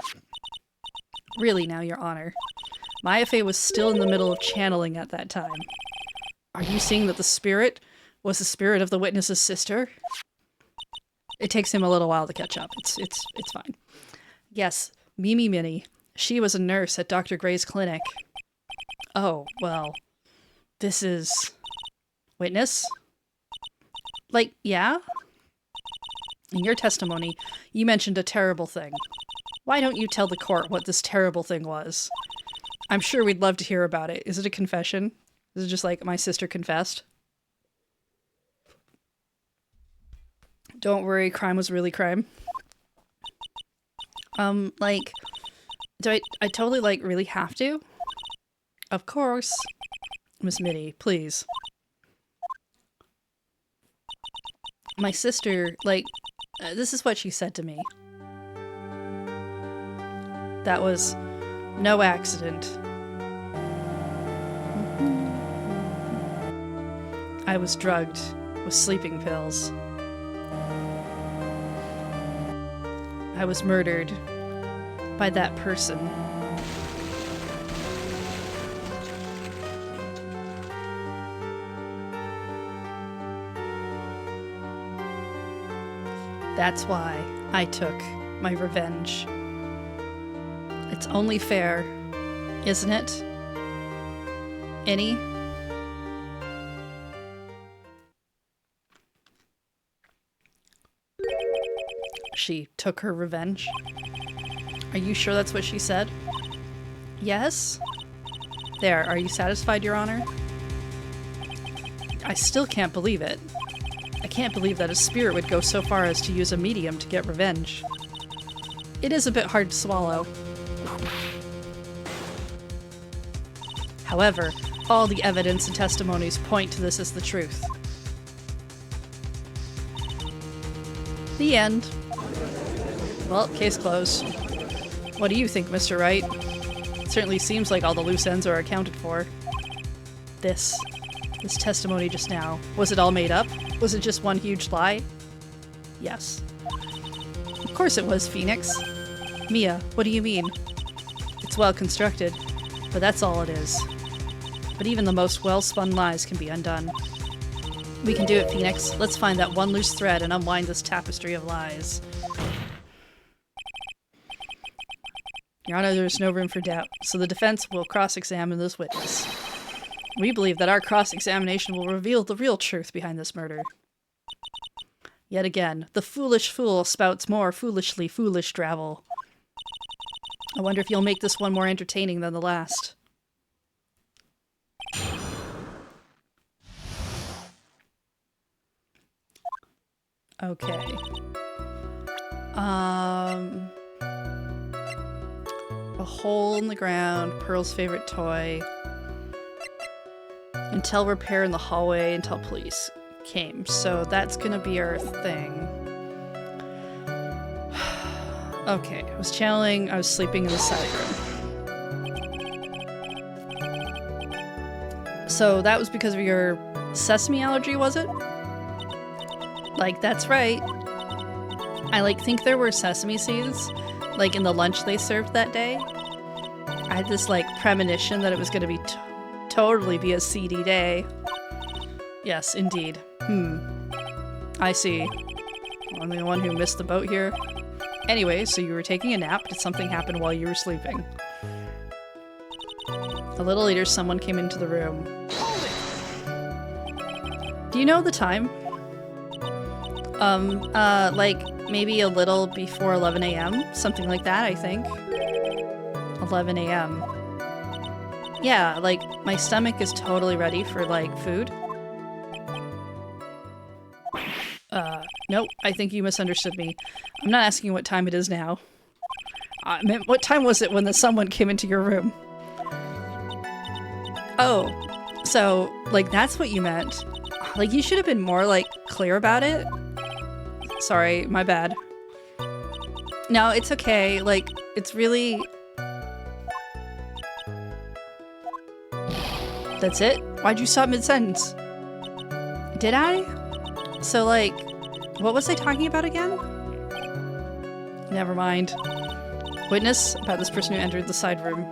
Really now, Your Honor. Maya Fey was still in the middle of channeling at that time. Are you saying that the spirit was the spirit of the witness's sister? It takes him a little while to catch up. It's fine. Yes, Mimi Minnie. She was a nurse at Dr. Gray's clinic. Oh, well. This is... Witness? Like, yeah? In your testimony, you mentioned a terrible thing. Why don't you tell the court what this terrible thing was? I'm sure we'd love to hear about it. Is it a confession? Is it just like, my sister confessed? Don't worry, crime was really crime. Like, do I totally, like, really have to? Of course. Miss Minnie, please. My sister, like, this is what she said to me. That was no accident. I was drugged with sleeping pills. I was murdered by that person. That's why I took my revenge. It's only fair, isn't it? Any? She took her revenge. Are you sure that's what she said? Yes? There, are you satisfied, Your Honor? I still can't believe it. I can't believe that a spirit would go so far as to use a medium to get revenge. It is a bit hard to swallow. However, all the evidence and testimonies point to this as the truth. The end. Well, case closed. What do you think, Mr. Wright? It certainly seems like all the loose ends are accounted for. This testimony just now, was it all made up? Was it just one huge lie? Yes. Of course it was, Phoenix. Mia, what do you mean? It's well constructed, but that's all it is. But even the most well-spun lies can be undone. We can do it, Phoenix. Let's find that one loose thread and unwind this tapestry of lies. Your Honor, there is no room for doubt, so the defense will cross-examine this witness. We believe that our cross-examination will reveal the real truth behind this murder. Yet again, the foolish fool spouts more foolishly foolish drivel. I wonder if you'll make this one more entertaining than the last. Okay. A hole in the ground, Pearl's favorite toy. Until repair in the hallway until police came. So that's gonna be our thing. Okay, I was channeling, I was sleeping in the side room. So that was because of your sesame allergy, was it? Like, that's right. I, like, think there were sesame seeds, like, in the lunch they served that day. I had this, like, premonition that it was gonna be totally be a seedy day. Yes, indeed. I see. I'm the one who missed the boat here. Anyway, so you were taking a nap. Did something happen while you were sleeping? A little later, someone came into the room. Do you know the time? Like, maybe a little before 11 a.m.? Something like that, I think. 11 a.m. Yeah, like, my stomach is totally ready for, like, food. Nope, I think you misunderstood me. I'm not asking what time it is now. I meant, what time was it when someone came into your room? Oh, so, like, that's what you meant. Like, you should have been more, like, clear about it. Sorry, my bad. No, it's okay. Like, it's really... That's it? Why'd you stop mid-sentence? Did I? So, like, what was I talking about again? Never mind. Witness about this person who entered the side room.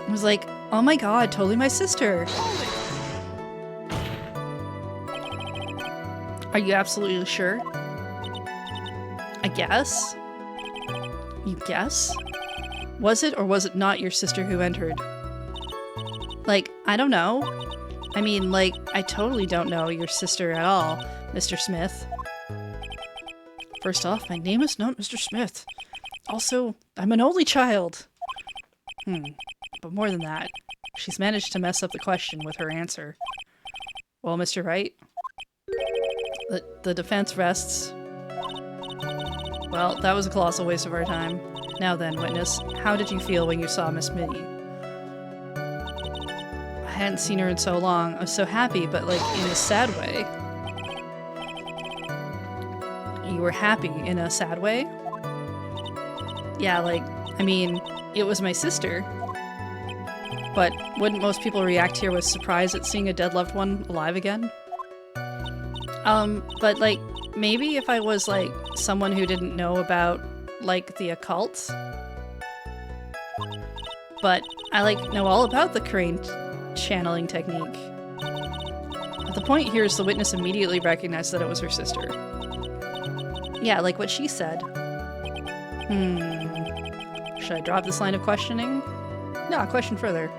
I was like, oh my god, totally my sister. Are you absolutely sure? I guess? You guess? Was it or was it not your sister who entered? Like, I don't know. I mean, like, I totally don't know your sister at all, Mr. Smith. First off, my name is not Mr. Smith. Also, I'm an only child. But more than that, she's managed to mess up the question with her answer. Well, Mr. Wright, the defense rests. Well, that was a colossal waste of our time. Now then, witness, how did you feel when you saw Miss Minnie? I hadn't seen her in so long. I was so happy, but like in a sad way. You were happy in a sad way? Yeah, like, I mean, it was my sister. But wouldn't most people react here with surprise at seeing a dead loved one alive again? But like, maybe if I was like someone who didn't know about like the occult. But I like know all about the crane channeling technique. But the point here is the witness immediately recognized that it was her sister. Yeah, like what she said. Should I drop this line of questioning? No, question further.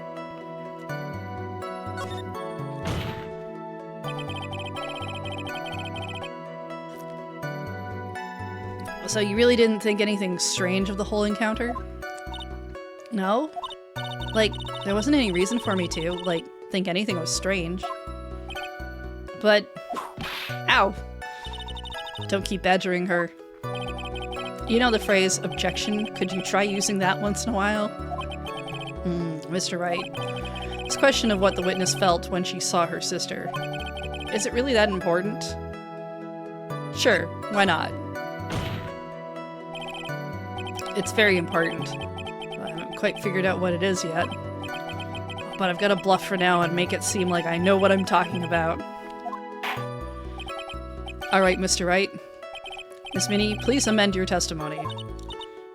So you really didn't think anything strange of the whole encounter? No? Like, there wasn't any reason for me to, like, think anything was strange. But... Ow! Don't keep badgering her. You know the phrase, objection? Could you try using that once in a while? Mr. Wright. This question of what the witness felt when she saw her sister. Is it really that important? Sure, why not? It's very important. I haven't quite figured out what it is yet. But I've got to bluff for now and make it seem like I know what I'm talking about. Alright, Mr. Wright. Miss Minnie, please amend your testimony.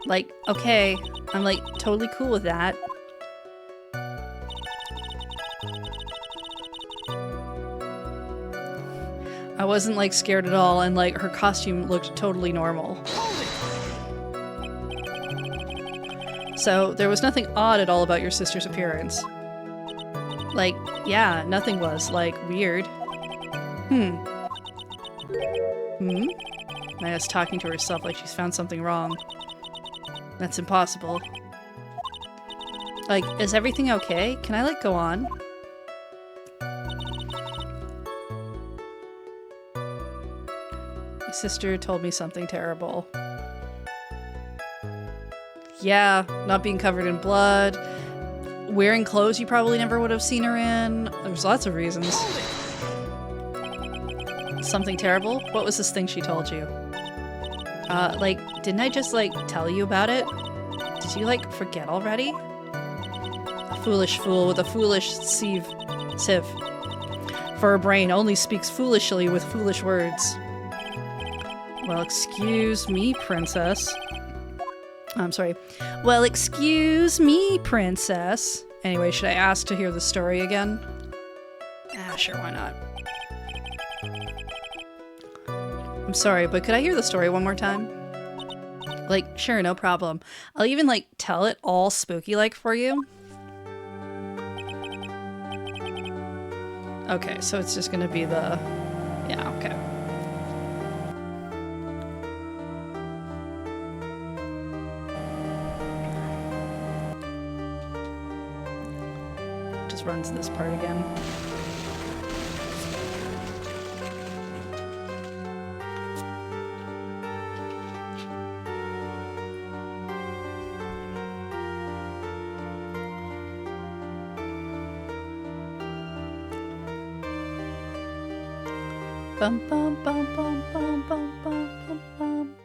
Like, okay, I'm like totally cool with that. I wasn't like scared at all, and like her costume looked totally normal. So there was nothing odd at all about your sister's appearance. Like, yeah, nothing was like weird. Maya's talking to herself like she's found something wrong. That's impossible. Like, is everything okay? Can I like go on? My sister told me something terrible. Yeah, not being covered in blood. Wearing clothes you probably never would have seen her in. There's lots of reasons. Something terrible? What was this thing she told you? Like, didn't I just, like, tell you about it? Did you, like, forget already? A foolish fool with a foolish sieve. For her brain only speaks foolishly with foolish words. Well, excuse me, princess. I'm sorry. Well, excuse me, princess. Anyway, should I ask to hear the story again? Ah, sure, why not? I'm sorry, but could I hear the story one more time? Like, sure, no problem. I'll even, like, tell it all spooky-like for you. Okay, so it's just gonna be the... Yeah, okay. Just runs this part again. Bum, bum, bum, bum, bum, bum, bum, bum, bum.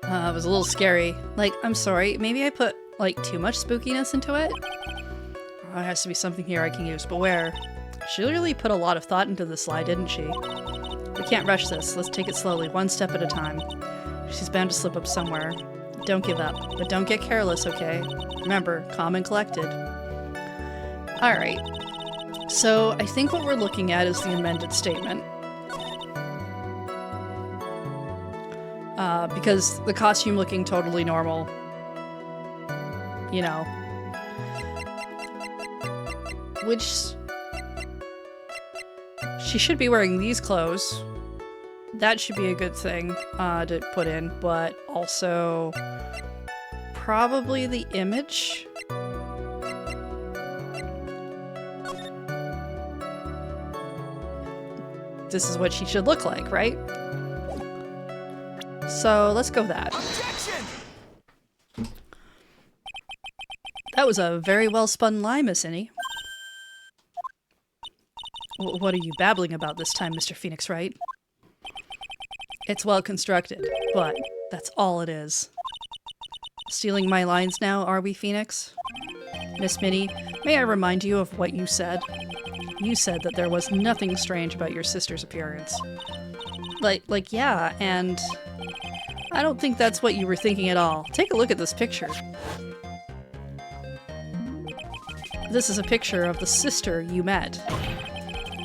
It was a little scary. Like, I'm sorry, maybe I put, like, too much spookiness into it? Oh, there has to be something here I can use, but where? She really put a lot of thought into this slide, didn't she? We can't rush this. Let's take it slowly, one step at a time. She's bound to slip up somewhere. Don't give up, but don't get careless, okay? Remember, calm and collected. Alright. So, I think what we're looking at is the amended statement. Because the costume looking totally normal. You know. Which... She should be wearing these clothes. That should be a good thing to put in, but also... probably the image? This is what she should look like, right? So let's go with that. Objection! That was a very well spun lie, Miss Innie. What are you babbling about this time, Mr. Phoenix Wright? It's well constructed, but that's all it is. Stealing my lines now, are we, Phoenix? Miss Minnie, may I remind you of what you said? You said that there was nothing strange about your sister's appearance. Like, yeah, and I don't think that's what you were thinking at all. Take a look at this picture. This is a picture of the sister you met.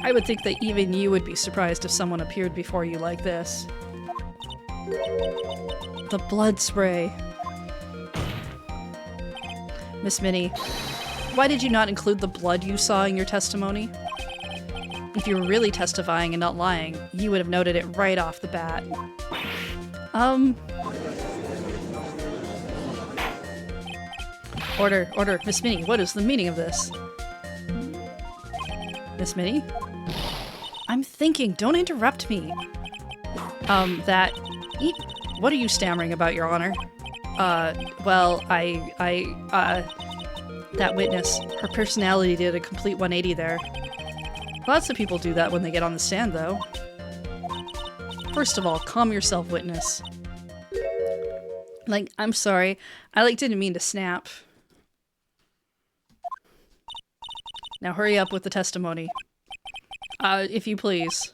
I would think that even you would be surprised if someone appeared before you like this. The blood spray. Miss Minnie, why did you not include the blood you saw in your testimony? If you were really testifying and not lying, you would have noted it right off the bat. Order, Miss Minnie, what is the meaning of this? Miss Minnie? I'm thinking, don't interrupt me. What are you stammering about, Your Honor? Well, that witness, her personality did a complete 180 there. Lots of people do that when they get on the stand, though. First of all, calm yourself, witness. Like, I'm sorry. I, didn't mean to snap. Now hurry up with the testimony. If you please.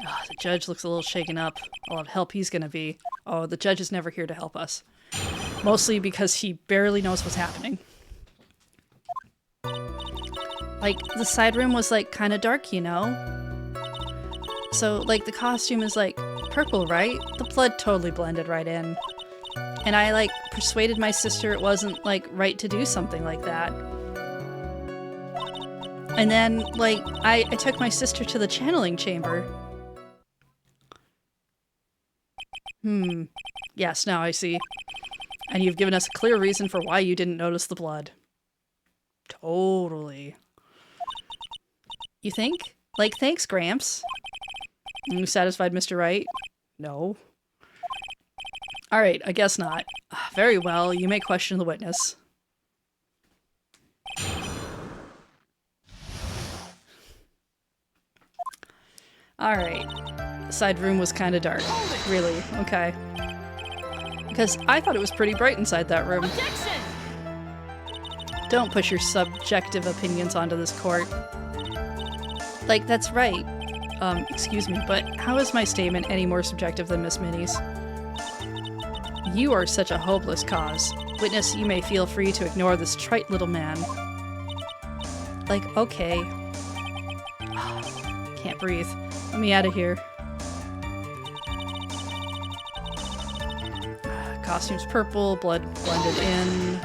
Oh, the judge looks a little shaken up. I'll have help he's gonna be. Oh, the judge is never here to help us. Mostly because he barely knows what's happening. Like, the side room was, kind of dark, you know? So, the costume is, purple, right? The blood totally blended right in. And I, persuaded my sister it wasn't, right to do something like that. And then, I took my sister to the channeling chamber. Yes, now I see. And you've given us a clear reason for why you didn't notice the blood. Totally. You think? Thanks, Gramps. You satisfied, Mr. Wright? No. Alright, I guess not. Very well, you may question the witness. Alright. The side room was kind of dark. Really? Okay. Because I thought it was pretty bright inside that room. Objection! Don't push your subjective opinions onto this court. That's right. Excuse me, but how is my statement any more subjective than Miss Minnie's? You are such a hopeless cause. Witness, you may feel free to ignore this trite little man. Okay. Can't breathe. Let me out of here. Costume's purple, blood blended in.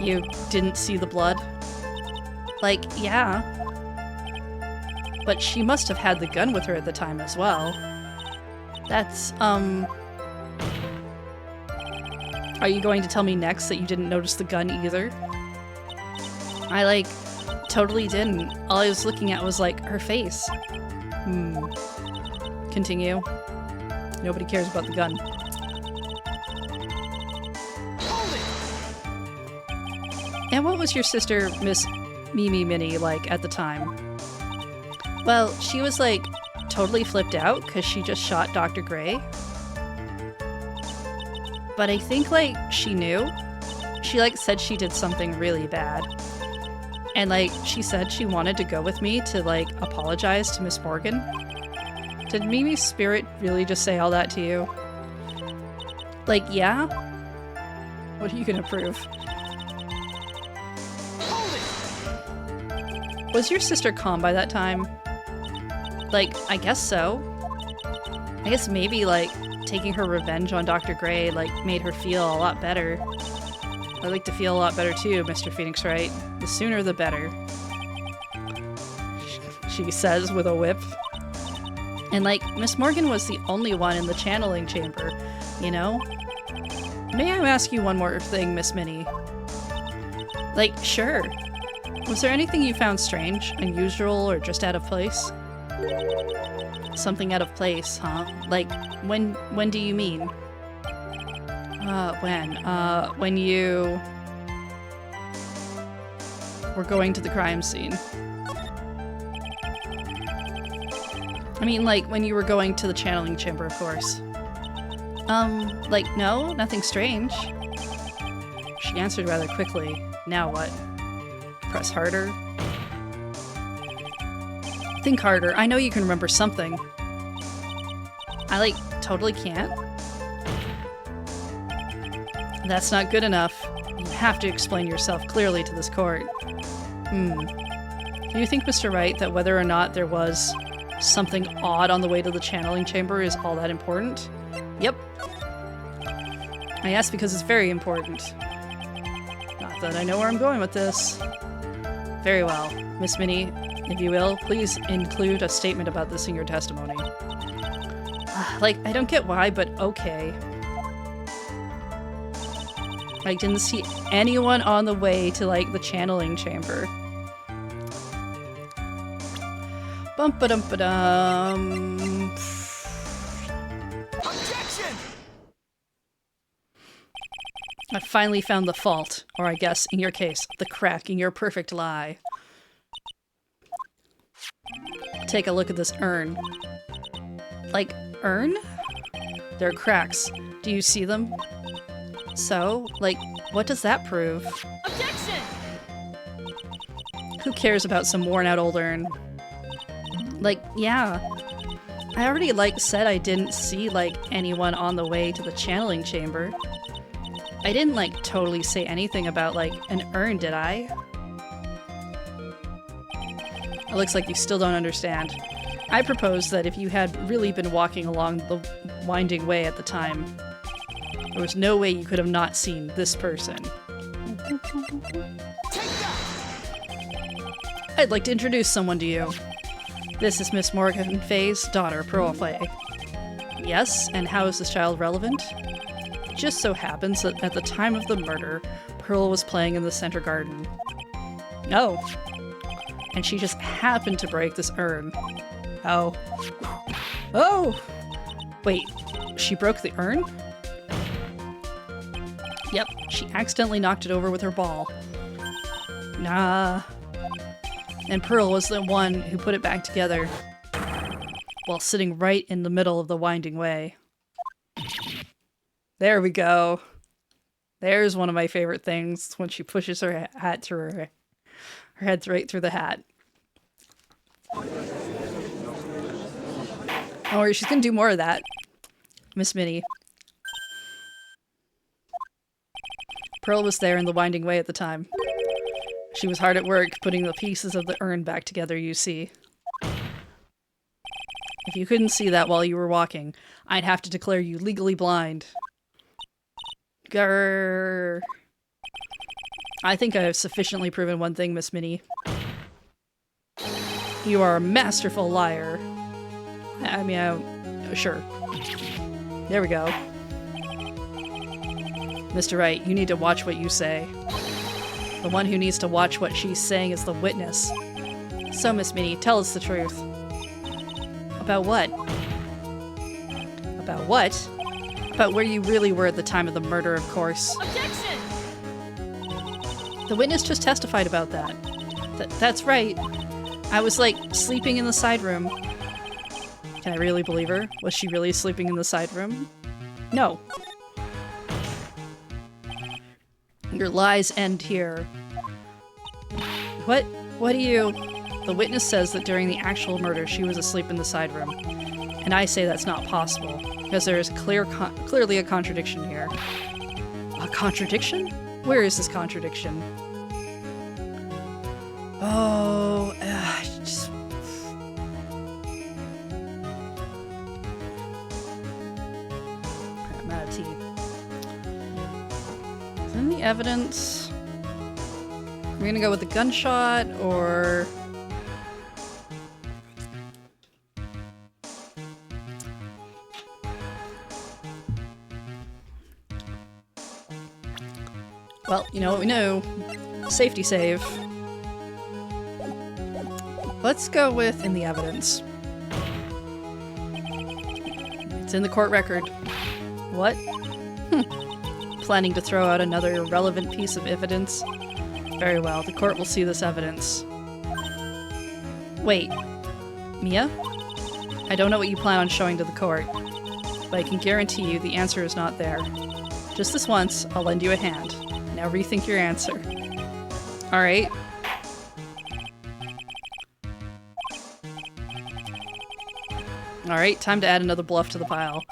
You didn't see the blood? Yeah. But she must have had the gun with her at the time as well. That's, Are you going to tell me next that you didn't notice the gun either? I, totally didn't. All I was looking at was, her face. Continue. Nobody cares about the gun. And what was your sister, Miss Mimi Minnie like at the time? Well, she was like totally flipped out because she just shot Dr. Gray. But I think like she knew. She like said she did something really bad. And like she said she wanted to go with me to like apologize to Miss Morgan. Did Mimi's spirit really just say all that to you? Like, yeah? What are you gonna prove? Was your sister calm by that time? Like, I guess so. I guess maybe, like, taking her revenge on Dr. Gray, like, made her feel a lot better. I'd like to feel a lot better too, Mr. Phoenix Wright. The sooner the better. She says with a whip. And, like, Miss Morgan was the only one in the channeling chamber, you know? May I ask you one more thing, Miss Minnie? Like, sure. Was there anything you found strange, unusual, or just out of place? Something out of place, huh? Like, when do you mean? When you were going to the crime scene. I mean, like, when you were going to the channeling chamber, of course. Like, no, nothing strange. She answered rather quickly. Now what? Press harder. Think harder. I know you can remember something. I, like, totally can't. That's not good enough. You have to explain yourself clearly to this court. Do you think, Mr. Wright, that whether or not there was something odd on the way to the channeling chamber is all that important? Yep. I ask because it's very important. Not that I know where I'm going with this. Very well. Miss Minnie, if you will, please include a statement about this in your testimony. Like, I don't get why, but okay. I didn't see anyone on the way to, like, the channeling chamber. Bum-ba-dum-ba-dum. Objection! I finally found the fault, or I guess, in your case, the crack in your perfect lie. Take a look at this urn. Like, urn? There are cracks. Do you see them? So, like, what does that prove? Objection! Who cares about some worn-out old urn? Like, yeah. I already, like, said I didn't see, like, anyone on the way to the channeling chamber. I didn't, like, totally say anything about, like, an urn, did I? It looks like you still don't understand. I propose that if you had really been walking along the winding way at the time, there was no way you could have not seen this person. I'd like to introduce someone to you. This is Miss Morgan Fay's daughter, Pearl Fay. Yes, and how is this child relevant? It just so happens that at the time of the murder, Pearl was playing in the center garden. Oh. And she just happened to break this urn. Oh. Oh! Wait, she broke the urn? Yep, she accidentally knocked it over with her ball. Nah. And Pearl was the one who put it back together while sitting right in the middle of the winding way. There we go. There's one of my favorite things, when she pushes her hat through her head right through the hat. Don't worry, she's gonna do more of that. Miss Minnie. Pearl was there in the winding way at the time. She was hard at work putting the pieces of the urn back together, you see. If you couldn't see that while you were walking, I'd have to declare you legally blind. Grrr. I think I have sufficiently proven one thing, Miss Minnie. You are a masterful liar. I mean, sure. There we go. Mr. Wright, you need to watch what you say. The one who needs to watch what she's saying is the witness. So, Miss Minnie, tell us the truth. About what? About what? About where you really were at the time of the murder, of course. Objection! The witness just testified about that. That's right. I was, like, sleeping in the side room. Can I really believe her? Was she really sleeping in the side room? No. Your lies end here. What? What do you... The witness says that during the actual murder she was asleep in the side room. And I say that's not possible, because there is clearly a contradiction here. A contradiction? Where is this contradiction? Oh, just... I'm out of tea. Is there any evidence? We're gonna go with the gunshot, or... Well, you know what we know. Safety save. Let's go with in the evidence. It's in the court record. What? Planning to throw out another irrelevant piece of evidence? Very well, the court will see this evidence. Wait. Mia? I don't know what you plan on showing to the court, but I can guarantee you the answer is not there. Just this once, I'll lend you a hand. Now rethink your answer. Alright. Alright, time to add another bluff to the pile.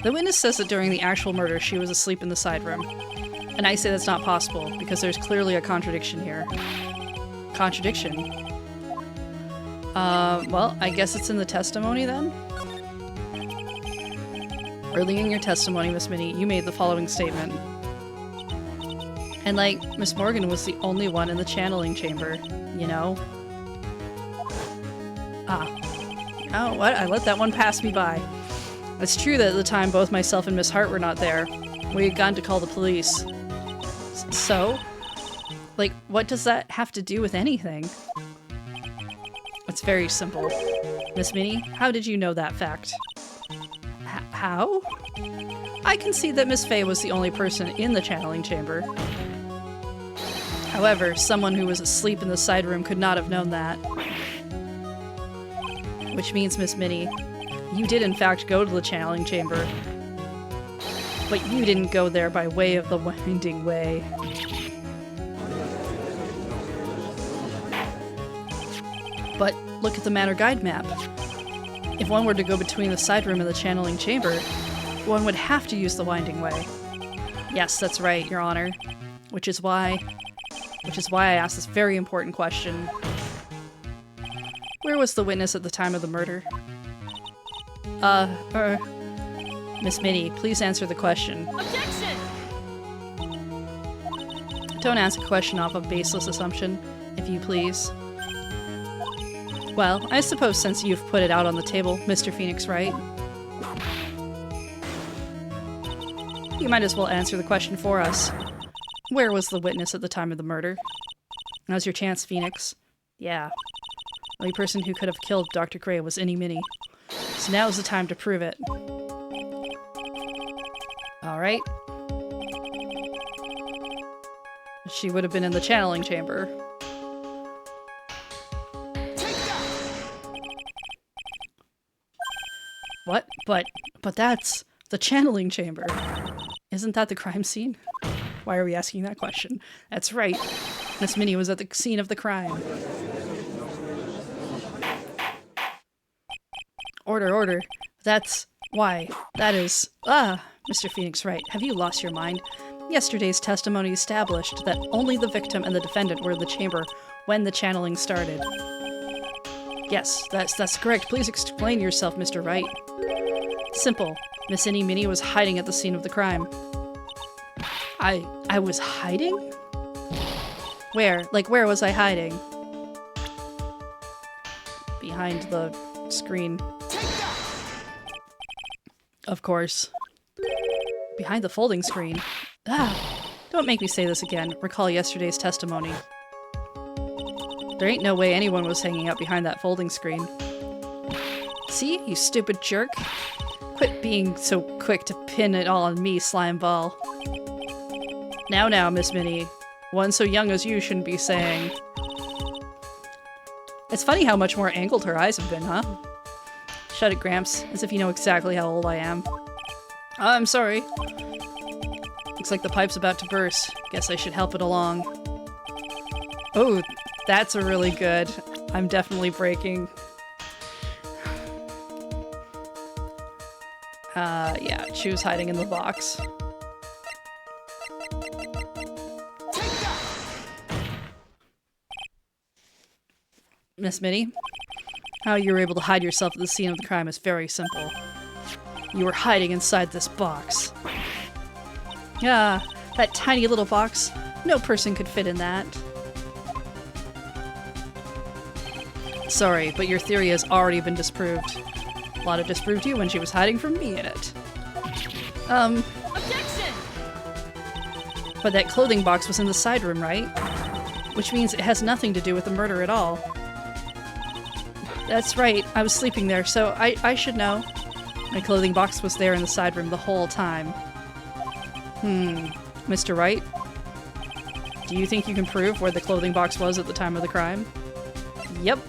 The witness says that during the actual murder she was asleep in the side room. And I say that's not possible, because there's clearly a contradiction here. Contradiction? Well, I guess it's in the testimony then? Early in your testimony, Miss Minnie, you made the following statement. And, like, Miss Morgan was the only one in the channeling chamber, you know? Ah. Oh, what? I let that one pass me by. It's true that at the time both myself and Miss Hart were not there. We had gone to call the police. So? Like, what does that have to do with anything? It's very simple. Miss Minnie, how did you know that fact? How? I can see that Miss Fey was the only person in the channeling chamber. However, someone who was asleep in the side room could not have known that. Which means, Miss Minnie, you did in fact go to the channeling chamber. But you didn't go there by way of the winding way. But look at the Manor Guide map. If one were to go between the side room and the channeling chamber, one would have to use the winding way. Yes, that's right, Your Honor. Which is why I asked this very important question. Where was the witness at the time of the murder? Miss Minnie, please answer the question. Objection! Don't ask a question off of baseless assumption, if you please. Well, I suppose since you've put it out on the table, Mr. Phoenix Wright, you might as well answer the question for us. Where was the witness at the time of the murder? Now's your chance, Phoenix. Yeah. The only person who could have killed Dr. Gray was Innie Minnie. So now's the time to prove it. Alright. She would have been in the channeling chamber. Take that! What? But that's the channeling chamber. Isn't that the crime scene? Why are we asking that question? That's right. Miss Minnie was at the scene of the crime. Order, order. That's why. That is... Mr. Phoenix Wright, have you lost your mind? Yesterday's testimony established that only the victim and the defendant were in the chamber when the channeling started. Yes, that's correct. Please explain yourself, Mr. Wright. Simple. Miss Innie Minnie was hiding at the scene of the crime. I was hiding? Where? Like, where was I hiding? Behind the screen. Of course. Behind the folding screen. Don't make me say this again. Recall yesterday's testimony. There ain't no way anyone was hanging out behind that folding screen. See, you stupid jerk. Quit being so quick to pin it all on me, slime ball. Now, Miss Minnie. One so young as you shouldn't be saying... It's funny how much more angled her eyes have been, huh? Shut it, Gramps, as if you know exactly how old I am. I'm sorry. Looks like the pipe's about to burst. Guess I should help it along. Oh, that's a really good. I'm definitely breaking. Yeah, she was hiding in the box. Miss Minnie, how you were able to hide yourself at the scene of the crime is very simple. You were hiding inside this box. Yeah, that tiny little box. No person could fit in that. Sorry, but your theory has already been disproved. Lana disproved you when she was hiding from me in it. Objection! But that clothing box was in the side room, right? Which means it has nothing to do with the murder at all. That's right, I was sleeping there, so I should know. My clothing box was there in the side room the whole time. Mr. Wright? Do you think you can prove where the clothing box was at the time of the crime? Yep.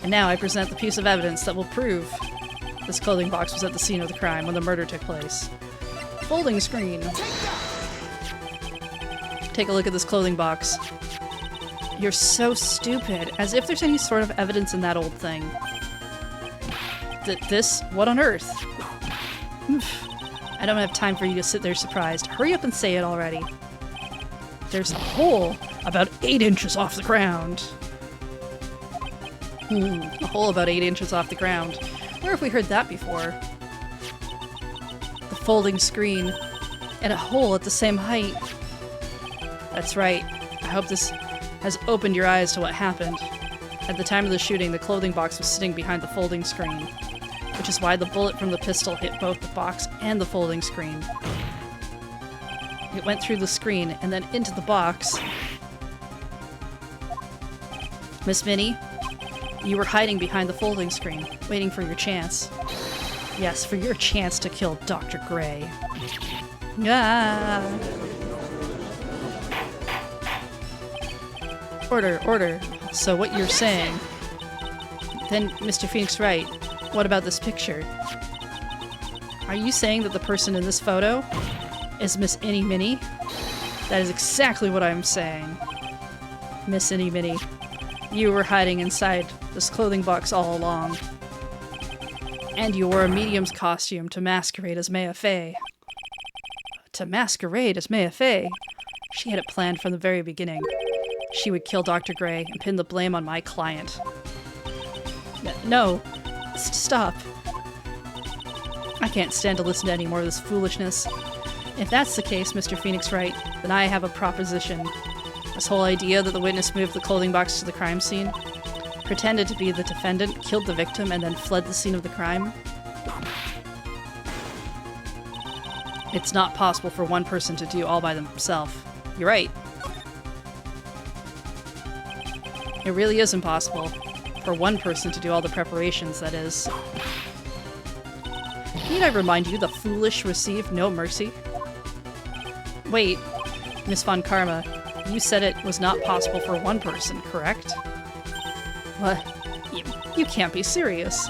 And now I present the piece of evidence that will prove this clothing box was at the scene of the crime when the murder took place. Folding screen. Take a look at this clothing box. You're so stupid, as if there's any sort of evidence in that old thing. This? What on earth? I don't have time for you to sit there surprised. Hurry up and say it already. There's a hole about 8 inches off the ground. A hole about 8 inches off the ground. Where have we heard that before? The folding screen. And a hole at the same height. That's right. I hope this has opened your eyes to what happened. At the time of the shooting, the clothing box was sitting behind the folding screen, which is why the bullet from the pistol hit both the box and the folding screen. It went through the screen and then into the box. Miss Minnie, you were hiding behind the folding screen, waiting for your chance. Yes, for your chance to kill Dr. Gray. Ah! Order. So what you're saying... Then, Mr. Phoenix Wright, what about this picture? Are you saying that the person in this photo is Miss Innie Minnie? That is exactly what I'm saying. Miss Innie Minnie, you were hiding inside this clothing box all along. And you wore a medium's costume to masquerade as Maya Fey. To masquerade as Maya Fey? She had it planned from the very beginning. She would kill Dr. Gray and pin the blame on my client. No. Stop. I can't stand to listen to any more of this foolishness. If that's the case, Mr. Phoenix Wright, then I have a proposition. This whole idea that the witness moved the clothing box to the crime scene, pretended to be the defendant, killed the victim, and then fled the scene of the crime. It's not possible for one person to do all by themselves. You're right. It really is impossible for one person to do all the preparations, that is. Need I remind you, the foolish receive no mercy? Wait, Miss Von Karma, you said it was not possible for one person, correct? What? You can't be serious.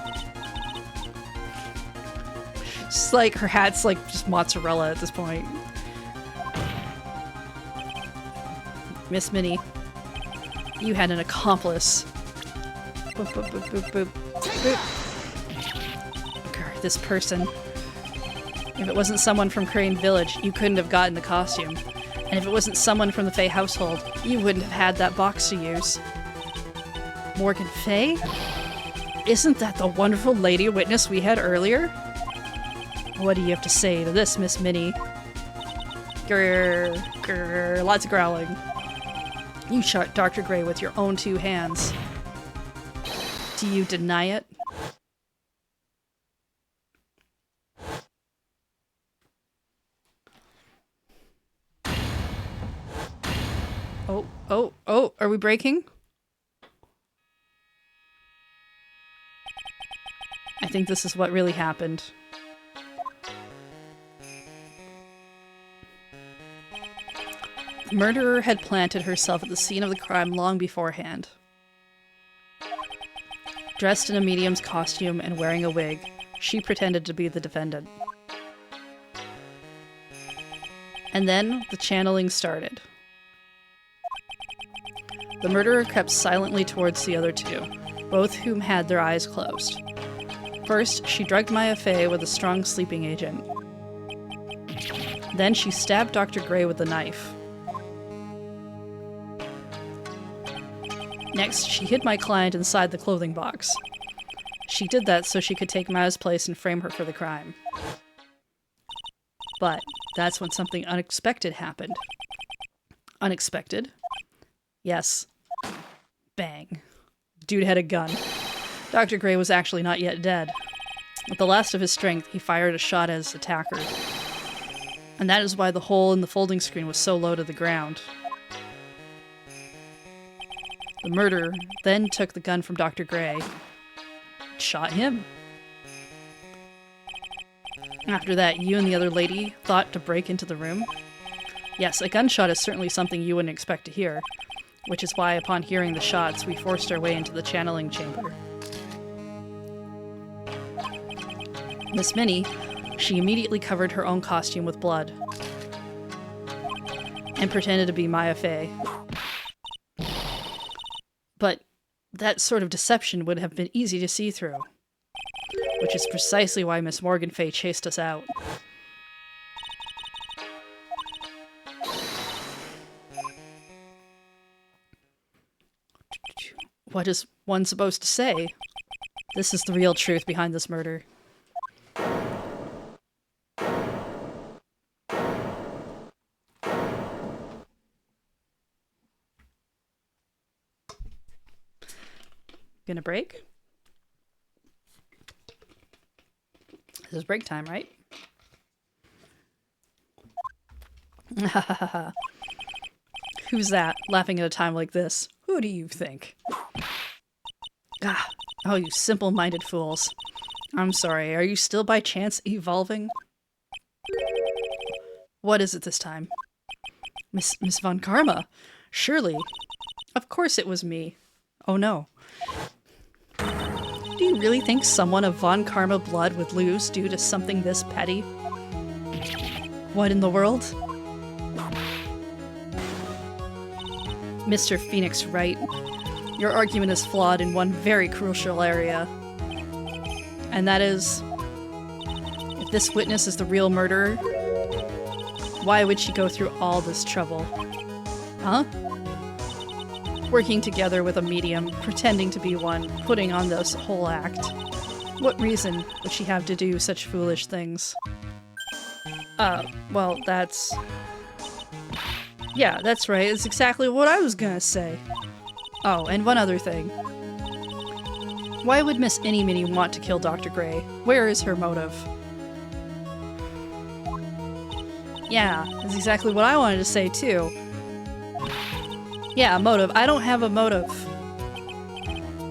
Just like, her hat's like just mozzarella at this point. Miss Minnie, you had an accomplice. Boop, boop, boop, boop, boop. Boop. Grr, this person. If it wasn't someone from Crane Village, you couldn't have gotten the costume. And if it wasn't someone from the Fey household, you wouldn't have had that box to use. Morgan Fey? Isn't that the wonderful lady witness we had earlier? What do you have to say to this, Miss Minnie? Grr, grr, lots of growling. You shot Dr. Gray with your own 2 hands. Do you deny it? Oh, are we breaking? I think this is what really happened. murderer had planted herself at the scene of the crime long beforehand. Dressed in a medium's costume and wearing a wig, she pretended to be the defendant. And then the channeling started. The murderer crept silently towards the other two, both whom had their eyes closed. First, she drugged Maya Fey with a strong sleeping agent. Then she stabbed Dr. Gray with a knife. Next, she hid my client inside the clothing box. She did that so she could take Maya's place and frame her for the crime. But that's when something unexpected happened. Unexpected? Yes. Bang. Dude had a gun. Dr. Gray was actually not yet dead. With the last of his strength, he fired a shot at his attacker. And that is why the hole in the folding screen was so low to the ground. The murderer then took the gun from Dr. Gray and shot him. After that, you and the other lady thought to break into the room? Yes, a gunshot is certainly something you wouldn't expect to hear, which is why upon hearing the shots, we forced our way into the channeling chamber. Miss Minnie, she immediately covered her own costume with blood and pretended to be Maya Fey. But that sort of deception would have been easy to see through, which is precisely why Miss Morgan Fey chased us out. What is one supposed to say? This is the real truth behind this murder. Gonna break? This is break time, right? Who's that, laughing at a time like this? Who do you think? Ah, oh, you simple-minded fools. I'm sorry, are you still by chance evolving? What is it this time? Miss Von Karma? Surely. Of course it was me. Oh no. Do you really think someone of Von Karma blood would lose due to something this petty? What in the world? Mr. Phoenix Wright, your argument is flawed in one very crucial area. And that is, if this witness is the real murderer, why would she go through all this trouble? Huh? Working together with a medium, pretending to be one, putting on this whole act. What reason would she have to do such foolish things? Well, that's... Yeah, that's right. It's exactly what I was gonna say. Oh, and one other thing. Why would Miss Innie Minnie want to kill Dr. Gray? Where is her motive? Yeah, that's exactly what I wanted to say, too. Yeah, a motive. I don't have a motive.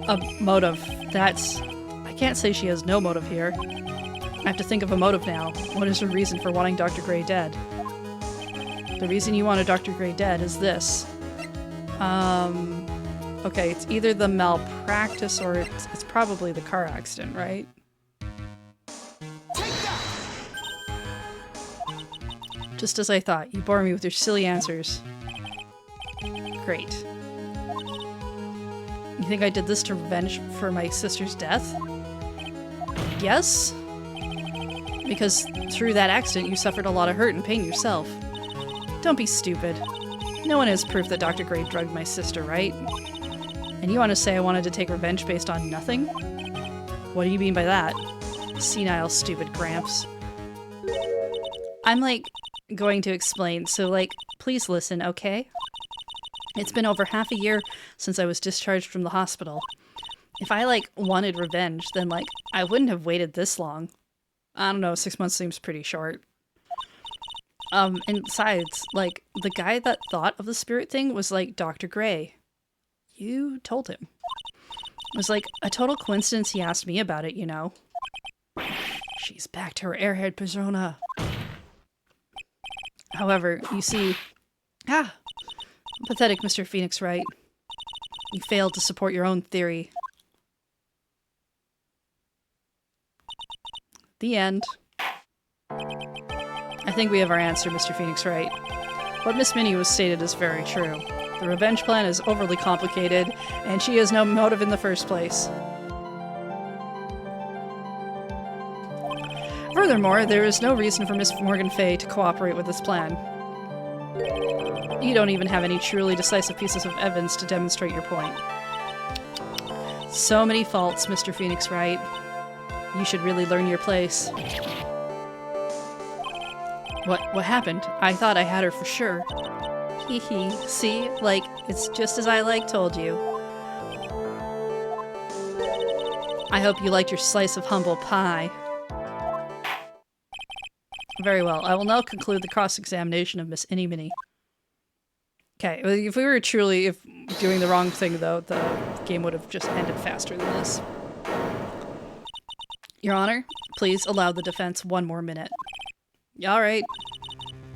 A motive. That's... I can't say she has no motive here. I have to think of a motive now. What is her reason for wanting Dr. Gray dead? The reason you wanted Dr. Gray dead is this. Okay, it's either the malpractice or it's probably the car accident, right? Just as I thought. You bore me with your silly answers. Great. You think I did this to revenge for my sister's death? Yes? Because through that accident you suffered a lot of hurt and pain yourself. Don't be stupid. No one has proof that Dr. Gray drugged my sister, right? And you want to say I wanted to take revenge based on nothing? What do you mean by that? Senile, stupid Gramps. I'm, going to explain, so, please listen, okay? It's been over half a year since I was discharged from the hospital. If I, wanted revenge, then, I wouldn't have waited this long. I don't know, 6 months seems pretty short. And besides, the guy that thought of the spirit thing was, Dr. Gray. You told him. It was, a total coincidence he asked me about it, you know? She's back to her airhead persona. However, you see... Pathetic, Mr. Phoenix Wright. You failed to support your own theory. The end. I think we have our answer, Mr. Phoenix Wright. What Miss Minnie was stated is very true. The revenge plan is overly complicated, and she has no motive in the first place. Furthermore, there is no reason for Miss Morgan Fay to cooperate with this plan. You don't even have any truly decisive pieces of evidence to demonstrate your point. So many faults, Mr. Phoenix Wright. You should really learn your place. What happened? I thought I had her for sure. Hee hee. See? Like, it's just as I told you. I hope you liked your slice of humble pie. Very well. I will now conclude the cross-examination of Miss Minnie. Okay, if we were truly doing the wrong thing, though, the game would have just ended faster than this. Your Honor, please allow the defense 1 more minute. All right.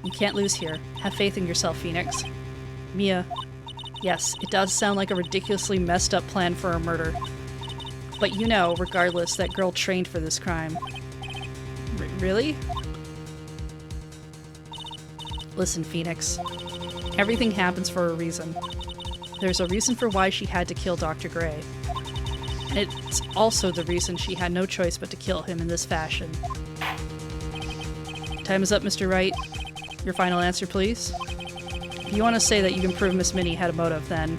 You can't lose here. Have faith in yourself, Phoenix. Mia. Yes, it does sound like a ridiculously messed up plan for a murder. But you know, regardless, that girl trained for this crime. Really? Listen, Phoenix. Everything happens for a reason. There's a reason for why she had to kill Dr. Gray. And it's also the reason she had no choice but to kill him in this fashion. Time is up, Mr. Wright. Your final answer, please. If you want to say that you can prove Miss Minnie had a motive, then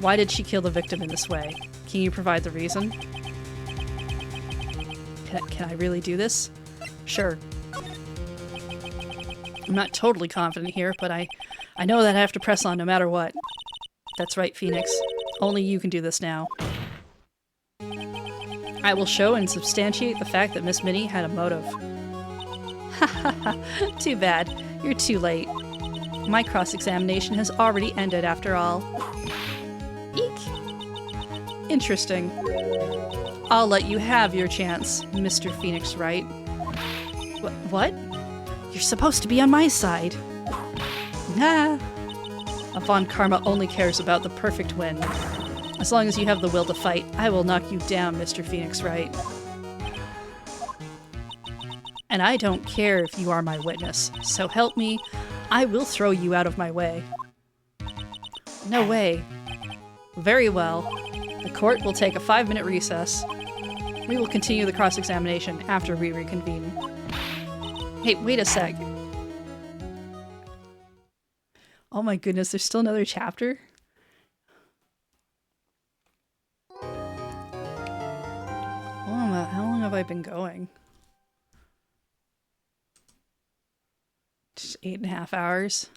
why did she kill the victim in this way? Can you provide the reason? Can I really do this? Sure. I'm not totally confident here, but I know that I have to press on no matter what. That's right, Phoenix. Only you can do this now. I will show and substantiate the fact that Miss Minnie had a motive. Ha ha ha. Too bad. You're too late. My cross-examination has already ended after all. Eek. Interesting. I'll let you have your chance, Mr. Phoenix Wright. What? You're supposed to be on my side. Nah. A Von Karma only cares about the perfect win. As long as you have the will to fight, I will knock you down, Mr. Phoenix Wright. And I don't care if you are my witness, so help me, I will throw you out of my way. No way. Very well. The court will take a 5-minute recess. We will continue the cross-examination after we reconvene. Hey, wait a sec. Oh my goodness, there's still another chapter? How long have I been going? Just 8.5 hours.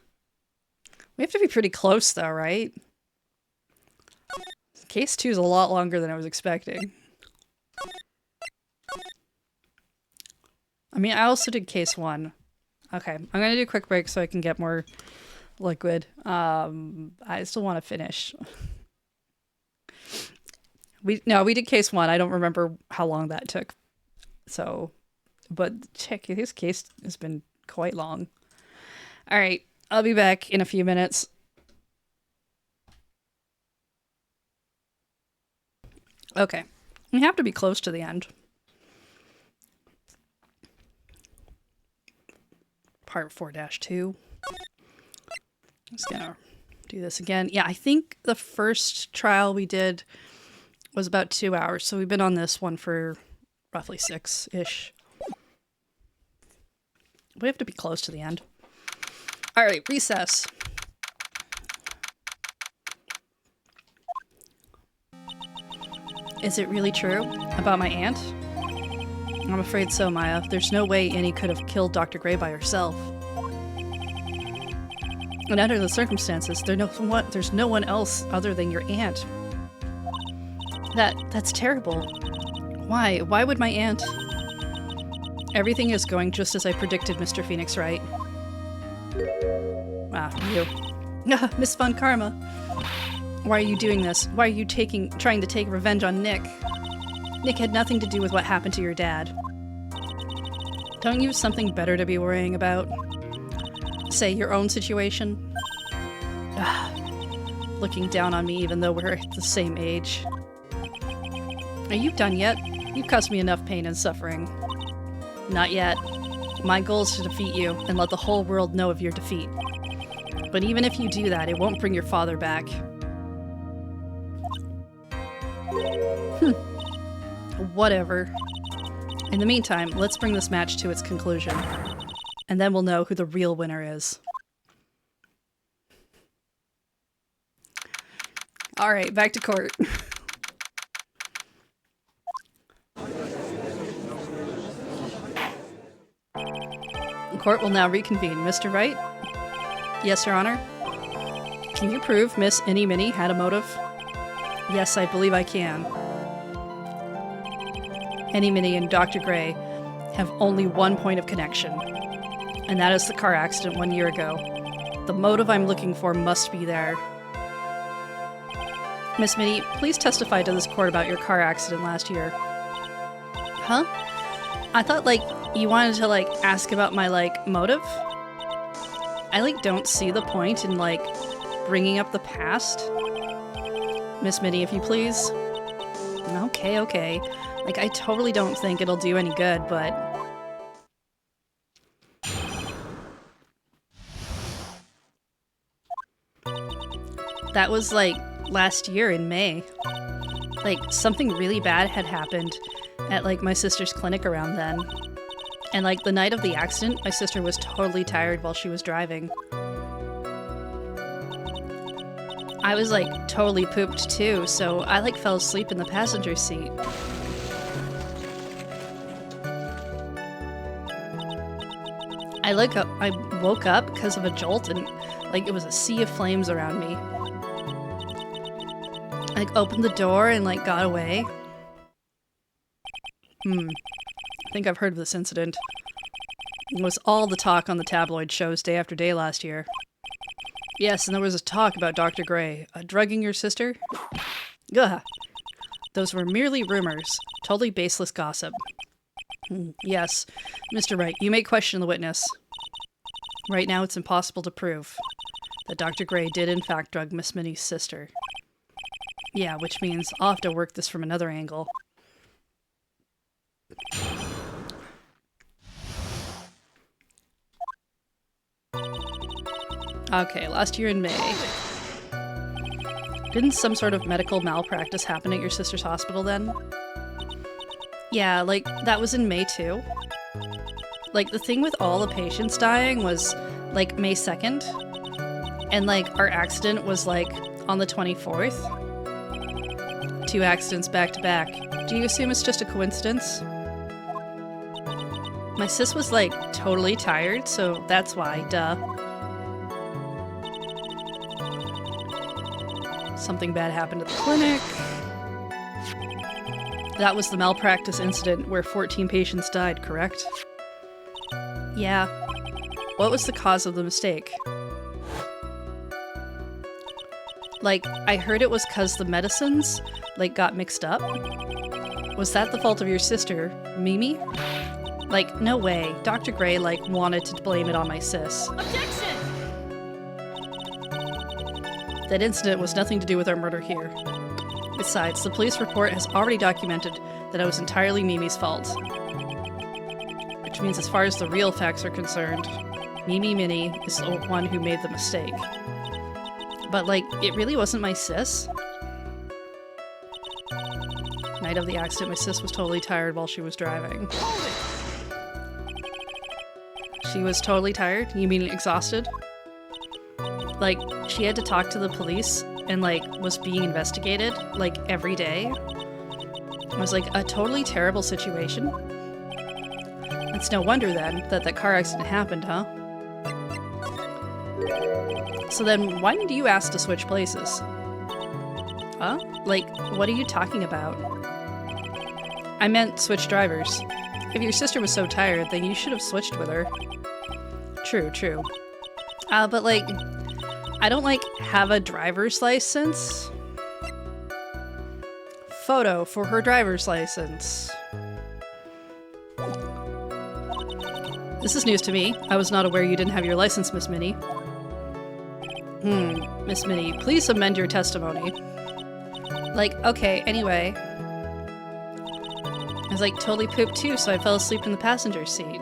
We have to be pretty close though, right? Case 2 is a lot longer than I was expecting. I mean, I also did case 1. Okay, I'm gonna do a quick break so I can get more liquid. I still want to finish. We did case 1. I don't remember how long that took. So, but check, this case has been quite long. All right, I'll be back in a few minutes. Okay, we have to be close to the end. Part 4-2. I'm just gonna do this again. Yeah, I think the first trial we did was about 2 hours, so we've been on this one for roughly 6-ish. We have to be close to the end. All right, recess. Is it really true about my aunt? I'm afraid so, Maya. There's no way Annie could have killed Dr. Gray by herself. And under the circumstances, there's no one else other than your aunt. That's terrible. Why? Why would my aunt... Everything is going just as I predicted, Mr. Phoenix Wright. Ah, you. Miss Von Karma. Why are you doing this? Why are you trying to take revenge on Nick? Nick had nothing to do with what happened to your dad. Don't you have something better to be worrying about? Say, your own situation? Looking down on me even though we're the same age. Are you done yet? You've caused me enough pain and suffering. Not yet. My goal is to defeat you and let the whole world know of your defeat. But even if you do that, it won't bring your father back. Whatever. In the meantime, let's bring this match to its conclusion. And then we'll know who the real winner is. Alright, back to court. Court will now reconvene. Mr. Wright? Yes, Your Honor? Can you prove Miss Innie Minnie had a motive? Yes, I believe I can. Innie Minnie and Dr. Gray have only one point of connection, and that is the car accident 1 year ago. The motive I'm looking for must be there. Miss Minnie, please testify to this court about your car accident last year. Huh? I thought, you wanted to, ask about my, motive? I, don't see the point in, bringing up the past. Miss Minnie, if you please. Okay. I totally don't think it'll do any good, but... That was, last year in May. Something really bad had happened at, my sister's clinic around then. And, the night of the accident, my sister was totally tired while she was driving. I was, totally pooped too, so I, fell asleep in the passenger seat. I woke up because of a jolt and, it was a sea of flames around me. I, opened the door and, got away. I think I've heard of this incident. It was all the talk on the tabloid shows day after day last year. Yes, and there was a talk about Dr. Gray, drugging your sister? Ugh. Those were merely rumors. Totally baseless gossip. Yes. Mr. Wright, you may question the witness. Right now it's impossible to prove that Dr. Gray did in fact drug Miss Minnie's sister. Yeah, which means I'll have to work this from another angle. Okay, last year in May. Didn't some sort of medical malpractice happen at your sister's hospital then? Yeah, that was in May too. The thing with all the patients dying was, May 2nd. And, our accident was, on the 24th. 2 accidents back to back. Do you assume it's just a coincidence? My sis was, totally tired, so that's why, duh. Something bad happened at the clinic. That was the malpractice incident where 14 patients died, correct? Yeah. What was the cause of the mistake? I heard it was 'cause the medicines, got mixed up. Was that the fault of your sister, Mimi? No way. Dr. Gray, wanted to blame it on my sis. Objection! That incident was nothing to do with our murder here. Besides, the police report has already documented that it was entirely Mimi's fault. Which means as far as the real facts are concerned, Mimi Minnie is the one who made the mistake. But, it really wasn't my sis? Night of the accident, my sis was totally tired while she was driving. She was totally tired? You mean exhausted? She had to talk to the police and, was being investigated, every day? It was, a totally terrible situation? It's no wonder, then, that that car accident happened, huh? So then, why did you ask to switch places? Huh? What are you talking about? I meant switch drivers. If your sister was so tired, then you should have switched with her. True. But I don't, have a driver's license. Photo for her driver's license. This is news to me. I was not aware you didn't have your license, Miss Minnie. Miss Minnie, please amend your testimony. Like, okay, anyway. I was like totally pooped too, so I fell asleep in the passenger seat.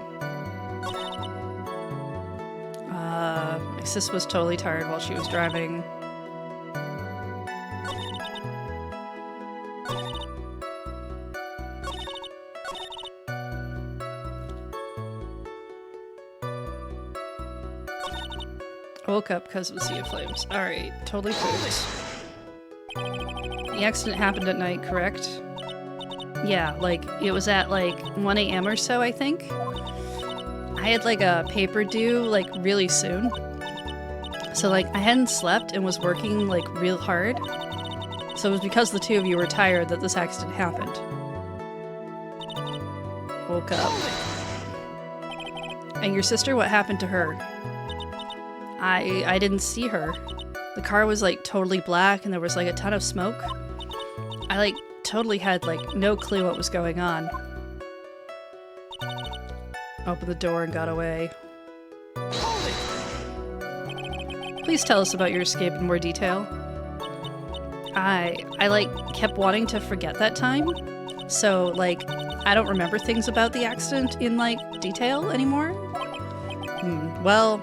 My sis was totally tired while she was driving. I woke up because of the sea of flames. Alright, totally pooped. The accident happened at night, correct? Yeah, like, it was at like 1 a.m. or so, I think. I had like a paper due like really soon. So like, I hadn't slept and was working like real hard. So it was because the two of you were tired that this accident happened. Woke up. And your sister, what happened to her? I didn't see her. The car was like totally black and there was like a ton of smoke. I like totally had like no clue what was going on. Opened the door and got away. Please tell us about your escape in more detail. I like kept wanting to forget that time. So like I don't remember things about the accident in like detail anymore. Well,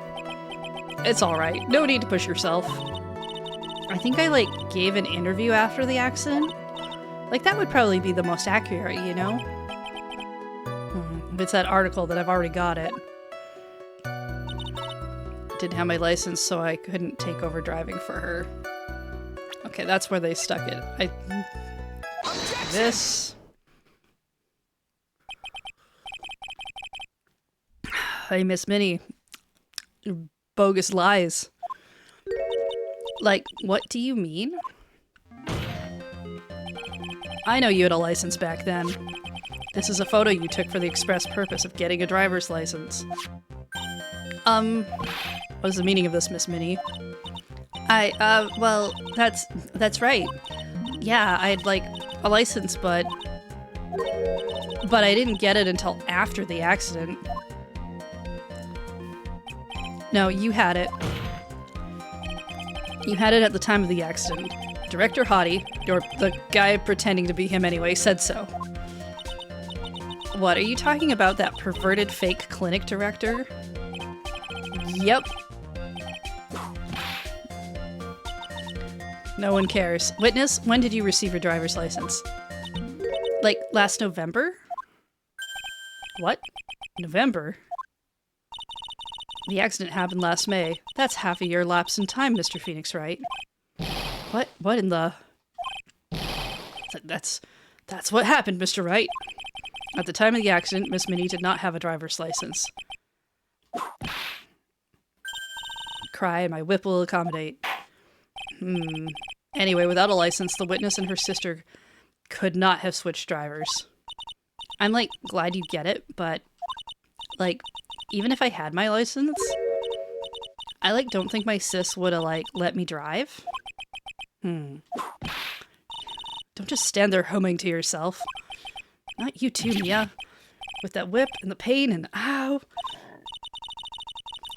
it's alright. No need to push yourself. I think I, like, gave an interview after the accident. Like, that would probably be the most accurate, you know? If it's that article, that I've already got it. Didn't have my license, so I couldn't take over driving for her. Okay, that's where they stuck it. This... Hey, Miss Minnie. Bogus lies. Like, what do you mean? I know you had a license back then. This is a photo you took for the express purpose of getting a driver's license. What is the meaning of this, Miss Minnie? Well, that's right. Yeah, I had, like, a license, but I didn't get it until after the accident. No, you had it. You had it at the time of the accident. Director Hottie, or the guy pretending to be him anyway, said so. What, are you talking about that perverted fake clinic director? Yep. No one cares. Witness, when did you receive your driver's license? Like, last November? What? November? The accident happened last May. That's half a year lapse in time, Mr. Phoenix Wright. What in the... That's what happened, Mr. Wright. At the time of the accident, Miss Minnie did not have a driver's license. Cry, my whip will accommodate. Anyway, without a license, the witness and her sister could not have switched drivers. I'm, like, glad you get it, but, like, even if I had my license, I, like, don't think my sis would've, like, let me drive. Don't just stand there humming to yourself. Not you too, Mia. With that whip and the pain and ow.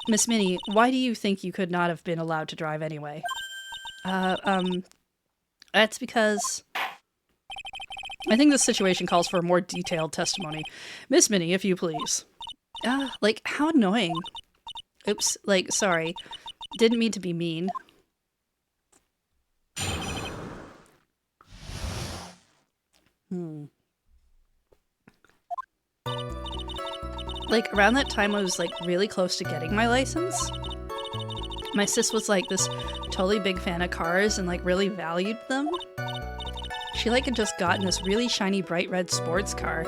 Miss Minnie, why do you think you could not have been allowed to drive anyway? That's because... I think this situation calls for a more detailed testimony. Miss Minnie, if you please. Like, how annoying. Oops, like, sorry. Didn't mean to be mean. Like, around that time I was, like, really close to getting my license. My sis was, like, this totally big fan of cars and, like, really valued them. She, like, had just gotten this really shiny bright red sports car.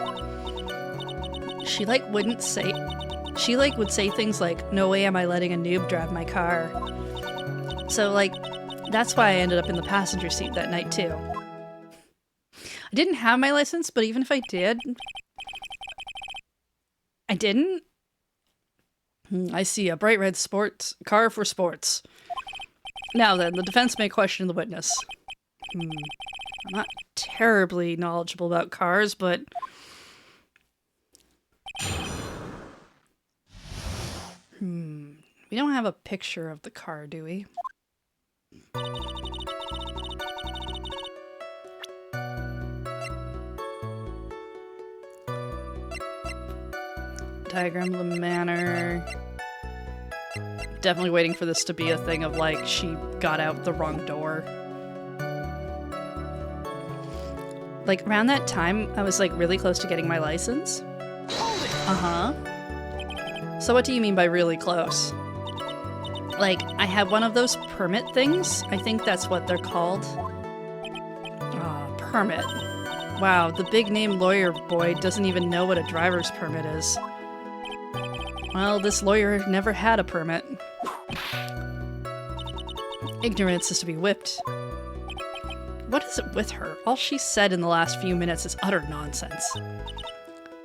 She, like, wouldn't say... She, like, would say things like, no way am I letting a noob drive my car. So, like, that's why I ended up in the passenger seat that night, too. I didn't have my license, but even if I did... I didn't? I see, a bright red sports car for sports. Now then, the defense may question the witness. I'm not terribly knowledgeable about cars, but... We don't have a picture of the car, do we? Diagram of the manor. Definitely waiting for this to be a thing of like she got out the wrong door. Like around that time, I was like really close to getting my license. Uh-huh. So what do you mean by really close? Like, I had one of those permit things. I think that's what they're called. Permit. Wow, the big name lawyer boy doesn't even know what a driver's permit is. Well, this lawyer never had a permit. Ignorance is to be whipped. What is it with her? All she said in the last few minutes is utter nonsense.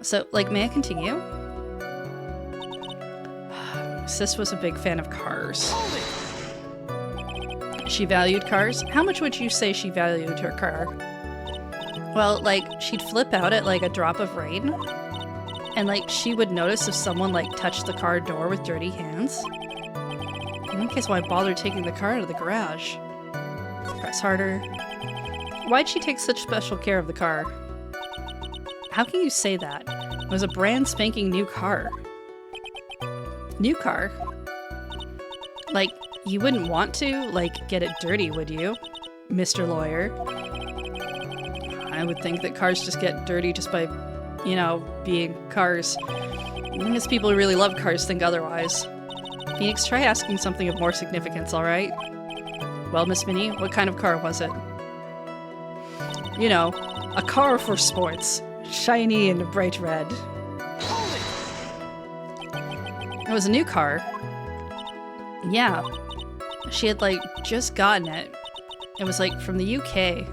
So, like, may I continue? Sis was a big fan of cars. She valued cars? How much would you say she valued her car? Well, like, she'd flip out at, like, a drop of rain. And, like, she would notice if someone, like, touched the car door with dirty hands. In that case, why bother taking the car out of the garage? Press harder. Why'd she take such special care of the car? How can you say that? It was a brand spanking new car. New car? Like, you wouldn't want to, like, get it dirty, would you, Mr. Lawyer? I would think that cars just get dirty just by, you know, being cars. I guess people who really love cars think otherwise. Phoenix, try asking something of more significance, alright? Well, Miss Minnie, what kind of car was it? You know, a car for sports. Shiny and bright red. It was a new car. Yeah. She had, like, just gotten it. It was, like, from the UK.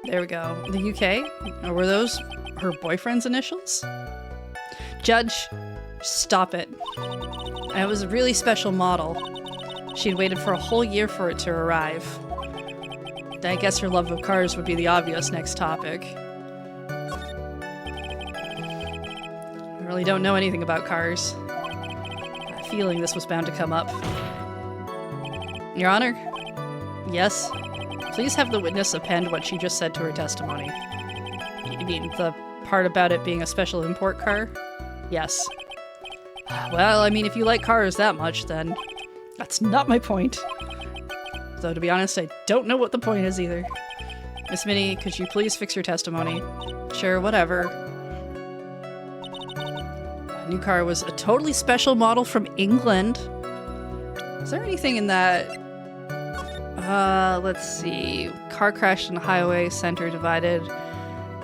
There we go. The UK? Or were those her boyfriend's initials? Judge, stop it. And it was a really special model. She'd waited for a whole year for it to arrive. I guess her love of cars would be the obvious next topic. I really don't know anything about cars. I have a feeling this was bound to come up. Your Honor? Yes? Please have the witness append what she just said to her testimony. You mean the part about it being a special import car? Yes. Well, I mean, if you like cars that much, then that's not my point. Though, to be honest, I don't know what the point is either. Miss Minnie, could you please fix your testimony? Sure, whatever. The new car was a totally special model from England. Is there anything in that? Let's see. Car crashed on the highway, center divided.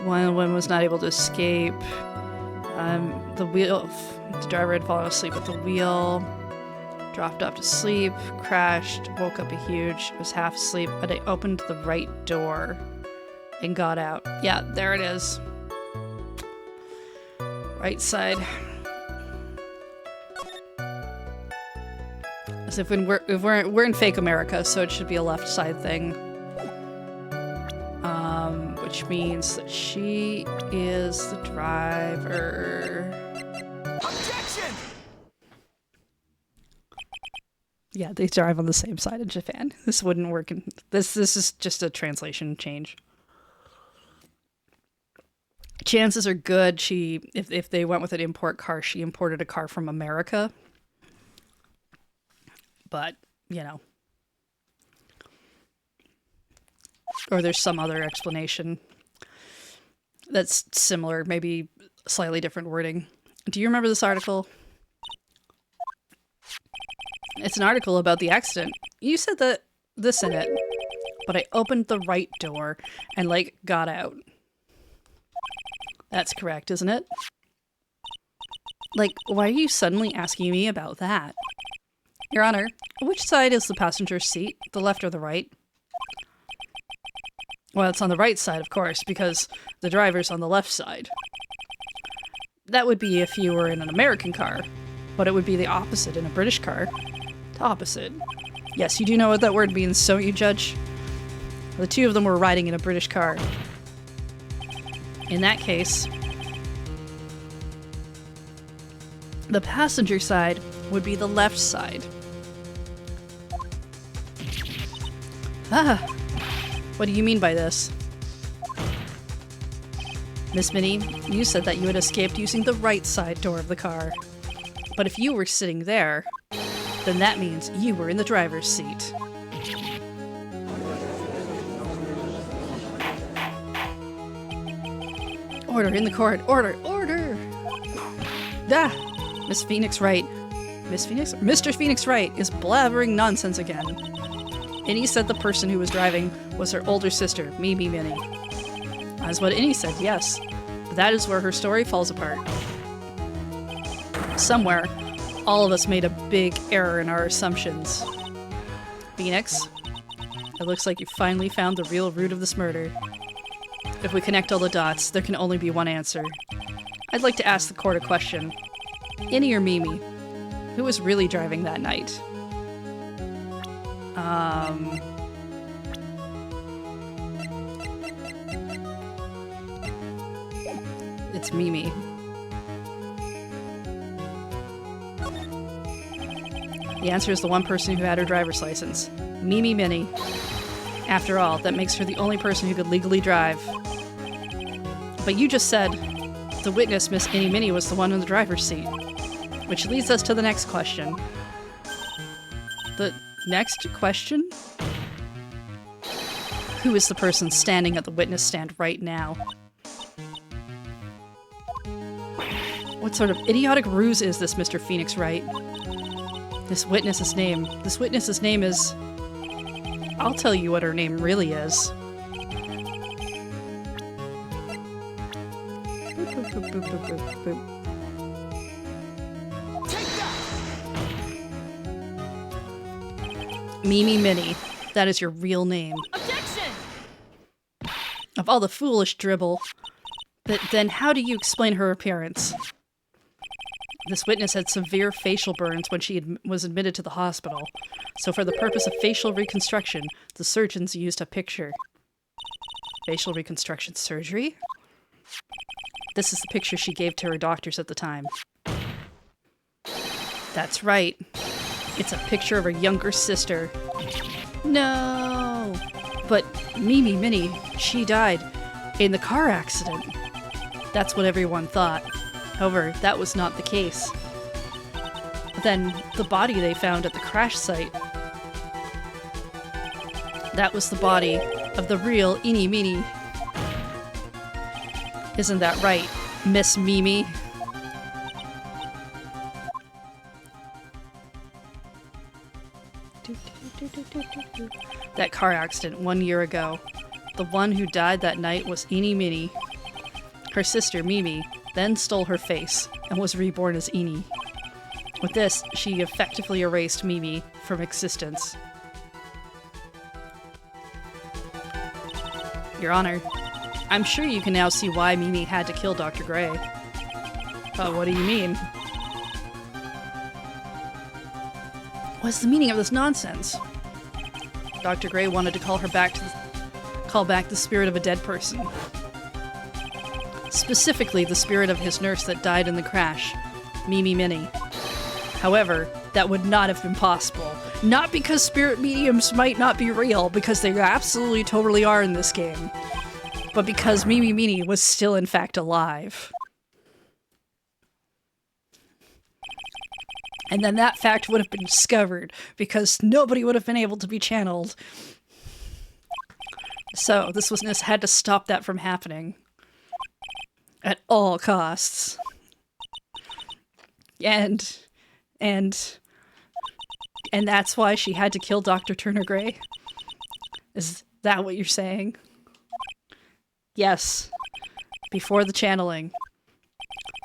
One was not able to escape. The driver had fallen asleep at the wheel. Dropped off to sleep, crashed, woke up was half asleep, but I opened the right door and got out. Yeah, there it is. Right side. As if we're in fake America, so it should be a left side thing. Which means that she is the driver. Objection! Yeah, they drive on the same side in Japan. This wouldn't work in this is just a translation change. Chances are good if they went with an import car, she imported a car from America. But, you know. Or there's some other explanation that's similar, maybe slightly different wording. Do you remember this article? It's an article about the accident. You said this in it, but I opened the right door and, like, got out. That's correct, isn't it? Like, why are you suddenly asking me about that? Your Honor, which side is the passenger's seat? The left or the right? Well, it's on the right side, of course, because the driver's on the left side. That would be if you were in an American car, but it would be the opposite in a British car. The opposite. Yes, you do know what that word means, don't you, Judge? The two of them were riding in a British car. In that case, the passenger side would be the left side. Ah, what do you mean by this? Miss Minnie, you said that you had escaped using the right side door of the car. But if you were sitting there, then that means you were in the driver's seat. Order in the court. Order! Order! Ah! Miss Phoenix Wright. Miss Phoenix? Mr. Phoenix Wright is blabbering nonsense again. Innie said the person who was driving was her older sister, Mimi Minnie. That's what Innie said, yes. But that is where her story falls apart. Somewhere, all of us made a big error in our assumptions. Phoenix, it looks like you finally found the real root of this murder. If we connect all the dots, there can only be one answer. I'd like to ask the court a question. Innie or Mimi? Who was really driving that night? It's Mimi. The answer is the one person who had her driver's license. Mimi Minnie. After all, that makes her the only person who could legally drive. But you just said the witness, Miss Innie Minnie, was the one in the driver's seat. Which leads us to the next question. The next question? Who is the person standing at the witness stand right now? What sort of idiotic ruse is this, Mr. Phoenix Wright? This witness's name is... I'll tell you what her name really is. Boop, boop, boop, boop, boop, boop, boop. Mimi Minnie. That is your real name. Objection! Of all the foolish dribble. But then how do you explain her appearance? This witness had severe facial burns when she was admitted to the hospital. So for the purpose of facial reconstruction, the surgeons used a picture. Facial reconstruction surgery? This is the picture she gave to her doctors at the time. That's right. It's a picture of her younger sister. No! But Mimi Minnie, she died in the car accident. That's what everyone thought. However, that was not the case. But then, the body they found at the crash site, that was the body of the real Innie Minnie. Isn't that right, Miss Mimi? That car accident 1 year ago. The one who died that night was Innie Minnie. Her sister, Mimi, then stole her face and was reborn as Innie. With this, she effectively erased Mimi from existence. Your Honor, I'm sure you can now see why Mimi had to kill Dr. Gray. What do you mean? What's the meaning of this nonsense? Dr. Gray wanted to call back the spirit of a dead person. Specifically, the spirit of his nurse that died in the crash, Mimi Minnie. However, that would not have been possible. Not because spirit mediums might not be real, because they absolutely totally are in this game, but because Mimi Minnie was still in fact alive. And then that fact would have been discovered, because nobody would have been able to be channeled. So, this witness had to stop that from happening. At all costs. And that's why she had to kill Dr. Turner Gray? Is that what you're saying? Yes. Before the channeling,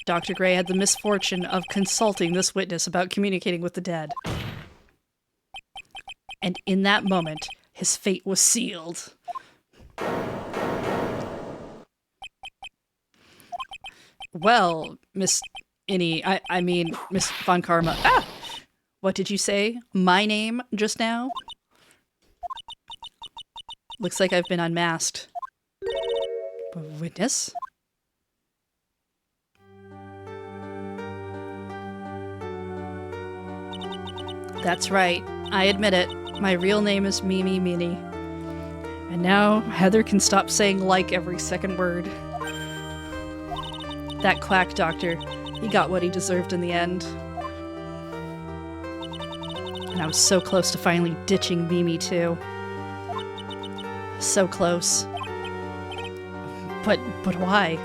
Dr. Gray had the misfortune of consulting this witness about communicating with the dead. And in that moment, his fate was sealed. Well, Miss Innie, I mean, Miss Von Karma. Ah! What did you say? My name just now? Looks like I've been unmasked. Witness? That's right. I admit it. My real name is Mimi Minnie. And now Heather can stop saying like every second word. That quack doctor, he got what he deserved in the end. And I was so close to finally ditching Mimi, too. So close. But why?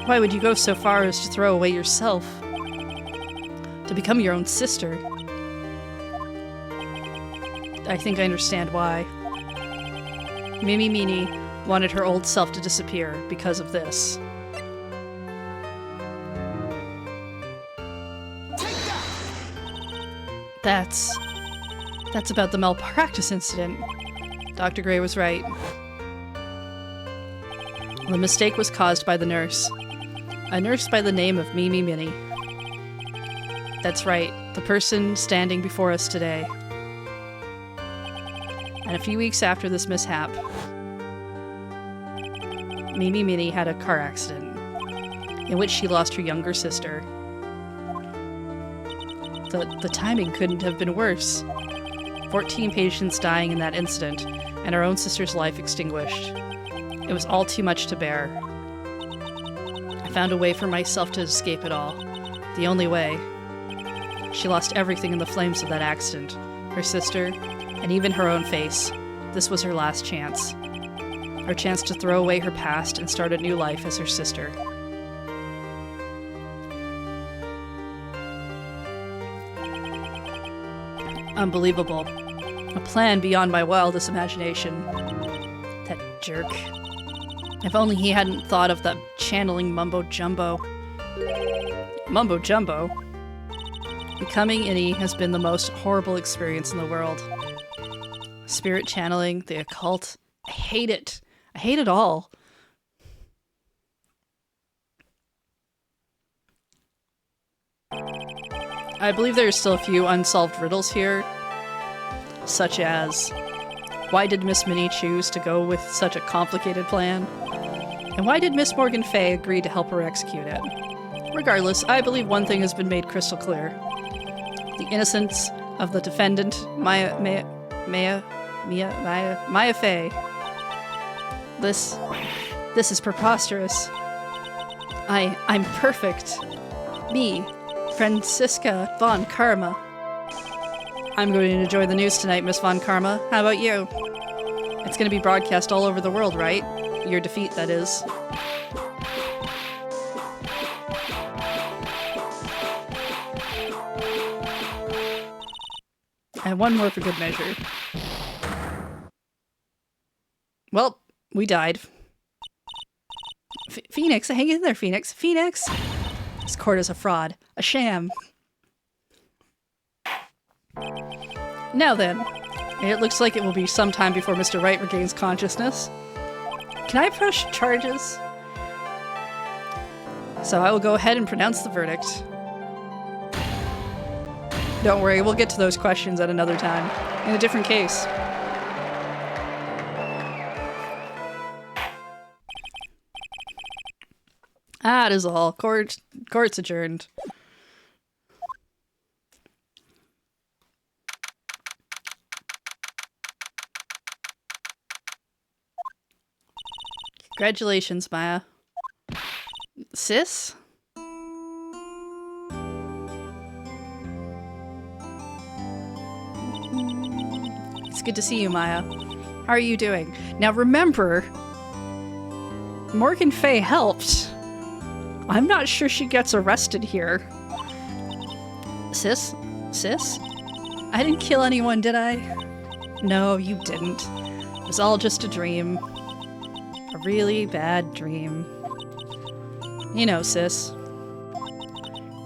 Why would you go so far as to throw away yourself? To become your own sister? I think I understand why. Mimi Meanie wanted her old self to disappear because of this. That's about the malpractice incident. Dr. Gray was right. The mistake was caused by the nurse. A nurse by the name of Mimi Minnie. That's right, the person standing before us today. And a few weeks after this mishap, Mimi Minnie had a car accident in which she lost her younger sister. The timing couldn't have been worse. 14 patients dying in that incident, and our own sister's life extinguished. It was all too much to bear. I found a way for myself to escape it all. The only way. She lost everything in the flames of that accident. Her sister, and even her own face. This was her last chance. Her chance to throw away her past and start a new life as her sister. Unbelievable. A plan beyond my wildest imagination. That jerk. If only he hadn't thought of that channeling mumbo-jumbo. Mumbo-jumbo? Becoming Innie has been the most horrible experience in the world. Spirit channeling, the occult. I hate it. I hate it all. I believe there are still a few unsolved riddles here, such as, why did Miss Minnie choose to go with such a complicated plan? And why did Miss Morgan Fay agree to help her execute it? Regardless, I believe one thing has been made crystal clear. The innocence of the defendant, Maya Fay. This is preposterous. I'm perfect. Me, Franziska von Karma. I'm going to enjoy the news tonight, Miss von Karma. How about you? It's going to be broadcast all over the world, right? Your defeat, that is. And one more for good measure. Well, we died. Phoenix, hang in there, Phoenix. Phoenix! This court is a fraud. A sham. Now then, it looks like it will be some time before Mr. Wright regains consciousness. Can I push charges? So I will go ahead and pronounce the verdict. Don't worry, we'll get to those questions at another time, in a different case. That is all. Court's adjourned. Congratulations, Maya. Sis? It's good to see you, Maya. How are you doing? Now remember, Morgan Fay helped. I'm not sure she gets arrested here. Sis? Sis? I didn't kill anyone, did I? No, you didn't. It was all just a dream. A really bad dream. You know, sis.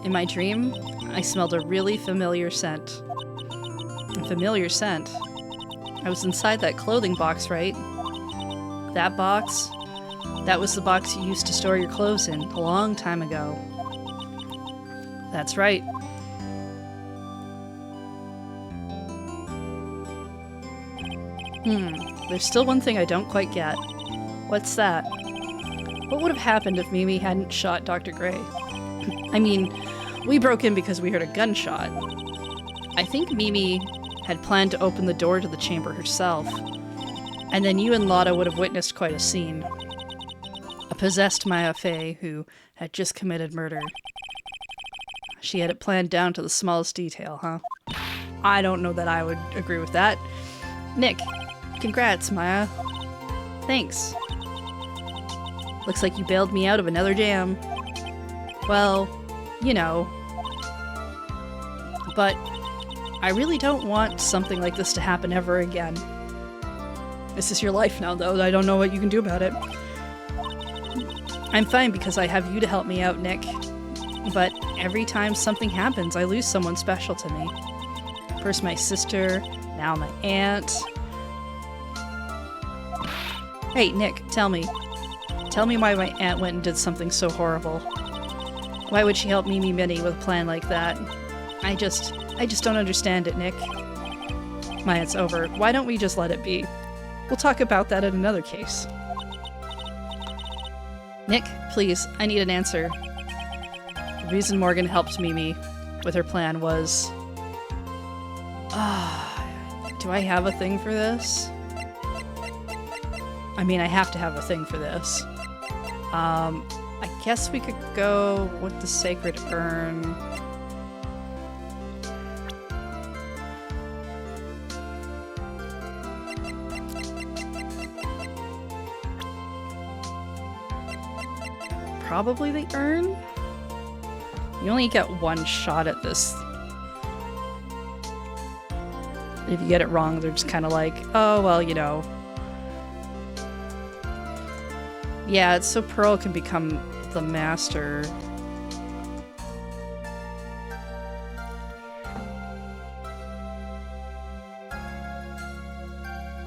In my dream, I smelled a really familiar scent. A familiar scent? I was inside that clothing box, right? That box? That was the box you used to store your clothes in a long time ago. That's right. There's still one thing I don't quite get. What's that? What would have happened if Mimi hadn't shot Dr. Gray? I mean, we broke in because we heard a gunshot. I think Mimi had planned to open the door to the chamber herself, and then you and Lotta would have witnessed quite a scene. A possessed Maya Fey who had just committed murder. She had it planned down to the smallest detail, huh? I don't know that I would agree with that. Nick, congrats, Maya. Thanks. Looks like you bailed me out of another jam. Well, you know. But I really don't want something like this to happen ever again. This is your life now, though. I don't know what you can do about it. I'm fine because I have you to help me out, Nick. But every time something happens, I lose someone special to me. First my sister, now my aunt. Hey, Nick, tell me. Tell me why my aunt went and did something so horrible. Why would she help Mimi Minnie with a plan like that? I just don't understand it, Nick. My aunt's over. Why don't we just let it be? We'll talk about that in another case. Nick, please, I need an answer. The reason Morgan helped Mimi with her plan was... do I have a thing for this? I mean, I have to have a thing for this. I guess we could go with the Sacred Urn. Probably the urn? You only get one shot at this. If you get it wrong, they're just kind of like, oh, well, you know. Yeah, it's so Pearl can become the master.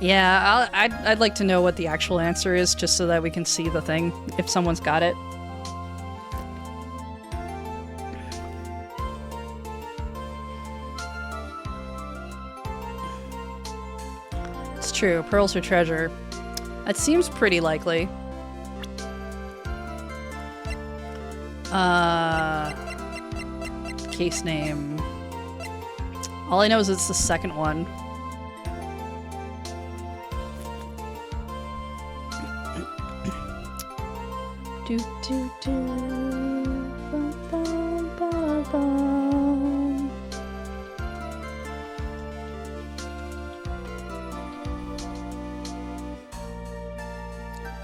Yeah, I'd like to know what the actual answer is, just so that we can see the thing, if someone's got it. It's true, Pearl's her treasure. That seems pretty likely. Case name. All I know is it's the second one. Do do do. Bum, bum, bum, bum.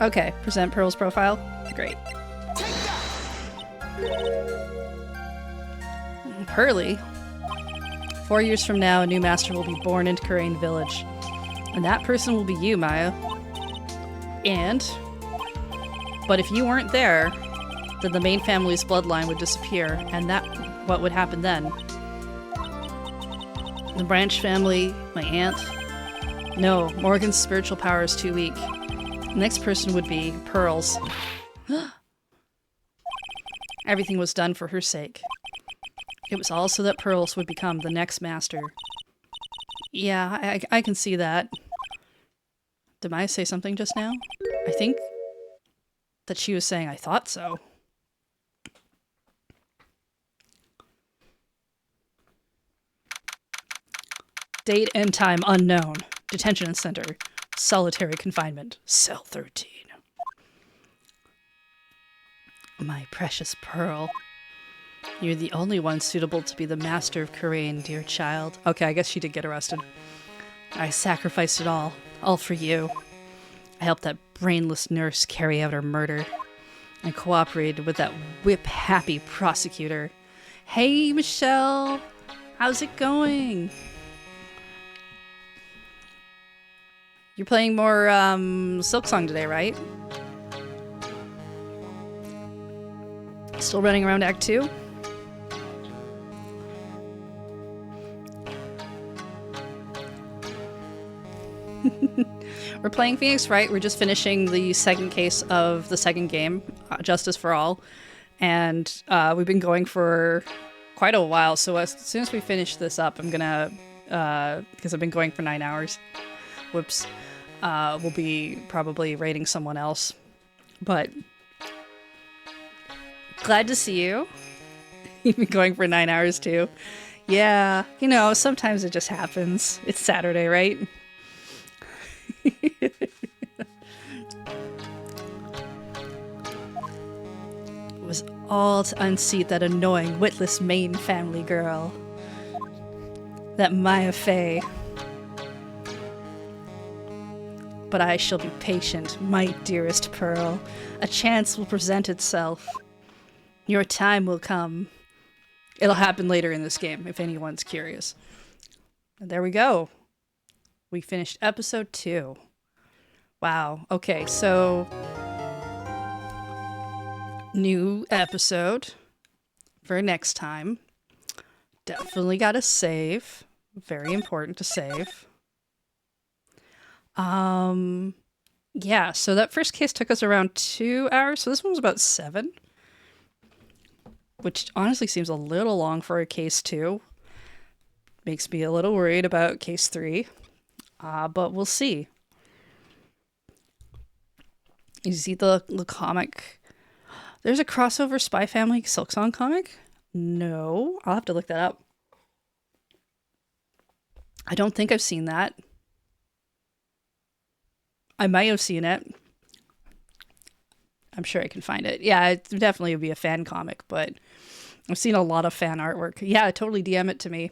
Okay, present Pearl's profile. Great. Pearly. 4 years from now, a new master will be born into Kurain Village. And that person will be you, Maya. But if you weren't there, then the main family's bloodline would disappear, and what would happen then? The branch family, my aunt? No, Morgan's spiritual power is too weak. The next person would be Pearl's. Everything was done for her sake. It was all so that Pearls would become the next master. Yeah, I can see that. Did Maya say something just now? I think that she was saying I thought so. Date and time unknown. Detention center. Solitary confinement. Cell 13. My precious Pearl. You're the only one suitable to be the master of Kurain, dear child. Okay, I guess she did get arrested. I sacrificed it all for you. I helped that brainless nurse carry out her murder. I cooperated with that whip-happy prosecutor. Hey, Michelle! How's it going? You're playing more, Silksong today, right? Still running around Act 2? We're playing Phoenix Wright. We're just finishing the second case of the second game, Justice for All. And we've been going for quite a while. So as soon as we finish this up, I'm gonna, because I've been going for 9 hours. Whoops. We'll be probably raiding someone else. But glad to see you. You've been going for 9 hours too. Yeah, you know, sometimes it just happens. It's Saturday, right? all to unseat that annoying, witless Maine family girl. That Maya Fey. But I shall be patient, my dearest Pearl. A chance will present itself. Your time will come. It'll happen later in this game, if anyone's curious. And there we go. We finished episode 2. Wow. Okay, so new episode for next time. Definitely gotta save. Very important to save. Yeah, so that first case took us around 2 hours, so this one was about 7. Which honestly seems a little long for a case 2. Makes me a little worried about case 3. But we'll see. You see the comic? There's a crossover Spy Family Silksong comic? No. I'll have to look that up. I don't think I've seen that. I might have seen it. I'm sure I can find it. Yeah, it definitely would be a fan comic, but I've seen a lot of fan artwork. Yeah, totally DM it to me.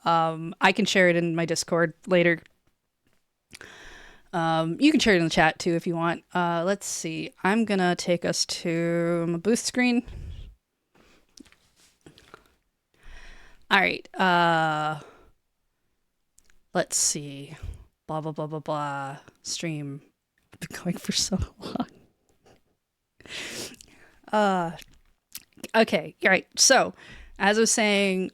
I can share it in my Discord later. You can share it in the chat too if you want. Let's see. I'm gonna take us to my booth screen. All right. Let's see. Blah blah blah blah blah. Stream. I've been going for so long. Okay. All right. So, as I was saying,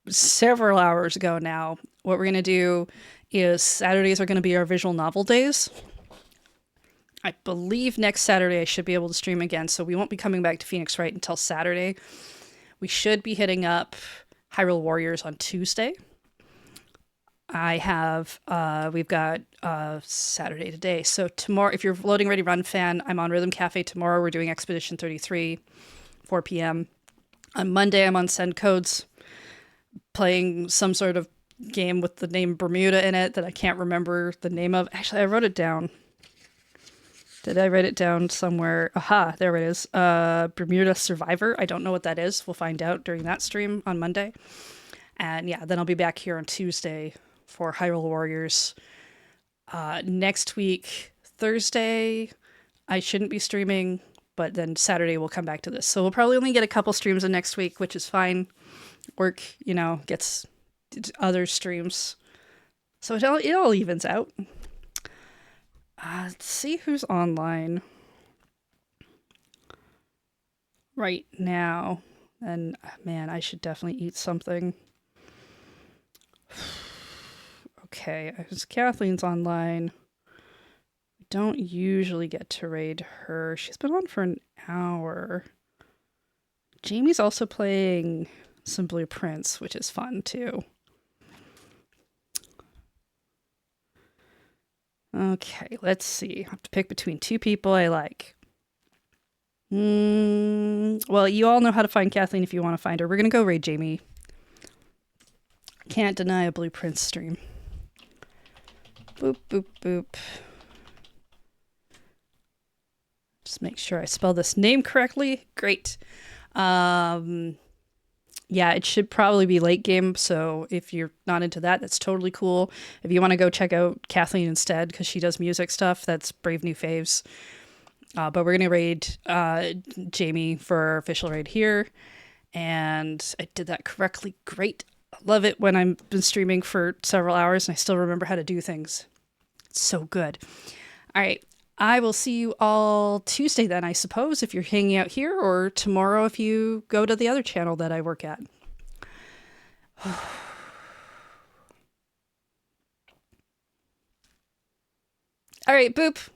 several hours ago now, what we're gonna do is Saturdays are going to be our visual novel days. I believe next Saturday I should be able to stream again, so we won't be coming back to Phoenix Wright until Saturday. We should be hitting up Hyrule Warriors on Tuesday. We've got Saturday today. So tomorrow, if you're Loading Ready Run fan, I'm on Rhythm Cafe tomorrow. We're doing Expedition 33, 4 p.m. On Monday, I'm on Send Codes, playing some sort of game with the name Bermuda in it that I can't remember the name of. Actually, I wrote it down. Did I write it down somewhere? Aha, there it is. Bermuda Survivor. I don't know what that is. We'll find out during that stream on Monday. And yeah, then I'll be back here on Tuesday for Hyrule Warriors. Next week, Thursday, I shouldn't be streaming, but then Saturday we'll come back to this. So we'll probably only get a couple streams in next week, which is fine. Work, gets other streams, so it all evens out. Let's see who's online right now. And man, I should definitely eat something. Okay, as Kathleen's online, I don't usually get to raid her. She's been on for an hour. Jamie's also playing some Blueprints, which is fun too. Okay, let's see. I have to pick between 2 people I like. Well, you all know how to find Kathleen if you want to find her. We're going to go raid Jamie. Can't deny a Blueprint stream. Boop, boop, boop. Just make sure I spell this name correctly. Great. Yeah, it should probably be late game, so if you're not into that, that's totally cool. If you want to go check out Kathleen instead, because she does music stuff, that's Brave New Faves. But we're going to raid Jamie for our official raid here, and I did that correctly. Great. I love it when I've been streaming for several hours and I still remember how to do things. It's so good. All right. I will see you all Tuesday then, I suppose, if you're hanging out here, or tomorrow if you go to the other channel that I work at. All right, boop.